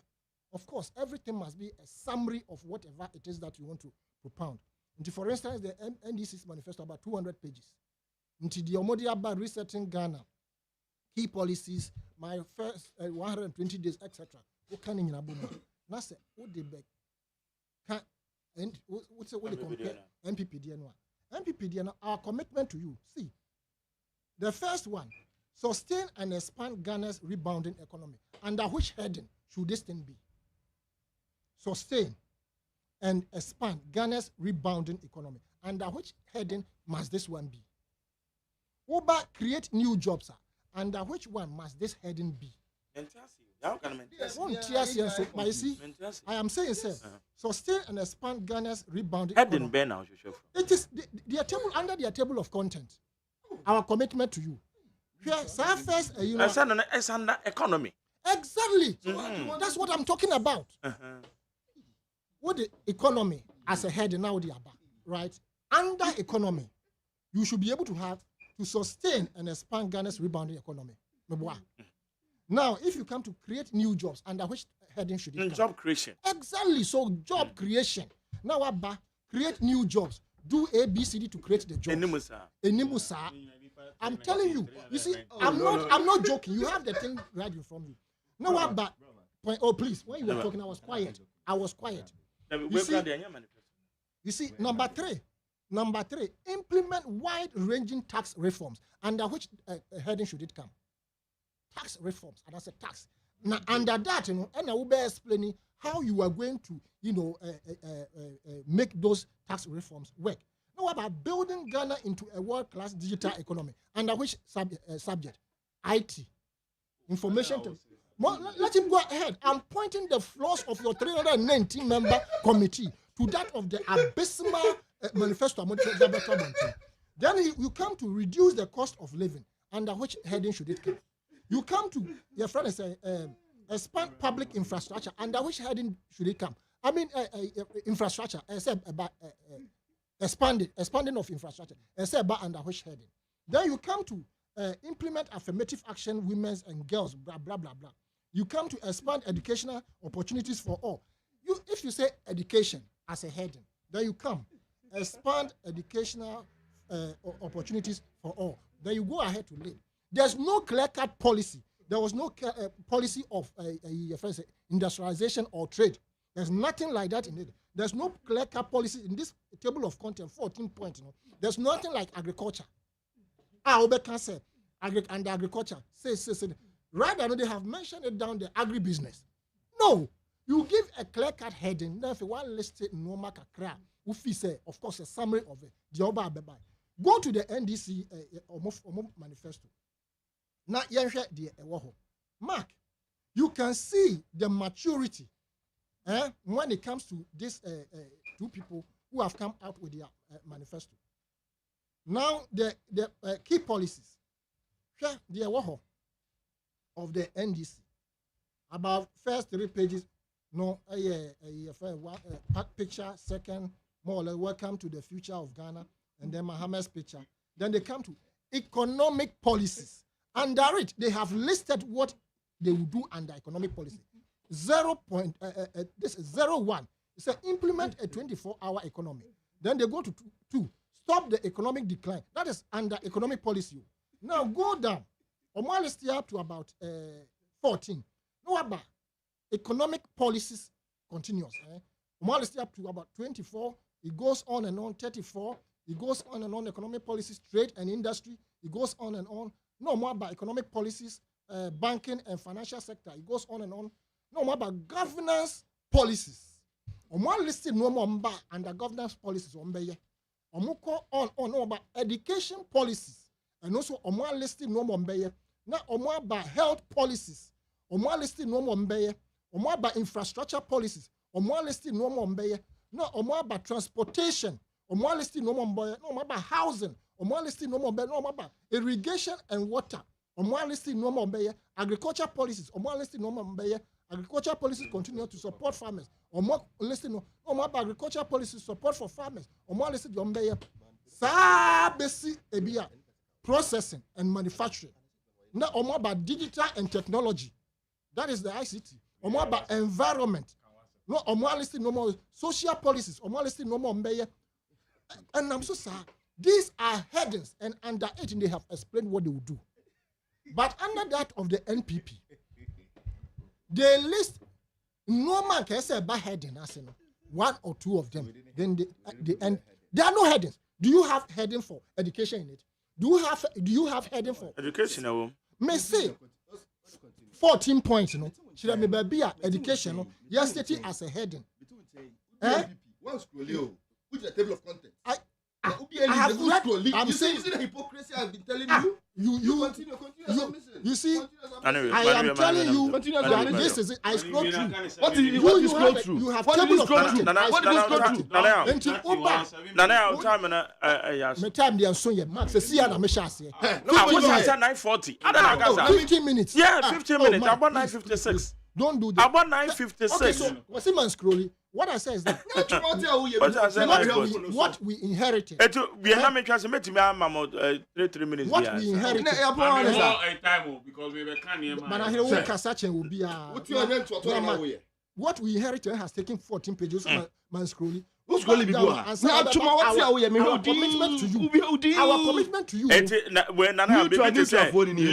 of course, everything must be a summary of whatever it is that you want to propound. For instance, the NDC's manifesto about 200 pages. The Omodia about resetting Ghana, key policies, my first 120 days, etc. What can you do? Now say what they beg. And what's what they compare MPP DNY. MPP DNY, our commitment to you. See, the first one, sustain and expand Ghana's rebounding economy. Under which heading should this thing be? Sustain and expand Ghana's rebounding economy. Under which heading must this one be? Uber create new jobs. Under which one must this heading be? But you see, I am saying, sir, sustain and expand Ghana's rebounding economy. It is their table under their table of content. Our commitment to you. First, it's under economy. Exactly. That's what I'm talking about. What the economy as a head now they are back, right? Under economy, you should be able to sustain and expand Ghana's rebounding economy. Now, if you come to create new jobs, under which heading should it come? Job creation. Exactly. So job creation. Now, create new jobs. Do ABCD to create the jobs. Enimusa. I'm telling you. You see, I'm not joking. You have the thing right in front of you. No, oh please, when you were talking, I was quiet. You see, number three, implement wide-ranging tax reforms. Under which heading should it come? Tax reforms, and I said tax. Now, under that, and I will be explaining how you are going to, make those tax reforms work. Now about building Ghana into a world-class digital economy, under which subject? IT, information. Let him go ahead. I'm pointing the flaws of your 319-member committee to that of the abysmal manifesto. Then you come to reduce the cost of living. Under which heading should it come? You come to your friend and say expand public infrastructure. Under which heading should it come? I mean infrastructure. Except about expanding of infrastructure. Except about under which heading? Then you come to implement affirmative action, women's and girls. Blah blah blah blah. You come to expand educational opportunities for all. If you say education as a heading, then you come expand educational opportunities for all. Then you go ahead to lead. There's no clear-cut policy. There was no policy of industrialization or trade. There's nothing like that in it. There's no clear-cut policy in this table of content, 14 points. There's nothing like agriculture. And agriculture. Say. Right now, they have mentioned it down the agribusiness. No. You give a clear-cut heading. Now, if you want to list it, no matter of course, a summary of it. Go to the NDC manifesto. Now, Mark, you can see the maturity when it comes to these two people who have come out with their manifesto. Now, the key policies of the NDC, about first 3 pages, picture, second, more or less, welcome to the future of Ghana, and then Mohammed's picture. Then they come to economic policies. Under it, they have listed what they will do under economic policy. 01. It says implement a 24-hour economy. Then they go to 2. Stop the economic decline. That is under economic policy. Now go down. Almost up to about 14. No about economic policies continuous. Almost up to about 24. It goes on and on. 34. It goes on and on. Economic policies, trade and industry. It goes on and on. No more about economic policies, banking and financial sector. It goes on and on. No more about governance policies. One listed no more about under governance policies. On about education policies. And also one listed no more now about health policies. One listed no more about infrastructure policies. One listed no more no about transportation. One listed no more about housing. One listed no more about irrigation and water. One listed no more agriculture policies. One listed no more agriculture policies continue to support farmers. One listed no more about agriculture policies support for farmers. One listed no basic processing and manufacturing. Now about digital and technology. That is the ICT. About environment. No listed no more social policies. Listed no more and I'm so sad. These are headings, and under it, they have explained what they will do. But under that of the NPP, they list no man can say about heading, one or two of them. Then there are no headings. Do you have heading for education in it? Do you have heading for education? May say 14 points, should I be education? Yes, stated as a heading. Which is the table of contents. I have read. I'm saying the hypocrisy I've been telling you. You continue. You see, I am telling you that this is it. I scroll through. What did you scroll through? You have table of contents. What did you scroll through? My time they are so young. Max, see how I'm saying. I said 9:40. 15 minutes. Yeah, 15 minutes. About 9:56. Don't do that. About 9:56. Okay, so what's the man scrolling? What I say is that what we inherited. We are not trying to make 3 minutes. What we inherited. Because we were canning. What we inherited has taken 14 pages. Man scrolling. Who's going to be going? Our commitment to you. Our commitment to you.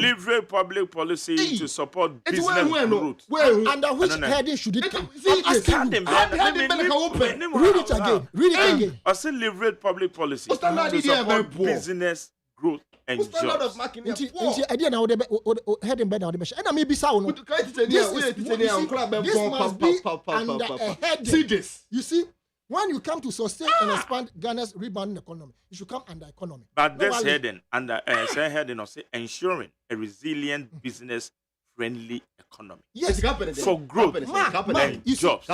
Leverage public policy to support business growth. Under which heading should it come? Read it again. I say leverage public policy to support business growth and jobs. This must be under a heading. You see, When you come to sustain and expand Ghana's rebounding economy, you should come under economy. But this heading under heading of ensuring a resilient business-friendly economy. Yes, for growth and jobs.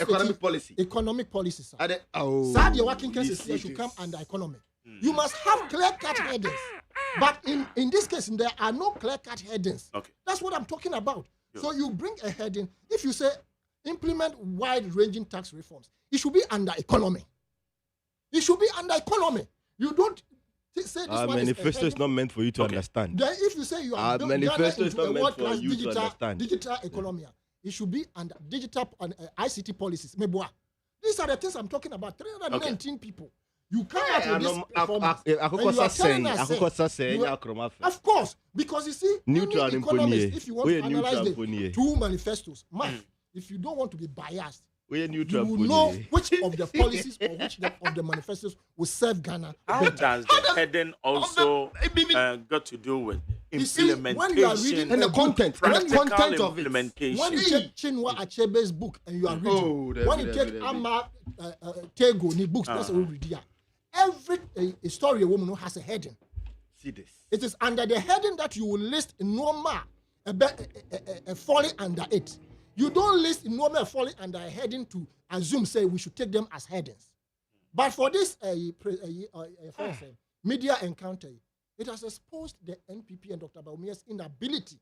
Economic policy. Economic policy, sir. The working classes should come under economy. You must have clear-cut headings. But in this case, there are no clear-cut headings. Okay. That's what I'm talking about. Yes. So you bring a heading. If you say implement wide-ranging tax reforms, it should be under economy. It should be under economy. You don't say this one manifesto is not meant for you to understand. Then if you say you are manifesto is not meant for you to understand. Digital economy, it should be under digital and ICT policies. These are the things I'm talking about. 319 people. You come out with this performance, and you are telling us, of course, because you see, neutral economists, if you want to analyze the two manifestos, if you don't want to be biased, you will know which of the policies or which of the manifestos will serve Ghana. How does the heading also got to do with implementation? When you are reading and the content, practical of it. implementation. When you take Chinua Achebe's book and you are reading, when you take Ama Tego's books, that's what we read here. Every story a woman who has a heading. See this. It is under the heading that you will list normal falling under it. You don't list normal falling under a heading to assume, say, we should take them as headings. But for this media encounter, it has exposed the NPP and Dr. Baumia's inability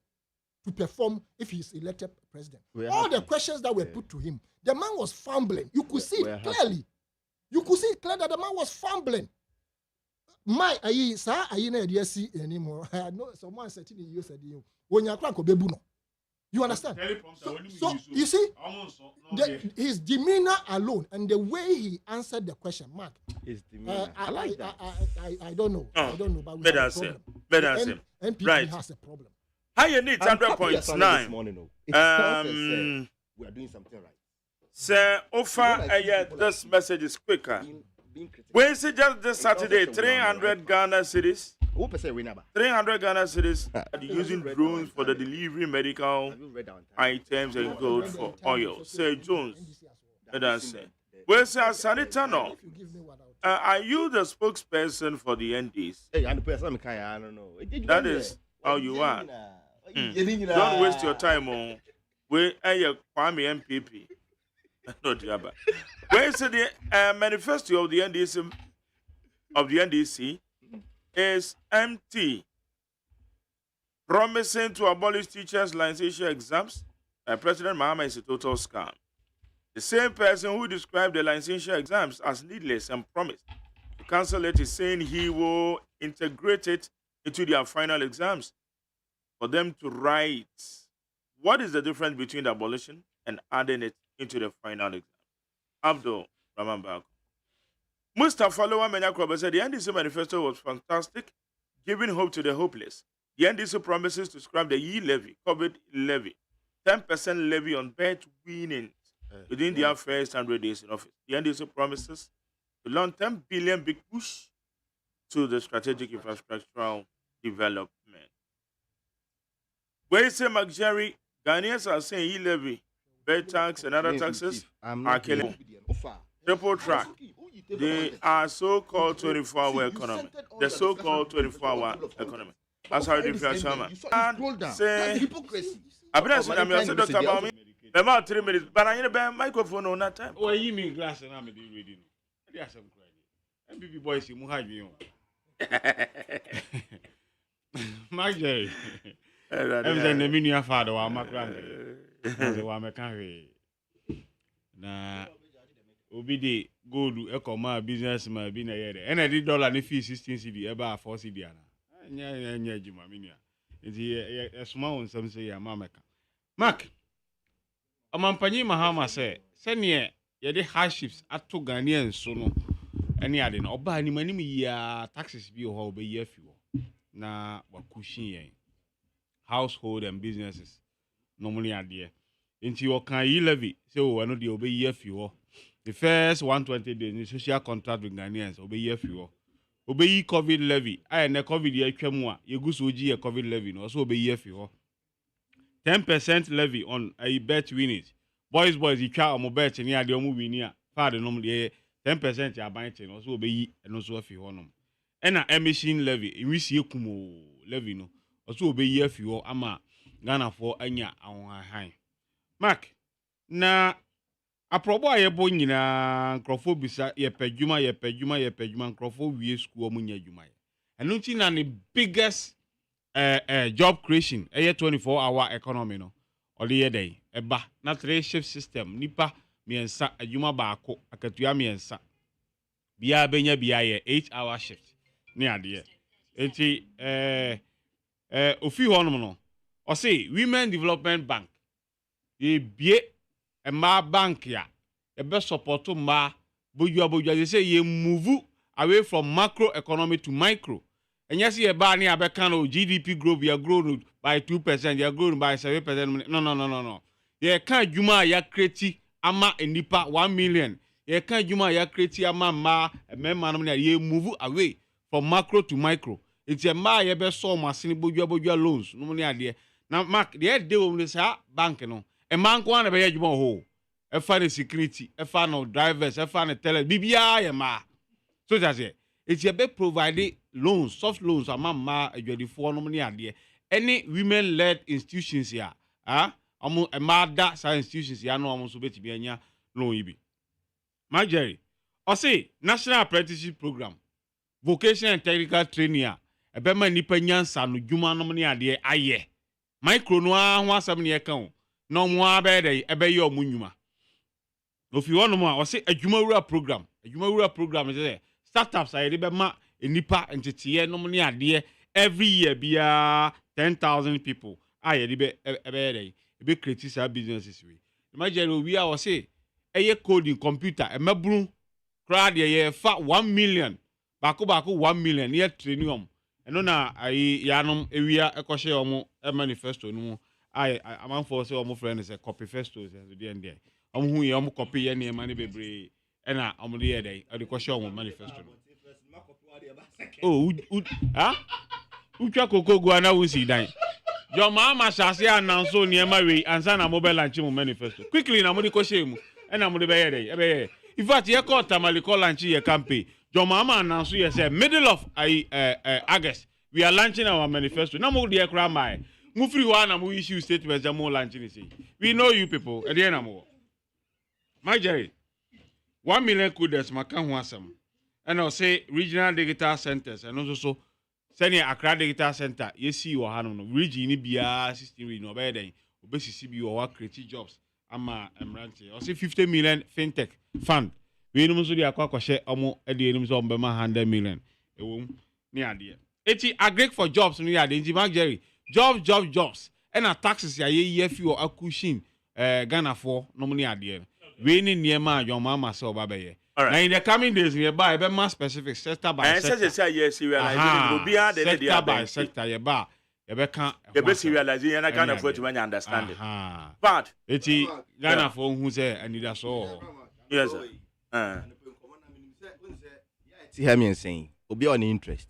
to perform if he is elected president. All the questions that were put to him, the man was fumbling. You could see it clearly. You could see clearly that the man was fumbling. My see anymore. I know someone said to you said when you are you understand? So you see, his demeanor alone and the way he answered the question, Mark. His demeanor. I like that. I don't know. I don't know, but we better have a problem. NPP right. has a problem. How you need 100.9? We are doing something right. Sir, offer this message is quicker. When is it just this Saturday? 300 Ghana cities. 300 Ghana cities are using drones for the delivery medical items and gold for oil. Sir Jones, well, Sir Sanitano, are you the spokesperson for the NDs? Hey, I don't know. That is how you are. Don't waste your time on where you Kwame MPP. No, Diaba. Where is the manifesto of the NDC is empty, promising to abolish teachers' licensure exams. President Mahama is a total scam. The same person who described the licensure exams as needless and promised to cancel it is saying he will integrate it into their final exams for them to write. What is the difference between the abolition and adding it into the final exam? Abdul Rahman Bako. Mustafa Lowa Menyakroba said the NDC manifesto was fantastic, giving hope to the hopeless. The NDC promises to scrap the levy, COVID levy, 10% levy on bet winnings within their first 100 days in office. The NDC promises to launch 10 billion big push to the strategic infrastructural development. Where is it, McJerry? Ghanaians are saying e-levy, bet tax, and other taxes are killing. Triple track. They are so-called 24-hour economy. The so-called 24-hour economy. That's how you feel, Shama. And say, I've been asking them, I said, Dr. Bami, about 3 minutes, but I need a microphone on that time. Oh, you mean glass and I'm reading. There's some credit. MPP boys, you must have you. My Jerry. I'm the mini father, I'm a grandmother. I'm a carry. Nah. Obidi go to Ekoma business man be na yede. And I did dollar ni fee 16 CD eba 4 CD ana. Nya juma minia. Nti e small on some say ya mameka. Mark. Amampanyi Mahama say sene yede hardships ato Ghanaian so no. Ene ade na oba ni manim ya taxes bi ho be ye fi wo. Na wakushin yen. Household and businesses normally ade. Nti you can levy say o no de obe ye fi wo. The first 120 days in social contract with Ghanaians, obey ye few. Obey COVID levy. I and the COVID year chemwa. You go so G a COVID levy. Also obey ye few. 10% levy on a bet winnings. boys you try omo bet ni ade omo wini a fa de nom de 10% aban che no so obeyi eno so afi ho nom ena emission levy inwisie kumo levy no so obeyi afi ho ama Ghana for anya ahon Mark na aprobo ayebo nyina nkrofo bisa ye padwuma nkrofo wie school omo nya adwuma eno nti na the biggest job creation 24-hour economy no odi ye dey eba na 3 shift system nipa miensa adwuma baako akatua miensa bia benya bia ye 8-hour shift ni ade enti ofi honom no o say Women Development Bank e bie ma bank ya e be support ma boju they say ye move away from macro economy to micro. And yes, ye ba ni abeka no GDP growth ya grow by 2%, ya grow by 7%. No. Ye kan juma ya create ama enipa 1 million. Ye kan juma ya create ama ma memma no ye move away from macro to micro. It's a ma ye be so masini boju loans no ni ade. Na mark the day we say bank no. E man ko na be ye juma ho. E fa the security, e fa no drivers, e fa no teller bibia ye ma. So that's it. It's a big provided loans, soft loans, amama adwadifo no money ade. Any women led institutions here, omo emada sa institutions here no omo so betimi anya loan yi bi. My Jerry, I say National Apprenticeship Program, Vocational and Technical Training ebema nipa nyansa no dwuma no money ade aye. Micro no ho asam ne kan no mo abede ebeye omo nwuma. Ofi wono mo I say adwumawura program is startups are able ma enipa entity no money ade every year bia 10,000 people aye be create sa businesses we imagine we are say eye coding computer e mabru crowd ye fa 1 million bako 1 million ye training eno na ayi yanom ewia ekoshe omo manifesto no aye amanfo say omo friend say copy festo so dey and there omo hu ye omo copy ye na mani bebre ena omo dey dey e kweshe omo manifesto Ucha koko go na wusi dan your mama shase announce o niema we ansa na mobile launch mu manifesto quickly na mo di kweshe mu ena mo dey be dey in fact ye call tamale call launch ye campaign your mama announce ye say middle of August we are launching our manifesto na mo dey kra mai mu free one na mo issue statement za mo launch ni say we know you people e dey na mo my Jerry 1 million coders maka ho asam and I say regional digital centers and also so senior Accra digital center you see you have no region ni bia system we no be den obesisi bi o wa create jobs ama emrante I say 50 million fintech fund we no so dey akwa omo e dey no so be ma 100 million e wo ni ade eti agree for jobs no ade nti Mark Jerry jobs and taxes ya ye fi o akushin Ghana for no ni ade we ni niema your mama say oba be. Right. Now in the coming days, we buy a more specific sector by sector. Yes, you realize sector by sector, you buy. You can't. You basically realize you can't afford to understand it. But it's Ghana for who say and that's all. Yes, sir. See how me saying? Obi on interest.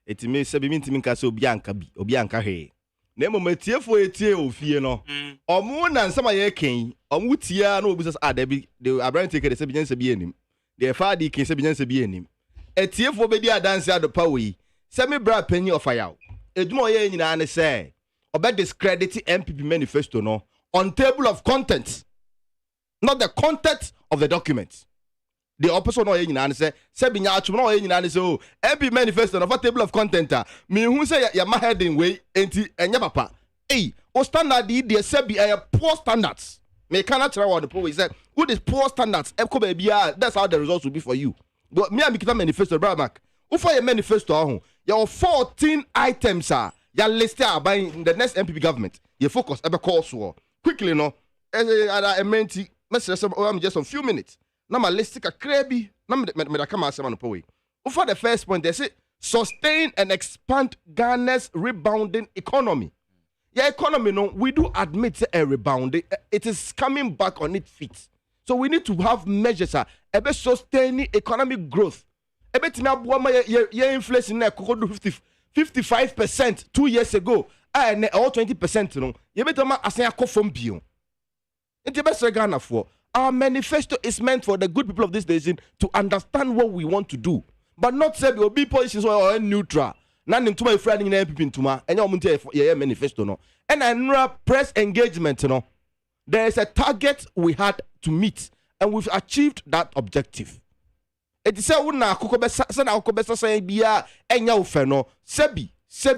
It may say me nka so obi anka he. Na mo matie fo etie ofie no. Omo na nsama ye ken. Omo tia na obi say adabi the abran take the se bi enim. The father can say binyanse bi enim etiefo be di adanse adopa we say me bra panyi of fire eduma ye nyina ne say obe discredit MPP manifesto no on table of contents, not the content of the document. The opposite no ye nyina ne say binya atwom no ye nyina ne say oh MPP manifesto no for table of content me hu say ya ma heading we enti enya papa o standard dey say be poor standards. Me cannot try what the poor is said. Who is poor standards? That's how the results will be for you. But me and Mikita manifesto, brother Mac. Who for your manifesto? Your 14 items are your listed by in the next MPP government. You focus ever course war. Quickly, no. I meant just a few minutes. Now my list a crabby. Now me come out on the for the first point, they say sustain and expand Ghana's rebounding economy. Yeah, economy, no, we do admit a rebound. It is coming back on its feet. So we need to have measures about sustaining economic growth. About your inflation na 55% 2 years ago, and or 20%. No, you better ma asen akofom bio. It's the best Ghana for. Our manifesto is meant for the good people of this nation to understand what we want to do, but not say we be positions or neutral. None into my friend in every tuma, and your muntie manifesto no. And I press engagement, there is a target we had to meet, and we've achieved that objective. It is a wuna kokobesa say bia enya ofeno sebi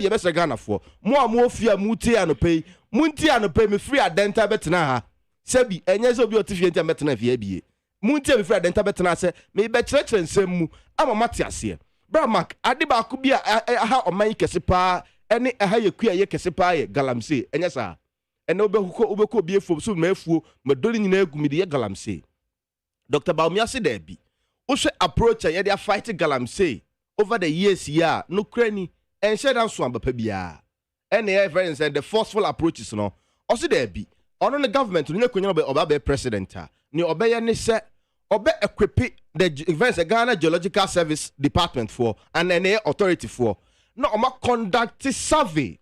best Ghana for more fear muti anope me free adenta betena ha sebi enya so bi otifie enta betena fie bie muti me free adenta betena se me be kyerɛkyerɛ nsɛm mu ama mate ase bra mark ade ba ko bia aha oman kese pa ene aha yekua ye kese pa ye galamse enya sa ene obeko bie fo so ma afuo madoli nyina agumi de ye galamse Dr. Baumiase there bi also approach a yɛde fight galamsey over the years here no krani and share down so ambapa bia and the friends and the forceful approaches no also there be on the government no kwenya oba president ni obeye ne se obe equip the events Ghana Geological Service Department for and the authority for no oma conduct survey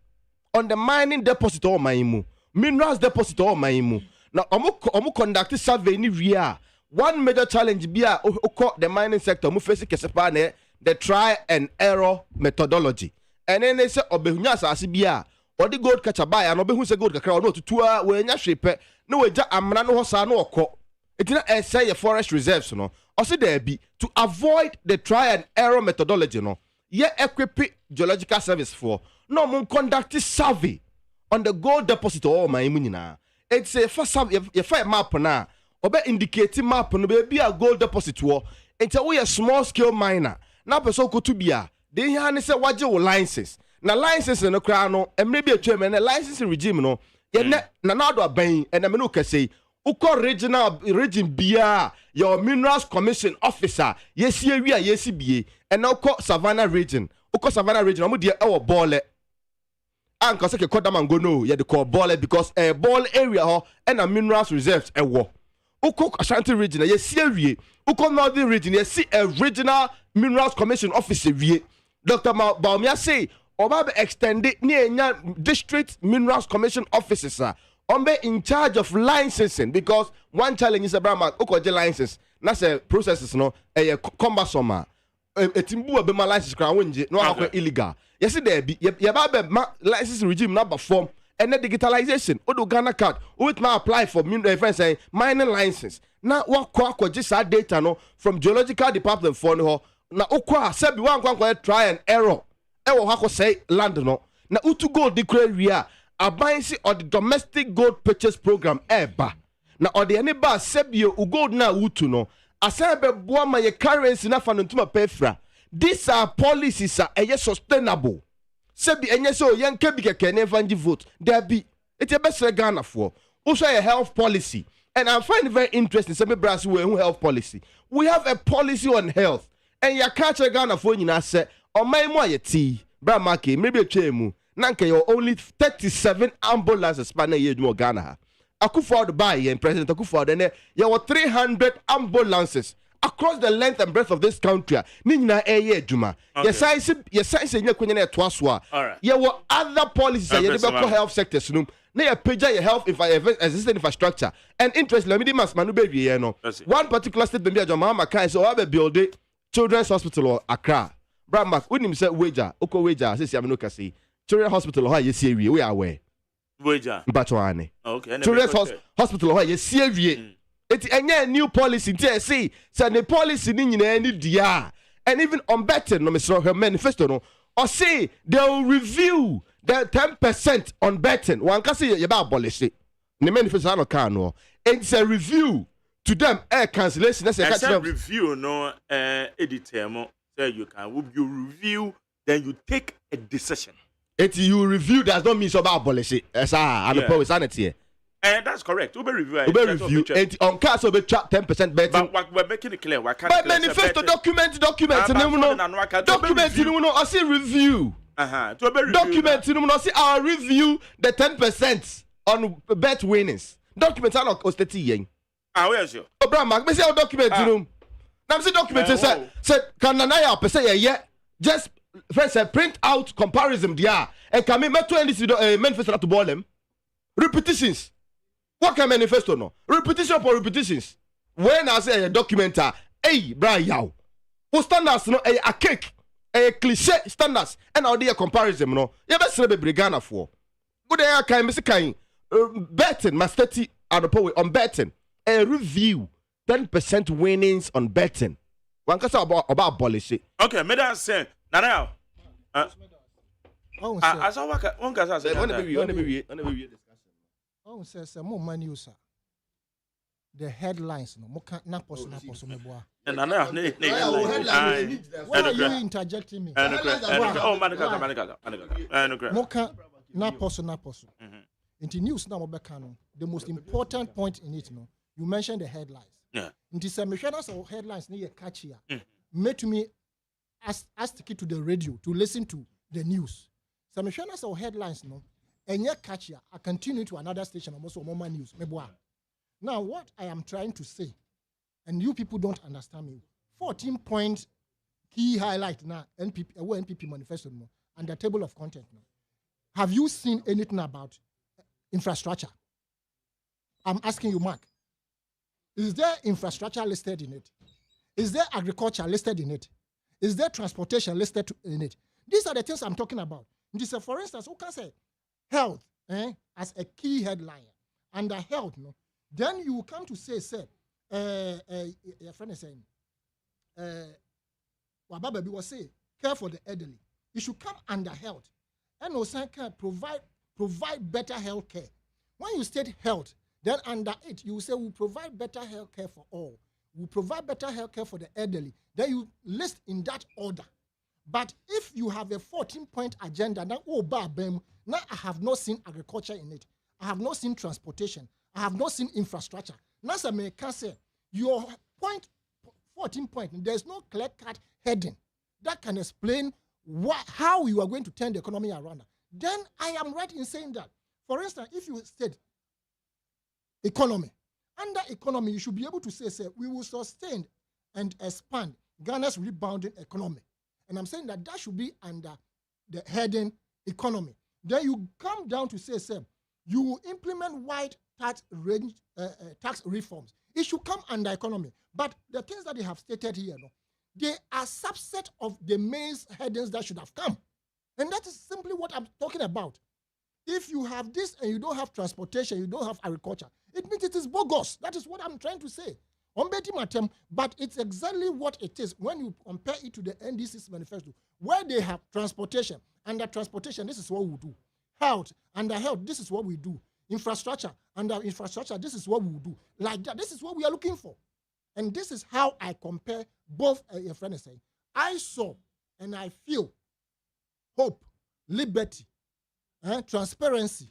on the mining deposit or maimu minerals deposit or maimu na omo conduct survey ni ria. One major challenge be the mining sector mu face kesepa ne the try and error methodology. And then they say obehunya asase bia or the gold catcher buy and obehu say gold kakra no tutua we nya hwepe no we ja amna no hosa no okọ. Etina say your forest reserves no. Also there be to avoid the try and error methodology no. Ye equip geological service for no mun conduct survey on the gold deposit or my nyina. It's a first survey a map na obe indicate map no be a gold deposit wo enti we a small scale miner na person ko to bia dey here ne say waje wo license na license no kra no emre bi atwa na license regime no ye na do aban and me no kase ukọ region bia your minerals commission officer yesi awia yesi bie and ukọ savannah region omo de e wo bole anka se ke kodamango no ye de call bole because a ball area ho and a minerals reserves e wo Uko Ashanti region, ye see a wie. Uko Northern region, ye see a regional minerals commission officer wie. Dr. Baumia say, Oba extended near district minerals commission officers, Ombe in charge of licensing because one challenge is a Brahma Uko license. That's a process, no, a combat timbu be my license crown winje, no illegal. Yes, there be ye license regime number form. And the digitalization, Odo Ghana card, with now apply for mining license. Now what just our data no from geological department for no. Now okwa sabi one try and error. Ewo hako say land no. Now utu gold declare ria abansi or the domestic gold purchase program eba. Now or the aneba sebio gold na utu no. Asabe boa ma ye currency na fanutuma pefra. These are policies are sustainable. Sebi enye so yen kebi keke ne vanji vote there be it a best Ghana for also a health policy and I find it very interesting sebi brass we health policy we have a policy on health and ya catch Ghana for nyina say o man mo ayeti bra market maybe twemu nanka you only 37 ambulances span na ye dwuma Ghana ha Akufo-Addo buy and President Akufo-Addo ne you have 300 ambulances across the length and breadth of this country. Nina eye adwuma. Yes I say kwenya na etoaso a. Ye were other policies that you health sectors no. Na ye page your health existing infrastructure. And interest let me mas manu be wie no. One particular state be Mahama kan say o be build children's hospital or Accra. Bra Mark, unim say wager, oko wager say no kase. Children's hospital ho ye see wie we are where. Wager. Mbachoane. Okay. Children's hospital ho ye see wie. It's a new policy. See, so the policy ni dia, and even on betting, no Mr. Her manifesto no, or say they will review the 10% on betting. One can say you abolish it. The manifesto no can no. It's a review to them. Cancellation. That's a review. No, editemo. Say you can. You review, then you take a decision. It's you review does not mean so about abolish it. As I know, sanity. That's correct. Ube review. And on cars will be 10% better. But we're making it clear. But manifesto document. Document. I see review. Document. I see our review the 10% on bet winnings. Documents are not osteti. Where's you? Oh, Brahma, me say document. Now see document. Said can I say yeah? Just first print out comparison there and can me to manifesto to ball them repetitions. What can manifesto no? Repetition for repetitions. When I say a document, hey, bra yaw. Who standards no a cake, a cliche standards, and out there comparison no. You best be brigana for. Good day, kind Mr. Kind. Betting, my study at the poet on betting. A review 10% winnings on betting. One can say about policy. Okay, me that say. Now. Oh, I saw one can say. Oh, says more money, sir. The headlines, no, na poso me boa. Why are you interjecting me? Oh, Manica. Moka na poso. Into news now, the most important point in it, no, you mentioned the headlines. Yeah. Into some of headlines near catchier. Made to me ask the kid to the radio to listen to the news. Some of headlines, no, and yet catchier. I continue to another station, almost more news. Now, what I am trying to say, and you people don't understand me, 14-point key highlight now, NPP manifesto and the table of content. Have you seen anything about infrastructure? I'm asking you, Mark. Is there infrastructure listed in it? Is there agriculture listed in it? Is there transportation listed in it? These are the things I'm talking about. For instance, who can say health as a key headline? Under health, no. Then you come to say, your friend is saying, Wabababi was saying, care for the elderly. It should come under health. And also provide better health care. When you state health, then under it, you say we provide better health care for all. We provide better health care for the elderly. Then you list in that order. But if you have a 14-point agenda, now I have not seen agriculture in it. I have not seen transportation. I have not seen infrastructure. Now, I can say your 14 point, there's no clear-cut heading that can explain how you are going to turn the economy around. Then I am right in saying that. For instance, if you said economy, under economy, you should be able to say we will sustain and expand Ghana's rebounding economy. And I'm saying that should be under the heading economy. Then you come down to say you will implement wide tax reforms. It should come under economy. But the things that they have stated here, they are subset of the main headings that should have come. And that is simply what I'm talking about. If you have this and you don't have transportation, you don't have agriculture, it means it is bogus. That is what I'm trying to say. But it's exactly what it is when you compare it to the NDC's manifesto, where they have transportation. Under transportation, this is what we do. Health, under health, this is what we do. Infrastructure, under infrastructure, this is what we do. Like that, this is what we are looking for. And this is how I compare both, your friend is saying. I saw and I feel hope, liberty, transparency,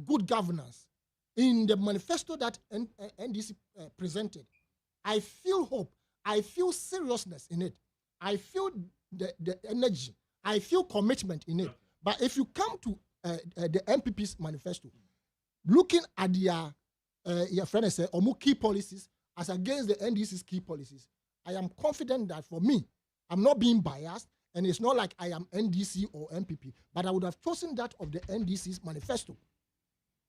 good governance in the manifesto that NDC presented. I feel hope. I feel seriousness in it. I feel the energy. I feel commitment in it. But if you come to the MPP's manifesto, looking at their your friend said, key policies as against the NDC's key policies, I am confident that for me, I'm not being biased, and it's not like I am NDC or MPP, but I would have chosen that of the NDC's manifesto.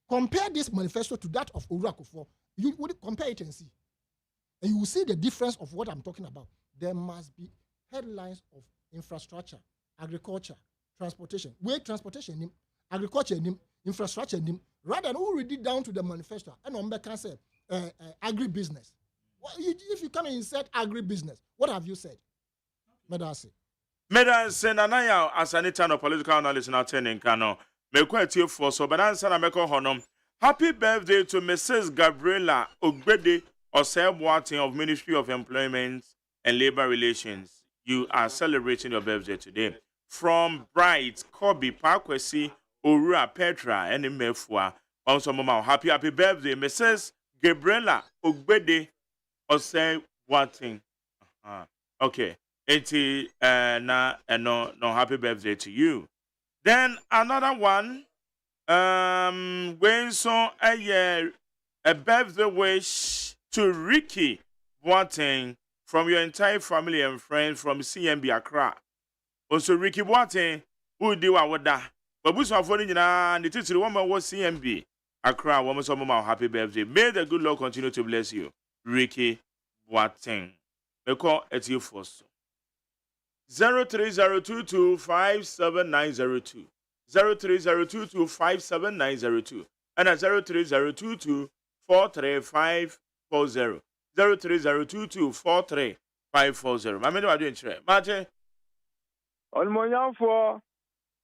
Compare this manifesto to that of Owura-Akufo. You would compare it and see. And you will see the difference of what I'm talking about. There must be headlines of infrastructure, agriculture, transportation. Transportation, agriculture, infrastructure, rather than who read it down to the manifesto. And on can say agribusiness. If you come and said agribusiness, what have you said? Medase Nanaya as an eternal political analyst now turning Kano. Mekwati for so but answer na meko honom. Happy birthday to Mrs. Gabriela Ogbede Osei of Ministry of Employment and Labor Relations. You are celebrating your birthday today. From Bright, Kobe, Parkwesi, Owura, Petra, and Mefua. Also, Mama, happy birthday, Mrs. Gabriela Ogbede Osei. Okay. No happy birthday to you. Then another one, when so a birthday wish to Ricky Boateng from your entire family and friends from CMB Accra. Also Ricky Boateng, who do our da. But we saw for the one was CMB. Accra, woman, some more happy birthday. May the good Lord continue to bless you. Ricky Boateng. They call at you first. 03022579002. 03022579002. And at 03022435540. 03022435540. My men are doing trade. Martin. On for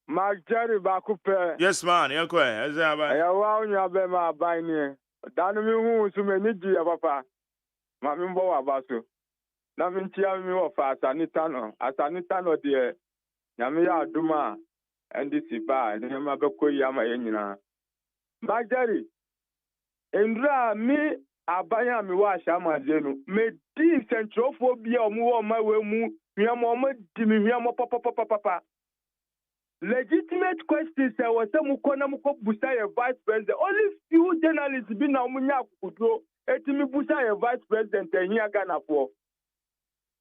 Mark Jerry Bakupe. Yes, man. You're going. I want you to my buying. Danu who so many dear papa. Mammy Boa Basso. Nothing tell me of Asanitano, dear. Yamia Duma and this is bad. Yamabako Yama Enina. Mark Jerry. Indra me abaya mi wa shama zenu. Me di centrophobia mu my way mu. Yamoma dimi yamo papa. Legitimate questions was some Muko Busaya vice president. Only few journalists been now Munya Kudro, Etimi Busaya vice president and here Ghana for.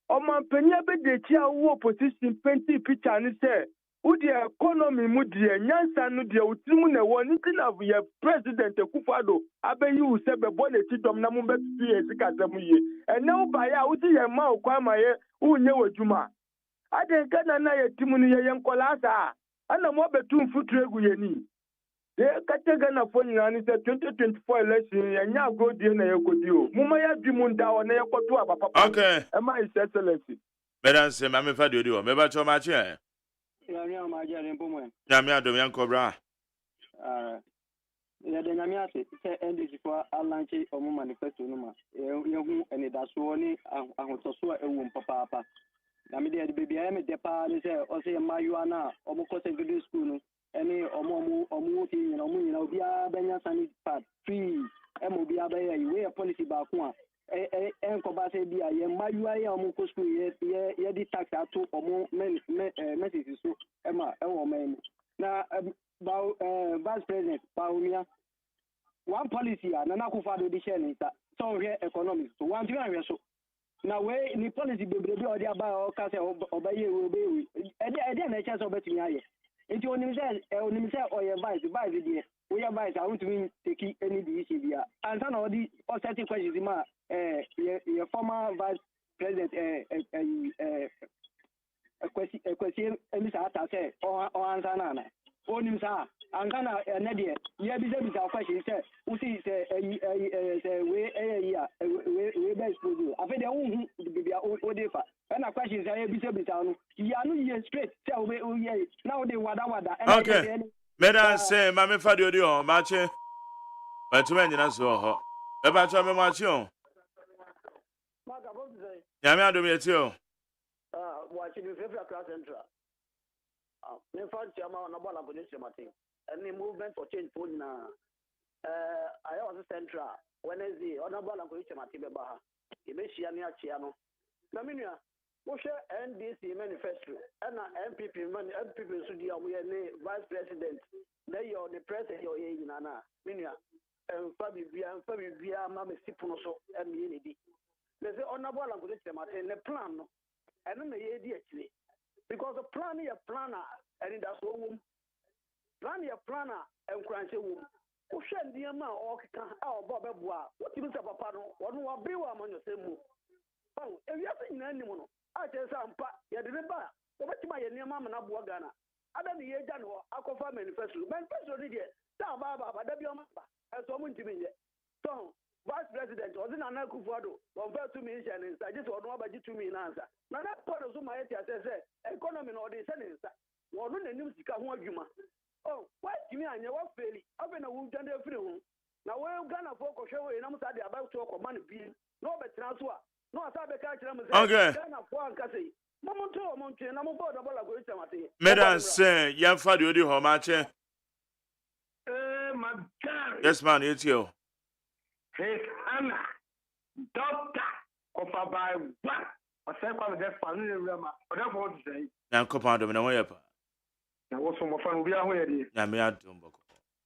Oman Penyabe de Chia opposition plenty picture and say, Would the economy Mudia, Yansan Nudia, Utimuna, one thing of your president Kufado, Abe you said the bonnet Tom Namumbe Sikasamuye, and now by out your mouth, Kwamaye, who know Juma. I didn't get another Timuni Yankolasa. And I'm more between foot regularly. They catch Ghana for you and it's a 2024 election and now go dinner. Mumaya Dimunda or Neokotua, Papa. Okay. Am I His Excellency? Madam, say, Mammy Fadio, maybe to my chair. Yamia Domian Cobra. Yamia say, and this for a lunch or manifesto. And it does only a womb, Papa. Namidi the baby I the party say or say Mayuana or Moko secondary school any omu bia benya sani part free MOBia way a policy back one and Kobase bia ye Mayua Moko school ye the tax out to messages so Emma men now vice president Paumia one policy and Nakufado the sharing so here economics so one thing I so now, where the policy be or the about obey, and then a chance of betting. It's only himself or your vice, we are vice. I want to take any decision here. And some of the certain questions, your former vice president, a question, and Mr. Atta or Ansanana. Only sir, Angana Nadia, yeah, because our question said, who sees a way best for you. I think they won't be our defa. And a question is a bit Yanu straight, tell me, oh, yeah, now they wada. Okay. Madam say, Mammy Fadio, Marche. But to many as well. About your Marchon. Yamia do me too. Watching your favorite class central. In fact, I'm on a ball of any movement for change for now. I was central Wednesday on a ball of Matibaha. Imesiania Chiano. Laminia, Moshe NDC manifesto, and MPP Sudia, we are vice president. They are the president, your Nana, Minia, and Fabia, Mamma Sipunoso, and Unity. They say on a ball of the plan, and then the ADHD. Because the plan is a planner, and that's all. Plan your planner and crunchy womb. Who shed the amount or Bob Bois? What you say, Papa? One will be one on the same move. Oh, if you have seen anyone, I tell some part, you didn't buy. What you buy near Mamma Nabuagana? I don't hear Jano, I confirm manifesto. Manifesto did it. Now, Baba, but your mother has someone to me. So, Vice President wasn't an Akufado, compared to me, and I just want nobody to me in answer. Now that part of my head says, economy or the sentence. One of the news you can't want you. Oh, why do you mean I never fail? I've been a wound under a free home. Now, we're going to focus show and I'm sorry about to talk money being no better transfer. No, I saw the catcher. Okay. Madam say, young father, you how much? Yes, man, it's you. Hey, Anna, doctor, of by what? I said, I'm just following the Rama. What I want to say. Now, compound of an away. Now, what's from a fan? We are where it is. Now, me out to Mboko.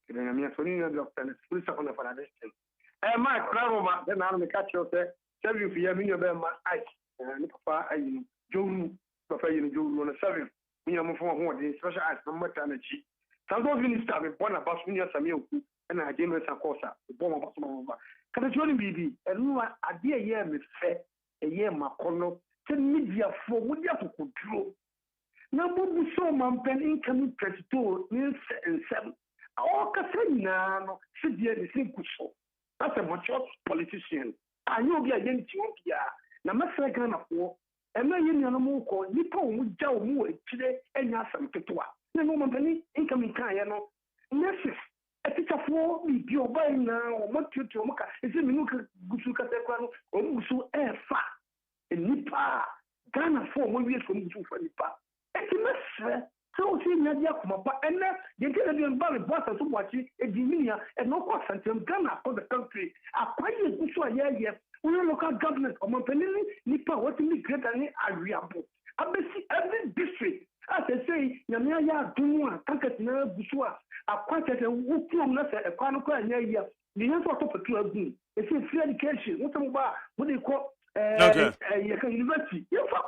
Then I'm here for you, doctor, and it's on the Fanadist. And my crowd, then I'm the catcher there. Tell you if you have in your bed, my eyes. And look for June, for you, June, on a 7. We are moving forward, the special eyes, no matter energy. Sometimes minister, we born about Minia Samuel, and I didn't know Sakosa, the bomb of Mama. Can I join me? And no idea, yeah, Miss Fair, a year, Macono, 10 media for what you have to control. Now, we saw Mampen incoming president, Nils and Sam. All Cassandra, should be the same cushion. That's a mature politician. I know we are young Ethiopia. Now, Master Ghana for, and my union more call Nippon with Joe Moore today and Yasam Petua. No Mampen incoming Kayano. Nurses, a teacher for me, you're buying now, or what you to Moka, is a Minuka Gusuka Tequano, or Musu Air Fa, and Nipa, Ghana for 1 year from Musu for Nipa. So see Nadia come and they get a bad boss to watch it, a Jimia, and no cost until Ghana for the country. A quite a good show, yes. We local government of Montanelli, Nipa, what in the great and Ariabo. I see every district, as I say, Yamia, Dumua, Tankatina, Bushua, a quite a Wukum, a Quanoka, and yeah, the answer to a 12 day. It's a free education. What they call university.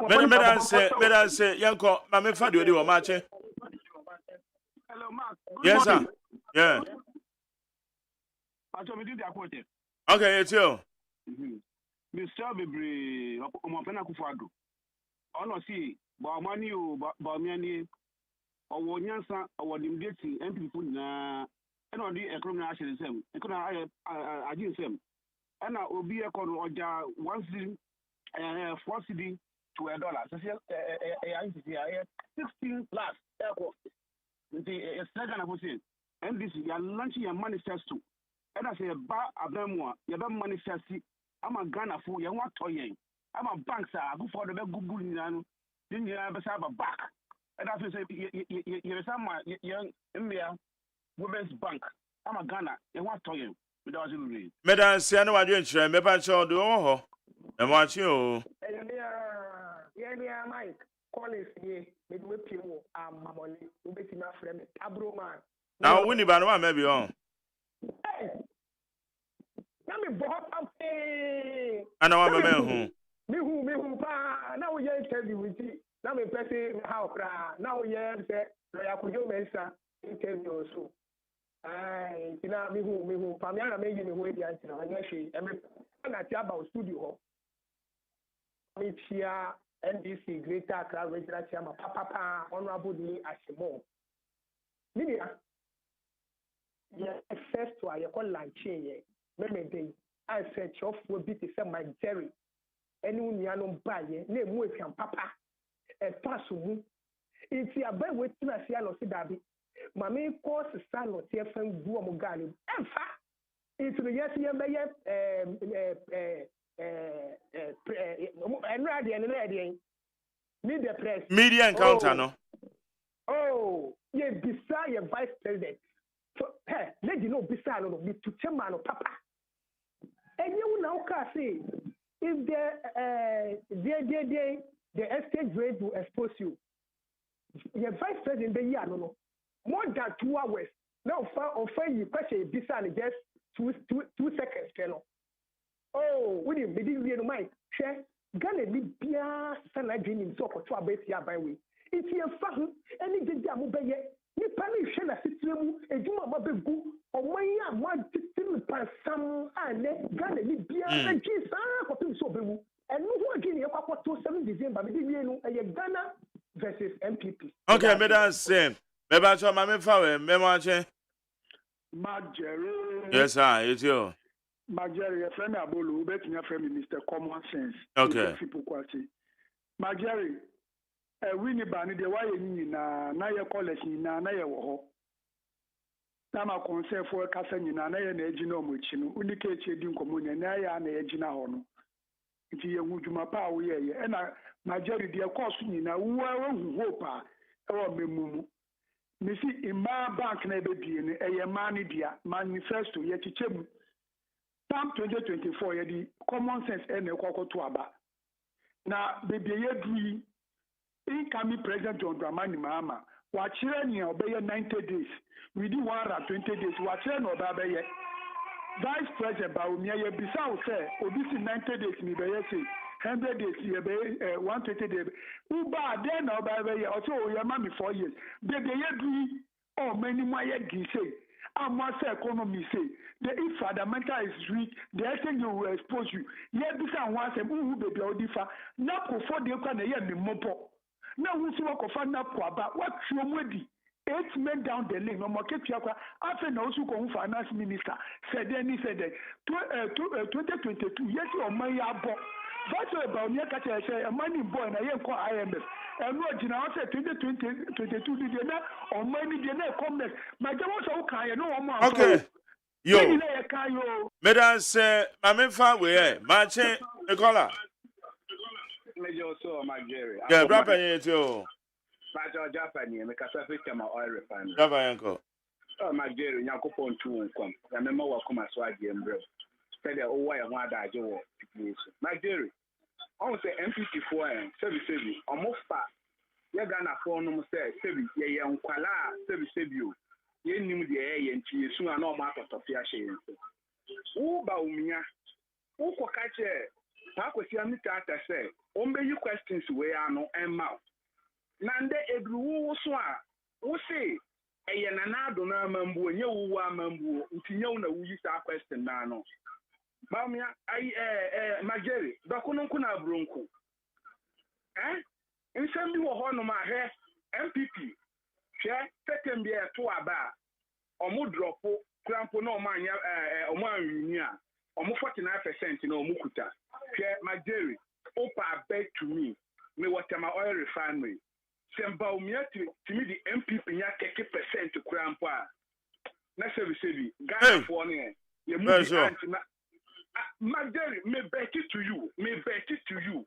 Madam say, Yanko, Mamma Fadu, you are matching. Yes, sir. Yeah. Okay, it's you. Mr. Bibri, Omopena Kufado. All see, Baumani, Baumiani, or Wanyansa, or Dimgeti, and people na, and on the economic action, I didn't say. And I will be a corner or 1 city, 4 city to $1. So, 16 plus aircraft. The second of it, and this is launching a manifesto. And I say, a Bamwa, you don't manifest. I'm a Ghana for you, want toy. I'm a bank, sir. I go for the Google, then you have a back. And I say, you're some young India Women's Bank. I'm a Ghana, you want toy. Madam, say, I know what you're trying. Maybe I shall do all. And watch you. Yeah, Mike. Collins, ye, midway people, Mamoli, who bet in my friend, Tabro man. Now, Winnie Banwa may be on. Hey, let me bought up. I know I'm a man who, now we interview with you. Now we press how now we say, I could go mensa interview also. Aye, you know, me who, Pamela made me wait the answer. And actually, I'm not about studio. It's here. NDC Greater Accra Regional Chairman Papa Honorable Lee Ashimo. Media, yeah, first to I call Lanchi. Maybe I said, "Chof will be to say my Jerry." Anyone you buy it, name with him, Papa. And pass who? If you are by waiting, I see I lost Dabi. Mammy calls the son of TFM Guamugali. And fa, it's the yes, media encounter, no? Oh, yeah, beside your vice president. So, hey, let you know, beside no, be to chairman or papa. And you now can say if the estate grade will expose you. Your vice president, the year, no, more than 2 hours. Now, for you, question beside just 2 seconds, fellow. Oh, William, did you mind? Share Ghana Libya, Sana Dreaming, so for 2 hours here by way. It's your fun, any day, Mobile. You punish a system, a Juma Babu, or 1 year, 1 per some, and then Ghana Libya, and Jesus, so and no one getting up to 7 December, Ghana versus MPP. Okay, Madam, same. Maybe I saw my memoir. Yes, sir, it's you. Majari, your friend Abolu, bet your friend Mr. Common Sense. Okay. Majari, Winnie Bani, the way na your college na your ho. Nama concern for Cassan in an ejino which you indicate you commune and I am ejina hono. It's a Wujumapa, we are, and Majari, dear course, in a whoa, or memumu. Missy in my bank never be in a money dear manifesto yet to chem. Tam 2024 yedi common sense and a cocoa to aba. Now baby yedri incoming president John Dramani Mahama. Wachireni obey 90 days. We do 120 days. Wachireni obey Vice President Baumia Bissau say obisi 90 days ni be say 100 days ye be 120 days. Uba then obey also your mommy 4 years. Baby yedri oh many more ye say. And once economy say, the if fundamental is weak, the extent you will expose you. Yet this and once a move baby or differ. Now for the economy, me mopo. Now we see what of about what you ready. 8 men down the lane. No more after now, also finance minister said then he said 2022. Yes, your money abo. That's about near catch a money boy and I am called IMF. And what you know said 2022 did not or money did not come back. My job was okay. No more. Okay. Yo. Mesdames, ma même femme, oui, Martin, Nicolas. Major so Magere. Yeah, brother, you. Major Japanese, make a surface my oil refinery. Brother, uncle. Oh, Magere, Yakupon 2 and come. I remember what come as YGM bro. Said the why I want that you Magere. I want to say MPP4 and Sebi, almost fast. You're gonna phone them say, Sebi, yeah, Unquala, Sebi, you knew the air and you soon are no matter of your shame. Who Baumia? Who could catch it? Pakwasi Amita say, Ombe you questions where I know and mouth. Nande Edru Swa, who say, a yanado na mambu, and you are mambu, until you know we use our question now. Bamia, Mageri, Bakuno Kuna Brunku. Eh? In some you were on my hair, MPP, share, second beer to a bar, or Mudropo, Crampo no man, or Maria, or 49% in Omukuta. Share Mageri, Opa beg to me what am I oil refinery. Sembao me to me the MPP ya 30% to Crampo. Next service, Ghana for you move Magdalene, may bet it to you.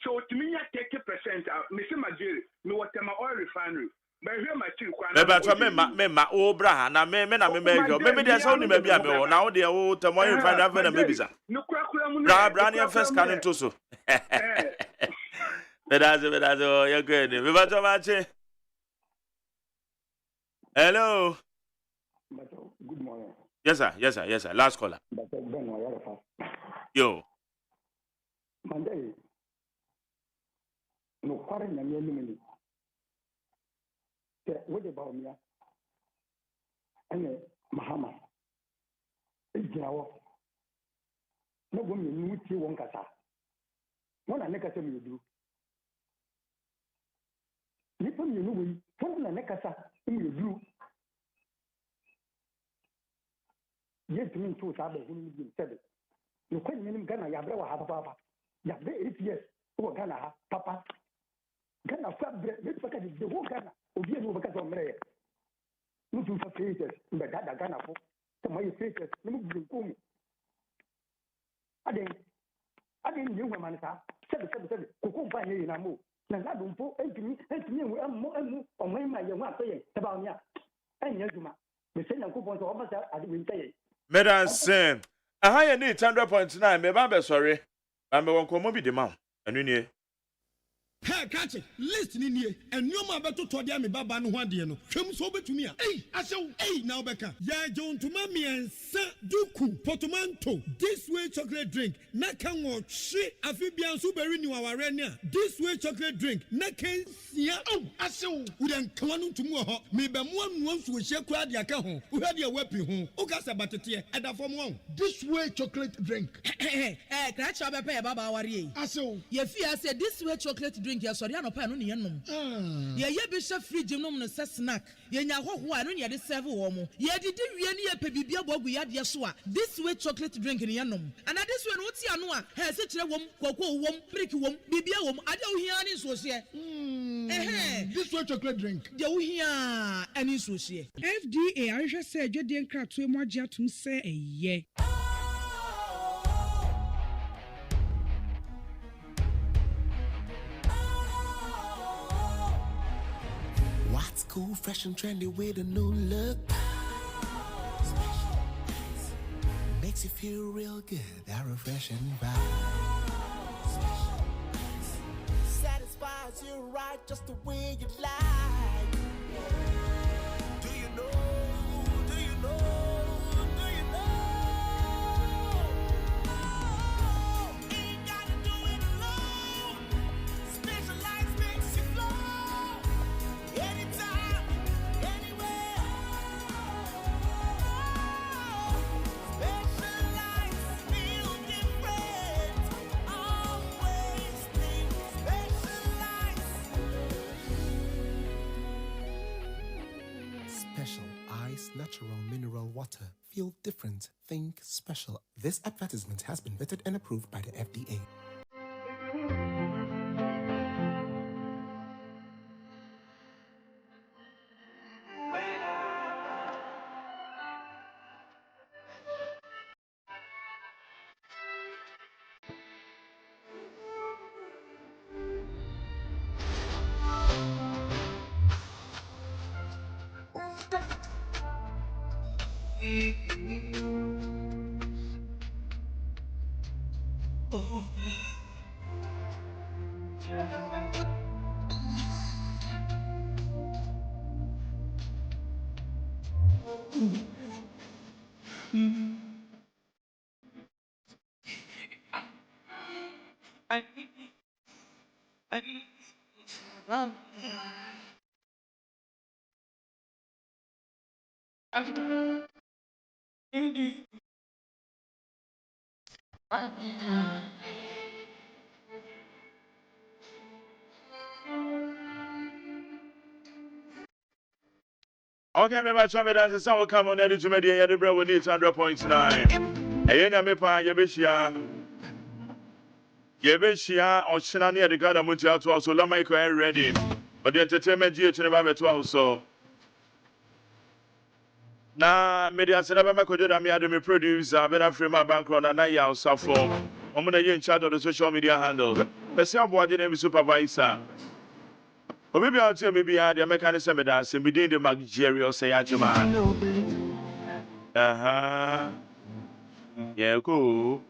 So to me, 30%. Mr. Magdalene, me what am I oil refinery? But here my two. Me Obra, na me maybe there's only maybe I know now the old Tamoy refinery and maybe. No Brania first cannon to so. But as you're good. We want to match. Hello. Good morning. Yes, sir. Last caller. Yo. Monday. No, foreign and enemy. What about me? And Mahama. It's now. No woman knew you won't cast. One I never tell you do. People you know, something I never in you do. Yes, to me, 2 Saturdays in 7. You couldn't name Ghana, Yabra, have a papa. Yabra 8 years, who Ghana, papa. Ghana, let's look at the whole Ghana, who be over because of Mary. No two faces, but that Ghana for some of your faces, no move. I didn't know when I 7, who couldn't find me in a move. Now, I don't put 8 me, more on my young one saying about me. And Yazuma, the same coupons officer, I will say. Madam Sam, I hire need 100.9, maybe sorry. I'm going to be the man. And you need. Hey, catch it. Listen in here. And you ma beto to dia me baba no hwade no. Hwem so betumi a. Hey, asew. Hey, now beka. Ya John to mami ensa duku portmanteau. This way chocolate drink. Na kan wo hwe afibian so beri ni waware ni a. This way chocolate drink. Na kan sia. Oh, asew. We dan kwanu ntumu ho. Me be mo anu nso hye kura de aka ho. Wo hwade e wapi ho. O ka se batete e da fom ho. This way chocolate drink. Catch up be baba ware. Asew. Ye fi say this way chocolate drink. Sorry, I no pa no ne nom. Ye be chef fridge nom no se snack. Ye nya hoho a no ne de serve wo mo. Ye didi wie ne ye pe bibia bogu ya de so a. This way chocolate drink ne nom. And this way no ti anu a. He se kire wom, kwakwo wom, prick wom, bibia wom. Ade wo hia ne so se. This way chocolate drink. De wo hia ani so se. FDA ahwehwe se adwede nkratoe mo agye atum se eye. What's cool, fresh and trendy with a new look? Special nice. Makes you feel real good, that refreshing vibe. Special nice. Satisfies you right just the way you like. Do you know? Do you know? Do you know? Ain't gotta do it alone. Specialized makes you flow. Anytime, anywhere. Special. Ice, natural mineral water. Feel different. Think special. This advertisement has been vetted and approved by the FDA. Okay, me ba chwa me dance say we come on edit to me dey the bread we need 100.9. Eye na me pa ye be hia. Ye be hia o china na the God Montie ato so la mic ready. But the entertainment GH ne ba beto so. Na me dey asena ba makodo da me ade me producer be na frame my background na ya usafo. Omo na ye in charge of the social media handle. Be say aboade na be supervisor. Obi bi out here maybe had the mechanism that say within the managerial say AGYEMAN. Yeah, cool.